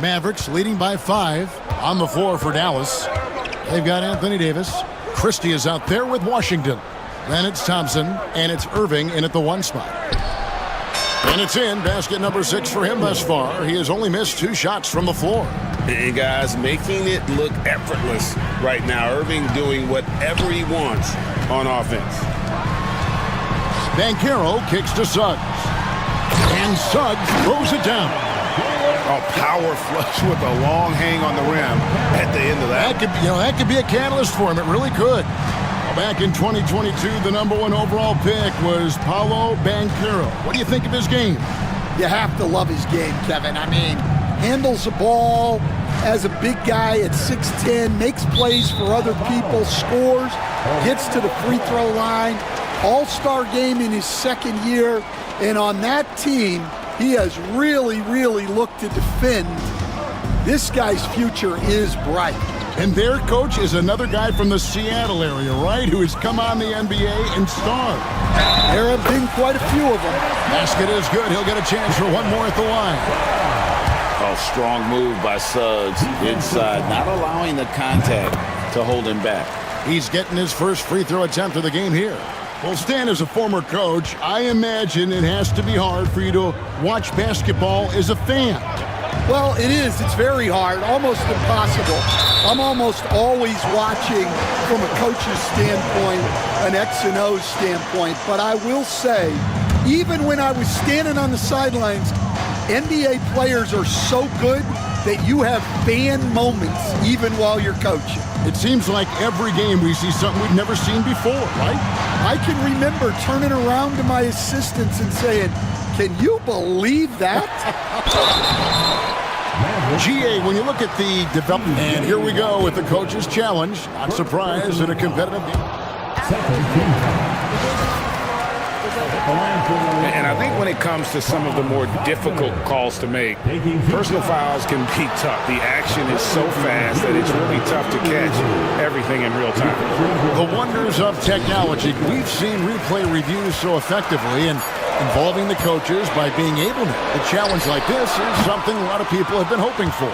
Mavericks leading by 5 on the floor for Dallas. They've got Anthony Davis. Christie is out there with Washington. Then it's Thompson, and it's Irving in at the 1 spot. And it's in. Basket number 6 for him thus far. He has only missed 2 shots from the floor. And guys, making it look effortless right now. Irving doing whatever he wants on offense. Banchero kicks to Suggs. And Suggs throws it down. A power flush with a long hang on the rim at the end of that. That could be a catalyst for him. It really could. Back in 2022, the number 1 overall pick was Paolo Banchero. What do you think of his game? You have to love his game, Kevin. I mean, handles the ball as a big guy at 6'10", makes plays for other people, scores, gets to the free throw line. All-star game in his 2nd year. And on that team, he has really, really looked to defend. This guy's future is bright. And their coach is another guy from the Seattle area, right, who has come on the NBA and starred. There have been quite a few of them. Basket is good. He'll get a chance for 1 more at the line. Oh, strong move by Suggs inside, not allowing the contact to hold him back. He's getting his first free throw attempt of the game here. Well, Stan, as a former coach, I imagine it has to be hard for you to watch basketball as a fan. Well, it is. It's very hard, almost impossible. I'm almost always watching from a coach's standpoint, an X and O standpoint. But I will say, even when I was standing on the sidelines, NBA players are so good that you have fan moments even while you're coaching. It seems like every game we see something we've never seen before, right? I can remember turning around to my assistants and saying, "Can you believe that?" GA, when you look at the development, and here we go with the coach's challenge. Not surprised in a competitive game. And I think when it comes to some of the more difficult calls to make, personal fouls can be tough. The action is so fast that it's really tough to catch everything in real time. The wonders of technology. We've seen replay reviews so effectively and involving the coaches by being able to. A challenge like this is something a lot of people have been hoping for.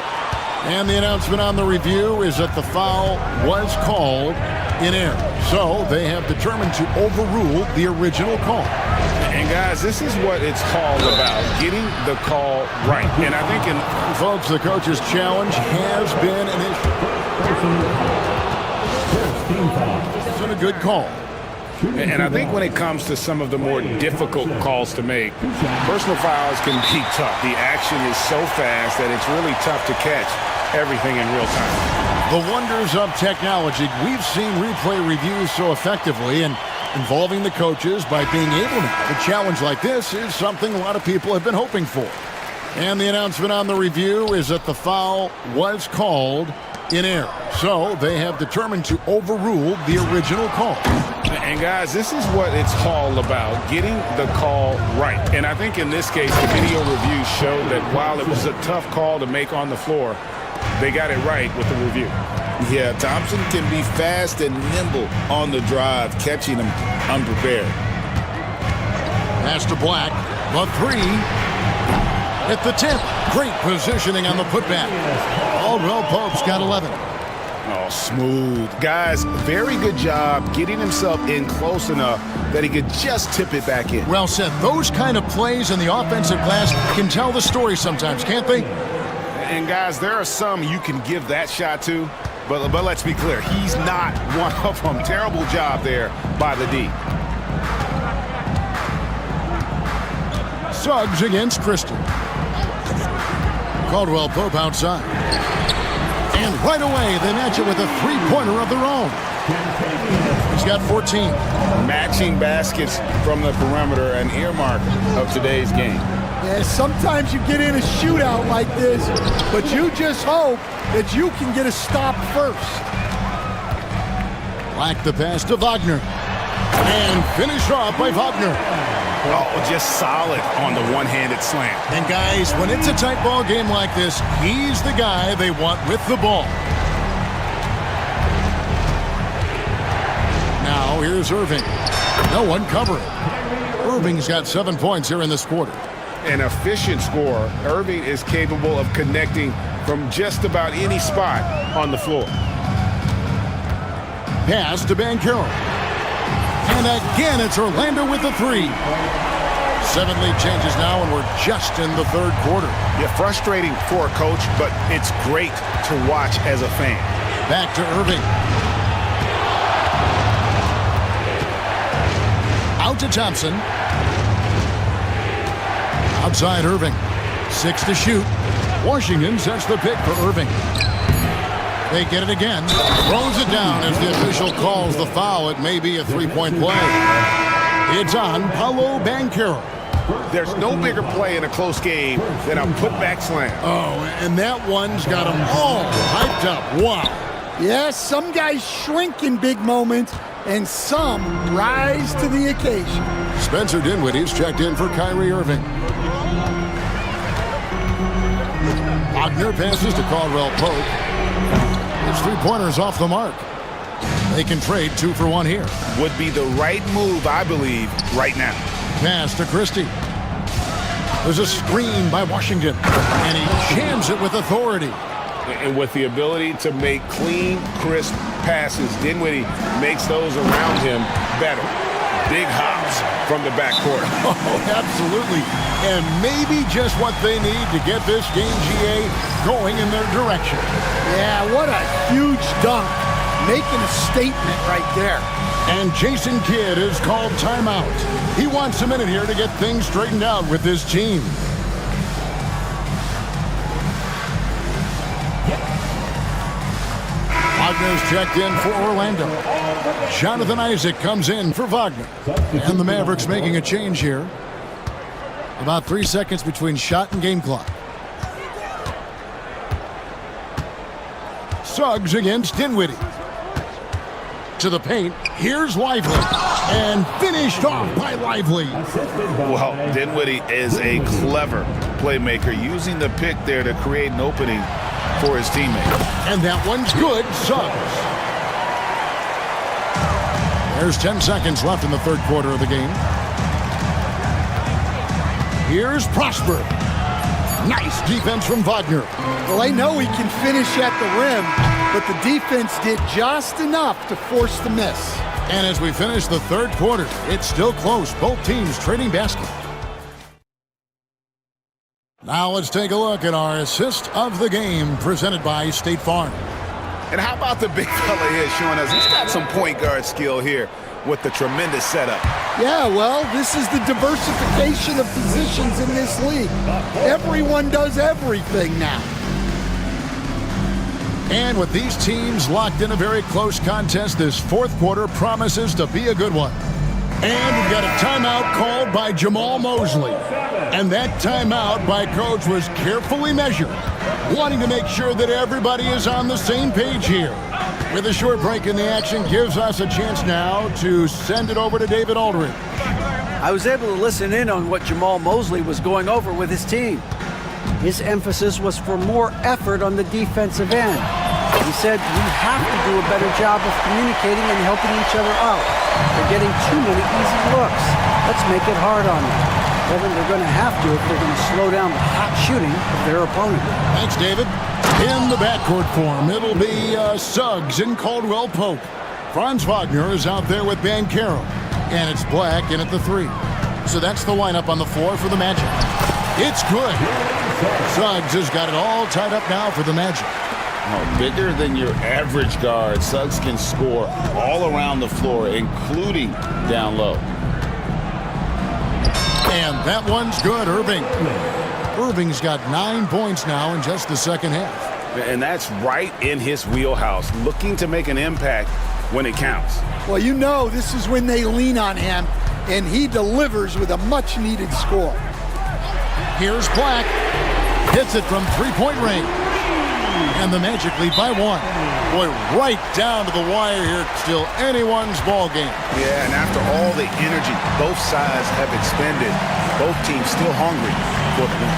And the announcement on the review is that the foul was called in error. So they have determined to overrule the original call. And guys, this is what it's all about, getting the call right. And I think, folks, the coach's challenge has been an issue. It's been a good call. And I think when it comes to some of the more difficult calls to make, personal fouls can be tough. The action is so fast that it's really tough to catch everything in real time. The wonders of technology. We've seen replay reviews so effectively and involving the coaches by being able to. A challenge like this is something a lot of people have been hoping for. And the announcement on the review is that the foul was called in error. So they have determined to overrule the original call. And guys, this is what it's all about, getting the call right. And I think in this case, the video review showed that while it was a tough call to make on the floor, they got it right with the review. Yeah, Thompson can be fast and nimble on the drive, catching him unprepared. Pass to Black, the 3 at the tip. Great positioning on the putback. Caldwell Pope's got 11. Oh, smooth. Guys, very good job getting himself in close enough that he could just tip it back in. Well said. Those kind of plays in the offensive glass can tell the story sometimes, can't they? And guys, there are some you can give that shot to, but let's be clear, he's not one of them. Terrible job there by the D. Suggs against Christie. Caldwell Pope outside. And right away, they match it with a three-pointer of their own. He's got 14. Matching baskets from the perimeter, an earmark of today's game. Yeah, sometimes you get in a shootout like this, but you just hope that you can get a stop first. Black the pass to Wagner. And finished off by Wagner. Oh, just solid on the one-handed slam. And guys, when it's a tight ball game like this, he's the guy they want with the ball. Now here's Irving. No one covering. Irving's got 7 points here in this quarter. an efficient scorer, Irving is capable of connecting from just about any spot on the floor. Pass to Banchero. And again, it's Orlando with the three. 7 lead changes now, and we're just in the third quarter. Yeah, frustrating for a coach, but it's great to watch as a fan. Back to Irving. Out to Thompson. Outside Irving. 6 to shoot. Washington sets the pick for Irving. They get it again. Throws it down as the official calls the foul. It may be a three-point play. It's on Paolo Banchero. There's no bigger play in a close game than a putback slam. Oh, and that one's got them all hyped up. Wow. Yes, some guys shrink in big moments, and some rise to the occasion. Spencer Dinwiddie's checked in for Kyrie Irving. Wagner passes to Caldwell Pope. His three-pointers off the mark. They can trade 2 for 1 here. Would be the right move, I believe, right now. Pass to Christie. There's a screen by Washington, and he jams it with authority. And with the ability to make clean, crisp passes, Dinwiddie makes those around him better. Big hops from the backcourt. Oh, absolutely. And maybe just what they need to get this game, GA, going in their direction. Yeah, what a huge dunk. Making a statement right there. And Jason Kidd is called timeout. He wants a minute here to get things straightened out with his team. Wagner's checked in for Orlando. Jonathan Isaac comes in for Wagner. And the Mavericks making a change here. About 3 seconds between shot and game clock. Suggs against Dinwiddie. To the paint. Here's Lively. And finished off by Lively. Well, Dinwiddie is a clever playmaker, using the pick there to create an opening for his teammate. And that one's good. Suggs. There's 10 seconds left in the third quarter of the game. Here's Prosper. Nice defense from Wagner. Well, they know he can finish at the rim, but the defense did just enough to force the miss. And as we finish the third quarter, it's still close. Both teams trading baskets. Now let's take a look at our assist of the game presented by State Farm. And how about the big fella here showing us he's got some point guard skill here with the tremendous setup. Yeah, well, this is the diversification of positions in this league. Everyone does everything now. And with these teams locked in a very close contest, this fourth quarter promises to be a good one. And we've got a timeout called by Jamal Mosley. And that timeout by coach was carefully measured, wanting to make sure that everybody is on the same page here. With a short break in the action, gives us a chance now to send it over to David Aldridge. I was able to listen in on what Jamal Mosley was going over with his team. His emphasis was for more effort on the defensive end. He said we have to do a better job of communicating and helping each other out. They're getting too many easy looks. Let's make it hard on them. Kevin, they're going to have to if they're going to slow down the hot shooting of their opponent. Thanks, David. In the backcourt form, it'll be Suggs and Caldwell Pope. Franz Wagner is out there with Banchero. And it's Black in at the 3. So that's the lineup on the floor for the Magic. It's good. Suggs has got it all tied up now for the Magic. Oh, bigger than your average guard, Suggs can score all around the floor, including down low. And that one's good, Irving. Irving's got 9 points now in just the second half. And that's right in his wheelhouse, looking to make an impact when it counts. Well, you know this is when they lean on him, and he delivers with a much-needed score. Here's Black. Hits it from three-point range. And the Magic lead by 1. Boy, right down to the wire here. Still anyone's ball game. Yeah, and after all the energy both sides have expended, both teams still hungry for the win.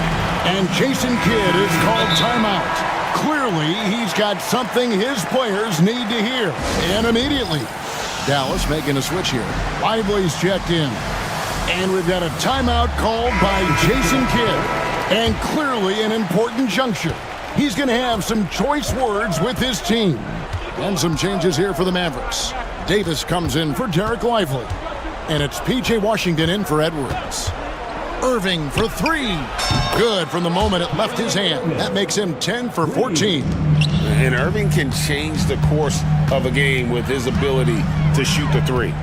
And Jason Kidd is called timeout. Clearly, he's got something his players need to hear. And immediately, Dallas making a switch here. Lively's checked in. And we've got a timeout called by Jason Kidd. And clearly an important juncture. He's going to have some choice words with his team. And some changes here for the Mavericks. Davis comes in for Derek Lively. And it's P.J. Washington in for Edwards. Irving for three. Good from the moment it left his hand. That makes him 10 for 14. And Irving can change the course of a game with his ability to shoot the three.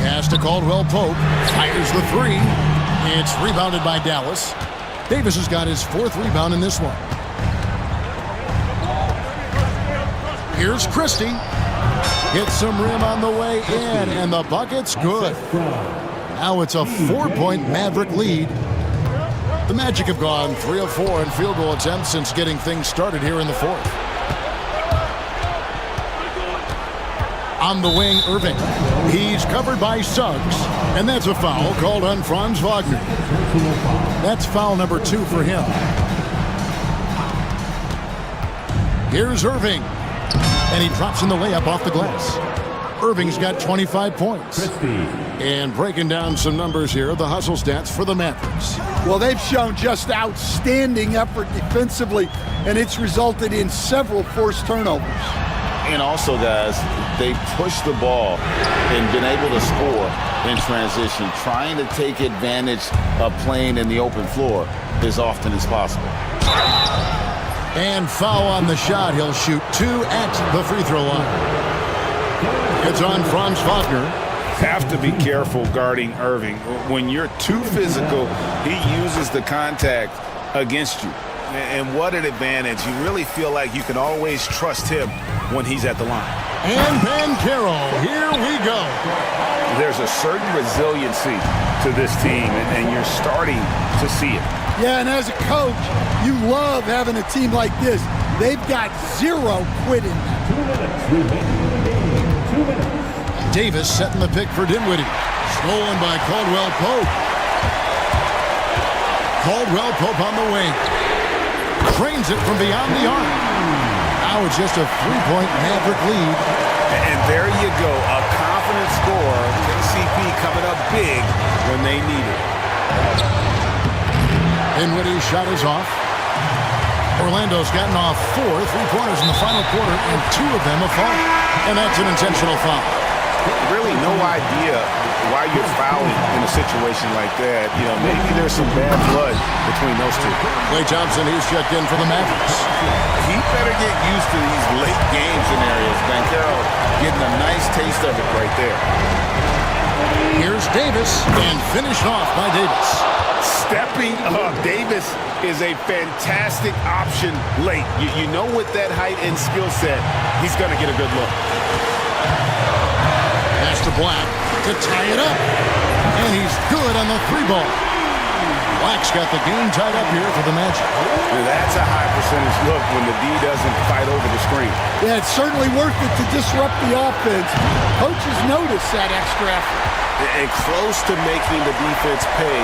Pass to Caldwell Pope. Fires the three. It's rebounded by Dallas. Davis has got his fourth rebound in this one. Here's Christie. Hits some rim on the way in, and the bucket's good. Now it's a 4-point Maverick lead. The Magic have gone 3 of 4 in field goal attempts since getting things started here in the fourth. On the wing, Irving. He's covered by Suggs, and that's a foul called on Franz Wagner. That's foul number 2 for him. Here's Irving, and he drops in the layup off the glass. Irving's got 25 points. And breaking down some numbers here, the hustle stats for the Mavericks. Well, they've shown just outstanding effort defensively, and it's resulted in several forced turnovers. And also, guys, they pushed the ball and been able to score in transition, trying to take advantage of playing in the open floor as often as possible. And foul on the shot. He'll shoot 2 at the free throw line. It's on Franz Wagner. Have to be careful guarding Irving. When you're too physical, he uses the contact against you. And what an advantage. You really feel like you can always trust him when he's at the line. And Banchero, here we go. There's a certain resiliency to this team, and you're starting to see it. Yeah, and as a coach, you love having a team like this. They've got zero quitting. Davis setting the pick for Dinwiddie. Stolen by Caldwell Pope. Caldwell Pope on the wing. Cranes it from beyond the arc. Now it's just a 3-point Maverick lead. And there you go, a confident score. KCP coming up big when they need it. Dinwiddie's shot is off. Orlando's gotten off 4 3-pointers in the final quarter, and 2 of them have fallen. And that's an intentional foul. Really no idea why you're fouling in a situation like that. You know, maybe there's some bad blood between those two. Klay Thompson, he's checked in for the Mavericks. He better get used to these late game scenarios. Banchero getting a nice taste of it right there. Here's Davis, and finished off by Davis. Stepping up. Davis is a fantastic option late. You know, with that height and skill set, he's going to get a good look. Pass to Black to tie it up. And he's good on the 3-ball. Black's got the game tied up here for the Magic. That's a high percentage look when the D doesn't fight over the screen. Yeah, it's certainly worth it to disrupt the offense. Coaches notice that extra effort. And close to making the defense pay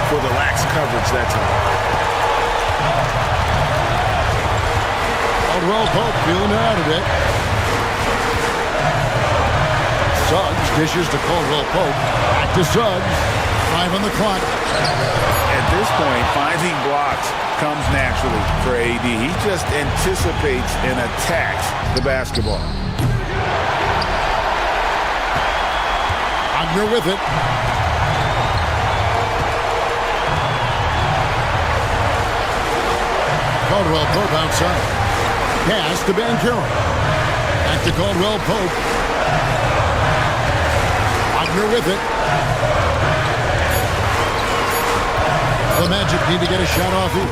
for the lax coverage that time. Caldwell Pope feeling out of it. Suggs dishes to Caldwell Pope. Back to Suggs. 5 on the clock. At this point, finding blocks comes naturally for AD. He just anticipates and attacks the basketball. Wagner with it. Caldwell Pope outside. Pass to Banchero. Back to Caldwell Pope. Wagner with it. The Magic need to get a shot off here.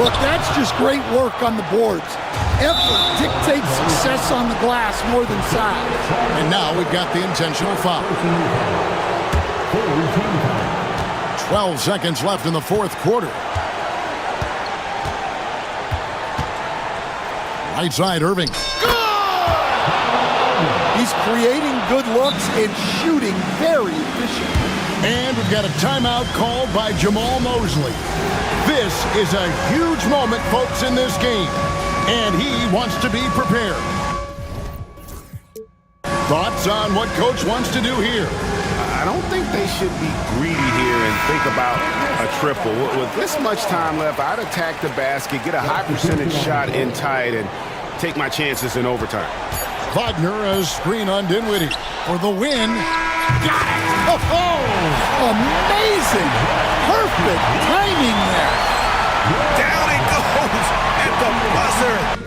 Look, that's just great work on the boards. Effort dictates success on the glass more than size. And now we've got the intentional foul. 12 seconds left in the fourth quarter. Right side, Irving. He's creating good looks and shooting very efficient. And we've got a timeout called by Jamal Mosley. This is a huge moment, folks, in this game. And he wants to be prepared. Thoughts on what Coach wants to do here? I don't think they should be greedy here and think about a triple. With this much time left, I'd attack the basket, get a high percentage shot in tight, and take my chances in overtime. Wagner a screen on Dinwiddie for the win. Got it! Oh, amazing! Perfect timing there. Down it goes at the buzzer.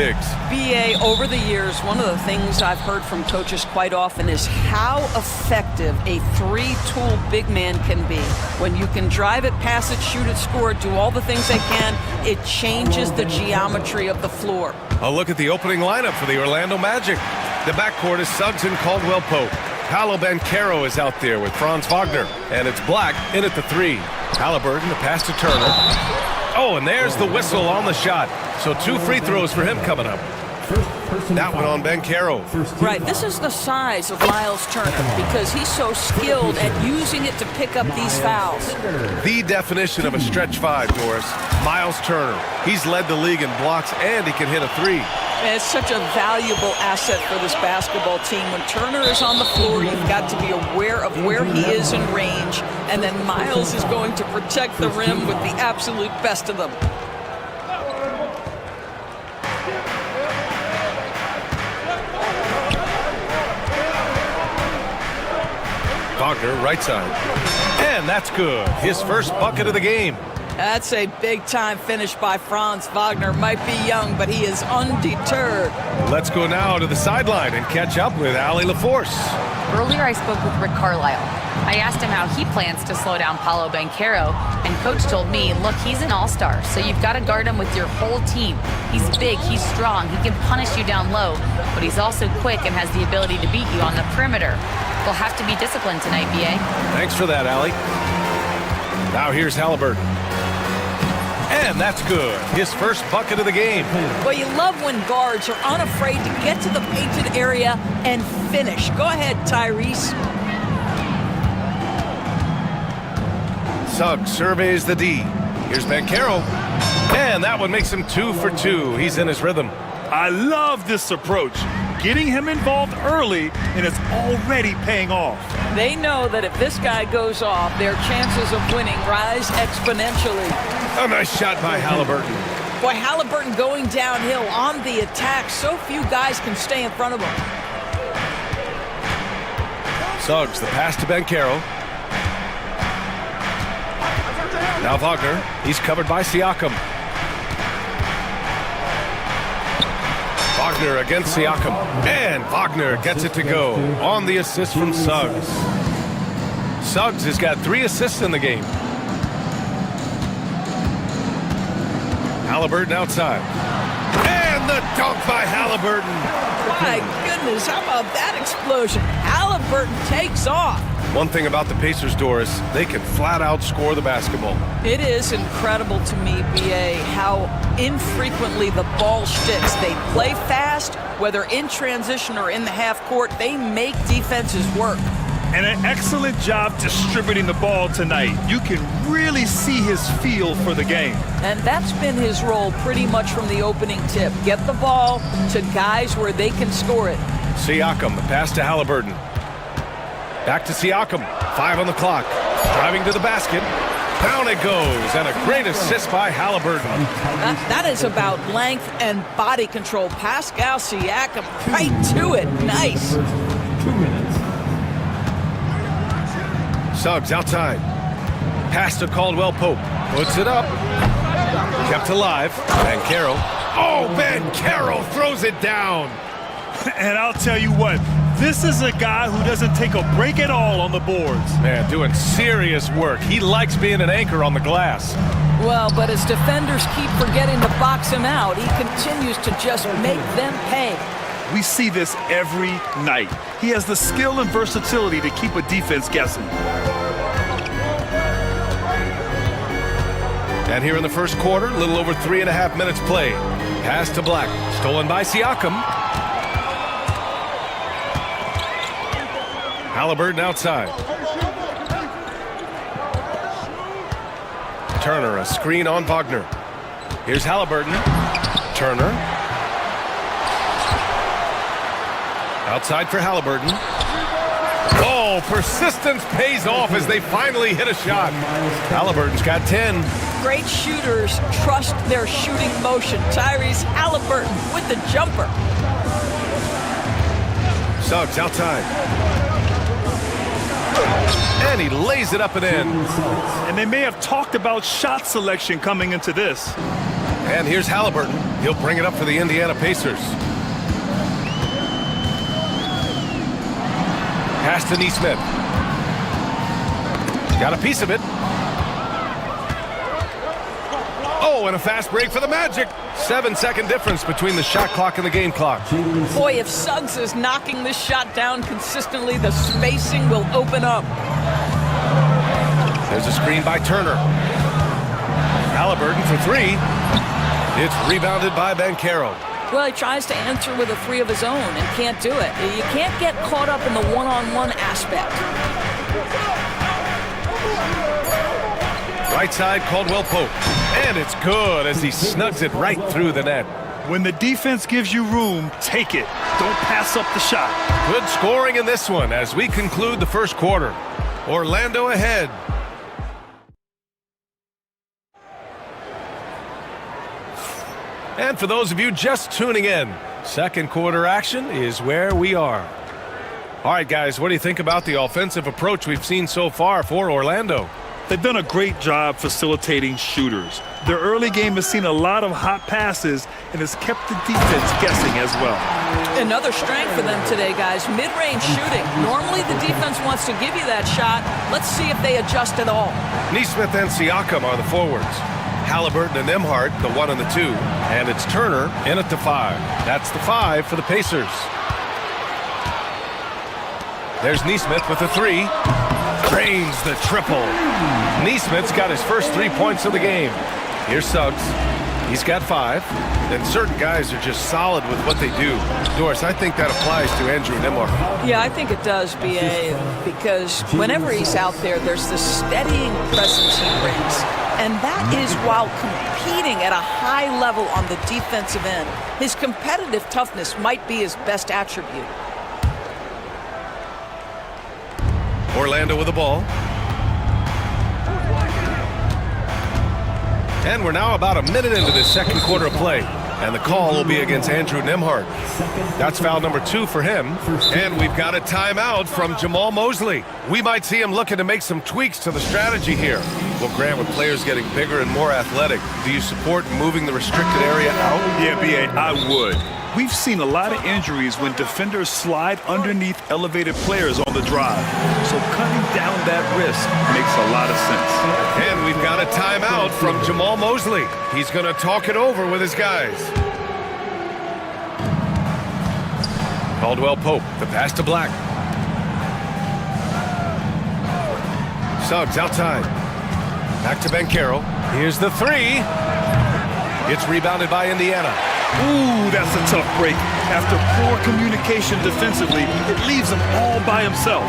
bigs. BA, over the years, one of the things I've heard from coaches quite often is how effective a three-tool big man can be. When you can drive it, pass it, shoot it, score it, do all the things they can, it changes the geometry of the floor. A look at the opening lineup for the Orlando Magic. The backcourt is Suggs and Caldwell Pope. Paolo Banchero is out there with Franz Wagner. And it's Black in at the 3. Halliburton, the pass to Turner. Oh, and there's the whistle on the shot. So 2 free throws for him coming up. That one on Banchero. Right, this is the size of Miles Turner because he's so skilled at using it to pick up these fouls. The definition of a stretch 5, Doris. Miles Turner. He's led the league in blocks and he can hit a 3. And it's such a valuable asset for this basketball team. When Turner is on the floor, you've got to be aware of where he is in range, and then Miles is going to protect the rim with the absolute best of them. Wagner, right side. And that's good. His first bucket of the game. That's a big-time finish by Franz Wagner. Might be young, but he is undeterred. Let's go now to the sideline and catch up with Allie LaForce. Earlier, I spoke with Rick Carlisle. I asked him how he plans to slow down Paolo Banchero, and Coach told me, look, he's an all-star, so you've got to guard him with your whole team. He's big, he's strong, he can punish you down low, but he's also quick and has the ability to beat you on the perimeter. We'll have to be disciplined tonight, BA. Thanks for that, Allie. Now here's Halliburton. And that's good. His first bucket of the game. Well, you love when guards are unafraid to get to the painted area and finish. Go ahead, Tyrese. Suggs surveys the D. Here's Banchero. And that one makes him 2 for 2. He's in his rhythm. I love this approach. Getting him involved early, and it's already paying off. They know that if this guy goes off, their chances of winning rise exponentially. A nice shot by Halliburton. Boy, Halliburton going downhill on the attack. So few guys can stay in front of him. Suggs, the pass to Banchero. Now Wagner. He's covered by Siakam. Wagner against Siakam. And Wagner gets it to go on the assist from Suggs. Suggs has got 3 assists in the game. Halliburton outside. And the dunk by Halliburton. My goodness, how about that explosion? Halliburton takes off. One thing about the Pacers, Doris, they can flat out score the basketball. It is incredible to me, BA, how infrequently the ball sticks. They play fast, whether in transition or in the half court, they make defenses work. And an excellent job distributing the ball tonight. You can really see his feel for the game. And that's been his role pretty much from the opening tip. Get the ball to guys where they can score it. Siakam, the pass to Halliburton. Back to Siakam, 5 on the clock. Driving to the basket. Down it goes, and a great assist by Halliburton. That is about length and body control. Pascal Siakam right to it. Nice. 2 minutes. Suggs outside. Pass to Caldwell Pope. Puts it up. Kept alive. Banchero. Oh, Banchero throws it down. And I'll tell you what, this is a guy who doesn't take a break at all on the boards. Man, doing serious work. He likes being an anchor on the glass. Well, but as defenders keep forgetting to box him out, he continues to just make them pay. We see this every night. He has the skill and versatility to keep a defense guessing. And here in the first quarter, a little over 3.5 minutes play. Pass to Black. Stolen by Siakam. Halliburton outside. Turner, a screen on Wagner. Here's Halliburton. Turner. Outside for Halliburton. Oh, persistence pays off as they finally hit a shot. Halliburton's got 10. Great shooters trust their shooting motion. Tyrese Halliburton with the jumper. Suggs outside. And he lays it up and in. And they may have talked about shot selection coming into this. And here's Halliburton. He'll bring it up for the Indiana Pacers. Pass to Neesmith. Got a piece of it. Oh, and a fast break for the Magic. 7-second difference between the shot clock and the game clock. Boy, if Suggs is knocking this shot down consistently, the spacing will open up. There's a screen by Turner. Halliburton for three. It's rebounded by Banchero. Well, he tries to answer with a three of his own and can't do it. You can't get caught up in the one-on-one aspect. Right side, Caldwell Pope. And it's good as he snugs it right through the net. When the defense gives you room, take it. Don't pass up the shot. Good scoring in this one as we conclude the first quarter. Orlando ahead. And for those of you just tuning in, second quarter action is where we are. All right, guys, what do you think about the offensive approach we've seen so far for Orlando? They've done a great job facilitating shooters. Their early game has seen a lot of hot passes and has kept the defense guessing as well. Another strength for them today, guys, mid-range shooting. Normally the defense wants to give you that shot. Let's see if they adjust at all. Neesmith and Siakam are the forwards. Halliburton and Nembhard, the 1 and the 2. And it's Turner in at the 5. That's the 5 for the Pacers. There's Neesmith with the 3. Drains the triple. Neesmith's got his first 3 points of the game. Here's Suggs. He's got 5. And certain guys are just solid with what they do. Doris, I think that applies to Andrew Nembhard. Yeah, I think it does, B.A., because whenever he's out there, there's this steadying presence he brings. And that is while competing at a high level on the defensive end. His competitive toughness might be his best attribute. Orlando with the ball. And we're now about a minute into this second quarter of play. And the call will be against Andrew Nembhard. That's foul number 2 for him. And we've got a timeout from Jamal Mosley. We might see him looking to make some tweaks to the strategy here. Well, Grant, with players getting bigger and more athletic, do you support moving the restricted area out? Yeah, B.A., I would. We've seen a lot of injuries when defenders slide underneath elevated players on the drive. So cutting down that risk makes a lot of sense. And we've got a timeout from Jamal Mosley. He's going to talk it over with his guys. Caldwell Pope, the pass to Black. Suggs outside. Back to Banchero. Here's the 3. It's rebounded by Indiana. Ooh, that's a tough break. After poor communication defensively, it leaves him all by himself.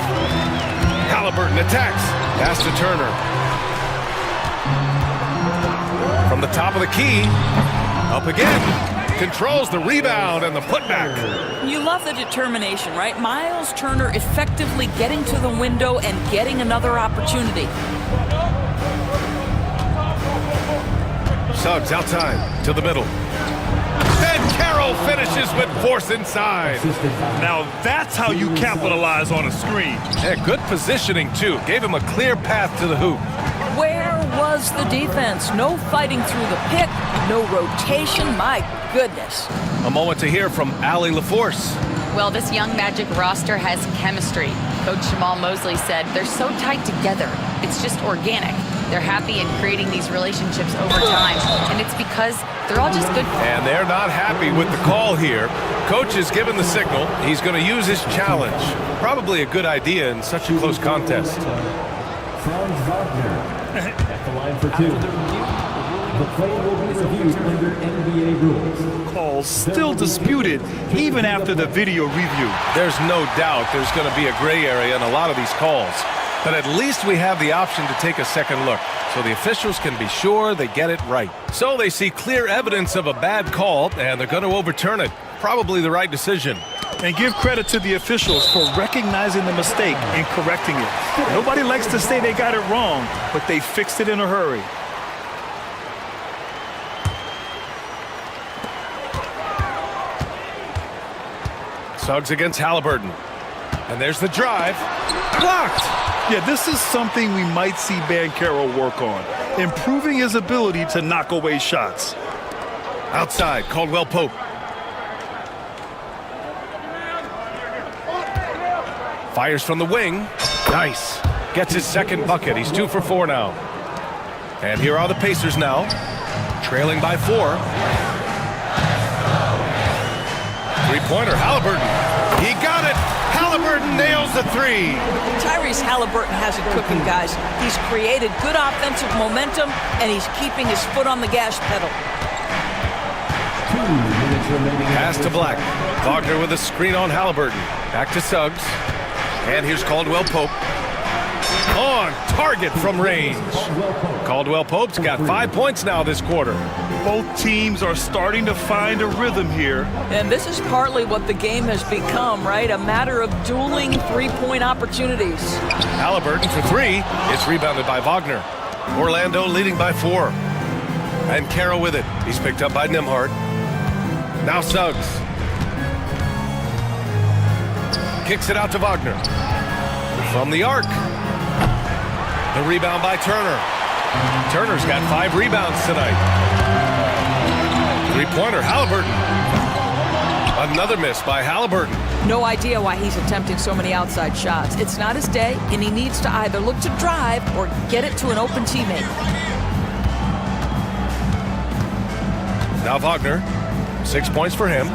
Halliburton attacks. Pass to Turner. From the top of the key. Up again. Controls the rebound and the putback. You love the determination, right? Miles Turner effectively getting to the window and getting another opportunity. Suggs outside to the middle. And Carroll finishes with force inside. Now that's how you capitalize on a screen. Yeah, good positioning, too. Gave him a clear path to the hoop. Where was the defense? No fighting through the pick, no rotation. My goodness. A moment to hear from Allie LaForce. Well, this young Magic roster has chemistry. Coach Jamal Mosley said they're so tight together. It's just organic. They're happy in creating these relationships over time, and it's because they're all just good. And they're not happy with the call here. Coach has given the signal. He's going to use his challenge. Probably a good idea in such a close contest. Franz Wagner at the line for 2. The play will be reviewed under NBA rules. Calls still disputed even after the video review. There's no doubt there's going to be a gray area in a lot of these calls. But at least we have the option to take a second look, so the officials can be sure they get it right. So they see clear evidence of a bad call, and they're going to overturn it. Probably the right decision. And give credit to the officials for recognizing the mistake and correcting it. Nobody likes to say they got it wrong, but they fixed it in a hurry. Suggs against Halliburton. And there's the drive. Blocked! Yeah, this is something we might see Banchero work on, improving his ability to knock away shots. Outside, Caldwell Pope. Fires from the wing. Nice. Gets his second bucket. He's 2 for 4 now. And here are the Pacers now, trailing by 4. Three-pointer, Halliburton. He got it. Halliburton nails the 3. Tyrese Halliburton has it cooking, guys. He's created good offensive momentum, and he's keeping his foot on the gas pedal. 2 minutes remaining. Pass to Black. Wagner with a screen on Halliburton. Back to Suggs. And here's Caldwell Pope. On target from range. Caldwell Pope's got 5 points now this quarter. Both teams are starting to find a rhythm here. And this is partly what the game has become, right? A matter of dueling three-point opportunities. Halliburton for 3. It's rebounded by Wagner. Orlando leading by 4. And Carroll with it. He's picked up by Nembhard. Now Suggs. Kicks it out to Wagner. From the arc. The rebound by Turner. Turner's got 5 rebounds tonight. Three-pointer, Halliburton. Another miss by Halliburton. No idea why he's attempting so many outside shots. It's not his day, and he needs to either look to drive or get it to an open teammate. Now Wagner. 6 points for him.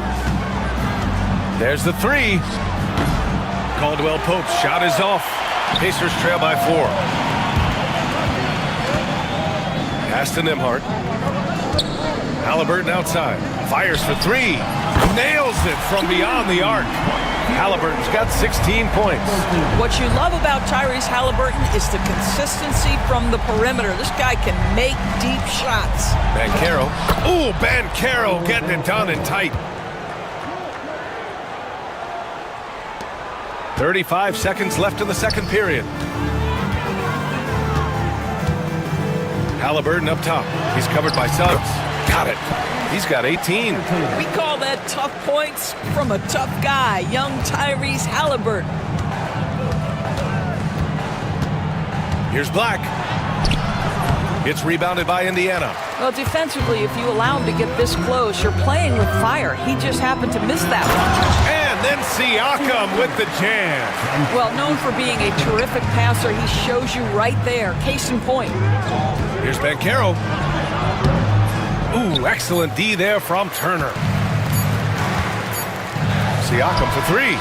There's the 3. Caldwell Pope's shot is off. Pacers trail by 4. Pass to Nembhard. Halliburton outside. Fires for 3. Nails it from beyond the arc. Halliburton's got 16 points. What you love about Tyrese Halliburton is the consistency from the perimeter. This guy can make deep shots. Banchero. Ooh, Banchero getting it done and tight. 35 seconds left in the second period. Halliburton up top. He's covered by Suggs. Got it. He's got 18. We call that tough points from a tough guy, young Tyrese Halliburton. Here's Black. It's rebounded by Indiana. Well, defensively, if you allow him to get this close, you're playing with fire. He just happened to miss that one. And then Siakam with the jam. Well, known for being a terrific passer, he shows you right there. Case in point. Here's Banchero. Ooh, excellent D there from Turner. Siakam for 3.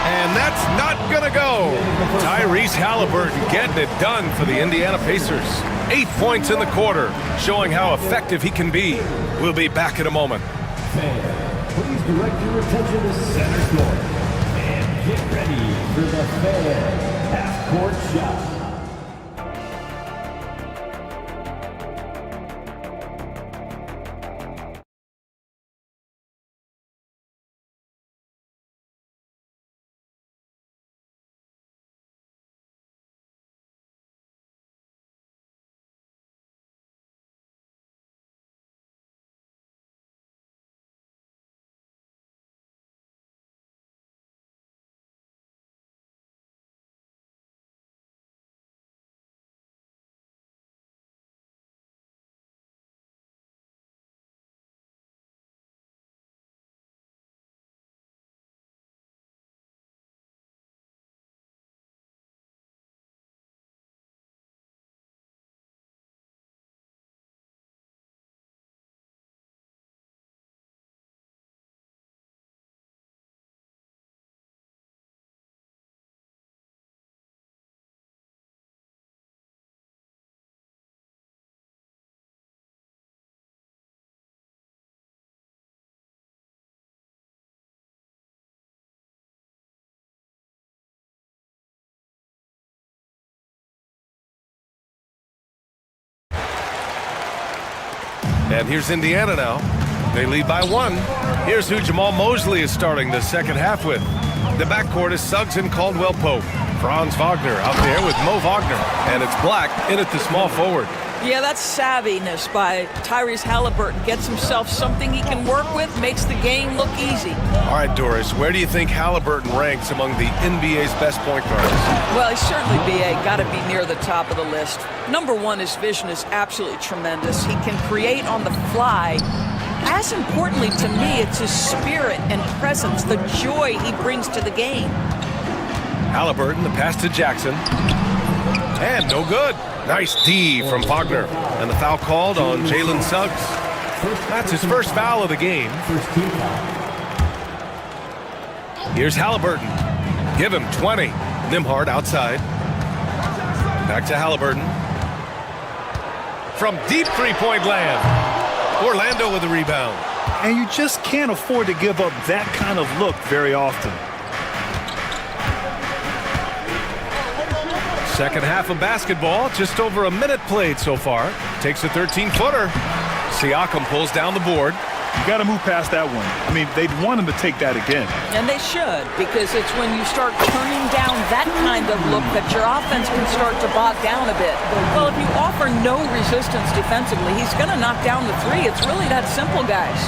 And that's not gonna go. Tyrese Halliburton getting it done for the Indiana Pacers. 8 points in the quarter, showing how effective he can be. We'll be back in a moment. Fans, please direct your attention to center court. And get ready for the Fan half-court shot. And here's Indiana now. They lead by 1. Here's who Jamal Mosley is starting the second half with. The backcourt is Suggs and Caldwell Pope. Franz Wagner out there with Mo Wagner. And it's Black in at the small forward. Yeah, that's savviness by Tyrese Halliburton. Gets himself something he can work with, makes the game look easy. All right, Doris, where do you think Halliburton ranks among the NBA's best point guards? Well, he's certainly, BA, got to be near the top of the list. Number one, his vision is absolutely tremendous. He can create on the fly, as importantly to me, it's his spirit and presence, the joy he brings to the game. Halliburton, the pass to Jackson. And no good. Nice D from Wagner. And the foul called on Jalen Suggs. That's his first foul of the game. Here's Halliburton. Give him 20. Nimhard outside. Back to Halliburton. From deep three-point land. Orlando with the rebound. And you just can't afford to give up that kind of look very often. Second half of basketball, just over a minute played so far. Takes a 13-footer. Siakam pulls down the board. You got to move past that one. I mean, they'd want him to take that again. And they should, because it's when you start turning down that kind of look that your offense can start to bog down a bit. Well, if you offer no resistance defensively, he's going to knock down the three. It's really that simple, guys.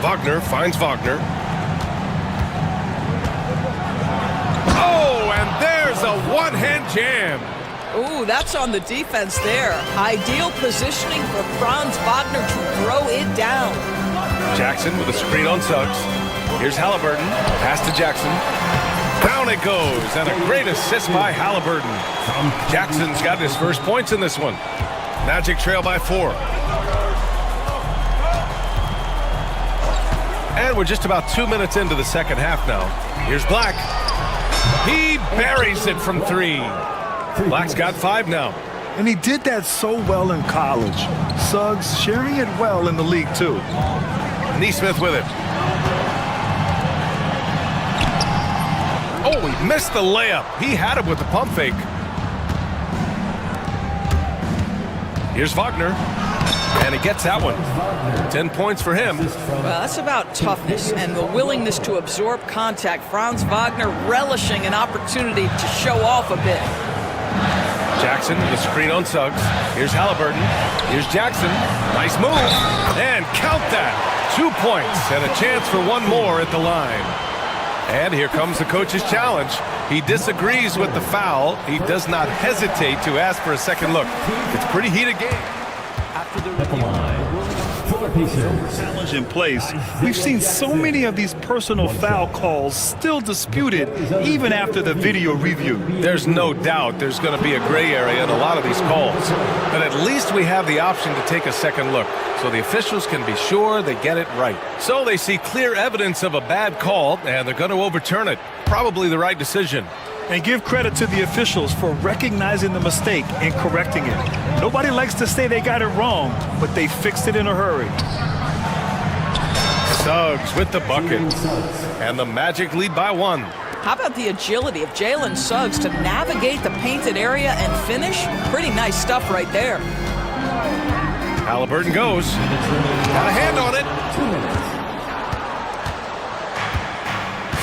Wagner finds Wagner. Oh, and there's a one-hand jam. Ooh, that's on the defense there. Ideal positioning for Franz Wagner to throw it down. Jackson with a screen on Suggs. Here's Halliburton. Pass to Jackson. Down it goes, and a great assist by Halliburton. Jackson's got his first points in this one. Magic trail by 4. And we're just about 2 minutes into the second half now. Here's Black. He buries it from 3. Black's got 5 now. And he did that so well in college. Suggs sharing it well in the league, too. Neesmith with it. Oh, he missed the layup. He had it with the pump fake. Here's Wagner. And he gets that one. 10 points for him. Well, that's about toughness and the willingness to absorb contact. Franz Wagner relishing an opportunity to show off a bit. Jackson with a screen on Suggs. Here's Halliburton. Here's Jackson. Nice move. And count that. 2 points and a chance for one more at the line. And here comes the coach's challenge. He disagrees with the foul. He does not hesitate to ask for a second look. It's a pretty heated game. At the line, 4 pieces. Challenge in place. We've seen so many of these personal foul calls still disputed even after the video review. There's no doubt there's going to be a gray area in a lot of these calls. But at least we have the option to take a second look, so the officials can be sure they get it right. So they see clear evidence of a bad call, and they're going to overturn it. Probably the right decision. And give credit to the officials for recognizing the mistake and correcting it. Nobody likes to say they got it wrong, but they fixed it in a hurry. Suggs with the bucket. And the Magic lead by 1. How about the agility of Jalen Suggs to navigate the painted area and finish? Pretty nice stuff right there. Halliburton goes. Got a hand on it.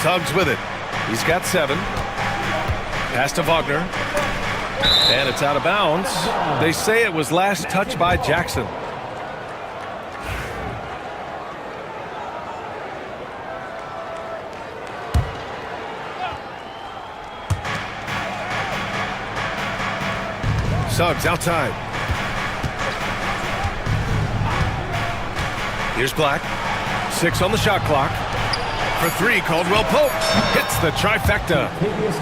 Suggs with it. He's got 7. Pass to Wagner. And it's out of bounds. They say it was last touched by Jackson. Suggs outside. Here's Black. 6 on the shot clock. For 3, Caldwell Pope hits the trifecta.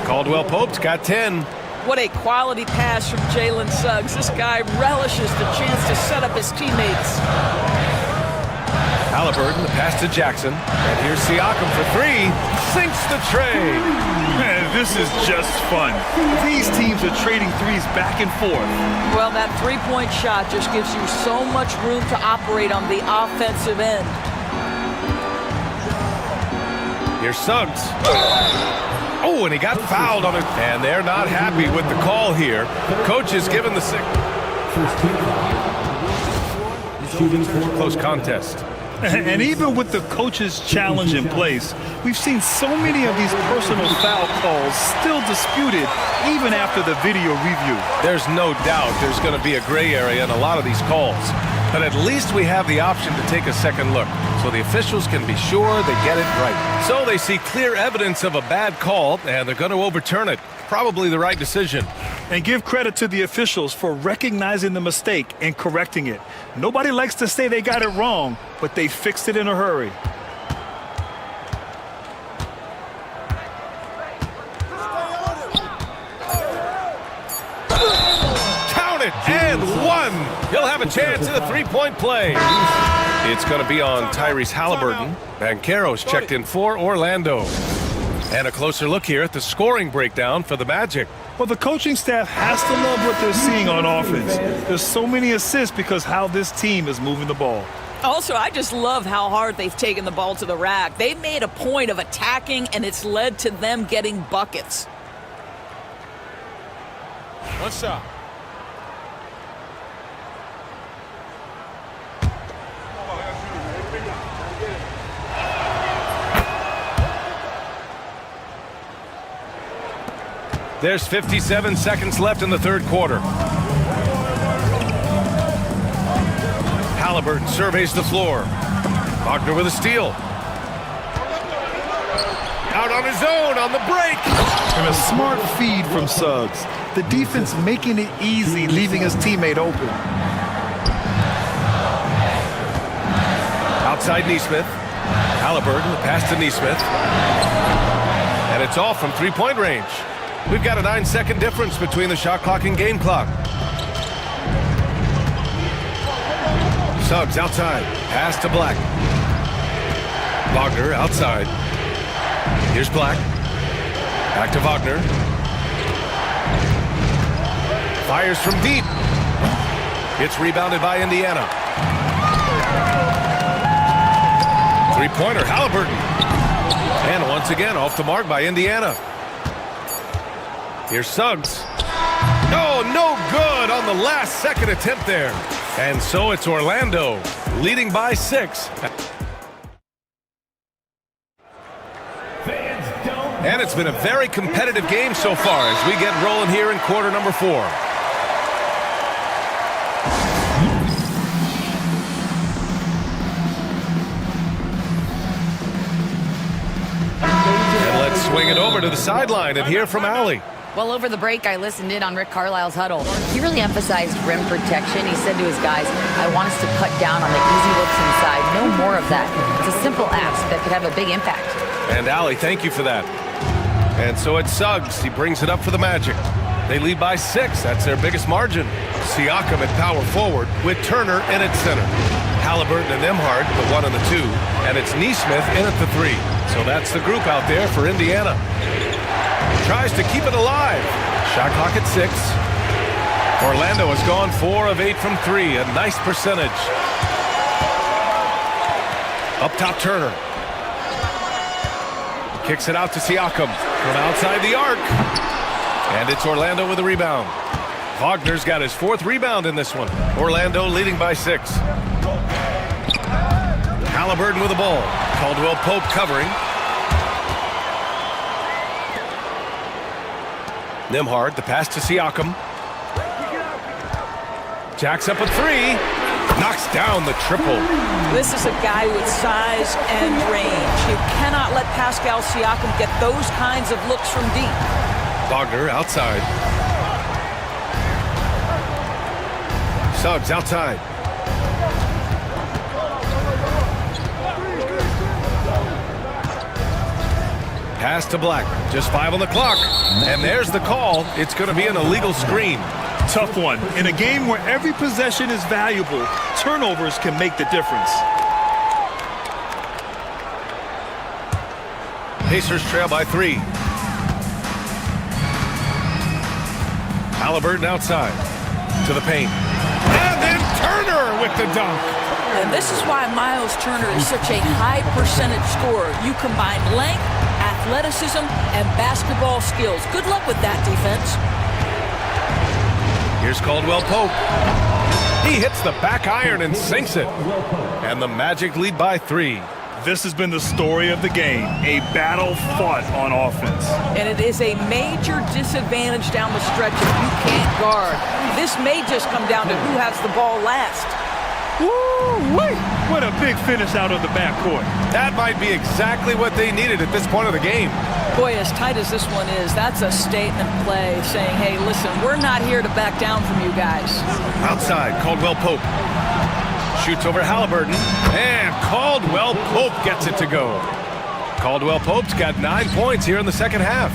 Caldwell Pope's got 10. What a quality pass from Jalen Suggs. This guy relishes the chance to set up his teammates. Halliburton, the pass to Jackson. And here's Siakam for 3. Sinks the tray. Man, this is just fun. These teams are trading threes back and forth. Well, that three-point shot just gives you so much room to operate on the offensive end. Here's Suggs. Oh, and he got fouled on it. And they're not happy with the call here. Coach is given the close contest. And even with the coach's challenge in place, we've seen so many of these personal foul calls still disputed even after the video review. There's no doubt there's going to be a gray area in a lot of these calls. But at least we have the option to take a second look, so the officials can be sure they get it right. So they see clear evidence of a bad call, and they're going to overturn it. Probably the right decision. And give credit to the officials for recognizing the mistake and correcting it. Nobody likes to say they got it wrong, but they fixed it in a hurry. Count it, and one. He'll have a chance at a three-point play. It's going to be on Tyrese Halliburton. Banchero's checked in for Orlando. And a closer look here at the scoring breakdown for the Magic. Well, the coaching staff has to love what they're seeing on offense. There's so many assists because how this team is moving the ball. Also, I just love how hard they've taken the ball to the rack. They've made a point of attacking, and it's led to them getting buckets. One shot. There's 57 seconds left in the third quarter. Halliburton surveys the floor. Wagner with a steal. Out on his own on the break. And a smart feed from Suggs. The defense making it easy, leaving his teammate open. Outside Neesmith. Halliburton, the pass to Neesmith. And it's off from three-point range. We've got a 9-second difference between the shot clock and game clock. Suggs outside. Pass to Black. Wagner outside. Here's Black. Back to Wagner. Fires from deep. It's rebounded by Indiana. Three-pointer, Halliburton. And once again, off the mark by Indiana. Here's Suggs. Oh, no good on the last second attempt there. And so it's Orlando leading by 6. And it's been a very competitive game so far as we get rolling here in quarter number 4. And let's swing it over to the sideline and hear from Allie. Well, over the break, I listened in on Rick Carlisle's huddle. He really emphasized rim protection. He said to his guys, I want us to cut down on the easy looks inside. No more of that. It's a simple ask that could have a big impact. And Allie, thank you for that. And so it's Suggs. He brings it up for the Magic. They lead by 6. That's their biggest margin. Siakam at power forward with Turner in at center. Halliburton and Nembhard, the 1 and the 2. And it's Neesmith in at the 3. So that's the group out there for Indiana. Tries to keep it alive. Shot clock at 6. Orlando has gone 4 of 8 from 3. A nice percentage. Up top, Turner. Kicks it out to Siakam from outside the arc. And it's Orlando with a rebound. Wagner's got his 4th rebound in this one. Orlando leading by 6. Halliburton with the ball. Caldwell Pope covering. Nembhard, the pass to Siakam. Jacks up a 3. Knocks down the triple. This is a guy with size and range. You cannot let Pascal Siakam get those kinds of looks from deep. Wagner outside. Suggs outside. Pass to Black. Just 5 on the clock. And there's the call. It's going to be an illegal screen. Tough one. In a game where every possession is valuable, turnovers can make the difference. Pacers trail by 3. Halliburton outside to the paint. And then Turner with the dunk. And this is why Miles Turner is such a high percentage scorer. You combine length, athleticism, and basketball skills. Good luck with that defense. Here's Caldwell Pope. He hits the back iron and sinks it. And the Magic lead by 3. This has been the story of the game, a battle fought on offense. And it is a major disadvantage down the stretch if you can't guard. This may just come down to who has the ball last. Woo-wee! What a big finish out of the backcourt. That might be exactly what they needed at this point of the game. Boy, as tight as this one is, that's a statement play saying, hey, listen, we're not here to back down from you guys. Outside, Caldwell Pope. Shoots over Halliburton, and Caldwell Pope gets it to go. Caldwell Pope's got 9 points here in the second half.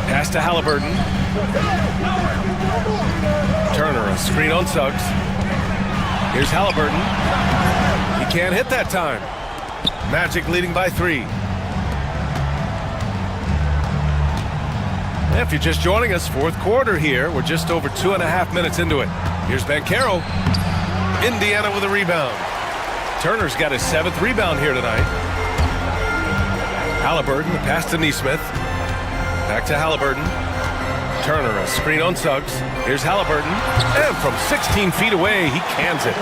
Pass to Halliburton. Turner, a screen on Suggs. Here's Halliburton. He can't hit that time. Magic leading by 3. If you're just joining us, fourth quarter here. We're just over 2.5 minutes into it. Here's Banchero. Indiana with a rebound. Turner's got his 7th rebound here tonight. Halliburton, the pass to Nesmith. Back to Halliburton. Turner, a screen on Suggs. Here's Halliburton. And from 16 feet away, he cans it.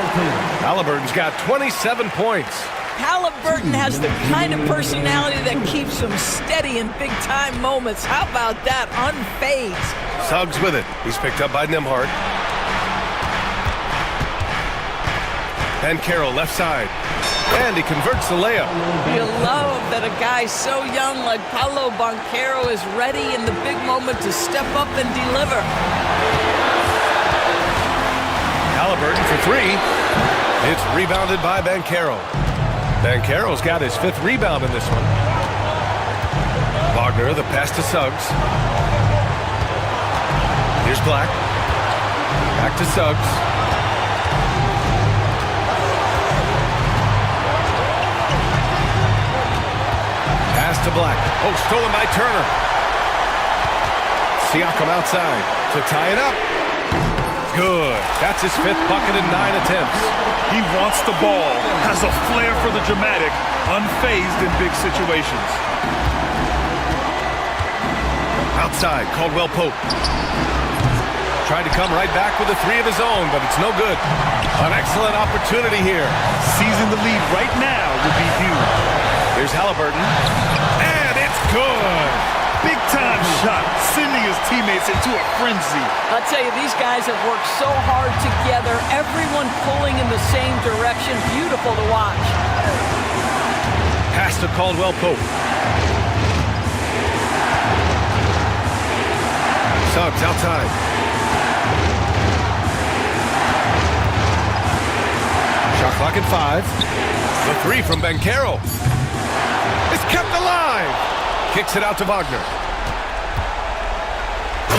Halliburton's got 27 points. Halliburton has the kind of personality that keeps him steady in big-time moments. How about that? Unfazed. Suggs with it. He's picked up by Nembhard. Banchero left side. And he converts the layup. You love that a guy so young like Paolo Banchero is ready in the big moment to step up and deliver. Halliburton for 3. It's rebounded by Banchero. Banchero's got his 5th rebound in this one. Wagner, the pass to Suggs. Here's Black. Back to Suggs. Pass to Black. Oh, stolen by Turner. Siakam outside to tie it up. Good. That's his 5th bucket in 9 attempts. He wants the ball, has a flair for the dramatic, unfazed in big situations. Outside, Caldwell Pope. Tried to come right back with a 3 of his own, but it's no good. An excellent opportunity here. Seizing the lead right now would be huge. Here's Halliburton. And it's good. Big-time shot, sending his teammates into a frenzy. I'll tell you, these guys have worked so hard together, everyone pulling in the same direction. Beautiful to watch. Pass to Caldwell Pope. Suggs outside. Shot clock at 5. The 3 from Banchero. It's kept alive. Kicks it out to Wagner.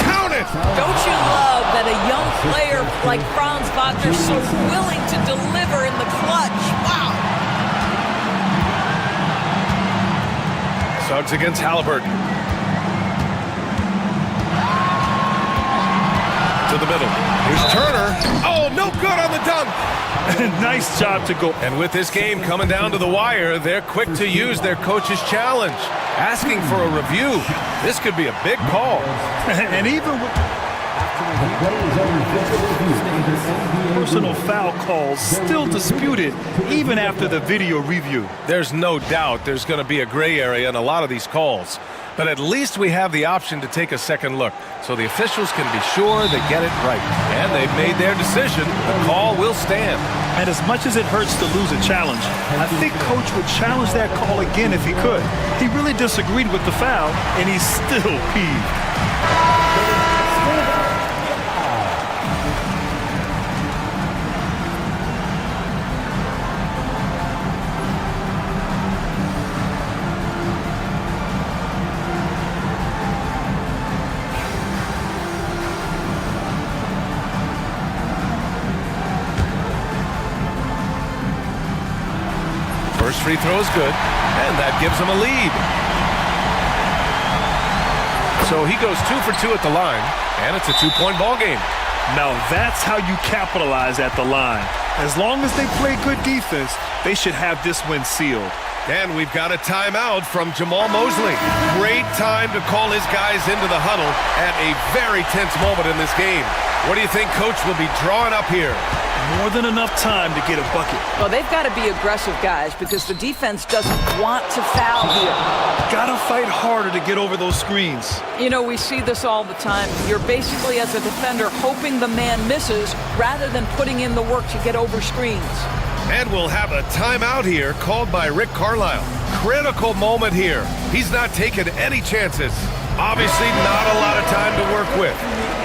Count it! Don't you love that a young player like Franz Wagner's so willing to deliver in the clutch? Wow! Suggs against Halliburton. To the middle. Here's Turner. Oh, no good on the dunk. Nice job to go. And with this game coming down to the wire, they're quick to use their coach's challenge. Asking for a review. This could be a big call. And even with personal foul calls still disputed even after the video review. There's no doubt there's going to be a gray area in a lot of these calls. But at least we have the option to take a second look, so the officials can be sure they get it right. And they've made their decision. The call will stand. And as much as it hurts to lose a challenge, I think Coach would challenge that call again if he could. He really disagreed with the foul, and he's still peeved. First free throw is good, and that gives him a lead. So he goes 2 for 2 at the line, and it's a 2-point ball game. Now that's how you capitalize at the line. As long as they play good defense, they should have this win sealed. And we've got a timeout from Jamal Mosley. Great time to call his guys into the huddle at a very tense moment in this game. What do you think Coach will be drawing up here? More than enough time to get a bucket. Well, they've got to be aggressive guys because the defense doesn't want to foul here. Gotta fight harder to get over those screens. You know, we see this all the time. You're basically, as a defender, hoping the man misses rather than putting in the work to get over screens. And we'll have a timeout here called by Rick Carlisle. Critical moment here. He's not taking any chances. Obviously not a lot of time to work with.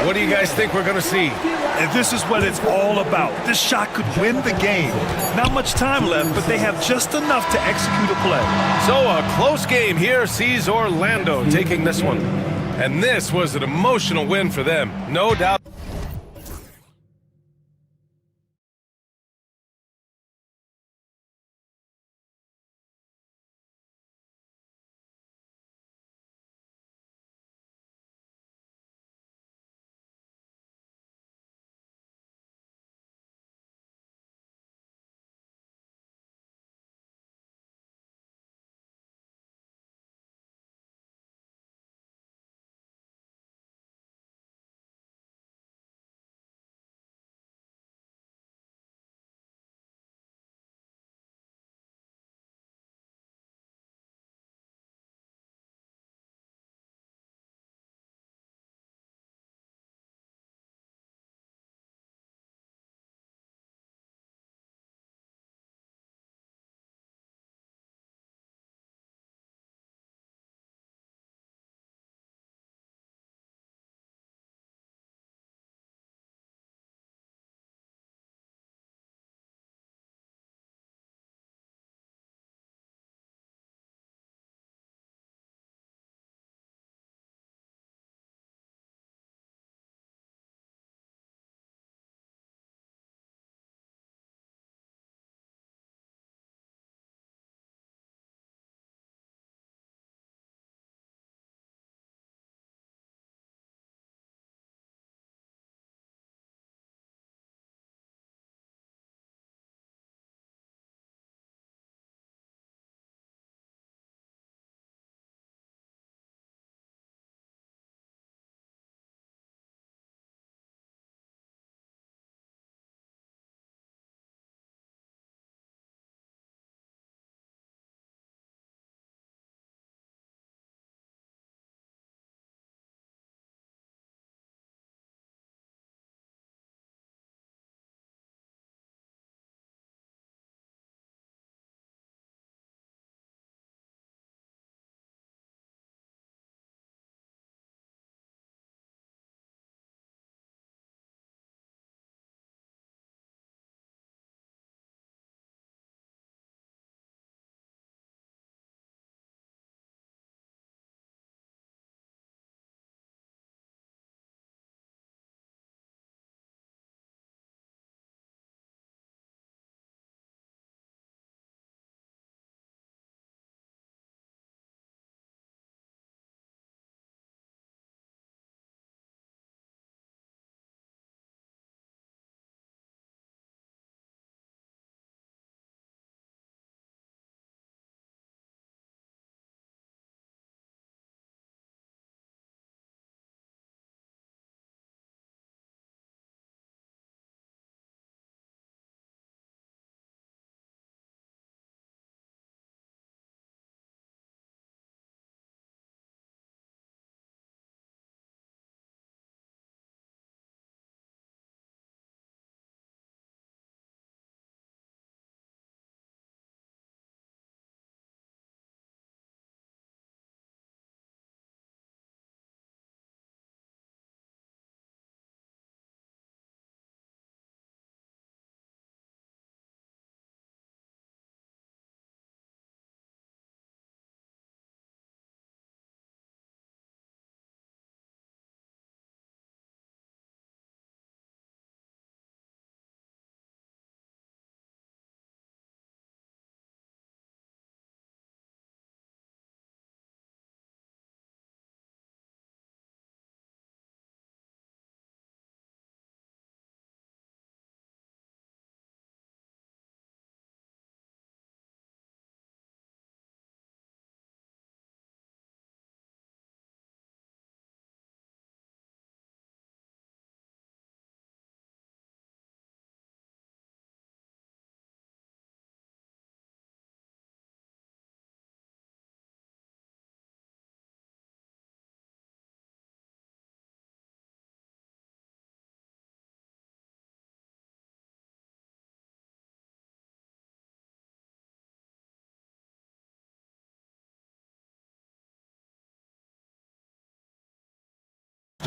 What do you guys think we're going to see? And this is what it's all about. This shot could win the game. Not much time left, but they have just enough to execute a play. So a close game here sees Orlando taking this one. And this was an emotional win for them, no doubt.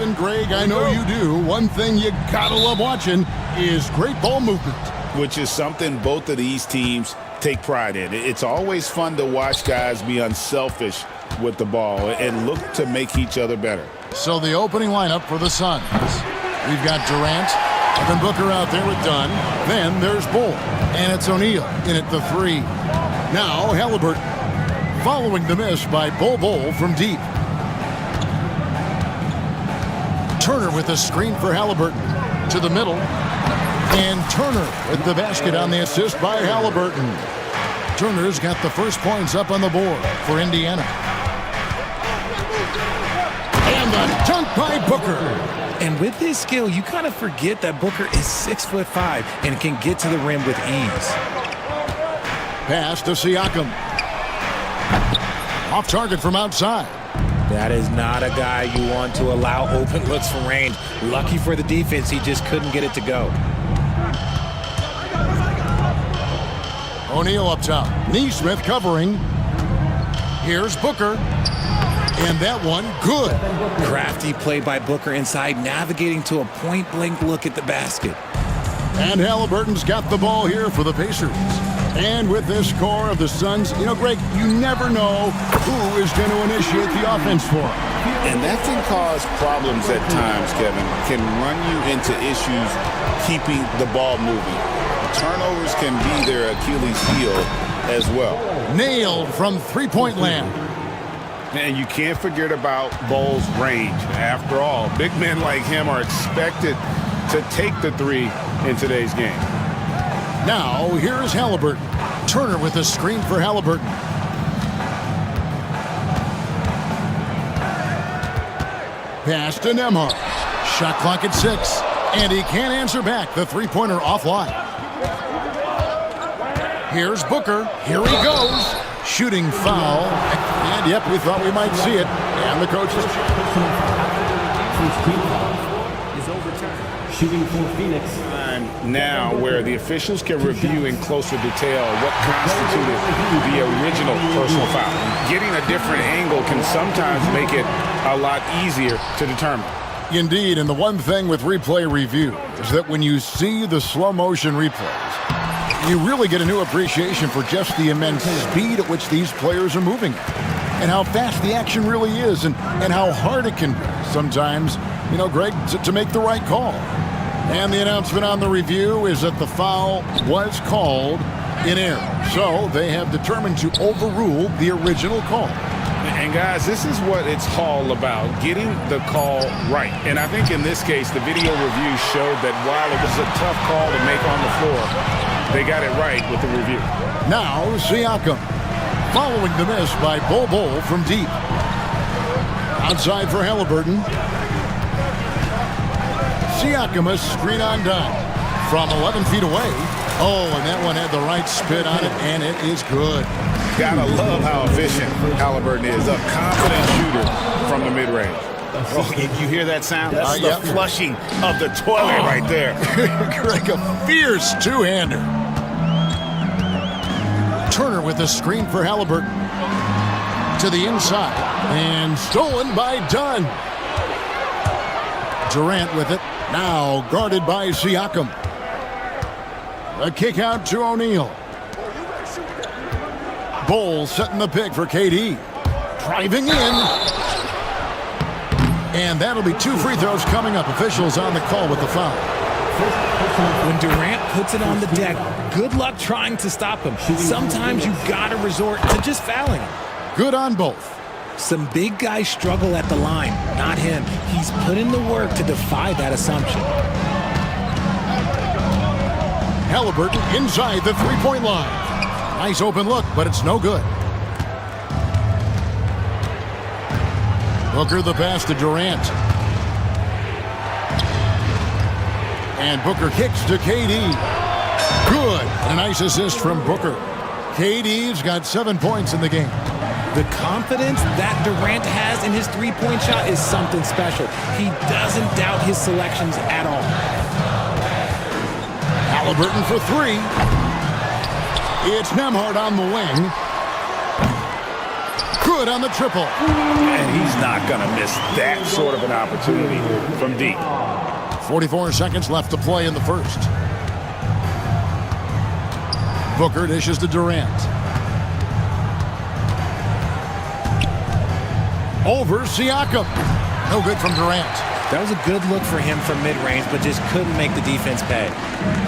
And Greg, I know you do. One thing you gotta love watching is great ball movement. Which is something both of these teams take pride in. It's always fun to watch guys be unselfish with the ball and look to make each other better. So the opening lineup for the Suns. We've got Durant, Devin Booker out there with Dunn. Then there's Bull, and it's O'Neal in at the 3. Now Halliburton, following the miss by Bull from deep. Turner with a screen for Halliburton to the middle. And Turner with the basket on the assist by Halliburton. Turner's got the first points up on the board for Indiana. And the dunk by Booker. And with his skill, you kind of forget that Booker is 6'5" and can get to the rim with ease. Pass to Siakam. Off target from outside. That is not a guy you want to allow open looks from range. Lucky for the defense, he just couldn't get it to go. O'Neal up top. Neesmith covering. Here's Booker. And that one, good. Crafty play by Booker inside, navigating to a point-blank look at the basket. And Halliburton's got the ball here for the Pacers. And with this score of the Suns, you know, Greg, you never know who is going to initiate the offense for them. And that can cause problems at times, Kevin. Can run you into issues keeping the ball moving. Turnovers can be their Achilles heel as well. Nailed from three-point land. And you can't forget about Bull's range. After all, big men like him are expected to take the 3 in today's game. Now, here's Halliburton. Turner with a screen for Halliburton. Pass to Nembhard. Shot clock at 6. And he can't answer back. The three-pointer offline. Here's Booker. Here he goes. Shooting foul. And, yep, we thought we might see it. And the coaches. Is overturned. Shooting for Phoenix. Now where the officials can review in closer detail what constituted the original personal foul. Getting a different angle can sometimes make it a lot easier to determine. Indeed, and the one thing with replay review is that when you see the slow motion replays, you really get a new appreciation for just the immense speed at which these players are moving and how fast the action really is and how hard it can be sometimes, you know, Greg, to make the right call. And the announcement on the review is that the foul was called in error. So they have determined to overrule the original call. And guys, this is what it's all about, getting the call right. And I think in this case, the video review showed that while it was a tough call to make on the floor, they got it right with the review. Now, Siakam, following the miss by Bull from deep. Outside for Halliburton. Siakam, a screen on down from 11 feet away. Oh, and that one had the right spin on it, and it is good. Gotta love how efficient Halliburton is. A confident shooter from the mid-range. Oh, you hear that sound? That's the flushing of the toilet right there. Greg, a fierce two-hander. Turner with a screen for Halliburton. To the inside. And stolen by Dunn. Durant with it. Now guarded by Siakam. A kick out to O'Neal. Bull setting the pick for KD. Driving in. And that'll be 2 free throws coming up. Officials on the call with the foul. When Durant puts it on the deck, good luck trying to stop him. Sometimes you gotta resort to just fouling him. Good on both. Some big guys struggle at the line, not him. He's put in the work to defy that assumption. Halliburton inside the three-point line. Nice open look, but it's no good. Booker the pass to Durant. And Booker kicks to KD. Good. A nice assist from Booker. KD's got 7 points in the game. The confidence that Durant has in his three-point shot is something special. He doesn't doubt his selections at all. Halliburton for 3. It's Nembhard on the wing. Good on the triple. And he's not going to miss that sort of an opportunity from deep. 44 seconds left to play in the first. Booker dishes to Durant. Over Siakam. No good from Durant. That was a good look for him from mid-range, but just couldn't make the defense pay.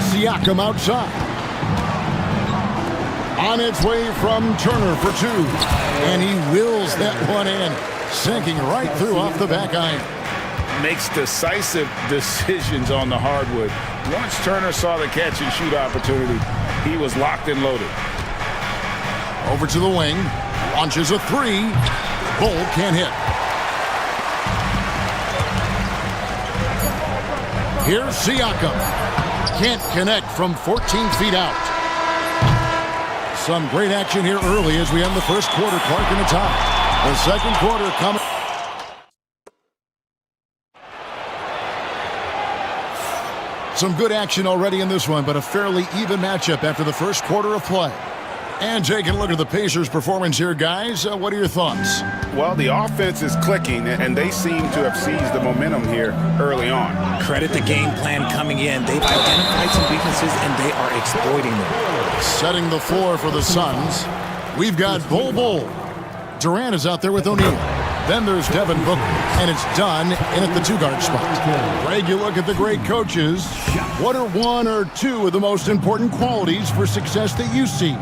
Siakam outside. On its way from Turner for two. And he wills that one in, sinking right through off the back iron. Makes decisive decisions on the hardwood. Once Turner saw the catch and shoot opportunity, he was locked and loaded. Over to the wing. Launches a three. Bull can't hit. Here's Siakam. Can't connect from 14 feet out. Some great action here early as we end the first quarter. Clark in the top. The second quarter coming. Some good action already in this one, but a fairly even matchup after the first quarter of play. And taking a look at the Pacers' performance here, guys. What are your thoughts? Well, the offense is clicking, and they seem to have seized the momentum here early on. Credit the game plan coming in. They've identified some weaknesses, and they are exploiting them. Setting the floor for the Suns. We've got Bull. Durant is out there with O'Neal. Then there's Devin Booker, and it's done in at the two-guard spot. Greg, you look at the great coaches. What are one or two of the most important qualities for success that you see?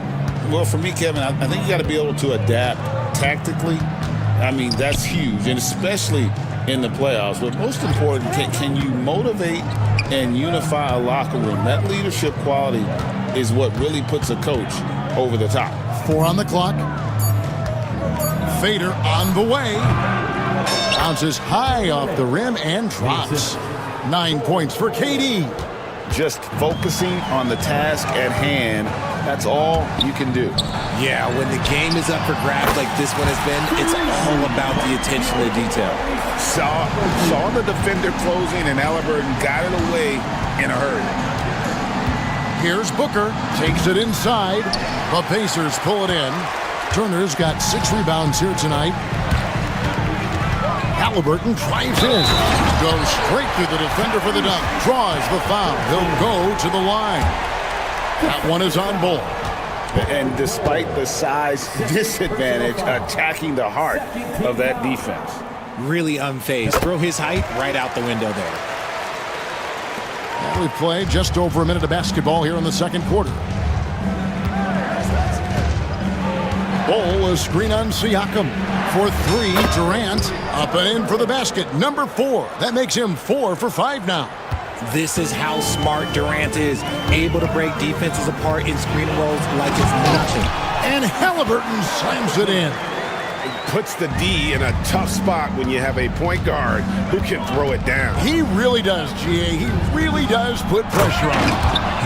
Well, for me, Kevin, I think you got to be able to adapt tactically. I mean, that's huge, and especially in the playoffs. But most important, can you motivate and unify a locker room? That leadership quality is what really puts a coach over the top. 4 on the clock. Fader on the way. Bounces high off the rim and drops. 9 points for KD. Just focusing on the task at hand. That's all you can do. Yeah, when the game is up for grabs like this one has been, it's all about the attention to detail. Saw the defender closing, and Halliburton got it away in a hurry. Here's Booker. Takes it inside. The Pacers pull it in. Turner's got 6 rebounds here tonight. Halliburton drives in. Goes straight through the defender for the dunk. Draws the foul. He'll go to the line. That one is on Bull. And despite the size disadvantage, attacking the heart of that defense. Really unfazed. Throw his height right out the window there. And we play just over a minute of basketball here in the second quarter. Bull, a screen on Siakam. For 3, Durant up and in for the basket. Number 4. That makes him 4 for 5 now. This is how smart Durant is. Able to break defenses apart in screen rolls like it's nothing. And Halliburton slams it in. Puts the D in a tough spot when you have a point guard who can throw it down. He really does, GA. He really does put pressure on him.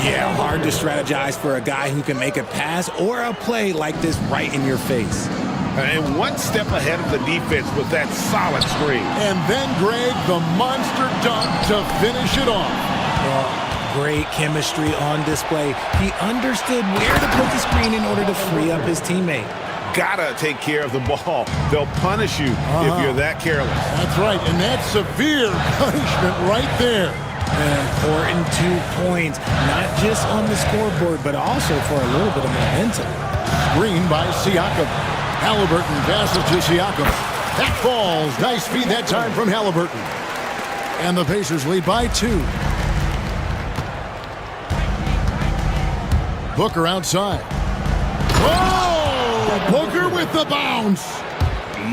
Yeah, hard to strategize for a guy who can make a pass or a play like this right in your face. And one step ahead of the defense with that solid screen. And then, Greg, the monster dunk to finish it off. Great chemistry on display. He understood where to put the screen in order to free up his teammate. Gotta take care of the ball. They'll punish you if you're that careless. That's right, and that's severe punishment right there. An important 2 points, not just on the scoreboard, but also for a little bit of momentum. Screen by Siakam. Halliburton passes to Siakam. That falls. Nice feed that time from Halliburton. And the Pacers lead by 2. Booker outside. Oh! Booker with the bounce.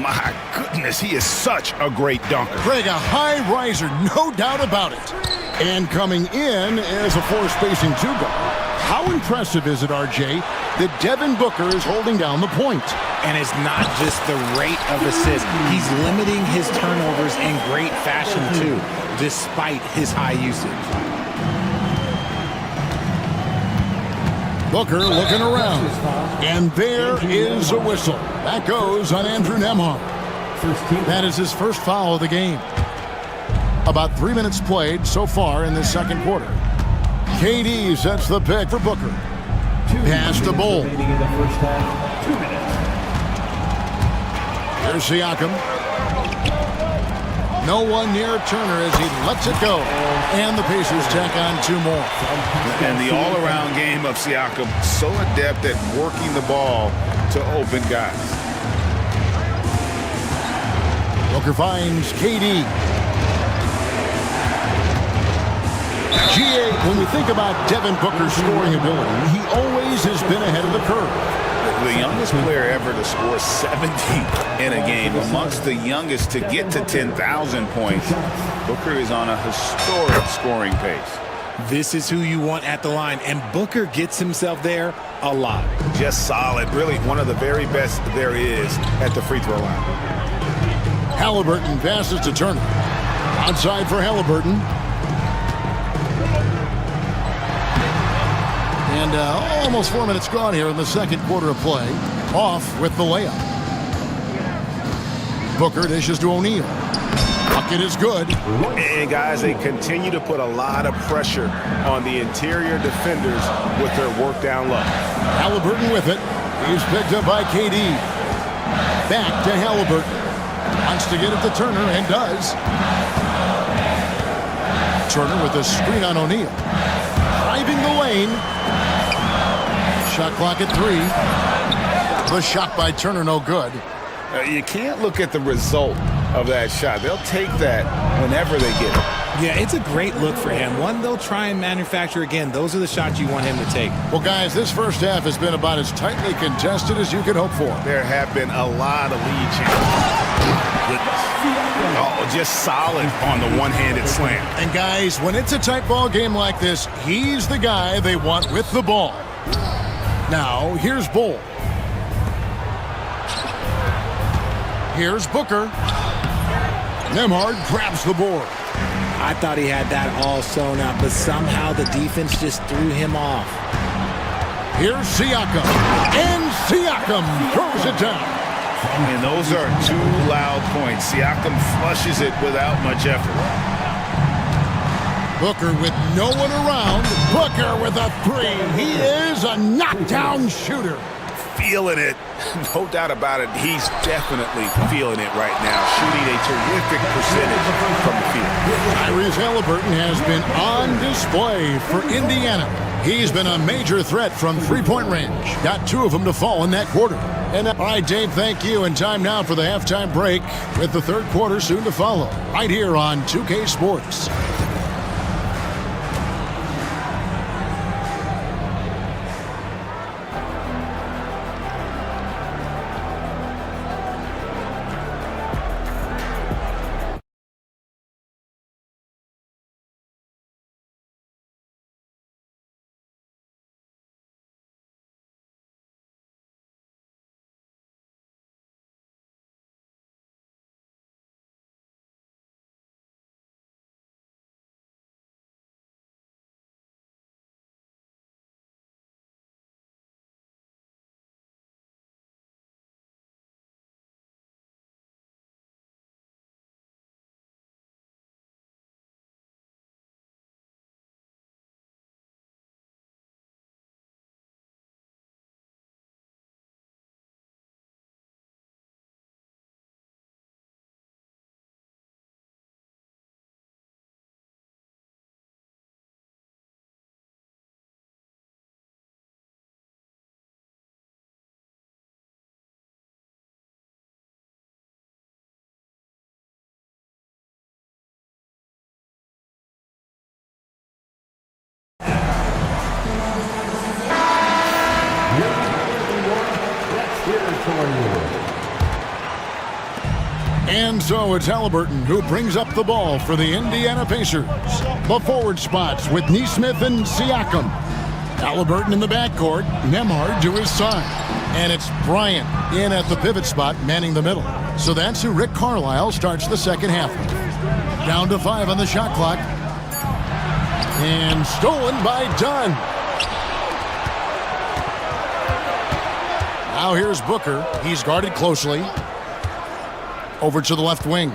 My goodness, he is such a great dunker. Greg, a high riser, no doubt about it. And coming in as a 4-spacing 2-guard. How impressive is it, RJ, that Devin Booker is holding down the point? And it's not just the rate of assists. He's limiting his turnovers in great fashion, too, despite his high usage. Booker looking around. And there is a whistle. That goes on Andrew Nembhard. That is his first foul of the game. About 3 minutes played so far in the second quarter. KD sets the pick for Booker. Pass to Bull. Here's Siakam. No one near Turner as he lets it go. And the Pacers tack on 2 more. And the all-around game of Siakam, so adept at working the ball to open guys. Booker finds KD. GA, when we think about Devin Booker's scoring ability, he always has been ahead of the curve. The youngest player ever to score 70 in a game, amongst the youngest to get to 10,000 points. Booker is on a historic scoring pace. This is who you want at the line, and Booker gets himself there a lot. Just solid, really one of the very best there is at the free throw line. Halliburton passes to Turner. Outside for Halliburton. And almost 4 minutes gone here in the second quarter of play. Off with the layup. Booker dishes to O'Neal. Bucket is good. And guys, they continue to put a lot of pressure on the interior defenders with their work down low. Halliburton with it. He's picked up by KD. Back to Halliburton. Wants to get it to Turner and does. Turner with a screen on O'Neal. Driving the lane. Shot clock at 3. The shot by Turner no good. You can't look at the result of that shot. They'll take that whenever they get it. Yeah, it's a great look for him. One they'll try and manufacture again. Those are the shots you want him to take. Well, guys, this first half has been about as tightly contested as you could hope for. There have been a lot of lead changes. Oh, just solid on the one-handed slam. And guys, when it's a tight ball game like this, he's the guy they want with the ball. Now, here's Bull. Here's Booker. Nembhard grabs the board. I thought he had that all sewn up, but somehow the defense just threw him off. Here's Siakam. And Siakam throws it down. And those are 2 loud points. Siakam flushes it without much effort. Booker with no one around. Booker with a 3. He is a knockdown shooter. Feeling it. No doubt about it. He's definitely feeling it right now. Shooting a terrific percentage from the field. Tyrese Halliburton has been on display for Indiana. He's been a major threat from 3-point range. Got 2 of them to fall in that quarter. And all right, Dave, thank you. And time now for the halftime break with the third quarter soon to follow. Right here on 2K Sports. And so it's Halliburton who brings up the ball for the Indiana Pacers. The forward spots with Nesmith and Siakam. Halliburton in the backcourt, Nembhard to his side. And it's Bryant in at the pivot spot, manning the middle. So that's who Rick Carlisle starts the second half with. Down to 5 on the shot clock. And stolen by Dunn. Now here's Booker. He's guarded closely. Over to the left wing.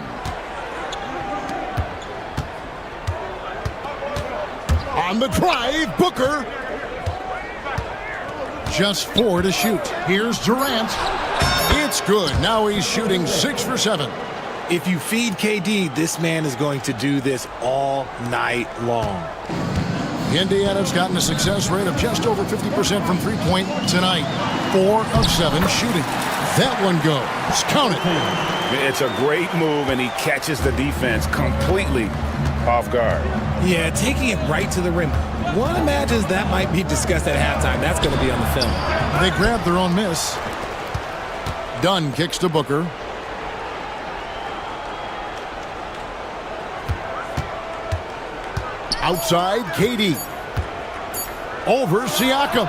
On the drive, Booker. Just 4 to shoot. Here's Durant. It's good. Now he's shooting 6 for 7. If you feed KD, this man is going to do this all night long. Indiana's gotten a success rate of just over 50% from three-point tonight. 4 of 7 shooting. That one goes. Count it. It's a great move, and he catches the defense completely off guard. Yeah, taking it right to the rim. One imagines that might be discussed at halftime. That's going to be on the film. They grab their own miss. Dunn kicks to Booker. Outside, KD. Over Siakam.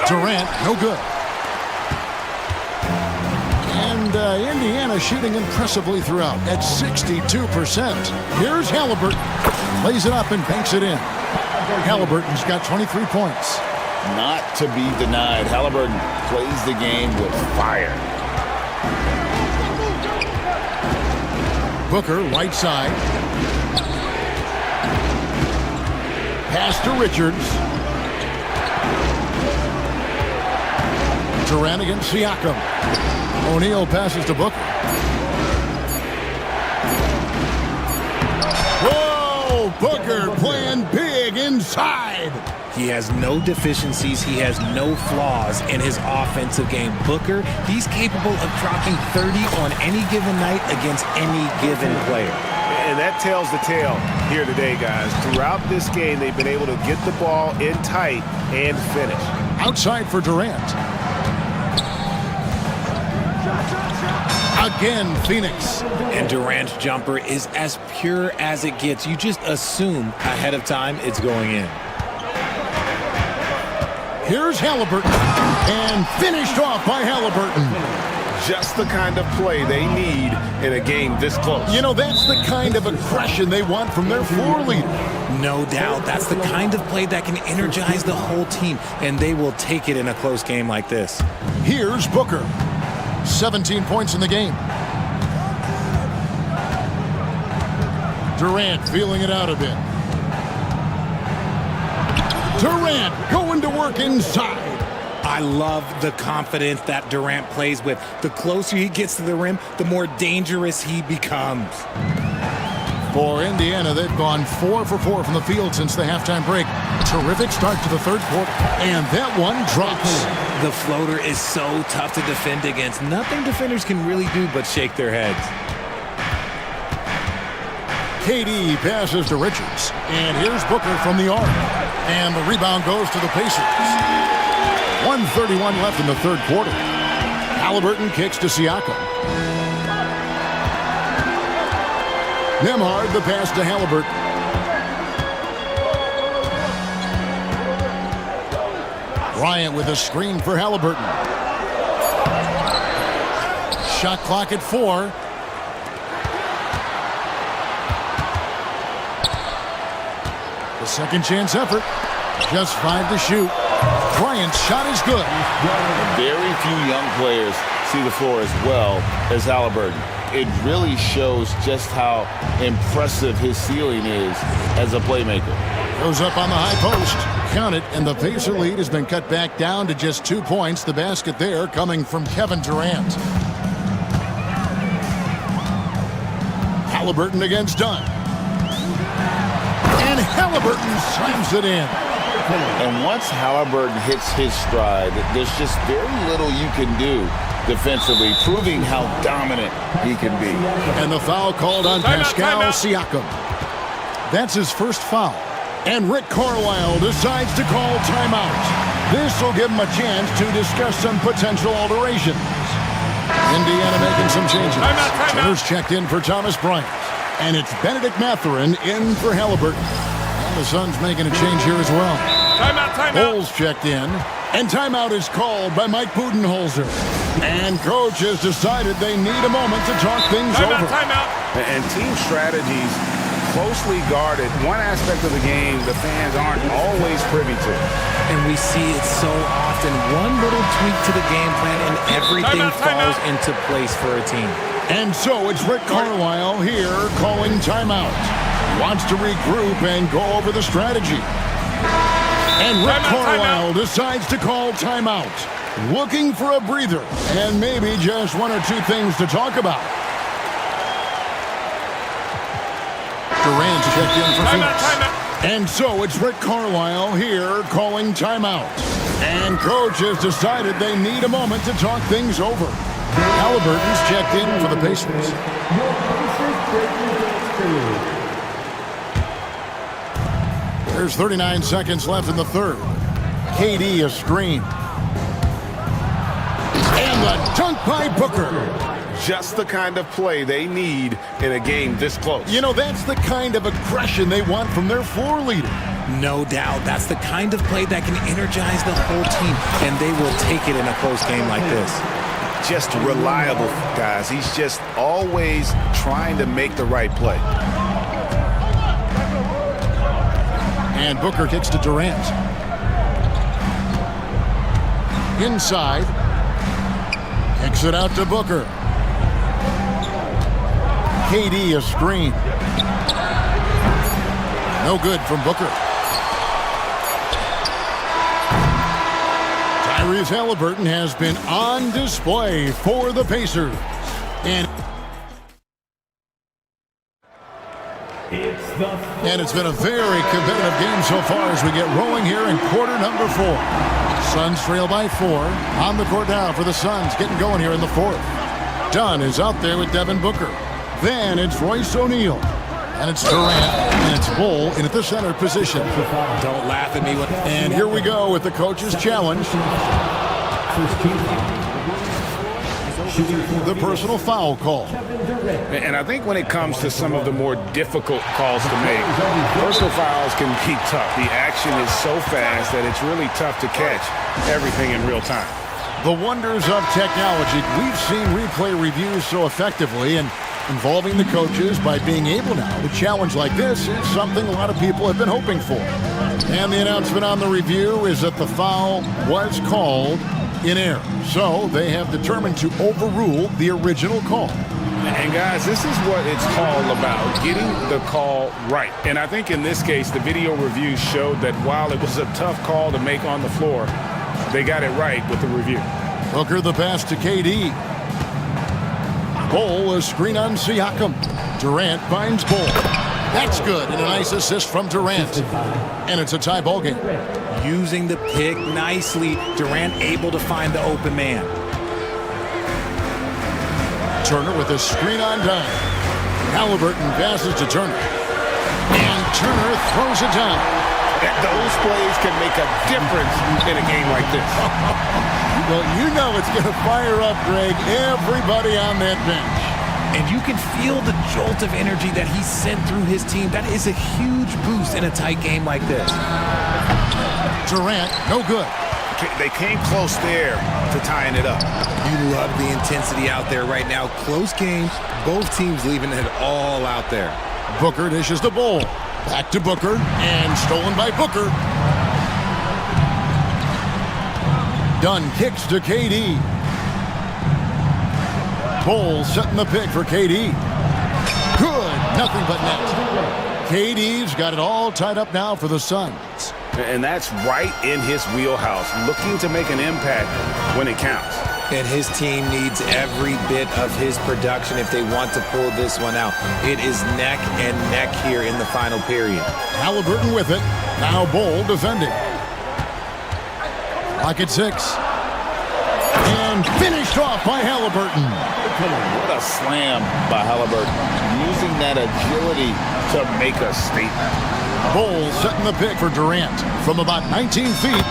Durant, no good. And Indiana shooting impressively throughout at 62%. Here's Halliburton. Lays it up and banks it in. Halliburton's got 23 points. Not to be denied. Halliburton plays the game with fire. Booker, right side. Pass to Richards. Durant against Siakam. O'Neal passes to Booker. Whoa! Booker playing big inside. He has no deficiencies. He has no flaws in his offensive game. Booker, he's capable of dropping 30 on any given night against any given player. And that tells the tale here today, guys. Throughout this game, they've been able to get the ball in tight and finish. Outside for Durant. Again, Phoenix. And Durant's jumper is as pure as it gets. You just assume ahead of time it's going in. Here's Halliburton. And finished off by Halliburton. Just the kind of play they need in a game this close. You know, that's the kind of aggression they want from their floor leader. No doubt. That's the kind of play that can energize the whole team, and they will take it in a close game like this. Here's Booker. 17 points in the game. Durant feeling it out a bit. Durant going to work inside. I love the confidence that Durant plays with. The closer he gets to the rim, the more dangerous he becomes. For Indiana, they've gone 4 for 4 from the field since the halftime break. Terrific start to the third quarter, and that one drops. The floater is so tough to defend against. Nothing defenders can really do but shake their heads. KD passes to Richards, and here's Booker from the arc. And the rebound goes to the Pacers. 1:31 left in the third quarter. Halliburton kicks to Siakam. Nembhard the pass to Halliburton. Bryant with a screen for Halliburton. Shot clock at 4. The second chance effort. Just 5 to shoot. Bryant's shot is good. Very few young players see the floor as well as Halliburton. It really shows just how impressive his ceiling is as a playmaker. Goes up on the high post. Count it, and the Pacer lead has been cut back down to just 2 points. The basket there coming from Kevin Durant. Halliburton against Dunn. And Halliburton slams it in. And once Halliburton hits his stride, there's just very little you can do defensively, proving how dominant he can be. And the foul called on Pascal Siakam. That's his first foul. And Rick Carlisle decides to call timeout. This will give him a chance to discuss some potential alterations. Indiana making some changes. Centers checked in for Thomas Bryant. And it's Benedict Mathurin in for Halliburton. And the Suns making a change here as well. Timeout. Bulls checked in. And timeout is called by Mike Budenholzer. And coach has decided they need a moment to talk things over. Timeout. And team strategies closely guarded. One aspect of the game the fans aren't always privy to. And we see it so often. One little tweak to the game plan and everything falls into place for a team. And so it's Rick Carlisle here calling timeout. Wants to regroup and go over the strategy. And Rick Carlisle decides to call timeout. Looking for a breather and maybe just one or two things to talk about. Durant checked in for Phoenix. And so it's Rick Carlisle here calling timeout. And coach has decided they need a moment to talk things over. Halliburton's checked in for the Pacers. There's 39 seconds left in the third. KD a screen. And the dunk by Booker. Just the kind of play they need in a game this close. You know, that's the kind of aggression they want from their floor leader. No doubt. That's the kind of play that can energize the whole team, and they will take it in a close game like this. Just reliable, guys. He's just always trying to make the right play. And Booker kicks to Durant. Inside. Kicks it out to Booker. KD a screen. No good from Booker. Tyrese Halliburton has been on display for the Pacers. And it's been a very competitive game so far as we get rolling here in quarter number 4. Suns trail by 4. On the court now for the Suns, getting going here in the 4th. Dunn is out there with Devin Booker. Then it's Royce O'Neal. And it's Durant, and it's Bull in at the center position. Don't laugh at me. And here we go with the coach's challenge. The personal foul call. And I think when it comes to some of the more difficult calls to make, personal fouls can be tough. The action is so fast that it's really tough to catch everything in real time. The wonders of technology. We've seen replay reviews so effectively, and involving the coaches by being able now to challenge like this is something a lot of people have been hoping for. And the announcement on the review is that the foul was called in error. So they have determined to overrule the original call. And guys, this is what it's all about, getting the call right. And I think in this case, the video review showed that while it was a tough call to make on the floor, they got it right with the review. Booker the pass to KD. Bull a screen on Siakam. Durant finds Bull. That's good, and a nice assist from Durant. And it's a tie ball game. Using the pick nicely, Durant able to find the open man. Turner with a screen on Dunn. Halliburton passes to Turner. And Turner throws it down. Those plays can make a difference in a game like this. Well, you know it's going to fire up, Greg, everybody on that bench. And you can feel the jolt of energy that he sent through his team. That is a huge boost in a tight game like this. Durant, no good. They came close there to tying it up. You love the intensity out there right now. Close game, both teams leaving it all out there. Booker dishes the Bull. Back to Booker, and stolen by Booker. Dunn kicks to KD. Bull setting the pick for KD. Good, nothing but net. KD's got it all tied up now for the Suns. And that's right in his wheelhouse, looking to make an impact when it counts. And his team needs every bit of his production if they want to pull this one out. It is neck and neck here in the final period. Halliburton with it. Now Bull defending. Lock at 6. And finished off by Halliburton. What a slam by Halliburton. Using that agility to make a statement. Bull setting the pick for Durant from about 19 feet.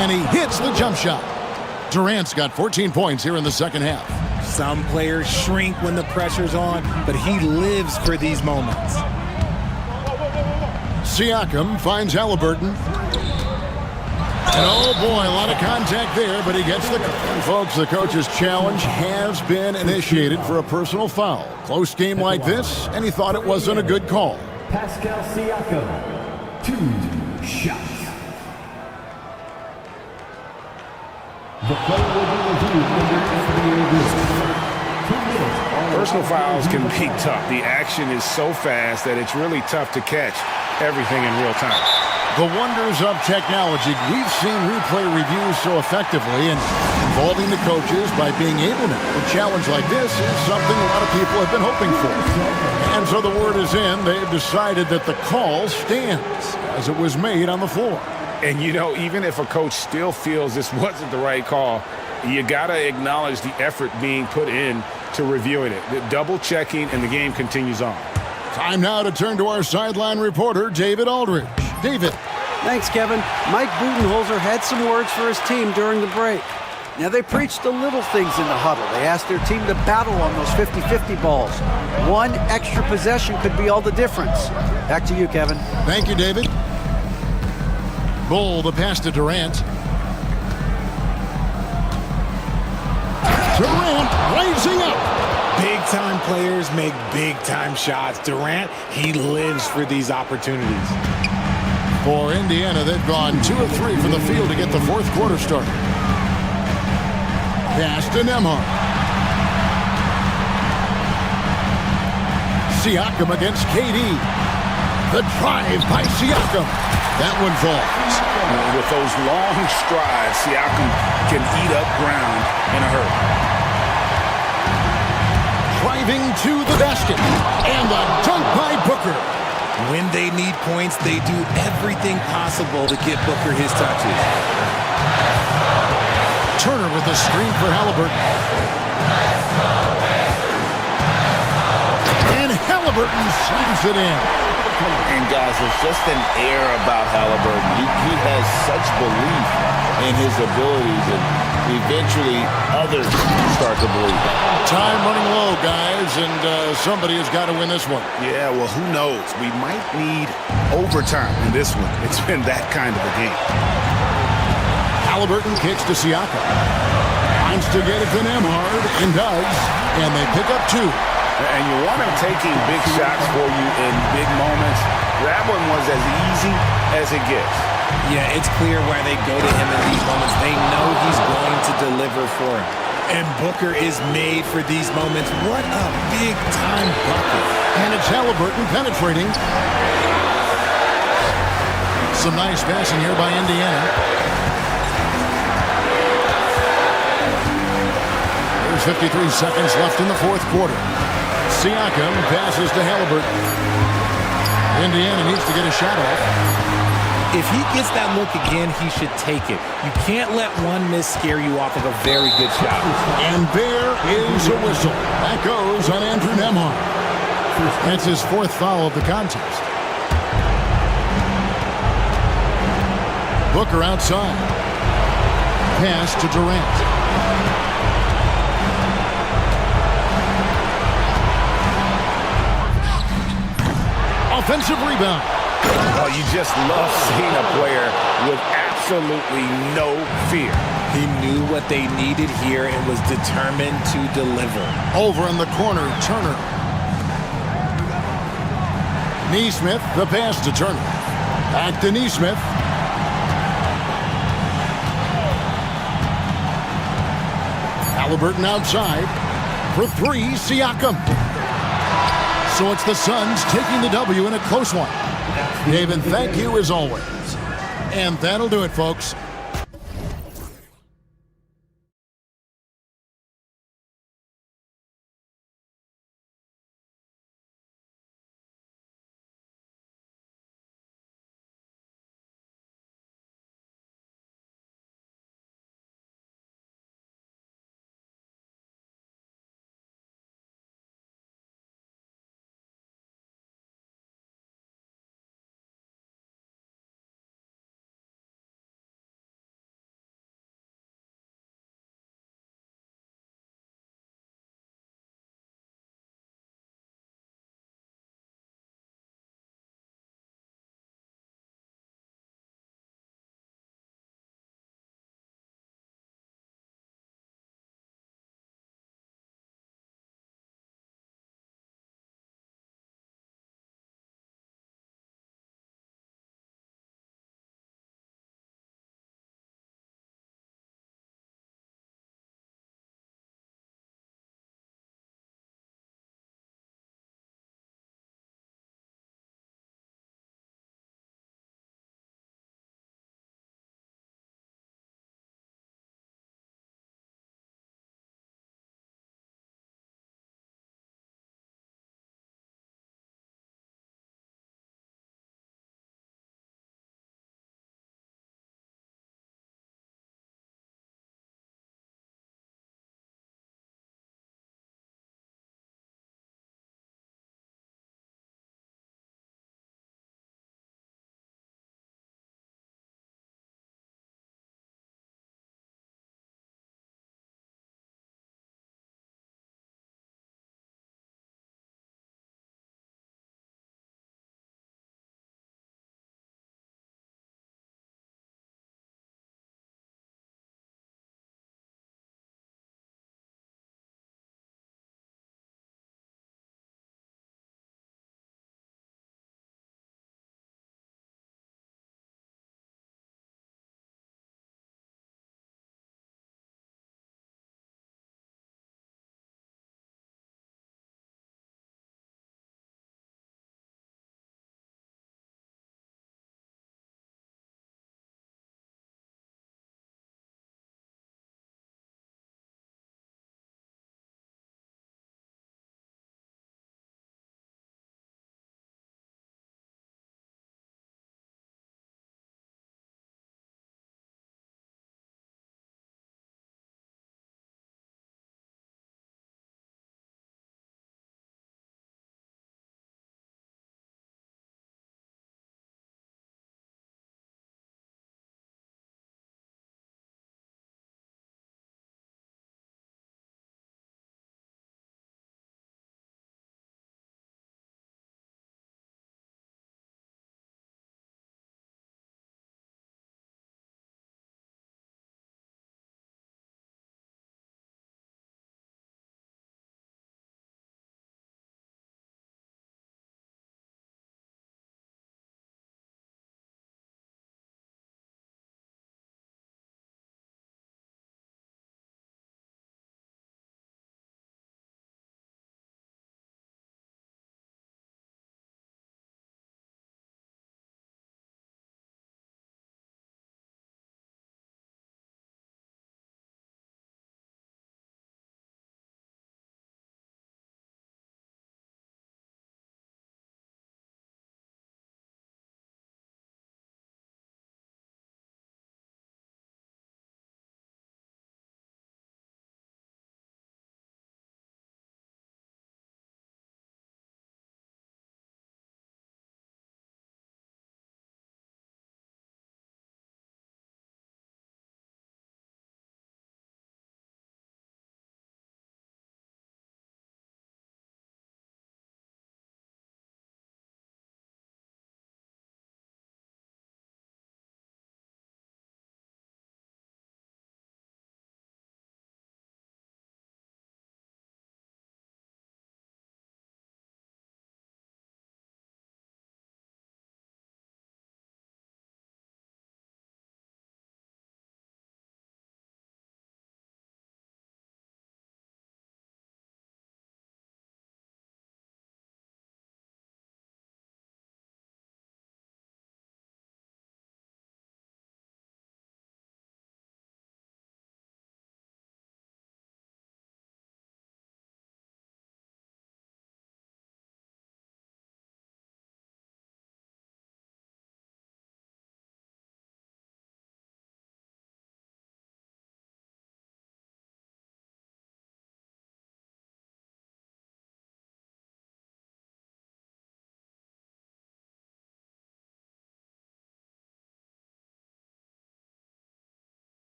And he hits the jump shot. Durant's got 14 points here in the second half. Some players shrink when the pressure's on, but he lives for these moments. Siakam finds Halliburton. And oh boy, a lot of contact there, but he gets the call. And folks, the coach's challenge has been initiated for a personal foul. Close game like this, and he thought it wasn't a good call. Pascal Siakam, 2 shots. The play will be reviewed under NBA rules. 2 minutes. Personal fouls can be tough. The action is so fast that it's really tough to catch everything in real time. The wonders of technology. We've seen replay reviews so effectively, and involving the coaches by being able to. A challenge like this is something a lot of people have been hoping for. And so the word is in. They've decided that the call stands as it was made on the floor. And, you know, even if a coach still feels this wasn't the right call, you got to acknowledge the effort being put in to reviewing it. The double checking, and the game continues on. Time now to turn to our sideline reporter, David Aldridge. David. Thanks, Kevin. Mike Budenholzer had some words for his team during the break. Now, they preached the little things in the huddle. They asked their team to battle on those 50-50 balls. One extra possession could be all the difference. Back to you, Kevin. Thank you, David. Bull, the pass to Durant. Durant rising up. Big-time players make big-time shots. Durant, he lives for these opportunities. For Indiana, they've gone 2 of 3 from the field to get the fourth quarter started. Pass to Nembhard. Siakam against KD. The drive by Siakam. That one falls. With those long strides, Siakam can eat up ground in a hurry. Driving to the basket. And the dunk by Booker. When they need points, they do everything possible to get Booker his touches. Turner with a screen for Halliburton. And Halliburton slams it in. And guys, there's just an air about Halliburton. He has such belief in his abilities, and eventually others start to believe. Time running low, guys, and somebody has got to win this one. Yeah, well, who knows? We might need overtime in this one. It's been that kind of a game. Halliburton kicks to Siakam. Wants to get it to Nembhard, and does. And they pick up 2. And you want him taking big shots for you in big moments. That one was as easy as it gets. Yeah, it's clear why they go to him in these moments. They know he's going to deliver for him. And Booker is made for these moments. What a big-time bucket. And it's Halliburton penetrating. Some nice passing here by Indiana. There's 53 seconds left in the fourth quarter. Siakam passes to Halliburton. Indiana needs to get a shot off. If he gets that look again, he should take it. You can't let one miss scare you off of a very good shot. And there is a whistle. That goes on Andrew Nembhard. That's his 4th foul of the contest. Booker outside. Pass to Durant. Offensive rebound. Oh, you just love seeing a player with absolutely no fear. He knew what they needed here and was determined to deliver. Over in the corner, Turner. Neesmith, the pass to Turner. Back to Neesmith. Halliburton outside. For 3, Siakam. So it's the Suns taking the W in a close one. David, thank you as always. And that'll do it, folks.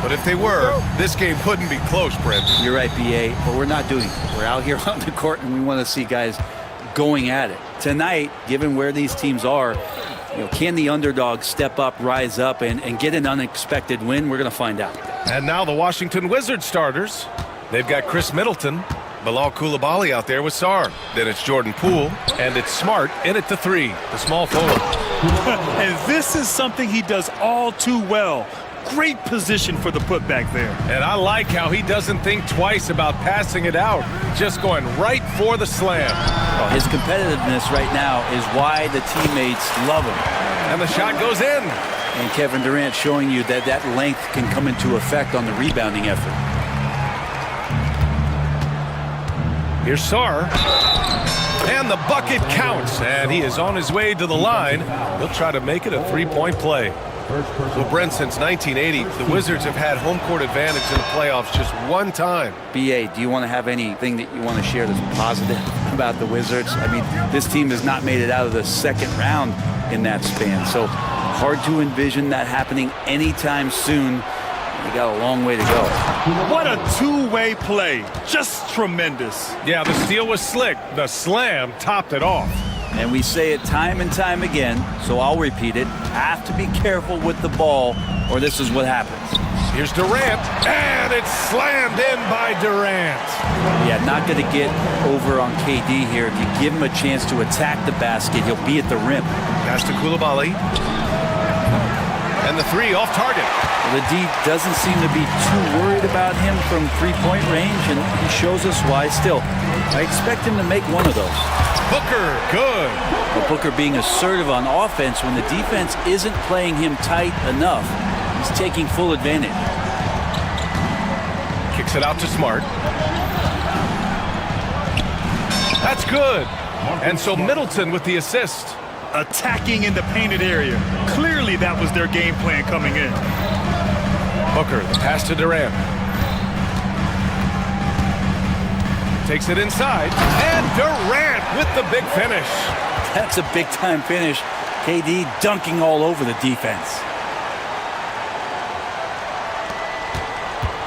But if they were, this game couldn't be close, Brent. You're right, BA, but we're not doing it. We're out here on the court, and we want to see guys going at it. Tonight, given where these teams are, can the underdog step up, rise up, and get an unexpected win? We're going to find out. And now the Washington Wizards starters. They've got Chris Middleton, Bilal Coulibaly out there with Sarr. Then it's Jordan Poole, and it's Smart in at the 3, the small forward. And this is something he does all too well. Great position for the putback there. And I like how he doesn't think twice about passing it out, just going right for the slam. Well, his competitiveness right now is why the teammates love him. And the shot goes in. And Kevin Durant showing you that that length can come into effect on the rebounding effort. Here's Sarr. And the bucket counts. And he is on his way to the line. He'll try to make it a three-point play. Well, Brent, since 1980, the Wizards have had home court advantage in the playoffs just one time. BA, do you want to have anything that you want to share that's positive about the Wizards? I mean, this team has not made it out of the second round in that span, so hard to envision that happening anytime soon. They got a long way to go. What a two-way play. Just tremendous. Yeah, the steal was slick. The slam topped it off. And we say it time and time again, so I'll repeat it. Have to be careful with the ball, or this is what happens. Here's Durant, and it's slammed in by Durant. Yeah, not going to get over on KD here. If you give him a chance to attack the basket, he'll be at the rim. Pass to Coulibaly. And the 3 off target. Well, the D doesn't seem to be too worried about him from three-point range, and he shows us why. Still, I expect him to make one of those. Booker, good. But Booker being assertive on offense when the defense isn't playing him tight enough. He's taking full advantage. Kicks it out to Smart. That's good. And so Middleton with the assist. Attacking in the painted area. Clearly that was their game plan coming in. Booker, the pass to Durant. Takes it inside, and Durant with the big finish. That's a big-time finish. KD dunking all over the defense.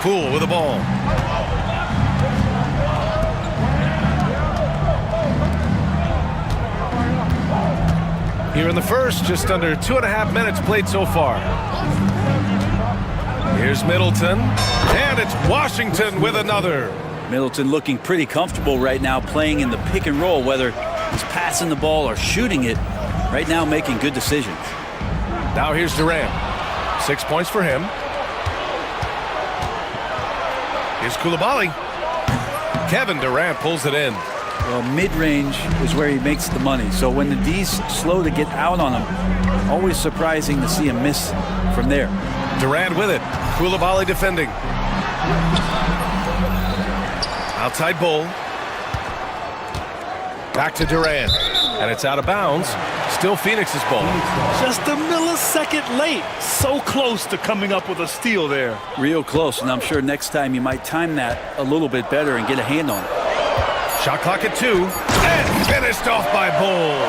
Poole with the ball. Here in the first, just under 2.5 minutes played so far. Here's Middleton, and it's Washington with another. Middleton looking pretty comfortable right now playing in the pick and roll, whether he's passing the ball or shooting it. Right now making good decisions. Now here's Durant. 6 points for him. Here's Coulibaly. Kevin Durant pulls it in. Well, mid-range is where he makes the money. So when the D's slow to get out on him, always surprising to see him miss from there. Durant with it. Coulibaly defending. Outside Bull. Back to Durant. And it's out of bounds. Still Phoenix's ball. Just a millisecond late. So close to coming up with a steal there. Real close, and I'm sure next time you might time that a little bit better and get a hand on it. Shot clock at 2. And finished off by Bull.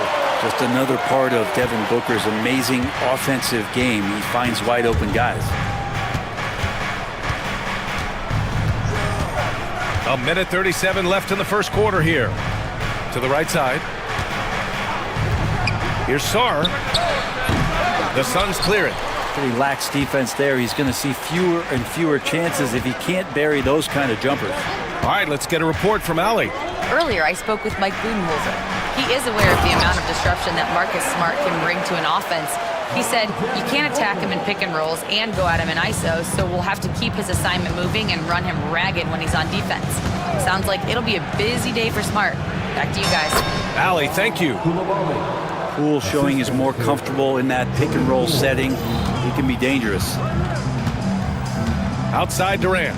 Just another part of Devin Booker's amazing offensive game. He finds wide open guys. A minute 37 left in the first quarter here. To the right side. Here's Sarr. The Suns clear it. Pretty lax defense there. He's going to see fewer and fewer chances if he can't bury those kind of jumpers. All right, let's get a report from Allie. Earlier, I spoke with Mike Budenholzer. He is aware of the amount of disruption that Marcus Smart can bring to an offense. He said you can't attack him in pick and rolls and go at him in ISO, so we'll have to keep his assignment moving and run him ragged when he's on defense. Sounds like it'll be a busy day for Smart. Back to you guys. Allie, thank you. Poole showing he's more comfortable in that pick and roll setting. He can be dangerous. Outside Durant.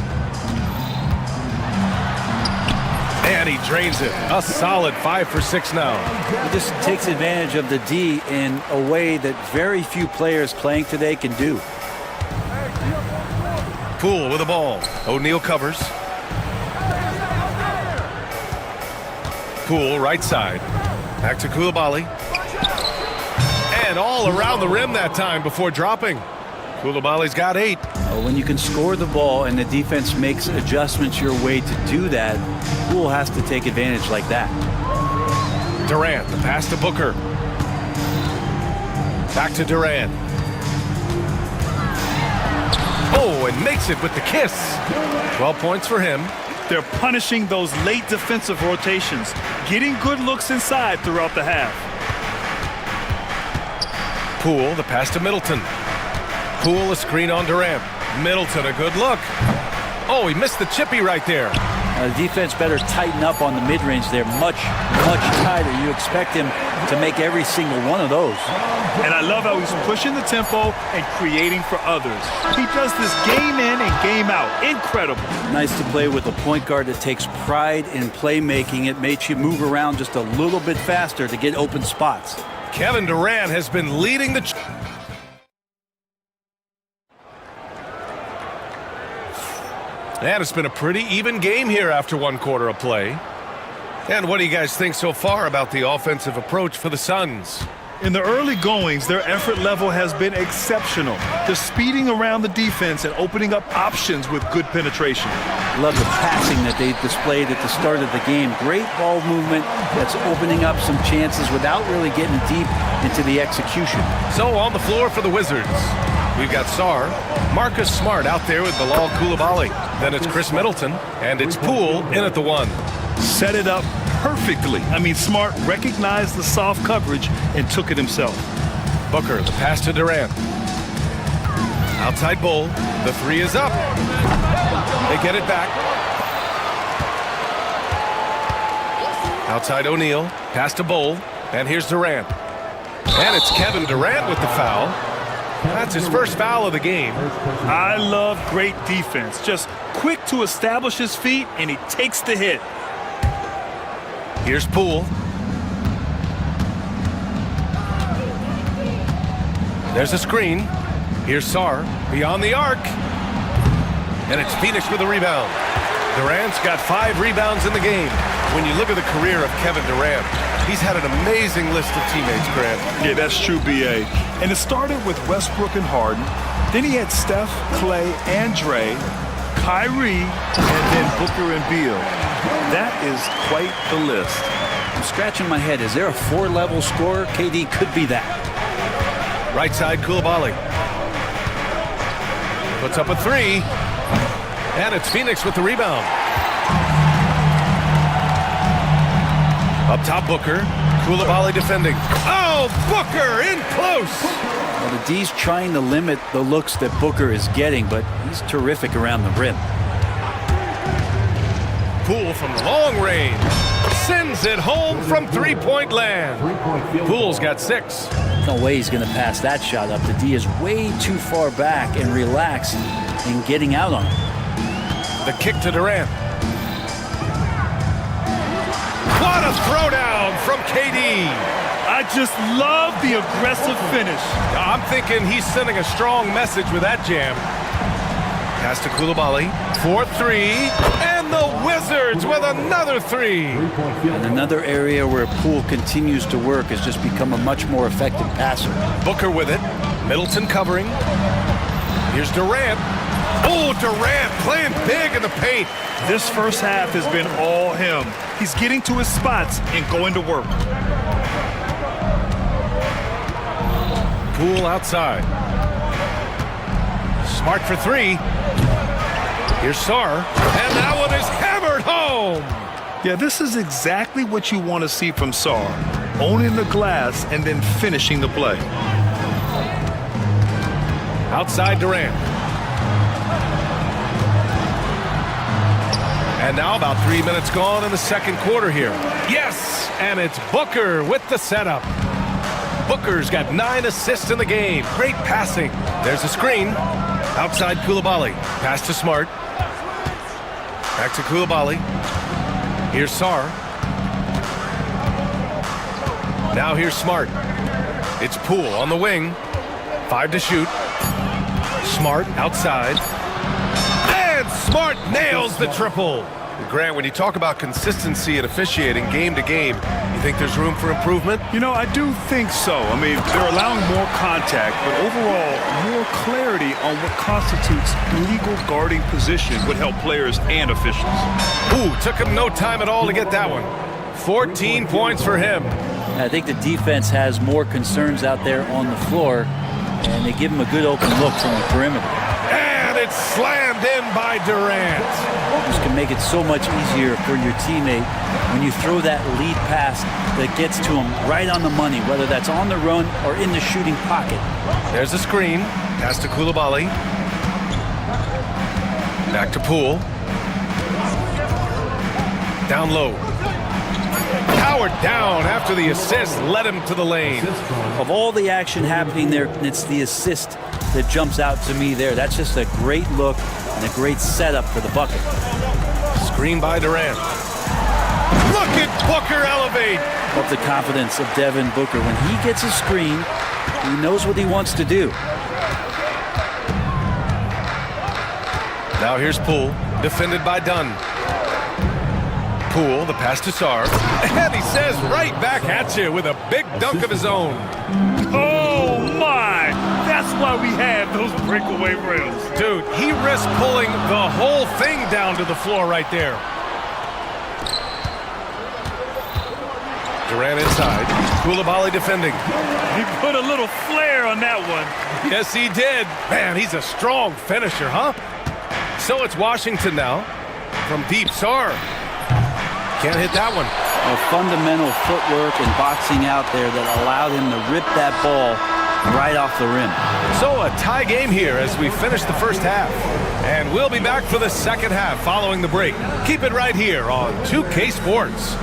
And he drains it. A solid 5 for 6 now. He just takes advantage of the D in a way that very few players playing today can do. Poole with the ball. O'Neal covers. Poole right side. Back to Coulibaly. And all around the rim that time before dropping. Coulibaly's got 8. A When you can score the ball and the defense makes adjustments your way to do that, Poole has to take advantage like that. Durant, the pass to Booker. Back to Durant. Oh, and makes it with the kiss. 12 points for him. They're punishing those late defensive rotations, getting good looks inside throughout the half. Poole, the pass to Middleton. Poole, a screen on Durant. Middleton, a good look. Oh, he missed the chippy right there. The defense better tighten up on the mid-range. They're much, much tighter. You expect him to make every single one of those. And I love how he's pushing the tempo and creating for others. He does this game in and game out. Incredible. Nice to play with a point guard that takes pride in playmaking. It makes you move around just a little bit faster to get open spots. Kevin Durant has been leading the... And it's been a pretty even game here after one quarter of play. And what do you guys think so far about the offensive approach for the Suns? In the early goings, their effort level has been exceptional. They're speeding around the defense and opening up options with good penetration. Love the passing that they displayed at the start of the game. Great ball movement that's opening up some chances without really getting deep into the execution. So on the floor for the Wizards, we've got Sarr, Marcus Smart out there with Bilal Coulibaly. Then it's Chris Middleton, and it's Poole in at the 1. Set it up perfectly. I mean, Smart recognized the soft coverage and took it himself. Booker, the pass to Durant. Outside Bull, the 3 is up. They get it back. Outside O'Neal, pass to Bull, and here's Durant. And it's Kevin Durant with the foul. That's his first foul of the game. I love great defense. Just quick to establish his feet, and he takes the hit. Here's Poole. There's a screen. Here's Sarr beyond the arc. And it's Phoenix with a rebound. Durant's got 5 rebounds in the game. When you look at the career of Kevin Durant, he's had an amazing list of teammates, Grant. Yeah, that's true, B.A. And it started with Westbrook and Harden. Then he had Steph, Clay, and Dre, Kyrie, and then Booker and Beal. That is quite the list. I'm scratching my head. Is there a 4-level scorer? KD could be that. Right side, Coulibaly. Puts up a 3. And it's Phoenix with the rebound. Up top, Booker. Coulibaly defending. Oh, Booker in close. Well, the D's trying to limit the looks that Booker is getting, but he's terrific around the rim. Poole from long range sends it home from 3-point land. Poole's got 6. No way he's going to pass that shot up. The D is way too far back and relaxed in getting out on it. The kick to Durant. What a throwdown from KD. I just love the aggressive finish. I'm thinking he's sending a strong message with that jam. Pass to Coulibaly. 4-3. And the Wizards with another 3. And another area where Poole continues to work has just become a much more effective passer. Booker with it. Middleton covering. Here's Durant. Oh, Durant playing big in the paint. This first half has been all him. He's getting to his spots and going to work. Poole outside. Smart for 3. Here's Sarr. And that one is hammered home. Yeah, this is exactly what you want to see from Sarr. Owning the glass and then finishing the play. Outside Durant. And now about 3 minutes gone in the second quarter here. Yes, and it's Booker with the setup. Booker's got 9 assists in the game. Great passing. There's a screen. Outside Coulibaly. Pass to Smart. Back to Coulibaly. Here's Sarr. Now here's Smart. It's Poole on the wing. 5 to shoot. Smart outside. And Smart nails the triple. Grant, when you talk about consistency in officiating game to game, you think there's room for improvement? You know, I do think so. I mean, they're allowing more contact, but overall, more clarity on what constitutes legal guarding position would help players and officials. Ooh, took him no time at all to get that one. 14 points for him. I think the defense has more concerns out there on the floor, and they give him a good open look from the perimeter. And it's slammed in by Durant. This can make it so much easier for your teammate when you throw that lead pass that gets to him right on the money, whether that's on the run or in the shooting pocket. There's a screen. Pass to Koulibaly. Back to Poole. Down low. Powered down after the assist led him to the lane. Of all the action happening there, it's the assist that jumps out to me there. That's just a great look and a great setup for the bucket. Screen by Durant. Look at Booker elevate. Love the confidence of Devin Booker. When he gets a screen, he knows what he wants to do. Now here's Poole, defended by Dunn. Poole, the pass to Sarr. And he says right back at you with a big dunk of his own. Oh, my! That's why we have those breakaway rims. Dude, he risked pulling the whole thing down to the floor right there. Durant inside. Koulibaly defending. He put a little flair on that one. Yes, he did. Man, he's a strong finisher, huh? So it's Washington now. From deep, Sarr. Can't hit that one. A fundamental footwork and boxing out there that allowed him to rip that ball right off the rim. So a tie game here as we finish the first half. And we'll be back for the second half following the break. Keep it right here on 2K Sports.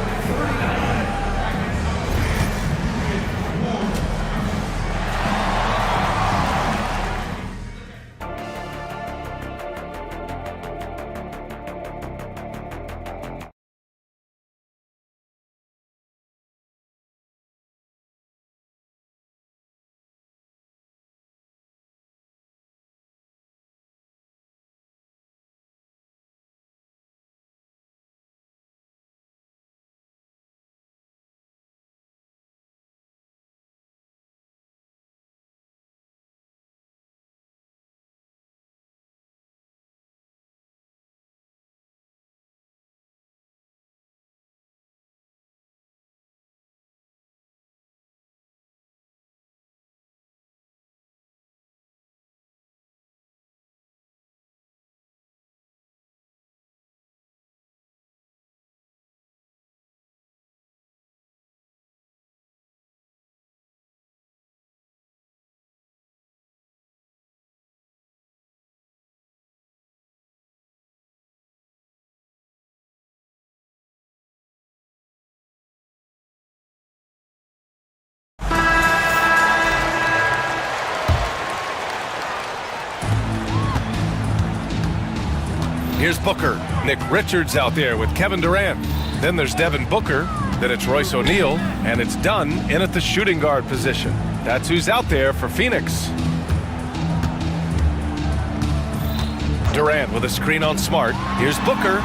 Here's Booker. Nick Richards out there with Kevin Durant. Then there's Devin Booker. Then it's Royce O'Neal. And it's Dunn in at the shooting guard position. That's who's out there for Phoenix. Durant with a screen on Smart. Here's Booker.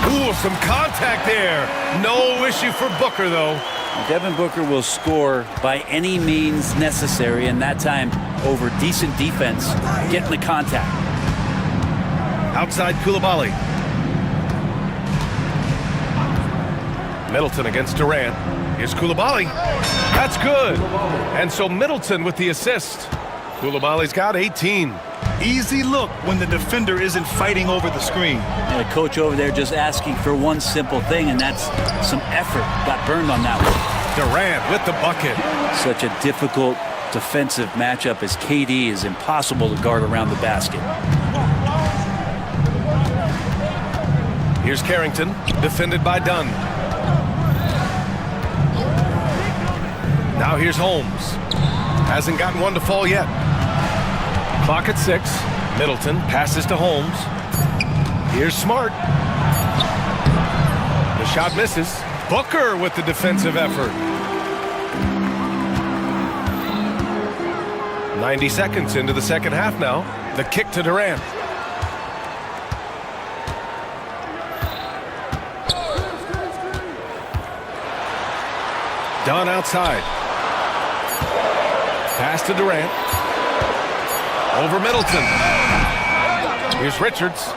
Ooh, some contact there. No issue for Booker, though. Devin Booker will score by any means necessary, and that time over decent defense, getting the contact. Outside Koulibaly. Middleton against Durant. Here's Koulibaly. That's good. And so Middleton with the assist. Koulibaly's got 18. Easy look when the defender isn't fighting over the screen. And a coach over there just asking for one simple thing, and that's some effort. Got burned on that one. Durant with the bucket. Such a difficult defensive matchup as KD is impossible to guard around the basket. Here's Carrington, defended by Dunn. Now here's Holmes. Hasn't gotten one to fall yet. Clock at 6. Middleton passes to Holmes. Here's Smart. The shot misses. Booker with the defensive effort. 90 seconds into the second half now. The kick to Durant. Dunn outside. Pass to Durant. Over Middleton. Here's Richards.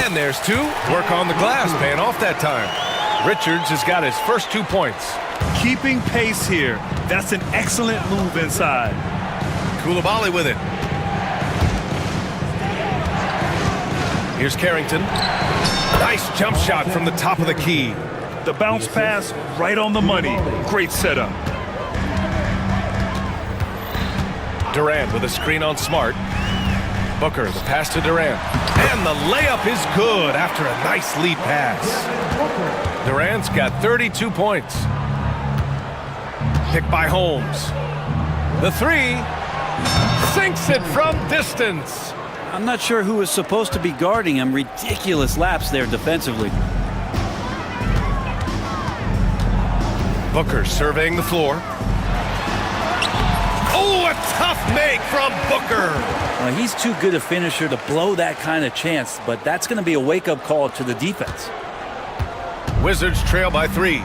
And there's two. Work on the glass, paying off that time. Richards has got his first 2 points. Keeping pace here. That's an excellent move inside. Koulibaly with it. Here's Carrington. Nice jump shot from the top of the key. The bounce pass right on the money. Great setup. Durant with a screen on Smart. Booker, the pass to Durant. And the layup is good after a nice lead pass. Durant's got 32 points. Picked by Holmes. The three. Sinks it from distance. I'm not sure who was supposed to be guarding him. Ridiculous lapse there defensively. Booker surveying the floor. Oh, a tough make from Booker. Well, he's too good a finisher to blow that kind of chance, but that's going to be a wake-up call to the defense. Wizards trail by 3.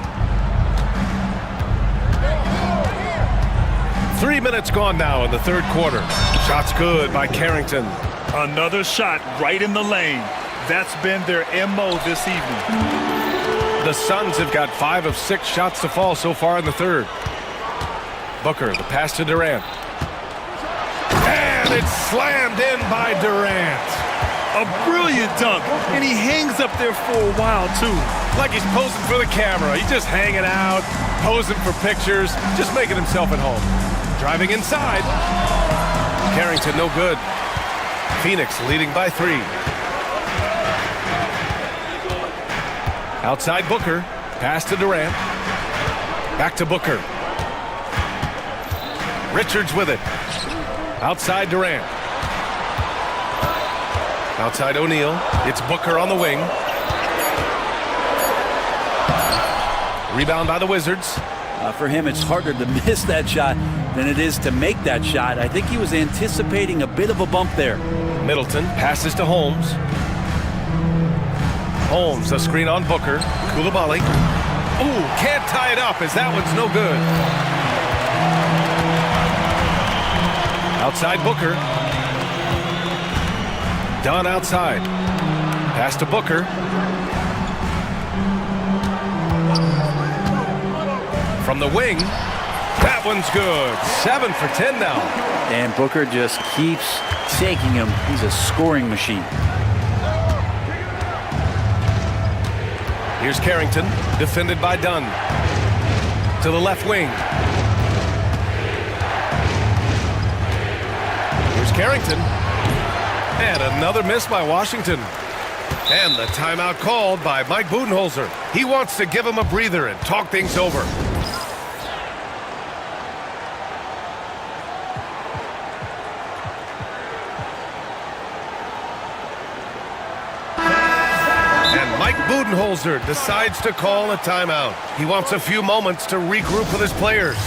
3 minutes gone now in the third quarter. Shot's good by Carrington. Another shot right in the lane. That's been their MO this evening. The Suns have got 5 of 6 shots to fall so far in the third. Booker, the pass to Durant. And it's slammed in by Durant. A brilliant dunk, and he hangs up there for a while, too. Like he's posing for the camera. He's just hanging out, posing for pictures, just making himself at home. Driving inside. Carrington, no good. Phoenix leading by 3. Outside Booker. Pass to Durant. Back to Booker. Richards with it. Outside Durant. Outside O'Neal. It's Booker on the wing. Rebound by the Wizards. For him, it's harder to miss that shot than it is to make that shot. I think he was anticipating a bit of a bump there. Middleton passes to Holmes. Holmes, a screen on Booker. Koulibaly. Ooh, can't tie it up as that one's no good. Outside Booker. Dunn outside. Pass to Booker. From the wing. That one's good. 7 for 10 now. And Booker just keeps taking him. He's a scoring machine. Here's Carrington, defended by Dunn. To the left wing. Here's Carrington. And another miss by Washington. And the timeout called by Mike Budenholzer. He wants to give him a breather and talk things over. Budenholzer decides to call a timeout. He wants a few moments to regroup with his players.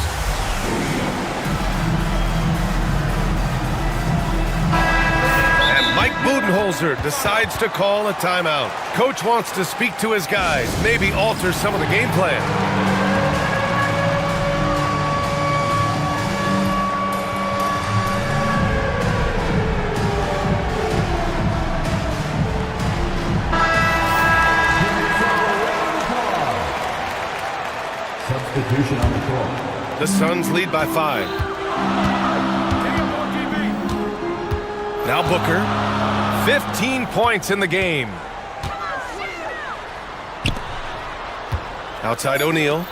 And Mike Budenholzer decides to call a timeout. Coach wants to speak to his guys, maybe alter some of the game plan. Substitution on the court. The Suns lead by 5. Now Booker. 15 points in the game. Outside O'Neal.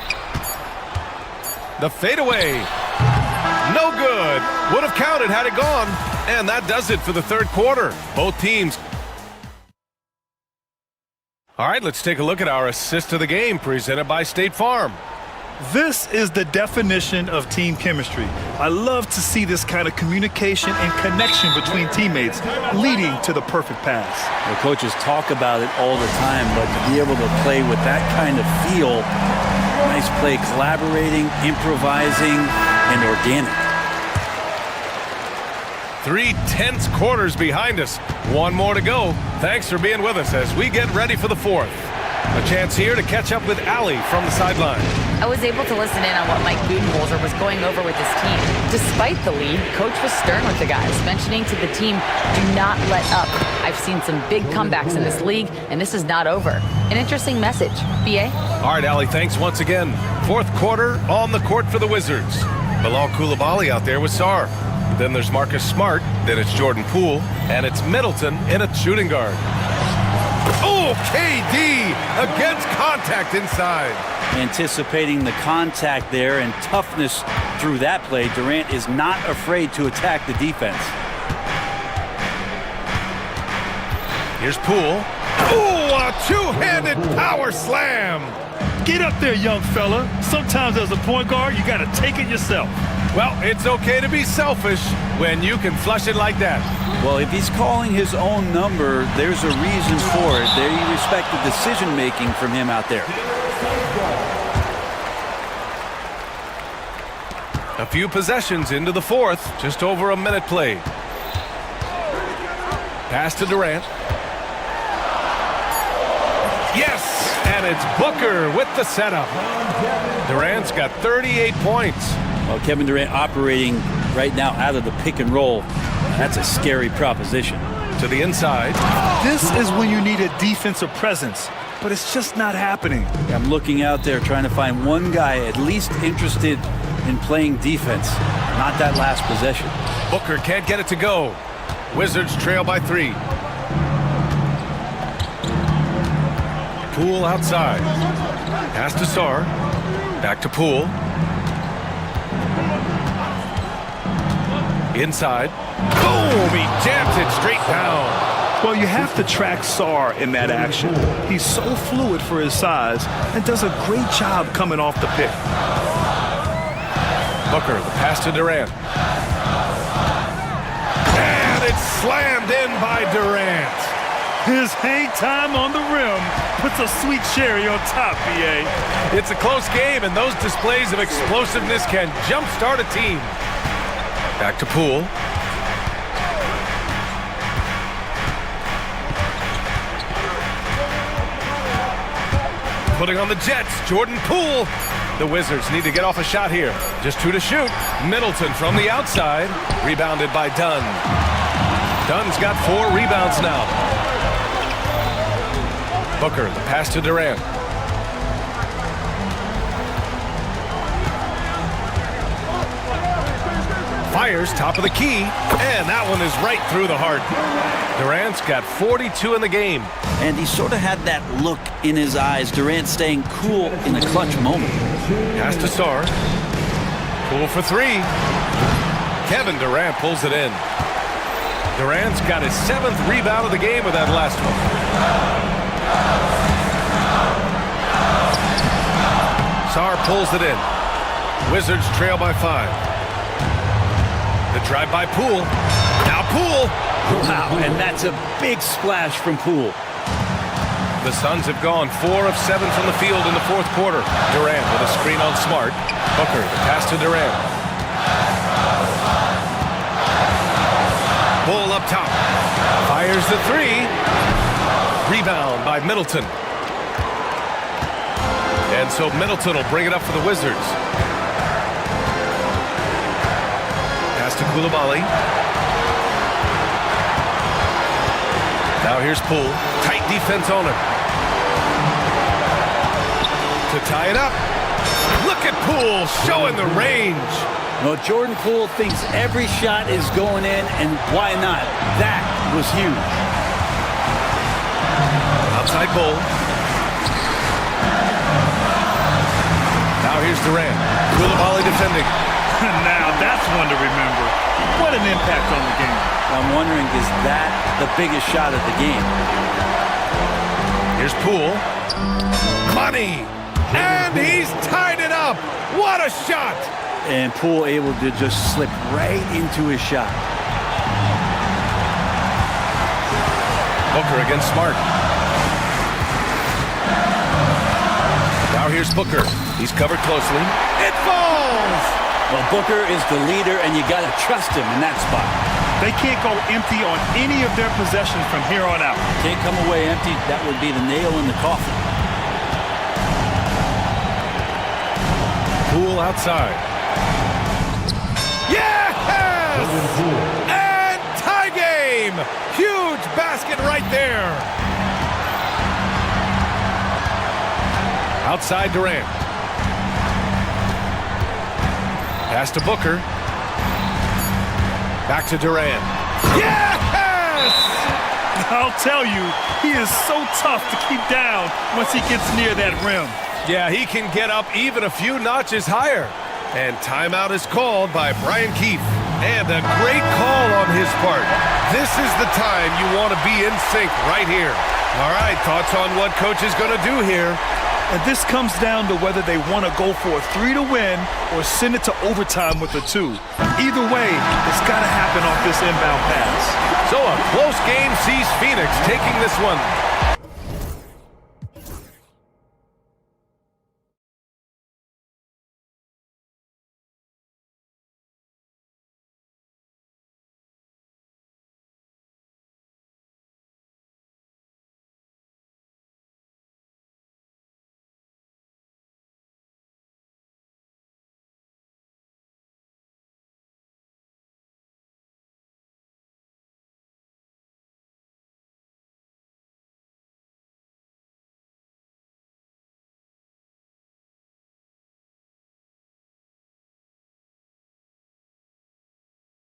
The fadeaway. No good. Would have counted had it gone. And that does it for the third quarter. Both teams. All right, let's take a look at our assist of the game presented by State Farm. This is the definition of team chemistry. I love to see this kind of communication and connection between teammates leading to the perfect pass. The coaches talk about it all the time, but to be able to play with that kind of feel, nice play, collaborating, improvising, and organic. 3 tense quarters behind us. One more to go. Thanks for being with us as we get ready for the fourth. A chance here to catch up with Allie from the sideline. I was able to listen in on what Mike Budenholzer was going over with his team. Despite the lead, Coach was stern with the guys, mentioning to the team, do not let up. I've seen some big comebacks in this league, and this is not over. An interesting message. B.A.? All right, Allie, thanks once again. Fourth quarter on the court for the Wizards. Bilal Coulibaly out there with Sarr. Then there's Marcus Smart. Then it's Jordan Poole. And it's Middleton in a shooting guard. Oh, KD against contact inside. Anticipating the contact there and toughness through that play, Durant is not afraid to attack the defense. Here's Poole. Oh, a two-handed power slam. Get up there, young fella. Sometimes as a point guard, you got to take it yourself. Well, it's okay to be selfish when you can flush it like that. Well, if he's calling his own number, there's a reason for it. They respect the decision-making from him out there. A few possessions into the fourth, just over a minute played. Pass to Durant. Yes, and it's Booker with the setup. Durant's got 38 points. Well, Kevin Durant operating right now out of the pick and roll. That's a scary proposition. To the inside. This is when you need a defensive presence, but it's just not happening. I'm looking out there trying to find one guy at least interested in playing defense, not that last possession. Booker can't get it to go. Wizards trail by 3. Poole outside. Pass to Sarr. Back to Poole. Inside. Boom! He jams it straight down. Well, you have to track Sarr in that action. He's so fluid for his size and does a great job coming off the pick. Booker, the pass to Durant. And it's slammed in by Durant. His hang time on the rim puts a sweet cherry on top, B.A. It's a close game, and those displays of explosiveness can jumpstart a team. Back to Poole. Putting on the Jets, Jordan Poole. The Wizards need to get off a shot here. Just 2 to shoot. Middleton from the outside. Rebounded by Dunn. Dunn's got 4 rebounds now. Booker, the pass to Durant. Fires top of the key, and that one is right through the heart. Durant's got 42 in the game. And he sort of had that look in his eyes. Durant staying cool in a clutch moment. Pass to Sarr. Poole for 3. Kevin Durant pulls it in. Durant's got his 7th rebound of the game with that last one. Sarr pulls it in. Wizards trail by 5. The drive by Poole. Now Poole. Wow, and that's a big splash from Poole. The Suns have gone 4 of 7 from the field in the fourth quarter. Durant with a screen on Smart. Booker, the pass to Durant. Poole up top. Fires the 3. Rebound by Middleton. And so Middleton will bring it up for the Wizards. Pass to Coulibaly. Now here's Poole. Tight defense on him. To tie it up. Look at Poole showing the range. Well, Jordan Poole thinks every shot is going in, and why not? That was huge. Outside Bull. Now here's Durant. Coulibaly defending. Now that's one to remember. What an impact on the game. I'm wondering, is that the biggest shot of the game? Here's Poole. Money! And he's tied it up! What a shot! And Poole able to just slip right into his shot. Booker against Smart. Now here's Booker. He's covered closely. It falls! Well, Booker is the leader, and you got to trust him in that spot. They can't go empty on any of their possessions from here on out. Can't come away empty. That would be the nail in the coffin. Poole outside. Yes! And tie game! Huge basket right there. Outside Durant. Pass to Booker. Back to Durant. Yes! I'll tell you, he is so tough to keep down once he gets near that rim. Yeah, he can get up even a few notches higher. And timeout is called by Brian Keefe. And a great call on his part. This is the time you want to be in sync right here. All right, thoughts on what coach is going to do here? And this comes down to whether they want to go for a 3 to win or send it to overtime with a 2. Either way, it's got to happen off this inbound pass. So a close game sees Phoenix taking this one.